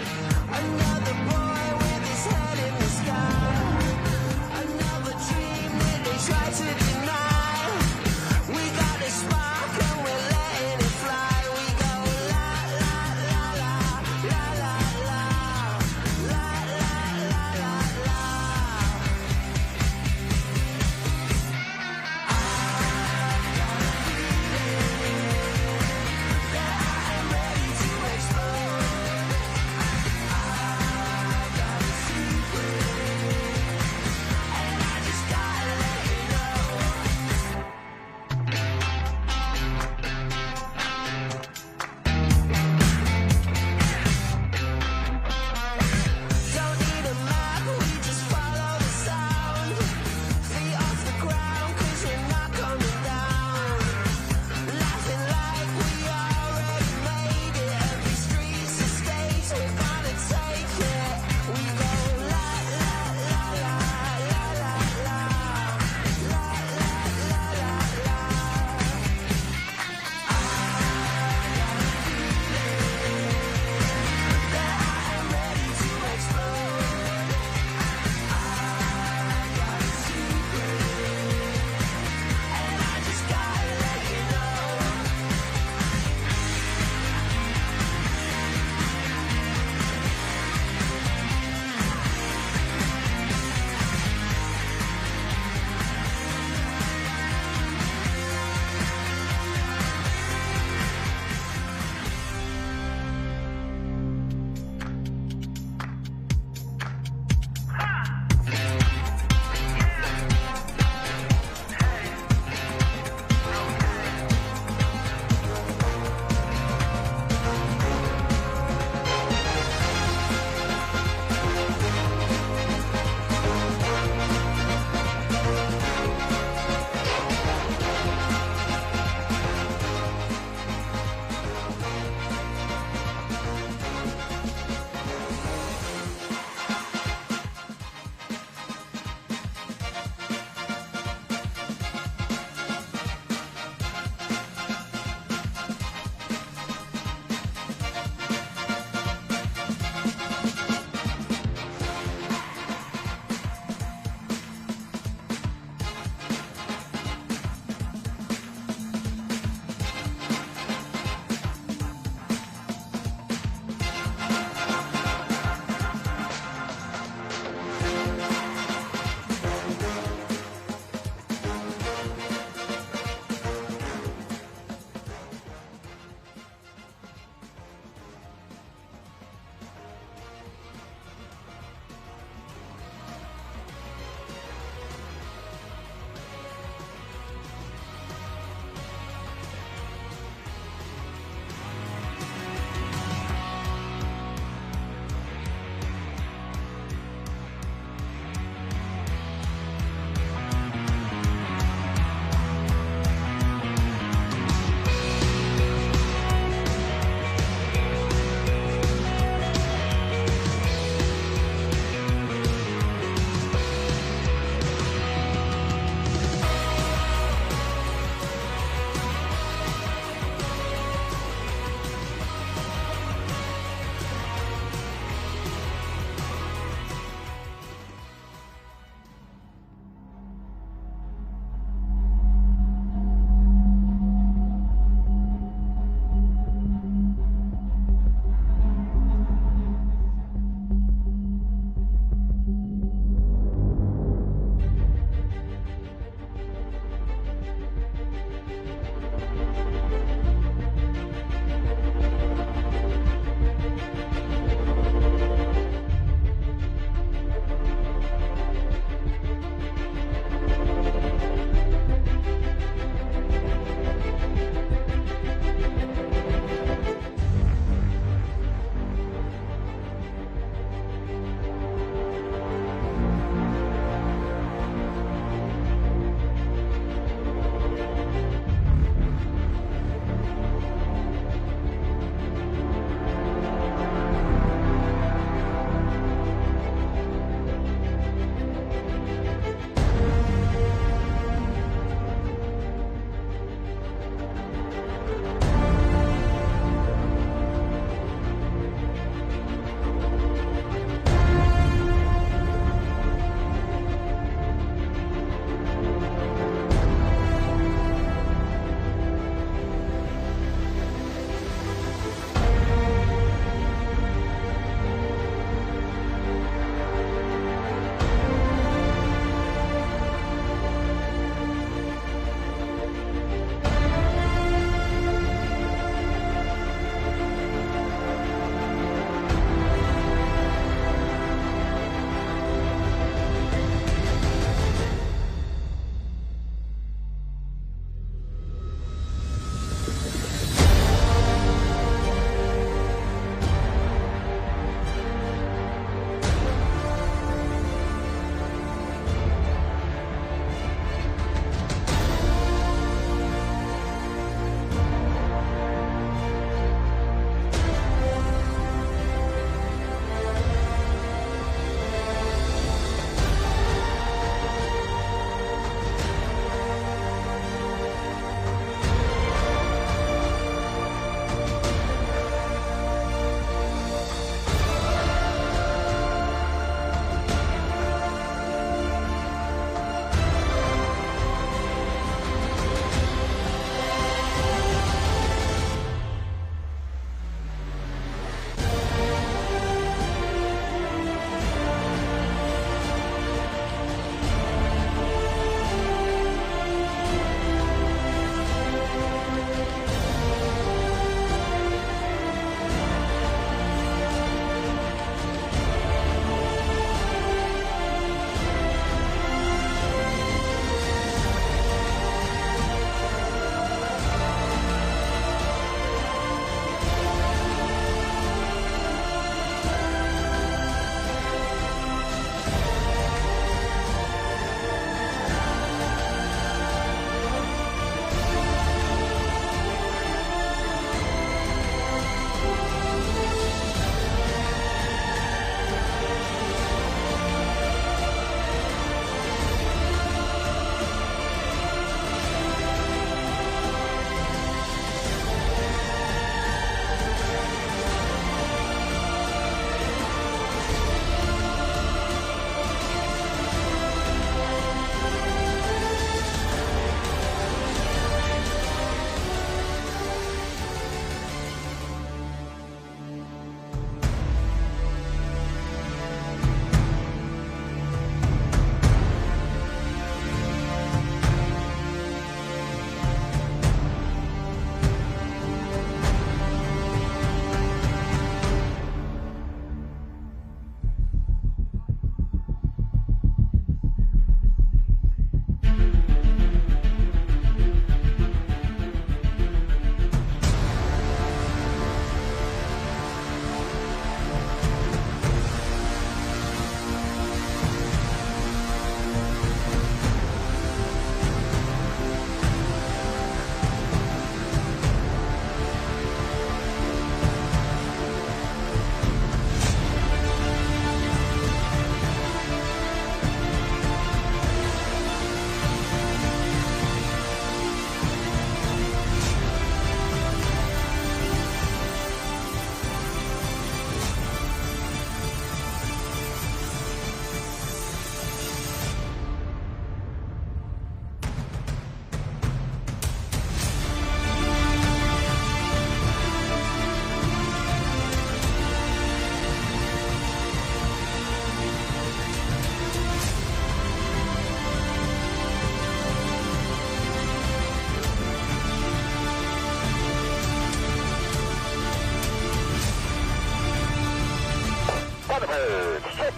Thunderbird. 6,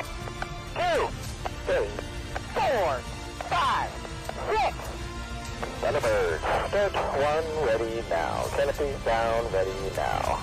2, 3, 4, 5, 6. Thunderbird. Start 1, ready now. Canopy down, ready now.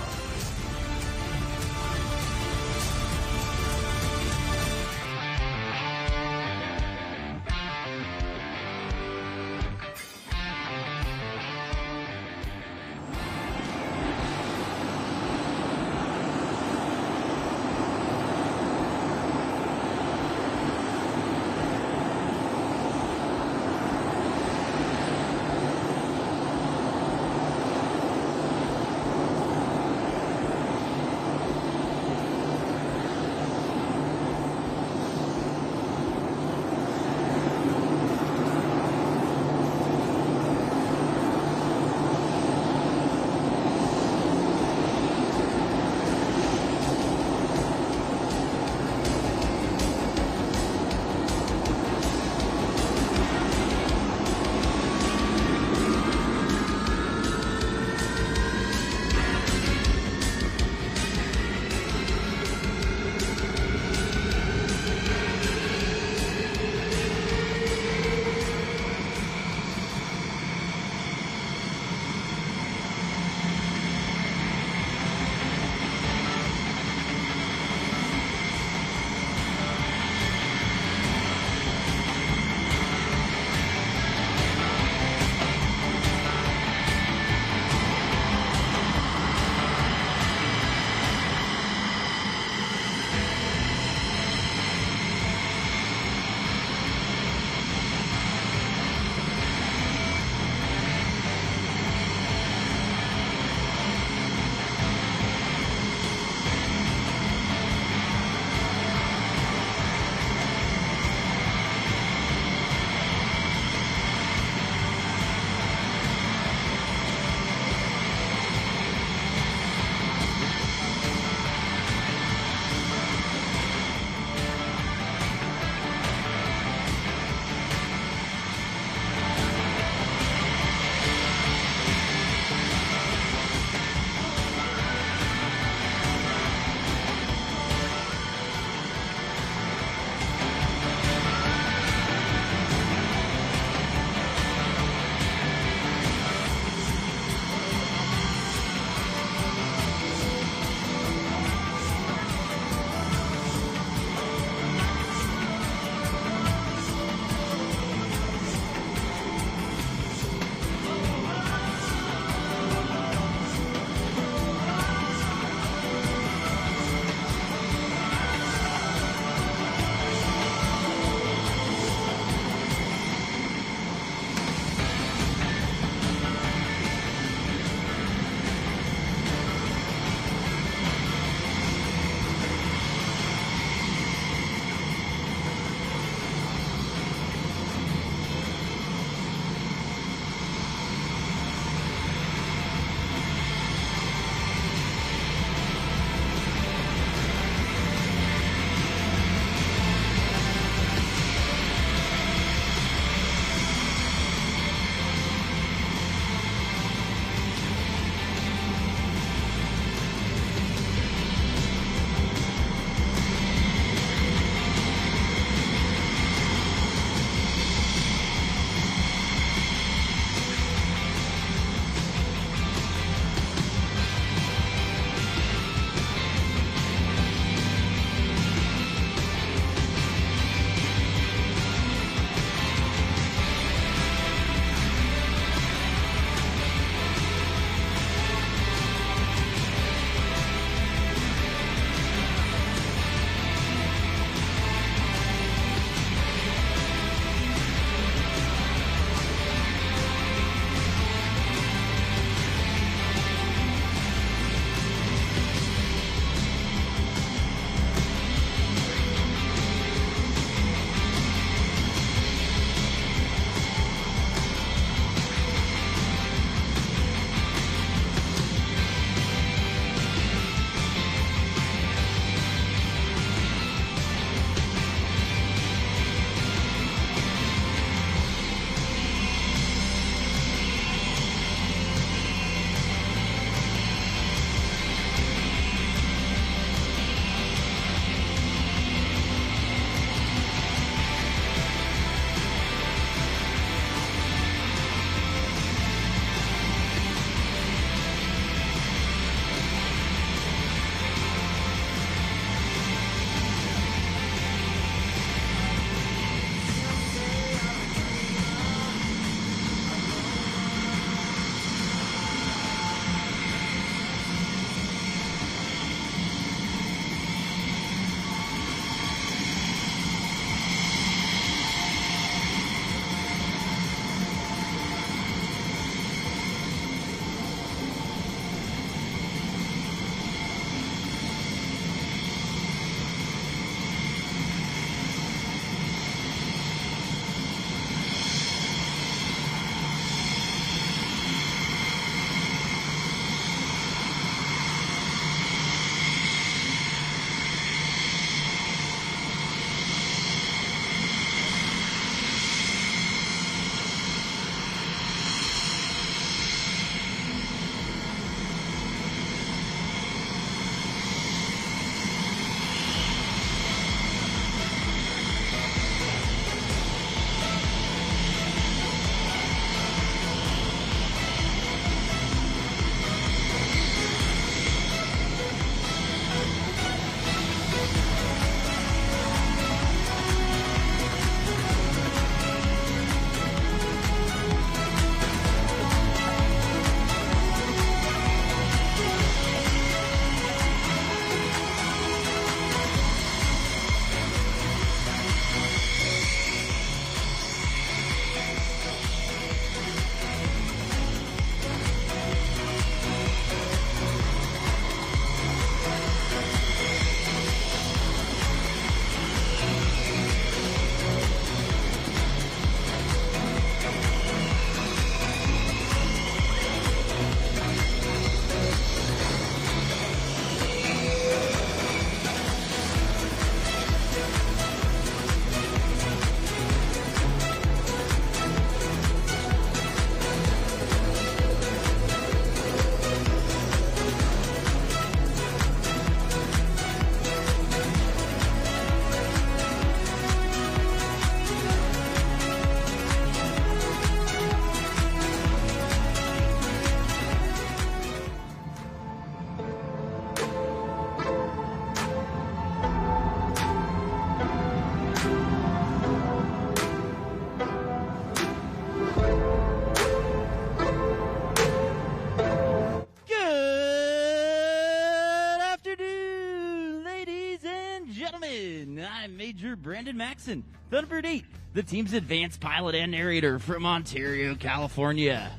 gentlemen, I'm Major Brandon Maxson, Thunderbird 8, the team's advanced pilot and narrator from Ontario, California.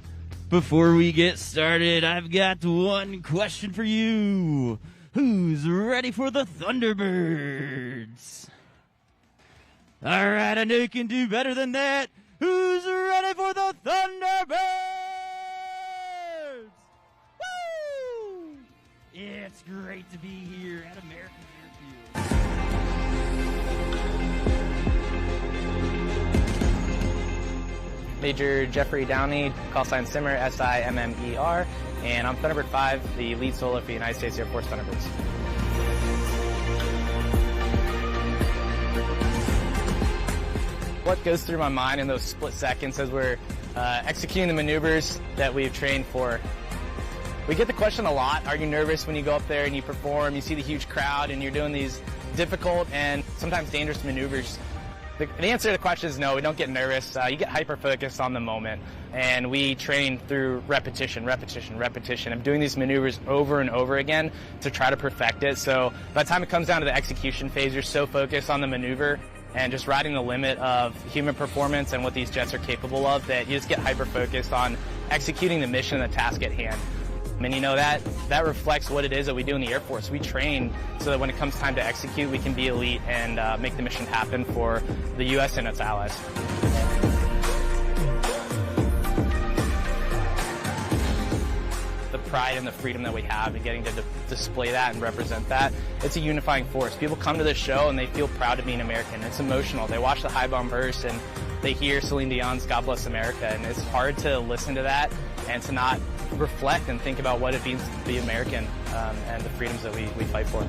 Before we get started, I've got one question for you. Who's ready for the Thunderbirds? All right, I know you can do better than that. Who's ready for the Thunderbirds? Woo! It's great to be here at American Airfield. Major Jeffrey Downey, call sign Simmer, SIMMER, and I'm Thunderbird 5, the lead solo for the United States Air Force Thunderbirds. What goes through my mind in those split seconds as we're executing the maneuvers that we've trained for? We get the question a lot, are you nervous when you go up there and you perform, you see the huge crowd and you're doing these difficult and sometimes dangerous maneuvers? The answer to the question is no, we don't get nervous. You get hyper-focused on the moment, and we train through repetition. I'm doing these maneuvers over and over again to try to perfect it. So by the time it comes down to the execution phase, you're so focused on the maneuver and just riding the limit of human performance and what these jets are capable of that you just get hyper-focused on executing the mission and the task at hand. And you know, that reflects what it is that we do in the Air Force. We train so that when it comes time to execute, we can be elite and make the mission happen for the U.S. and its allies. The pride and the freedom that we have and getting to display that and represent that, it's a unifying force. People come to this show and they feel proud to be an American. It's emotional. They watch the high bomb verse and they hear Celine Dion's God Bless America, and it's hard to listen to that and to not reflect and think about what it means to be American and the freedoms that we fight for.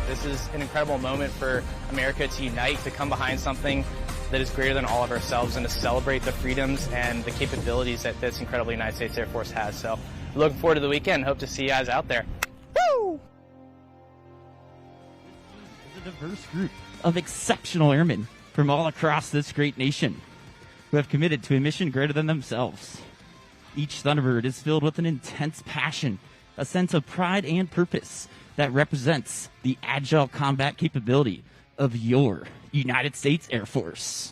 This is an incredible moment for America to unite, to come behind something that is greater than all of ourselves and to celebrate the freedoms and the capabilities that this incredible United States Air Force has. So looking forward to the weekend. Hope to see you guys out there. Woo! It's a diverse group of exceptional airmen from all across this great nation who have committed to a mission greater than themselves. Each Thunderbird is filled with an intense passion, a sense of pride and purpose that represents the agile combat capability of your United States Air Force.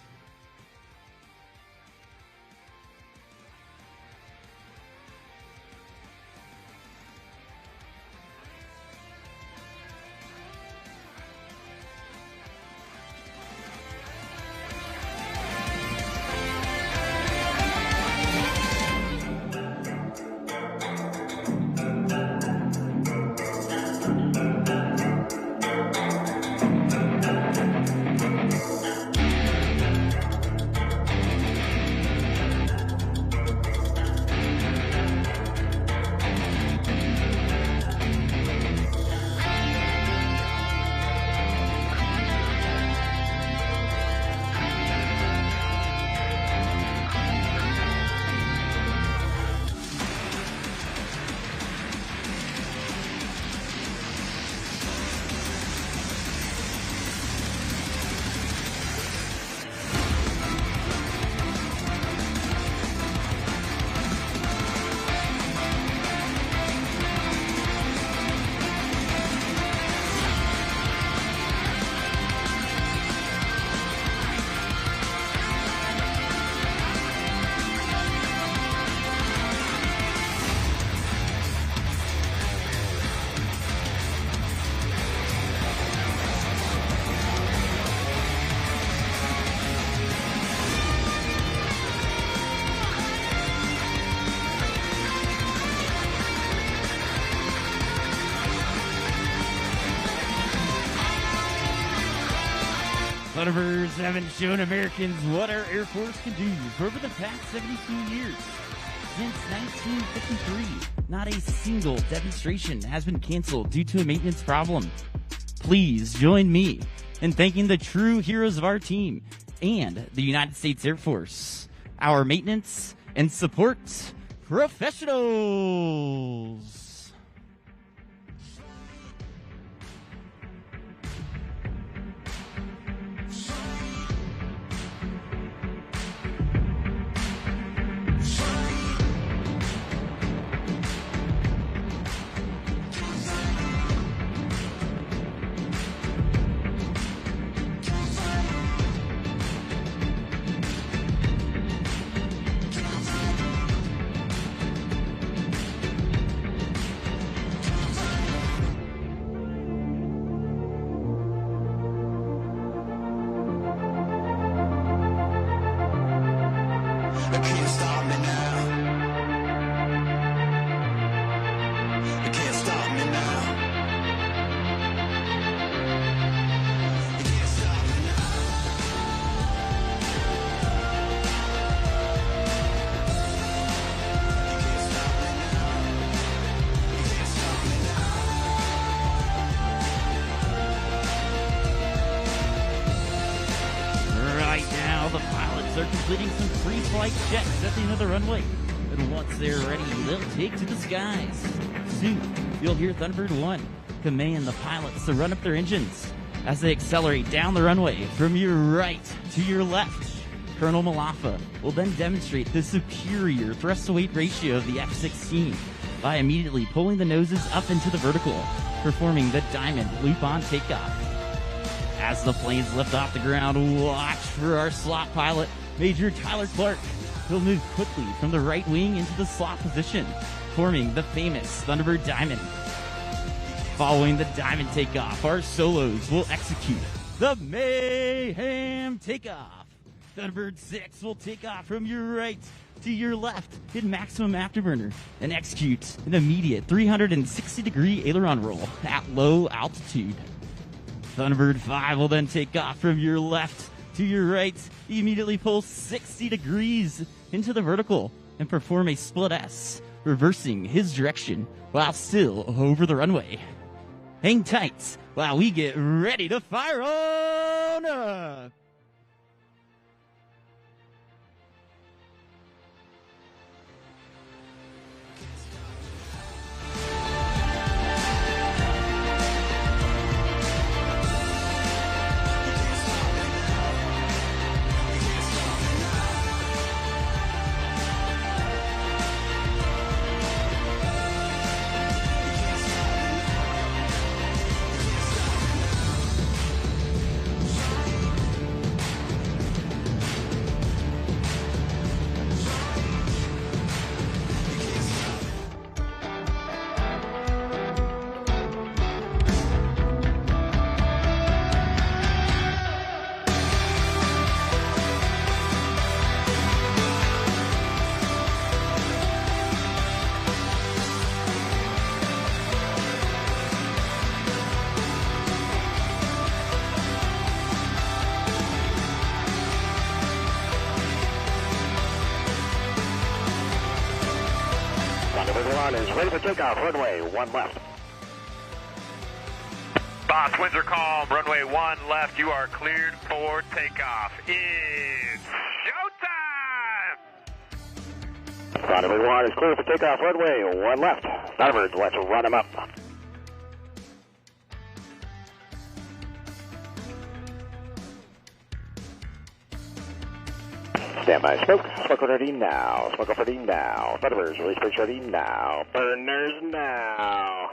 Thunderbirds haven't shown Americans what our Air Force can do for over the past 72 years. Since 1953, not a single demonstration has been canceled due to a maintenance problem. Please join me in thanking the true heroes of our team and the United States Air Force, our maintenance and support professionals. Thunderbirds are completing some pre-flight checks at the end of the runway. And once they're ready, they'll take to the skies. Soon, you'll hear Thunderbird 1 command the pilots to run up their engines as they accelerate down the runway from your right to your left. Colonel Malafa will then demonstrate the superior thrust-to-weight ratio of the F-16 by immediately pulling the noses up into the vertical, performing the diamond loop-on takeoff. As the planes lift off the ground, watch for our slot pilot, Major Tyler Clark. He'll move quickly from the right wing into the slot position, forming the famous Thunderbird Diamond. Following the diamond takeoff, our solos will execute the Mayhem takeoff. Thunderbird 6 will take off from your right to your left in maximum afterburner and execute an immediate 360-degree aileron roll at low altitude. Thunderbird 5 will then take off from your left to your right, immediately pull 60 degrees into the vertical and perform a split S, reversing his direction while still over the runway. Hang tight while we get ready to fire on up. Is ready for takeoff, runway 1 left. Boss, winds are calm, runway 1 left, you are cleared for takeoff. It's showtime! Thunderbird 1 is clear for takeoff, runway 1 left. Thunderbirds, let's run them up. Stand by smoke. Smoke ready now. Smoke up ready now. Thunderbirds, release brakes ready now. Burners now.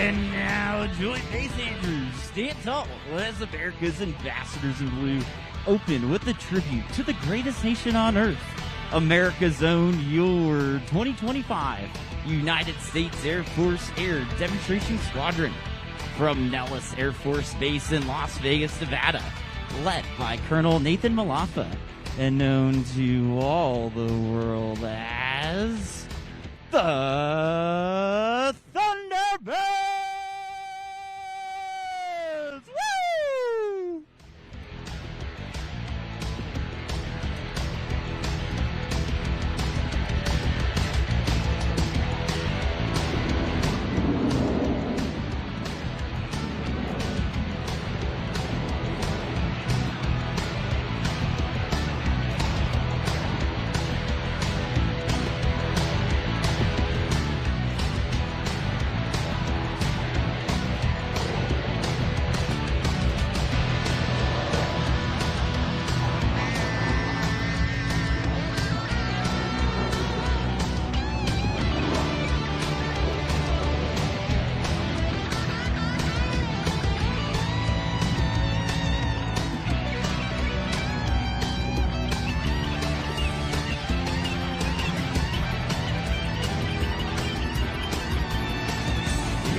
And now, Joint Base Andrews stand tall as America's ambassadors in blue open with a tribute to the greatest nation on earth, America's own, your 2025 United States Air Force Air Demonstration Squadron from Nellis Air Force Base in Las Vegas, Nevada, led by Colonel Nathan Malaffa and known to all the world as the Thunderbirds! Woo!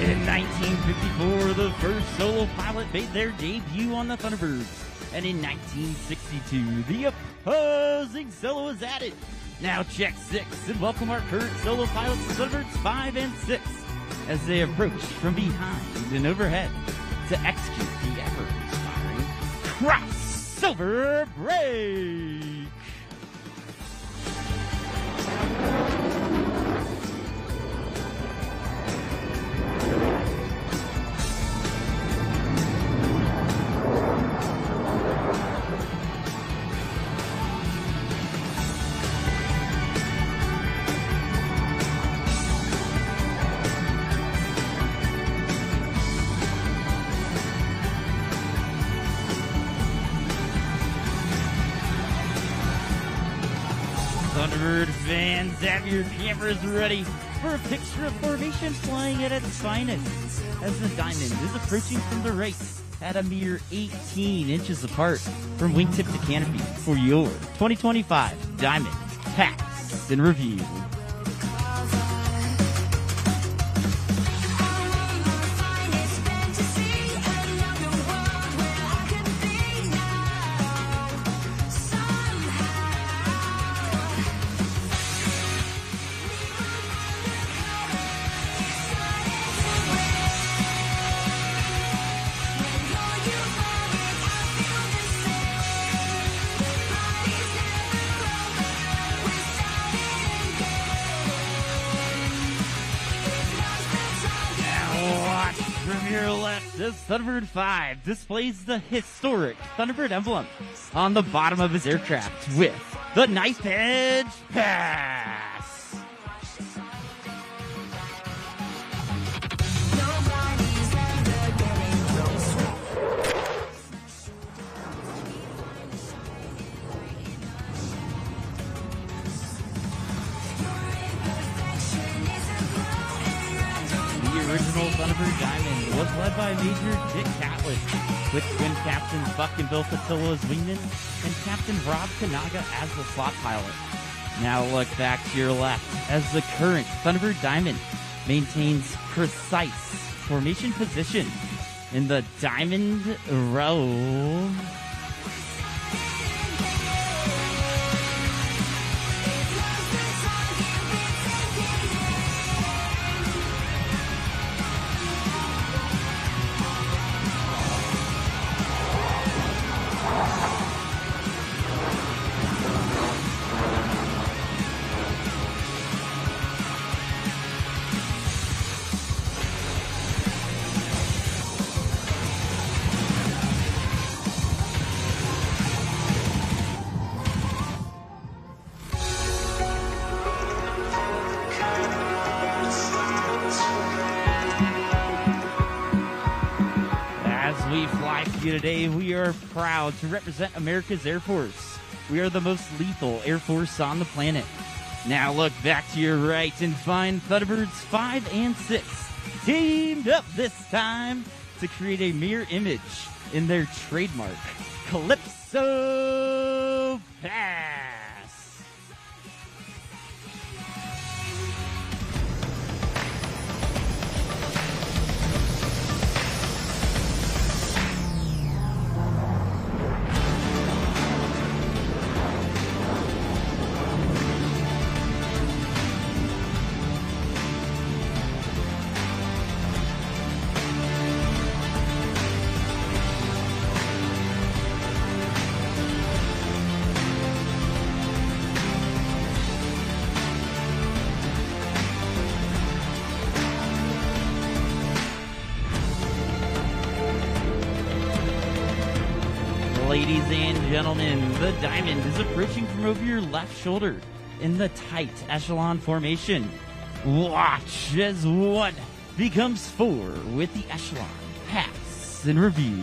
In 1954, the first solo pilot made their debut on the Thunderbirds. And in 1962, the opposing solo was added. Now check 6 and welcome our current solo pilots, Thunderbirds 5 and 6, as they approach from behind and overhead to execute the ever-inspiring crossover break. Thunderbird fans, have your cameras ready for a picture of formation flying at its finest as the Diamond is approaching from the right at a mere 18 inches apart from wingtip to canopy for your 2025 Diamond Pass and Review. From your left, this Thunderbird 5 displays the historic Thunderbird emblem on the bottom of his aircraft with the Knife Edge Pass. The original Thunderbird Diamond was led by Major Dick Catlett, with twin captains Buck and Bill Patillo as wingmen and Captain Rob Kanaga as the slot pilot. Now look back to your left as the current Thunderbird Diamond maintains precise formation position in the Diamond Row. We fly for you today. We are proud to represent America's Air Force. We are the most lethal Air Force on the planet. Now look back to your right and find Thunderbirds 5 and 6 teamed up this time to create a mirror image in their trademark Calypso Pass. Ladies and gentlemen, the diamond is approaching from over your left shoulder in the tight echelon formation. Watch as one becomes four with the echelon pass in review.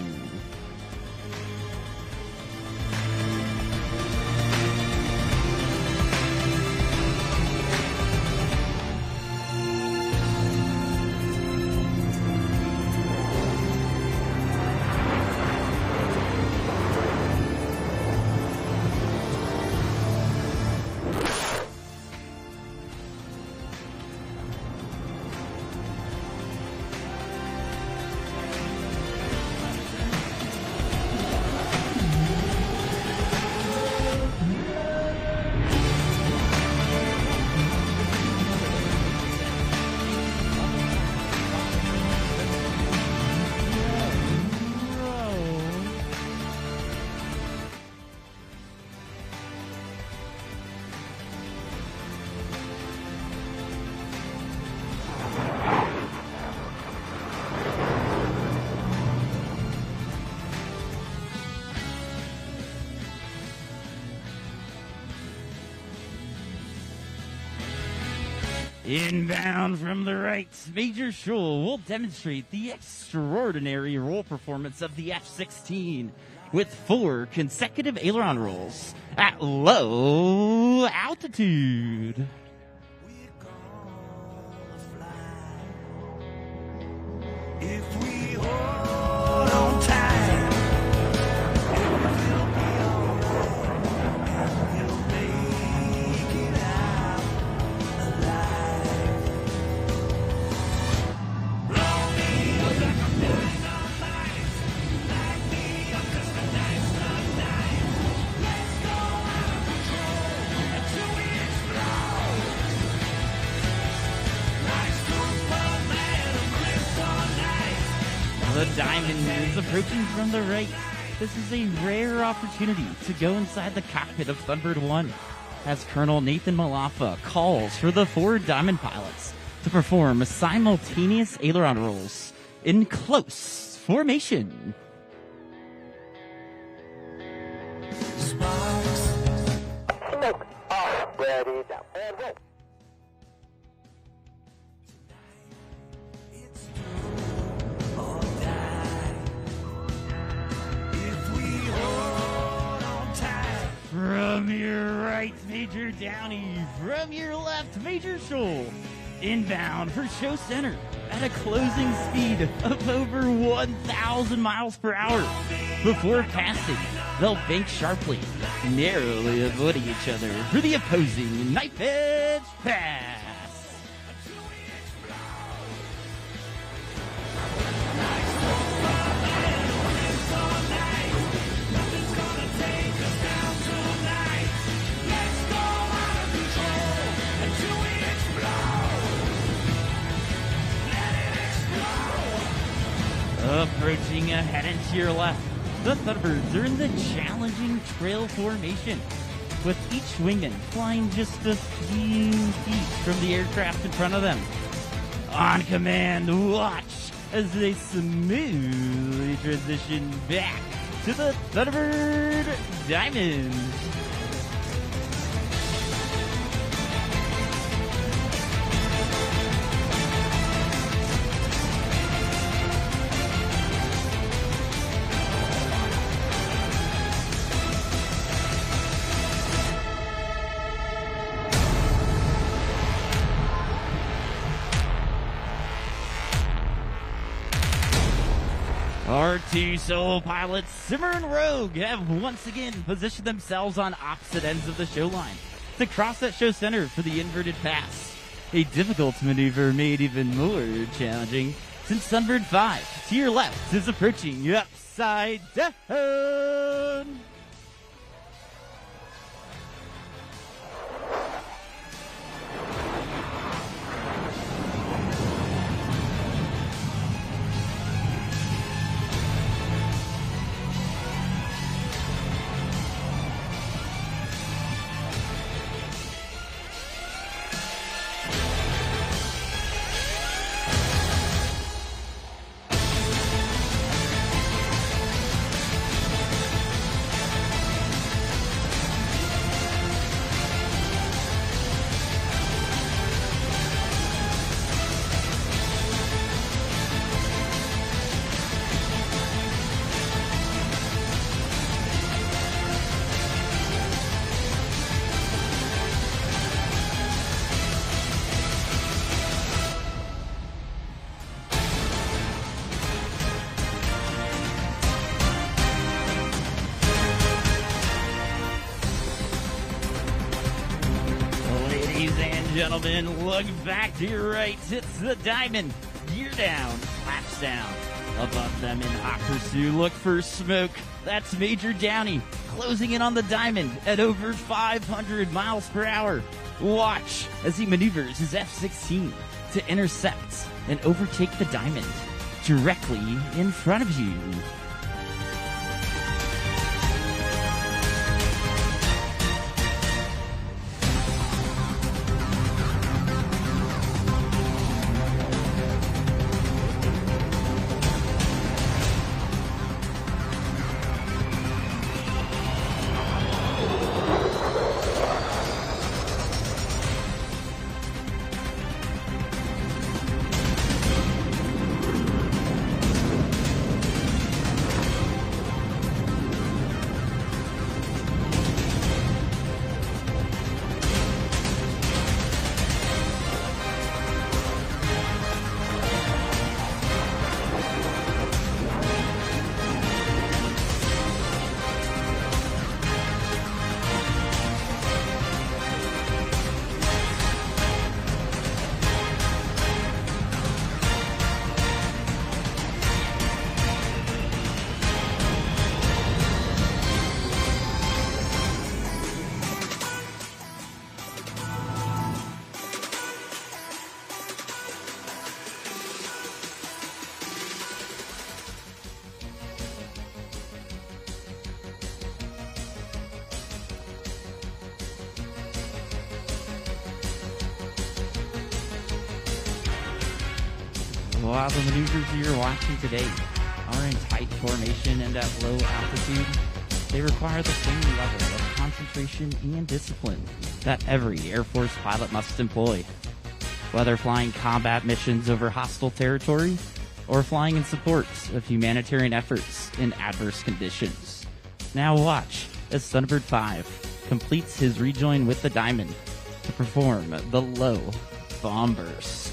Inbound from the right, Major Schul will demonstrate the extraordinary roll performance of the F-16 with 4 consecutive aileron rolls at low altitude. If we hold on tight, we'll be alright, and we'll make it out alive. Blow me up like a million lights, light me up 'cause the night's not dying. Let's go out of control until we explode. Like Superman and Kryptonite. The diamond is approaching from the right. This is a rare opportunity to go inside the cockpit of Thunderbird 1 as Colonel Nathan Malafa calls for the 4 diamond pilots to perform simultaneous aileron rolls in close formation. Smoke off, ready, down, and roll. From your right, Major Downey. From your left, Major Schul. Inbound for Show Center at a closing speed of over 1,000 miles per hour. Before passing, they'll bank sharply, narrowly avoiding each other for the opposing knife edge pass. Approaching ahead and to your left, the Thunderbirds are in the challenging trail formation, with each wingman flying just a few feet from the aircraft in front of them. On command, watch as they smoothly transition back to the Thunderbird Diamond. Our two solo pilots, Simmer and Rogue, have once again positioned themselves on opposite ends of the show line to cross that show center for the inverted pass. A difficult maneuver made even more challenging since Sunbird 5 to your left is approaching you upside down. Gentlemen, look back to your right. It's the Diamond. Gear down, flaps down. Above them in hot pursuit, look for smoke. That's Major Downey closing in on the Diamond at over 500 miles per hour. Watch as he maneuvers his F-16 to intercept and overtake the Diamond directly in front of you. While the maneuvers you're watching today are in tight formation and at low altitude, they require the same level of concentration and discipline that every Air Force pilot must employ. Whether flying combat missions over hostile territory or flying in support of humanitarian efforts in adverse conditions. Now watch as Thunderbird 5 completes his rejoin with the Diamond to perform the low bomb burst.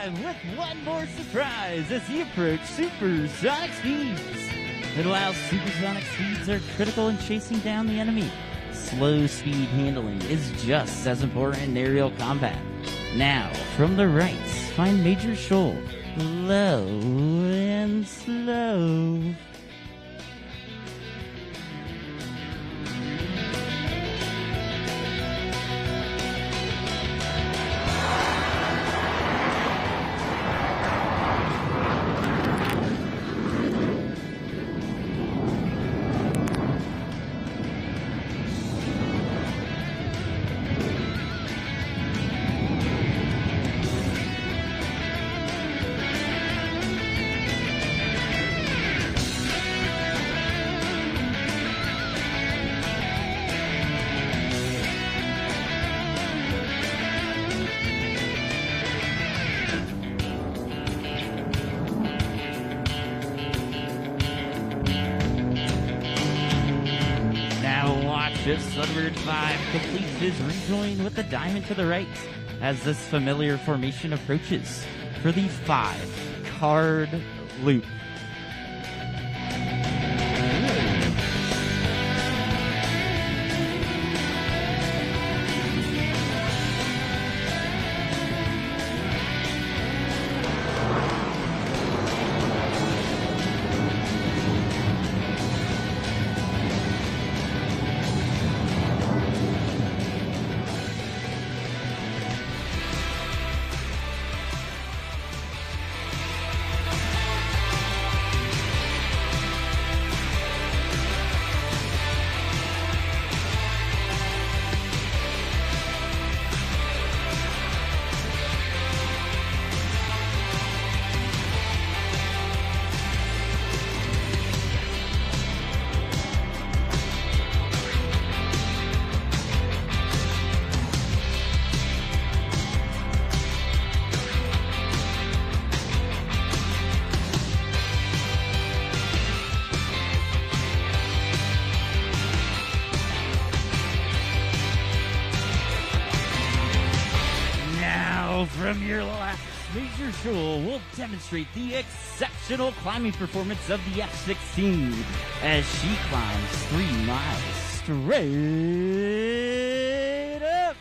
alive with one more surprise as he approached supersonic speeds. It allows supersonic speeds are critical in chasing down the enemy. Slow speed handling is just as important in aerial combat. Now, from the right, find Major Shoal. Low and slow. If Sunbird 5 completes his rejoin with the diamond to the right as this familiar formation approaches for the 5-card loop. From your left, Major Shoal will demonstrate the exceptional climbing performance of the F-16 as she climbs 3 miles straight up.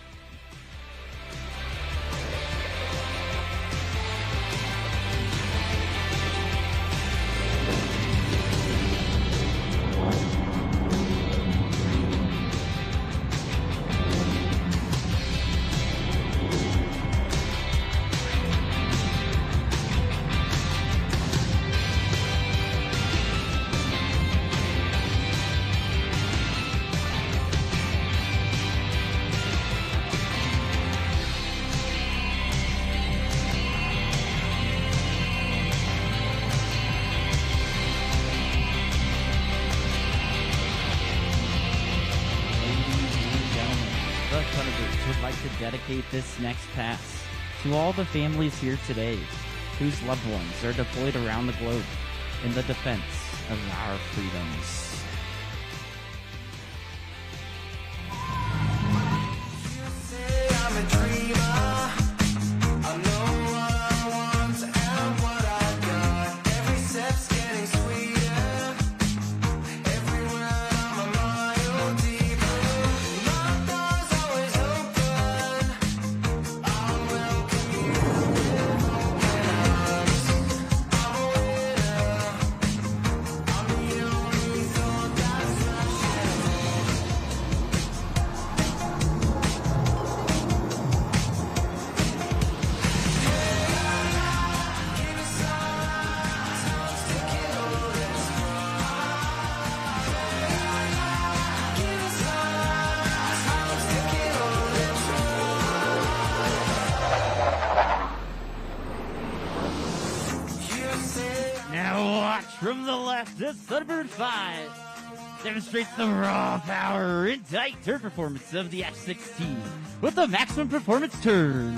Dedicate this next pass to all the families here today whose loved ones are deployed around the globe in the defense of our freedoms. From the left, the Sunbird 5 demonstrates the raw power and tight turn performance of the F-16 with the maximum performance turn.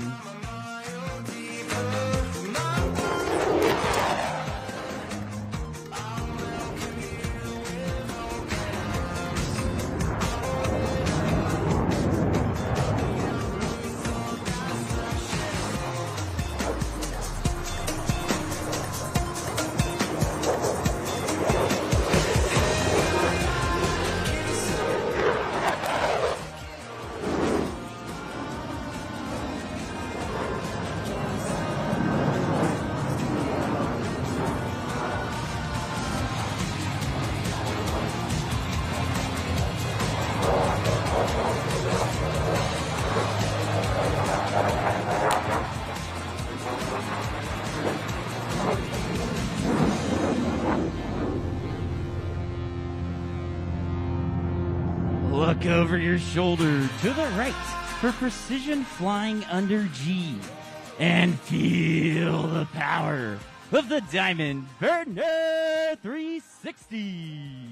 Look over your shoulder to the right for precision flying under G. And feel the power of the Diamond Burner 360.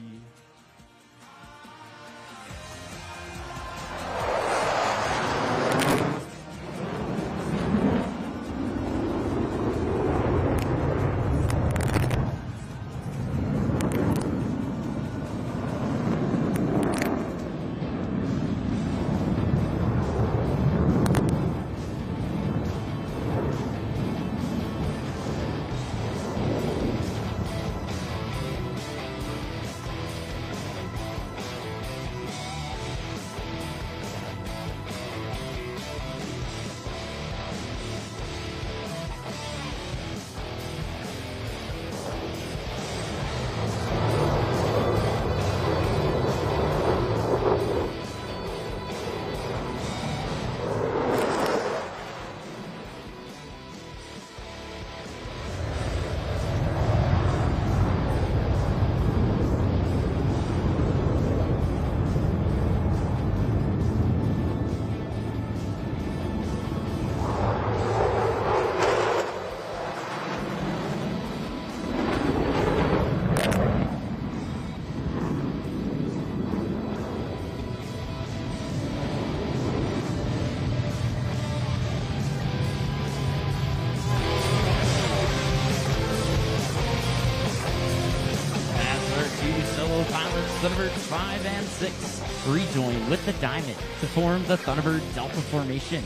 Thunderbirds 5 and 6 rejoin with the Diamond to form the Thunderbird Delta Formation.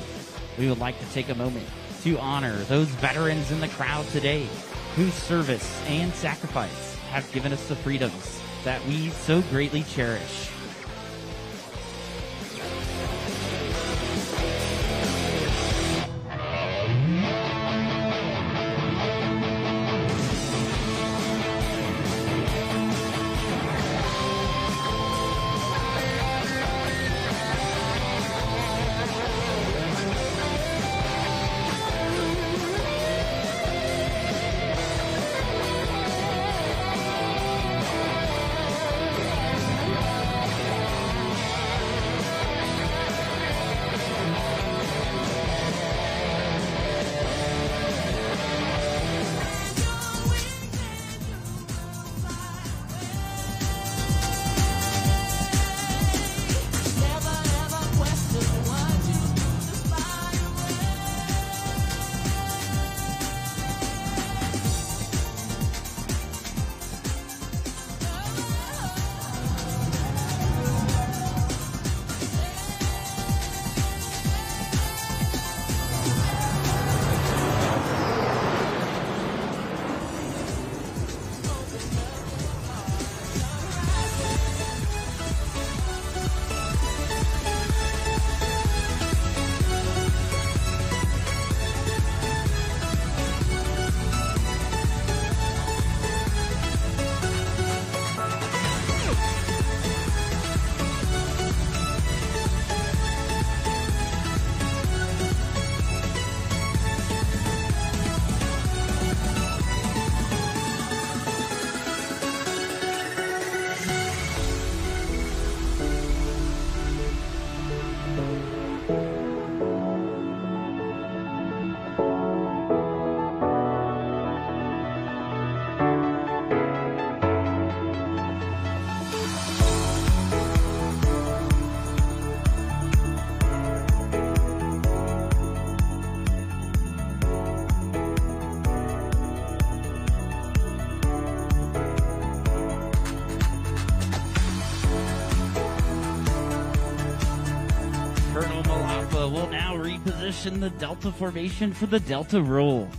We would like to take a moment to honor those veterans in the crowd today whose service and sacrifice have given us the freedoms that we so greatly cherish. Will now reposition the Delta formation for the Delta roll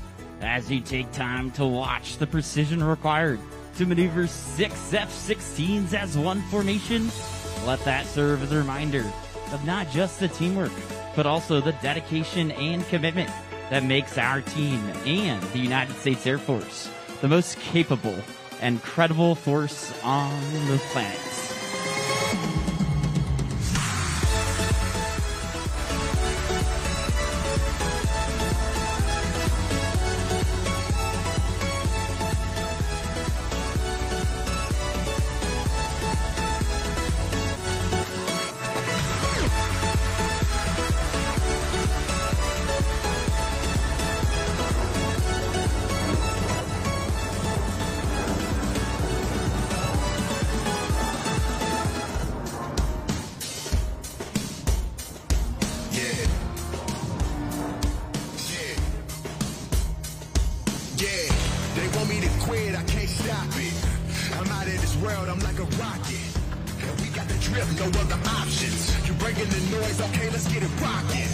as you take time to watch the precision required to maneuver 6 F-16s as one formation. Let that serve as a reminder of not just the teamwork, but also the dedication and commitment that makes our team and the United States Air Force the most capable and credible force on the planet. stop it. I'm out of this world, I'm like a rocket. And we got the drip, no other options. You bringing the noise, okay, let's get it rocking.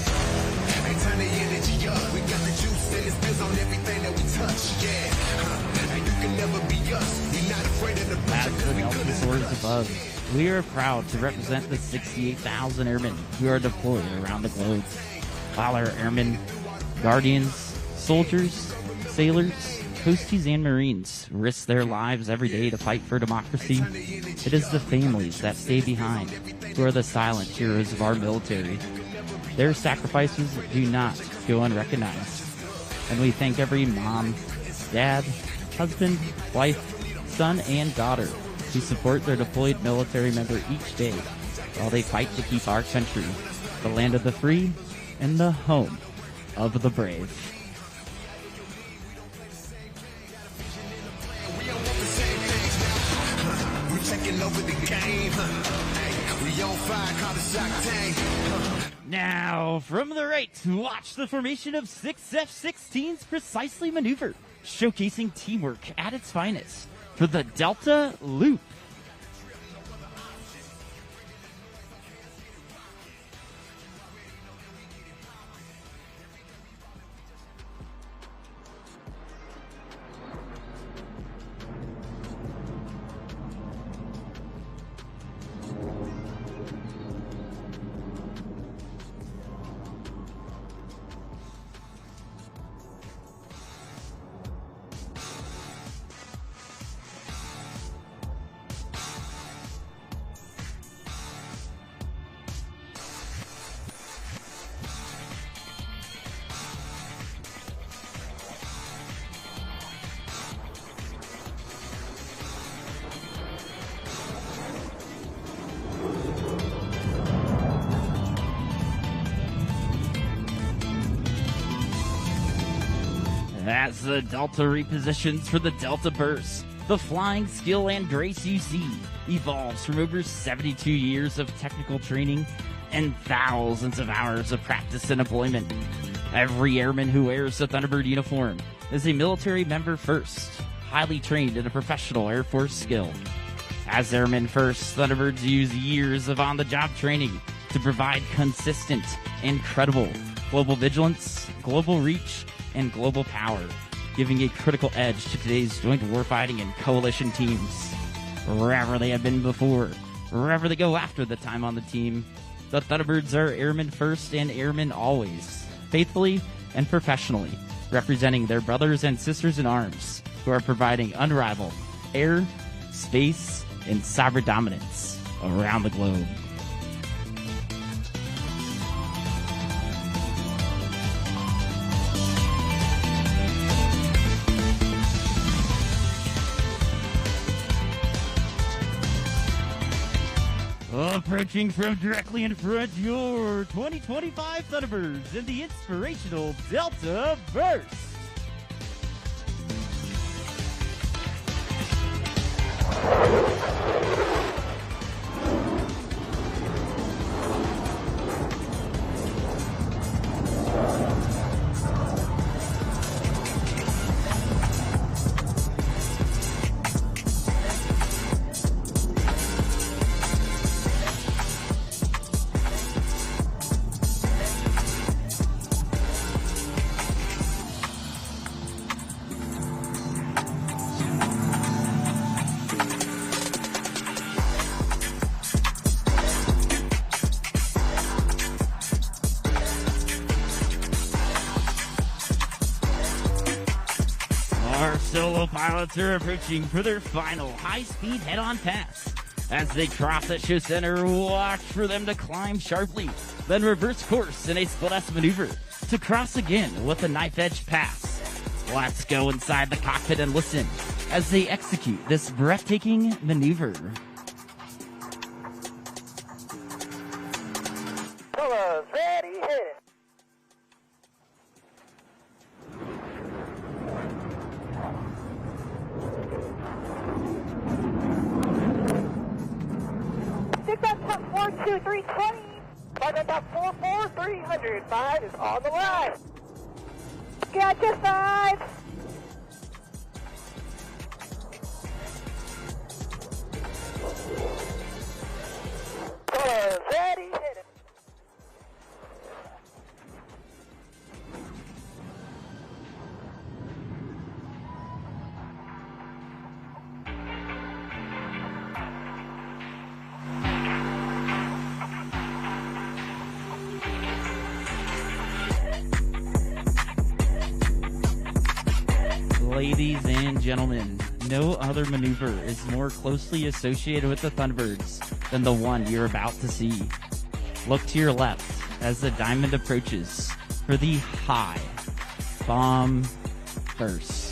Hey, turn the energy up. We got the juice and it spills on everything that we touch, yeah. And you can never be us. We're not afraid of the pressure, As the Delta soars above, we are proud to represent the 68,000 airmen who are deployed around the globe. While our airmen, guardians, soldiers, sailors, coasties, and Marines risk their lives every day to fight for democracy, it is the families that stay behind who are the silent heroes of our military. Their sacrifices do not go unrecognized. And we thank every mom, dad, husband, wife, son, and daughter who support their deployed military member each day while they fight to keep our country, the land of the free, and the home of the brave. We taking over the game. Hey, we on fire, call the shock tank. Now, from the right, watch the formation of 6 F-16s precisely maneuver, showcasing teamwork at its finest for the Delta Loop. As the Delta repositions for the Delta Burst, the flying skill and grace you see evolves from over 72 years of technical training and thousands of hours of practice and deployment. Every airman who wears the Thunderbird uniform is a military member first, highly trained in a professional Air Force skill. As Airmen First, Thunderbirds use years of on-the-job training to provide consistent and credible global vigilance, global reach, and global power, giving a critical edge to today's joint warfighting and coalition teams. Wherever they have been before, wherever they go after the time on the team, the Thunderbirds are airmen first and airmen always, faithfully and professionally, representing their brothers and sisters in arms who are providing unrivaled air, space, and cyber dominance around the globe. Approaching from directly in front, your 2025 Thunderbirds in the inspirational Delta Burst. Our solo pilots are approaching for their final high-speed head-on pass. As they cross at show center, watch for them to climb sharply, then reverse course in a split-S maneuver to cross again with a knife-edge pass. Let's go inside the cockpit and listen as they execute this breathtaking maneuver. Fellas, ready, hit it. Six up, top 42320. 5 up, top 44300. 5 is on the line. Gotcha, 5. Ladies and gentlemen, no other maneuver is more closely associated with the Thunderbirds than the one you're about to see. Look to your left as the diamond approaches for the high bomb burst.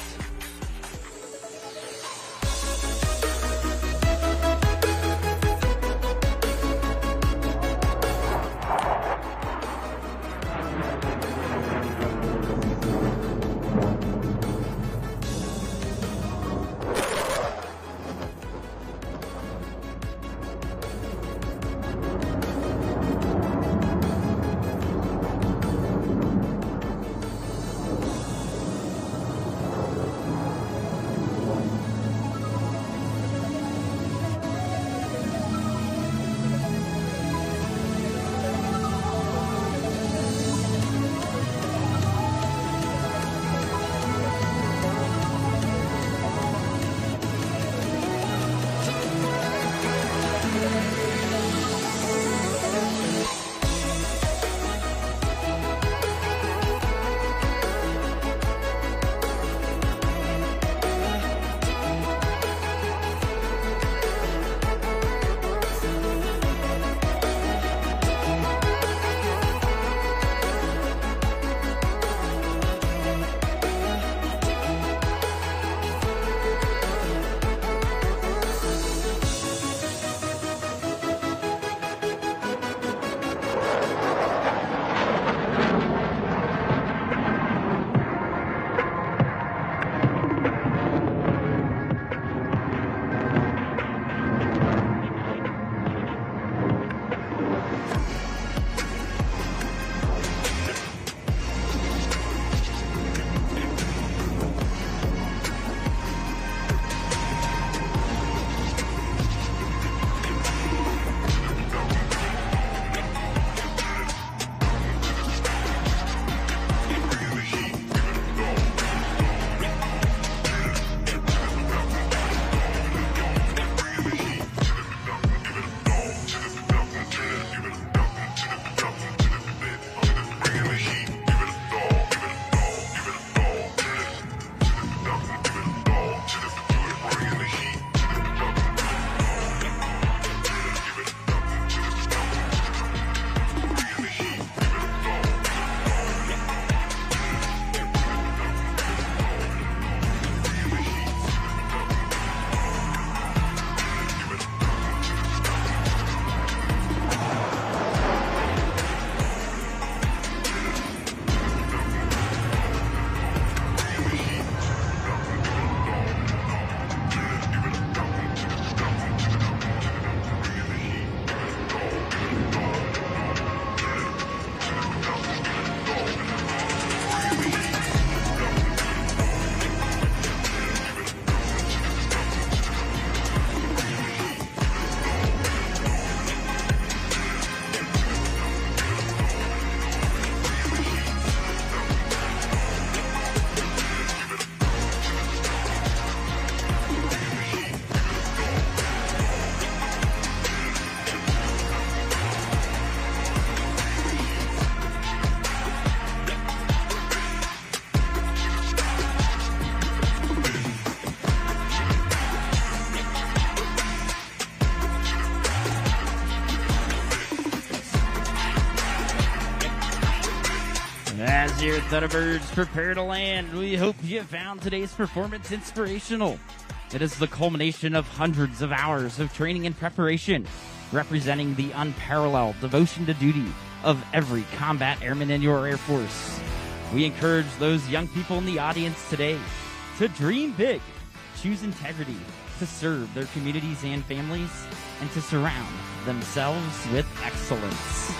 As your Thunderbirds prepare to land, we hope you found today's performance inspirational. It is the culmination of hundreds of hours of training and preparation, representing the unparalleled devotion to duty of every combat airman in your Air Force. We encourage those young people in the audience today to dream big, choose integrity, to serve their communities and families, and to surround themselves with excellence.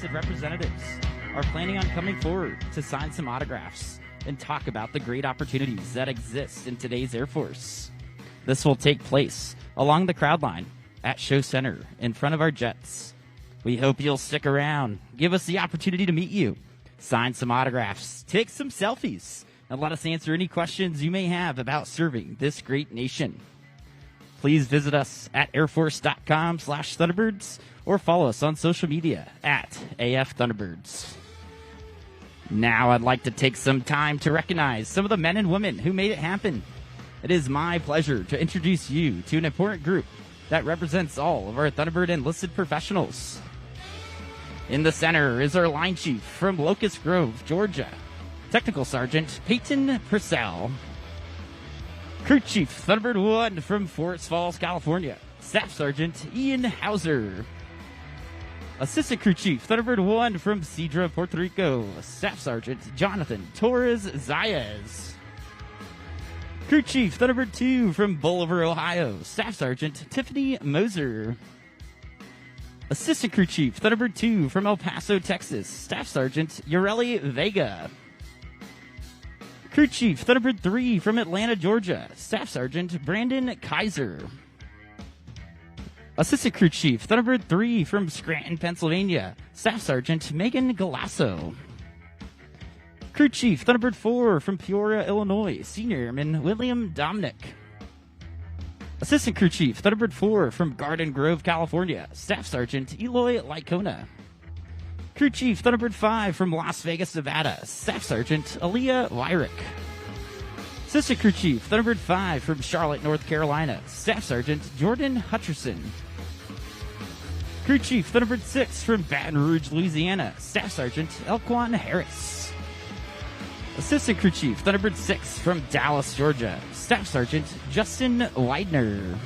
enlisted representatives are planning on coming forward to sign some autographs and talk about the great opportunities that exist in today's Air Force. This will take place along the crowd line at Show Center in front of our jets. We hope you'll stick around, give us the opportunity to meet you, sign some autographs, take some selfies, and let us answer any questions you may have about serving this great nation. Please visit us at airforce.com/Thunderbirds or follow us on social media at AF Thunderbirds. Now I'd like to take some time to recognize some of the men and women who made it happen. It is my pleasure to introduce you to an important group that represents all of our Thunderbird enlisted professionals. In the center is our line chief from Locust Grove, Georgia, Technical Sergeant Peyton Purcell. Crew Chief Thunderbird 1 from Forest Falls, California, Staff Sergeant Ian Hauser. Assistant Crew Chief Thunderbird 1 from Cedra, Puerto Rico, Staff Sergeant Jonathan Torres Zayas. Crew Chief Thunderbird 2 from Bolivar, Ohio, Staff Sergeant Tiffany Moser. Assistant Crew Chief Thunderbird 2 from El Paso, Texas, Staff Sergeant Ureli Vega. Crew Chief Thunderbird 3 from Atlanta, Georgia, Staff Sergeant Brandon Kaiser. Assistant Crew Chief Thunderbird 3 from Scranton, Pennsylvania, Staff Sergeant Megan Galasso. Crew Chief Thunderbird 4 from Peoria, Illinois, Senior Airman William Dominic. Assistant Crew Chief Thunderbird 4 from Garden Grove, California, Staff Sergeant Eloy Lycona. Crew Chief Thunderbird 5 from Las Vegas, Nevada, Staff Sergeant Aaliyah Wyrick. Assistant Crew Chief Thunderbird 5 from Charlotte, North Carolina, Staff Sergeant Jordan Hutcherson. Crew Chief Thunderbird 6 from Baton Rouge, Louisiana, Staff Sergeant Elquan Harris. Assistant Crew Chief Thunderbird 6 from Dallas, Georgia, Staff Sergeant Justin Widener.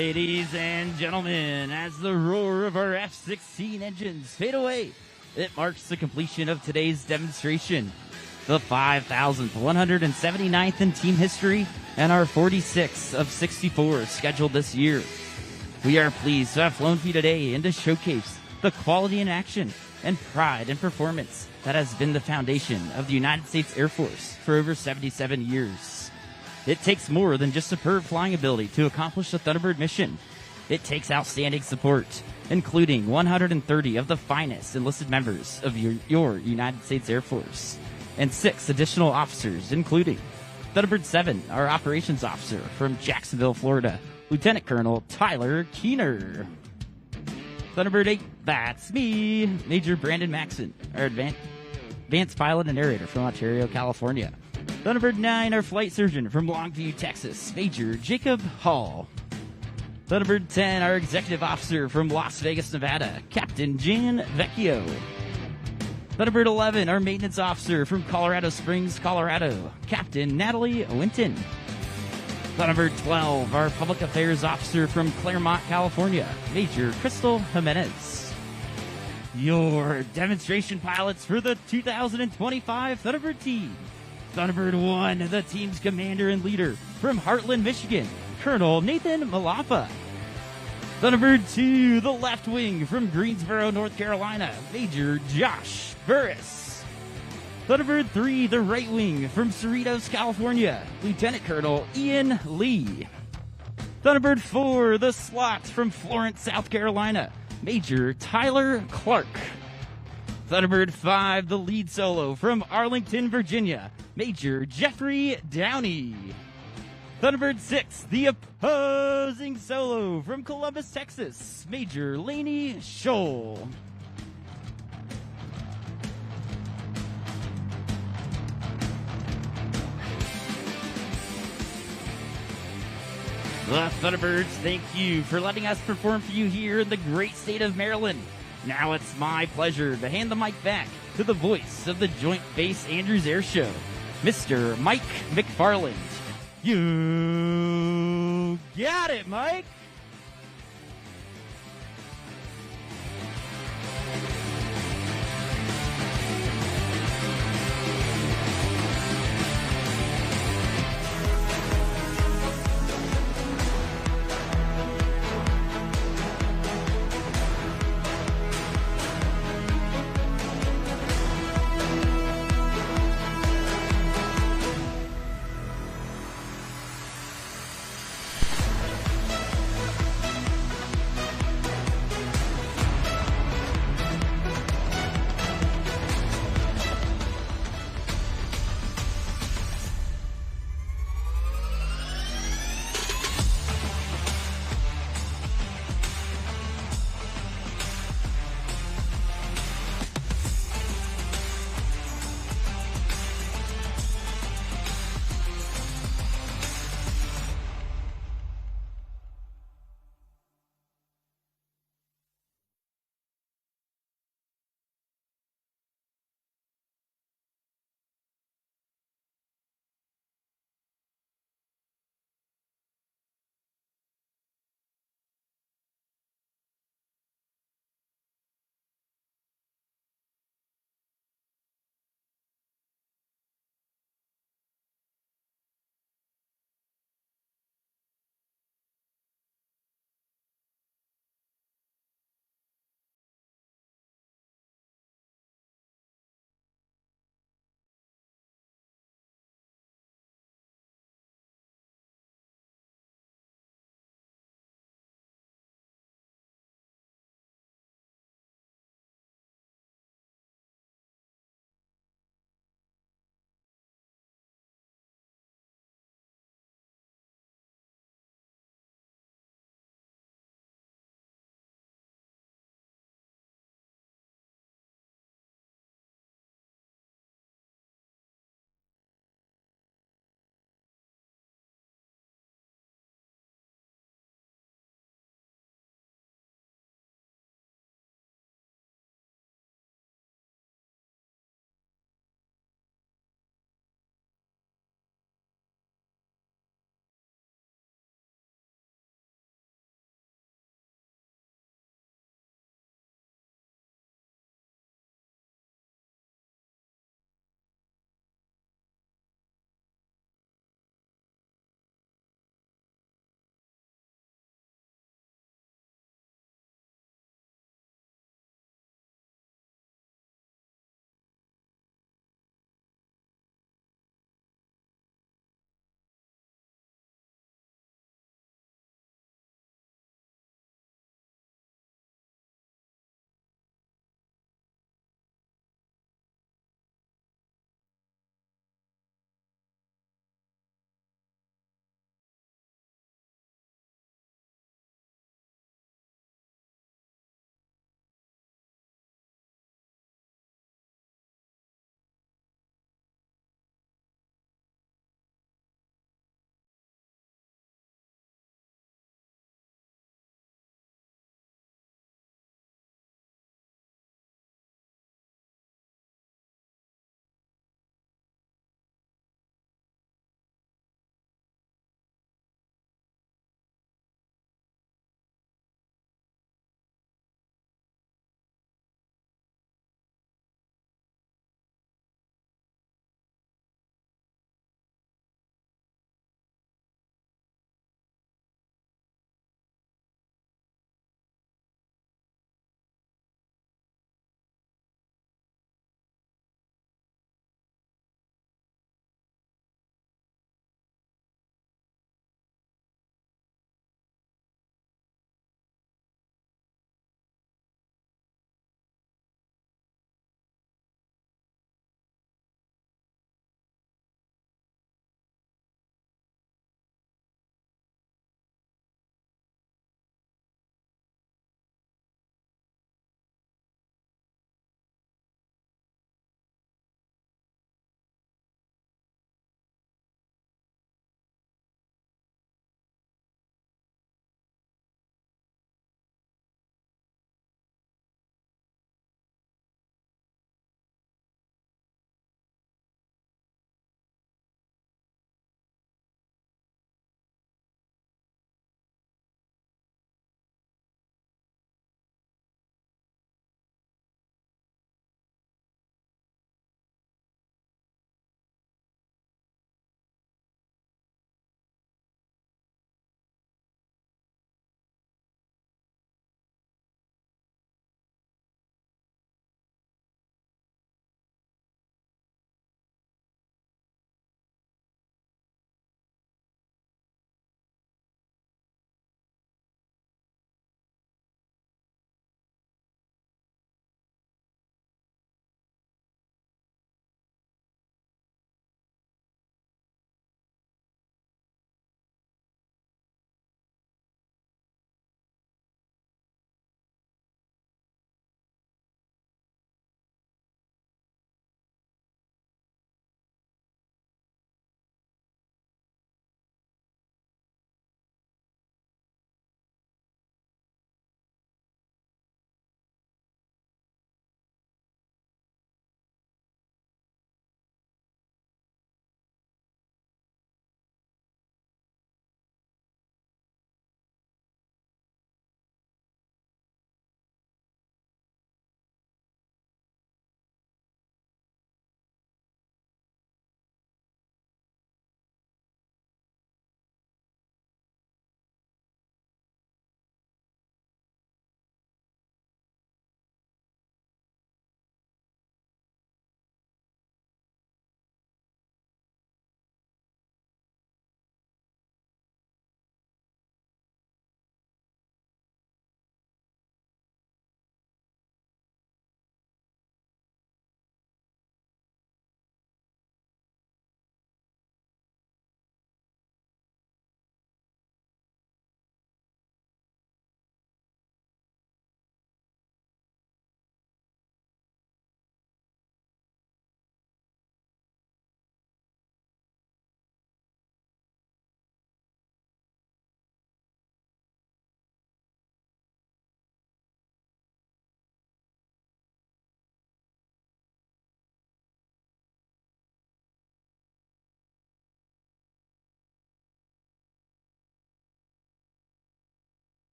Ladies and gentlemen, as the roar of our F-16 engines fade away, it marks the completion of today's demonstration. The 5,179th in team history and our 46 of 64 scheduled this year. We are pleased to have flown for you today and to showcase the quality in action and pride in performance that has been the foundation of the United States Air Force for over 77 years. It takes more than just superb flying ability to accomplish the Thunderbird mission. It takes outstanding support, including 130 of the finest enlisted members of your United States Air Force, and 6 additional officers, including Thunderbird 7, our operations officer from Jacksonville, Florida, Lieutenant Colonel Tyler Keener. Thunderbird 8, that's me, Major Brandon Maxson, our advanced pilot and narrator from Ontario, California. Thunderbird 9, our flight surgeon from Longview, Texas, Major Jacob Hall. Thunderbird 10, our executive officer from Las Vegas, Nevada, Captain Jan Vecchio. Thunderbird 11, our maintenance officer from Colorado Springs, Colorado, Captain Natalie Winton. Thunderbird 12, our public affairs officer from Claremont, California, Major Crystal Jimenez. Your demonstration pilots for the 2025 Thunderbird team. Thunderbird 1, the team's commander and leader from Heartland, Michigan, Colonel Nathan Malapa. Thunderbird 2, the left wing from Greensboro, North Carolina, Major Josh Burris. Thunderbird 3, the right wing from Cerritos, California, Lieutenant Colonel Ian Lee. Thunderbird 4, the slot from Florence, South Carolina, Major Tyler Clark. Thunderbird 5, the lead solo from Arlington, Virginia, Major Jeffrey Downey. Thunderbird 6, the opposing solo from Columbus, Texas, Major Laney Scholl. The Thunderbirds, thank you for letting us perform for you here in the great state of Maryland. Now it's my pleasure to hand the mic back to the voice of the Joint Base Andrews Air Show, Mr. Mike McFarland. You got it, Mike.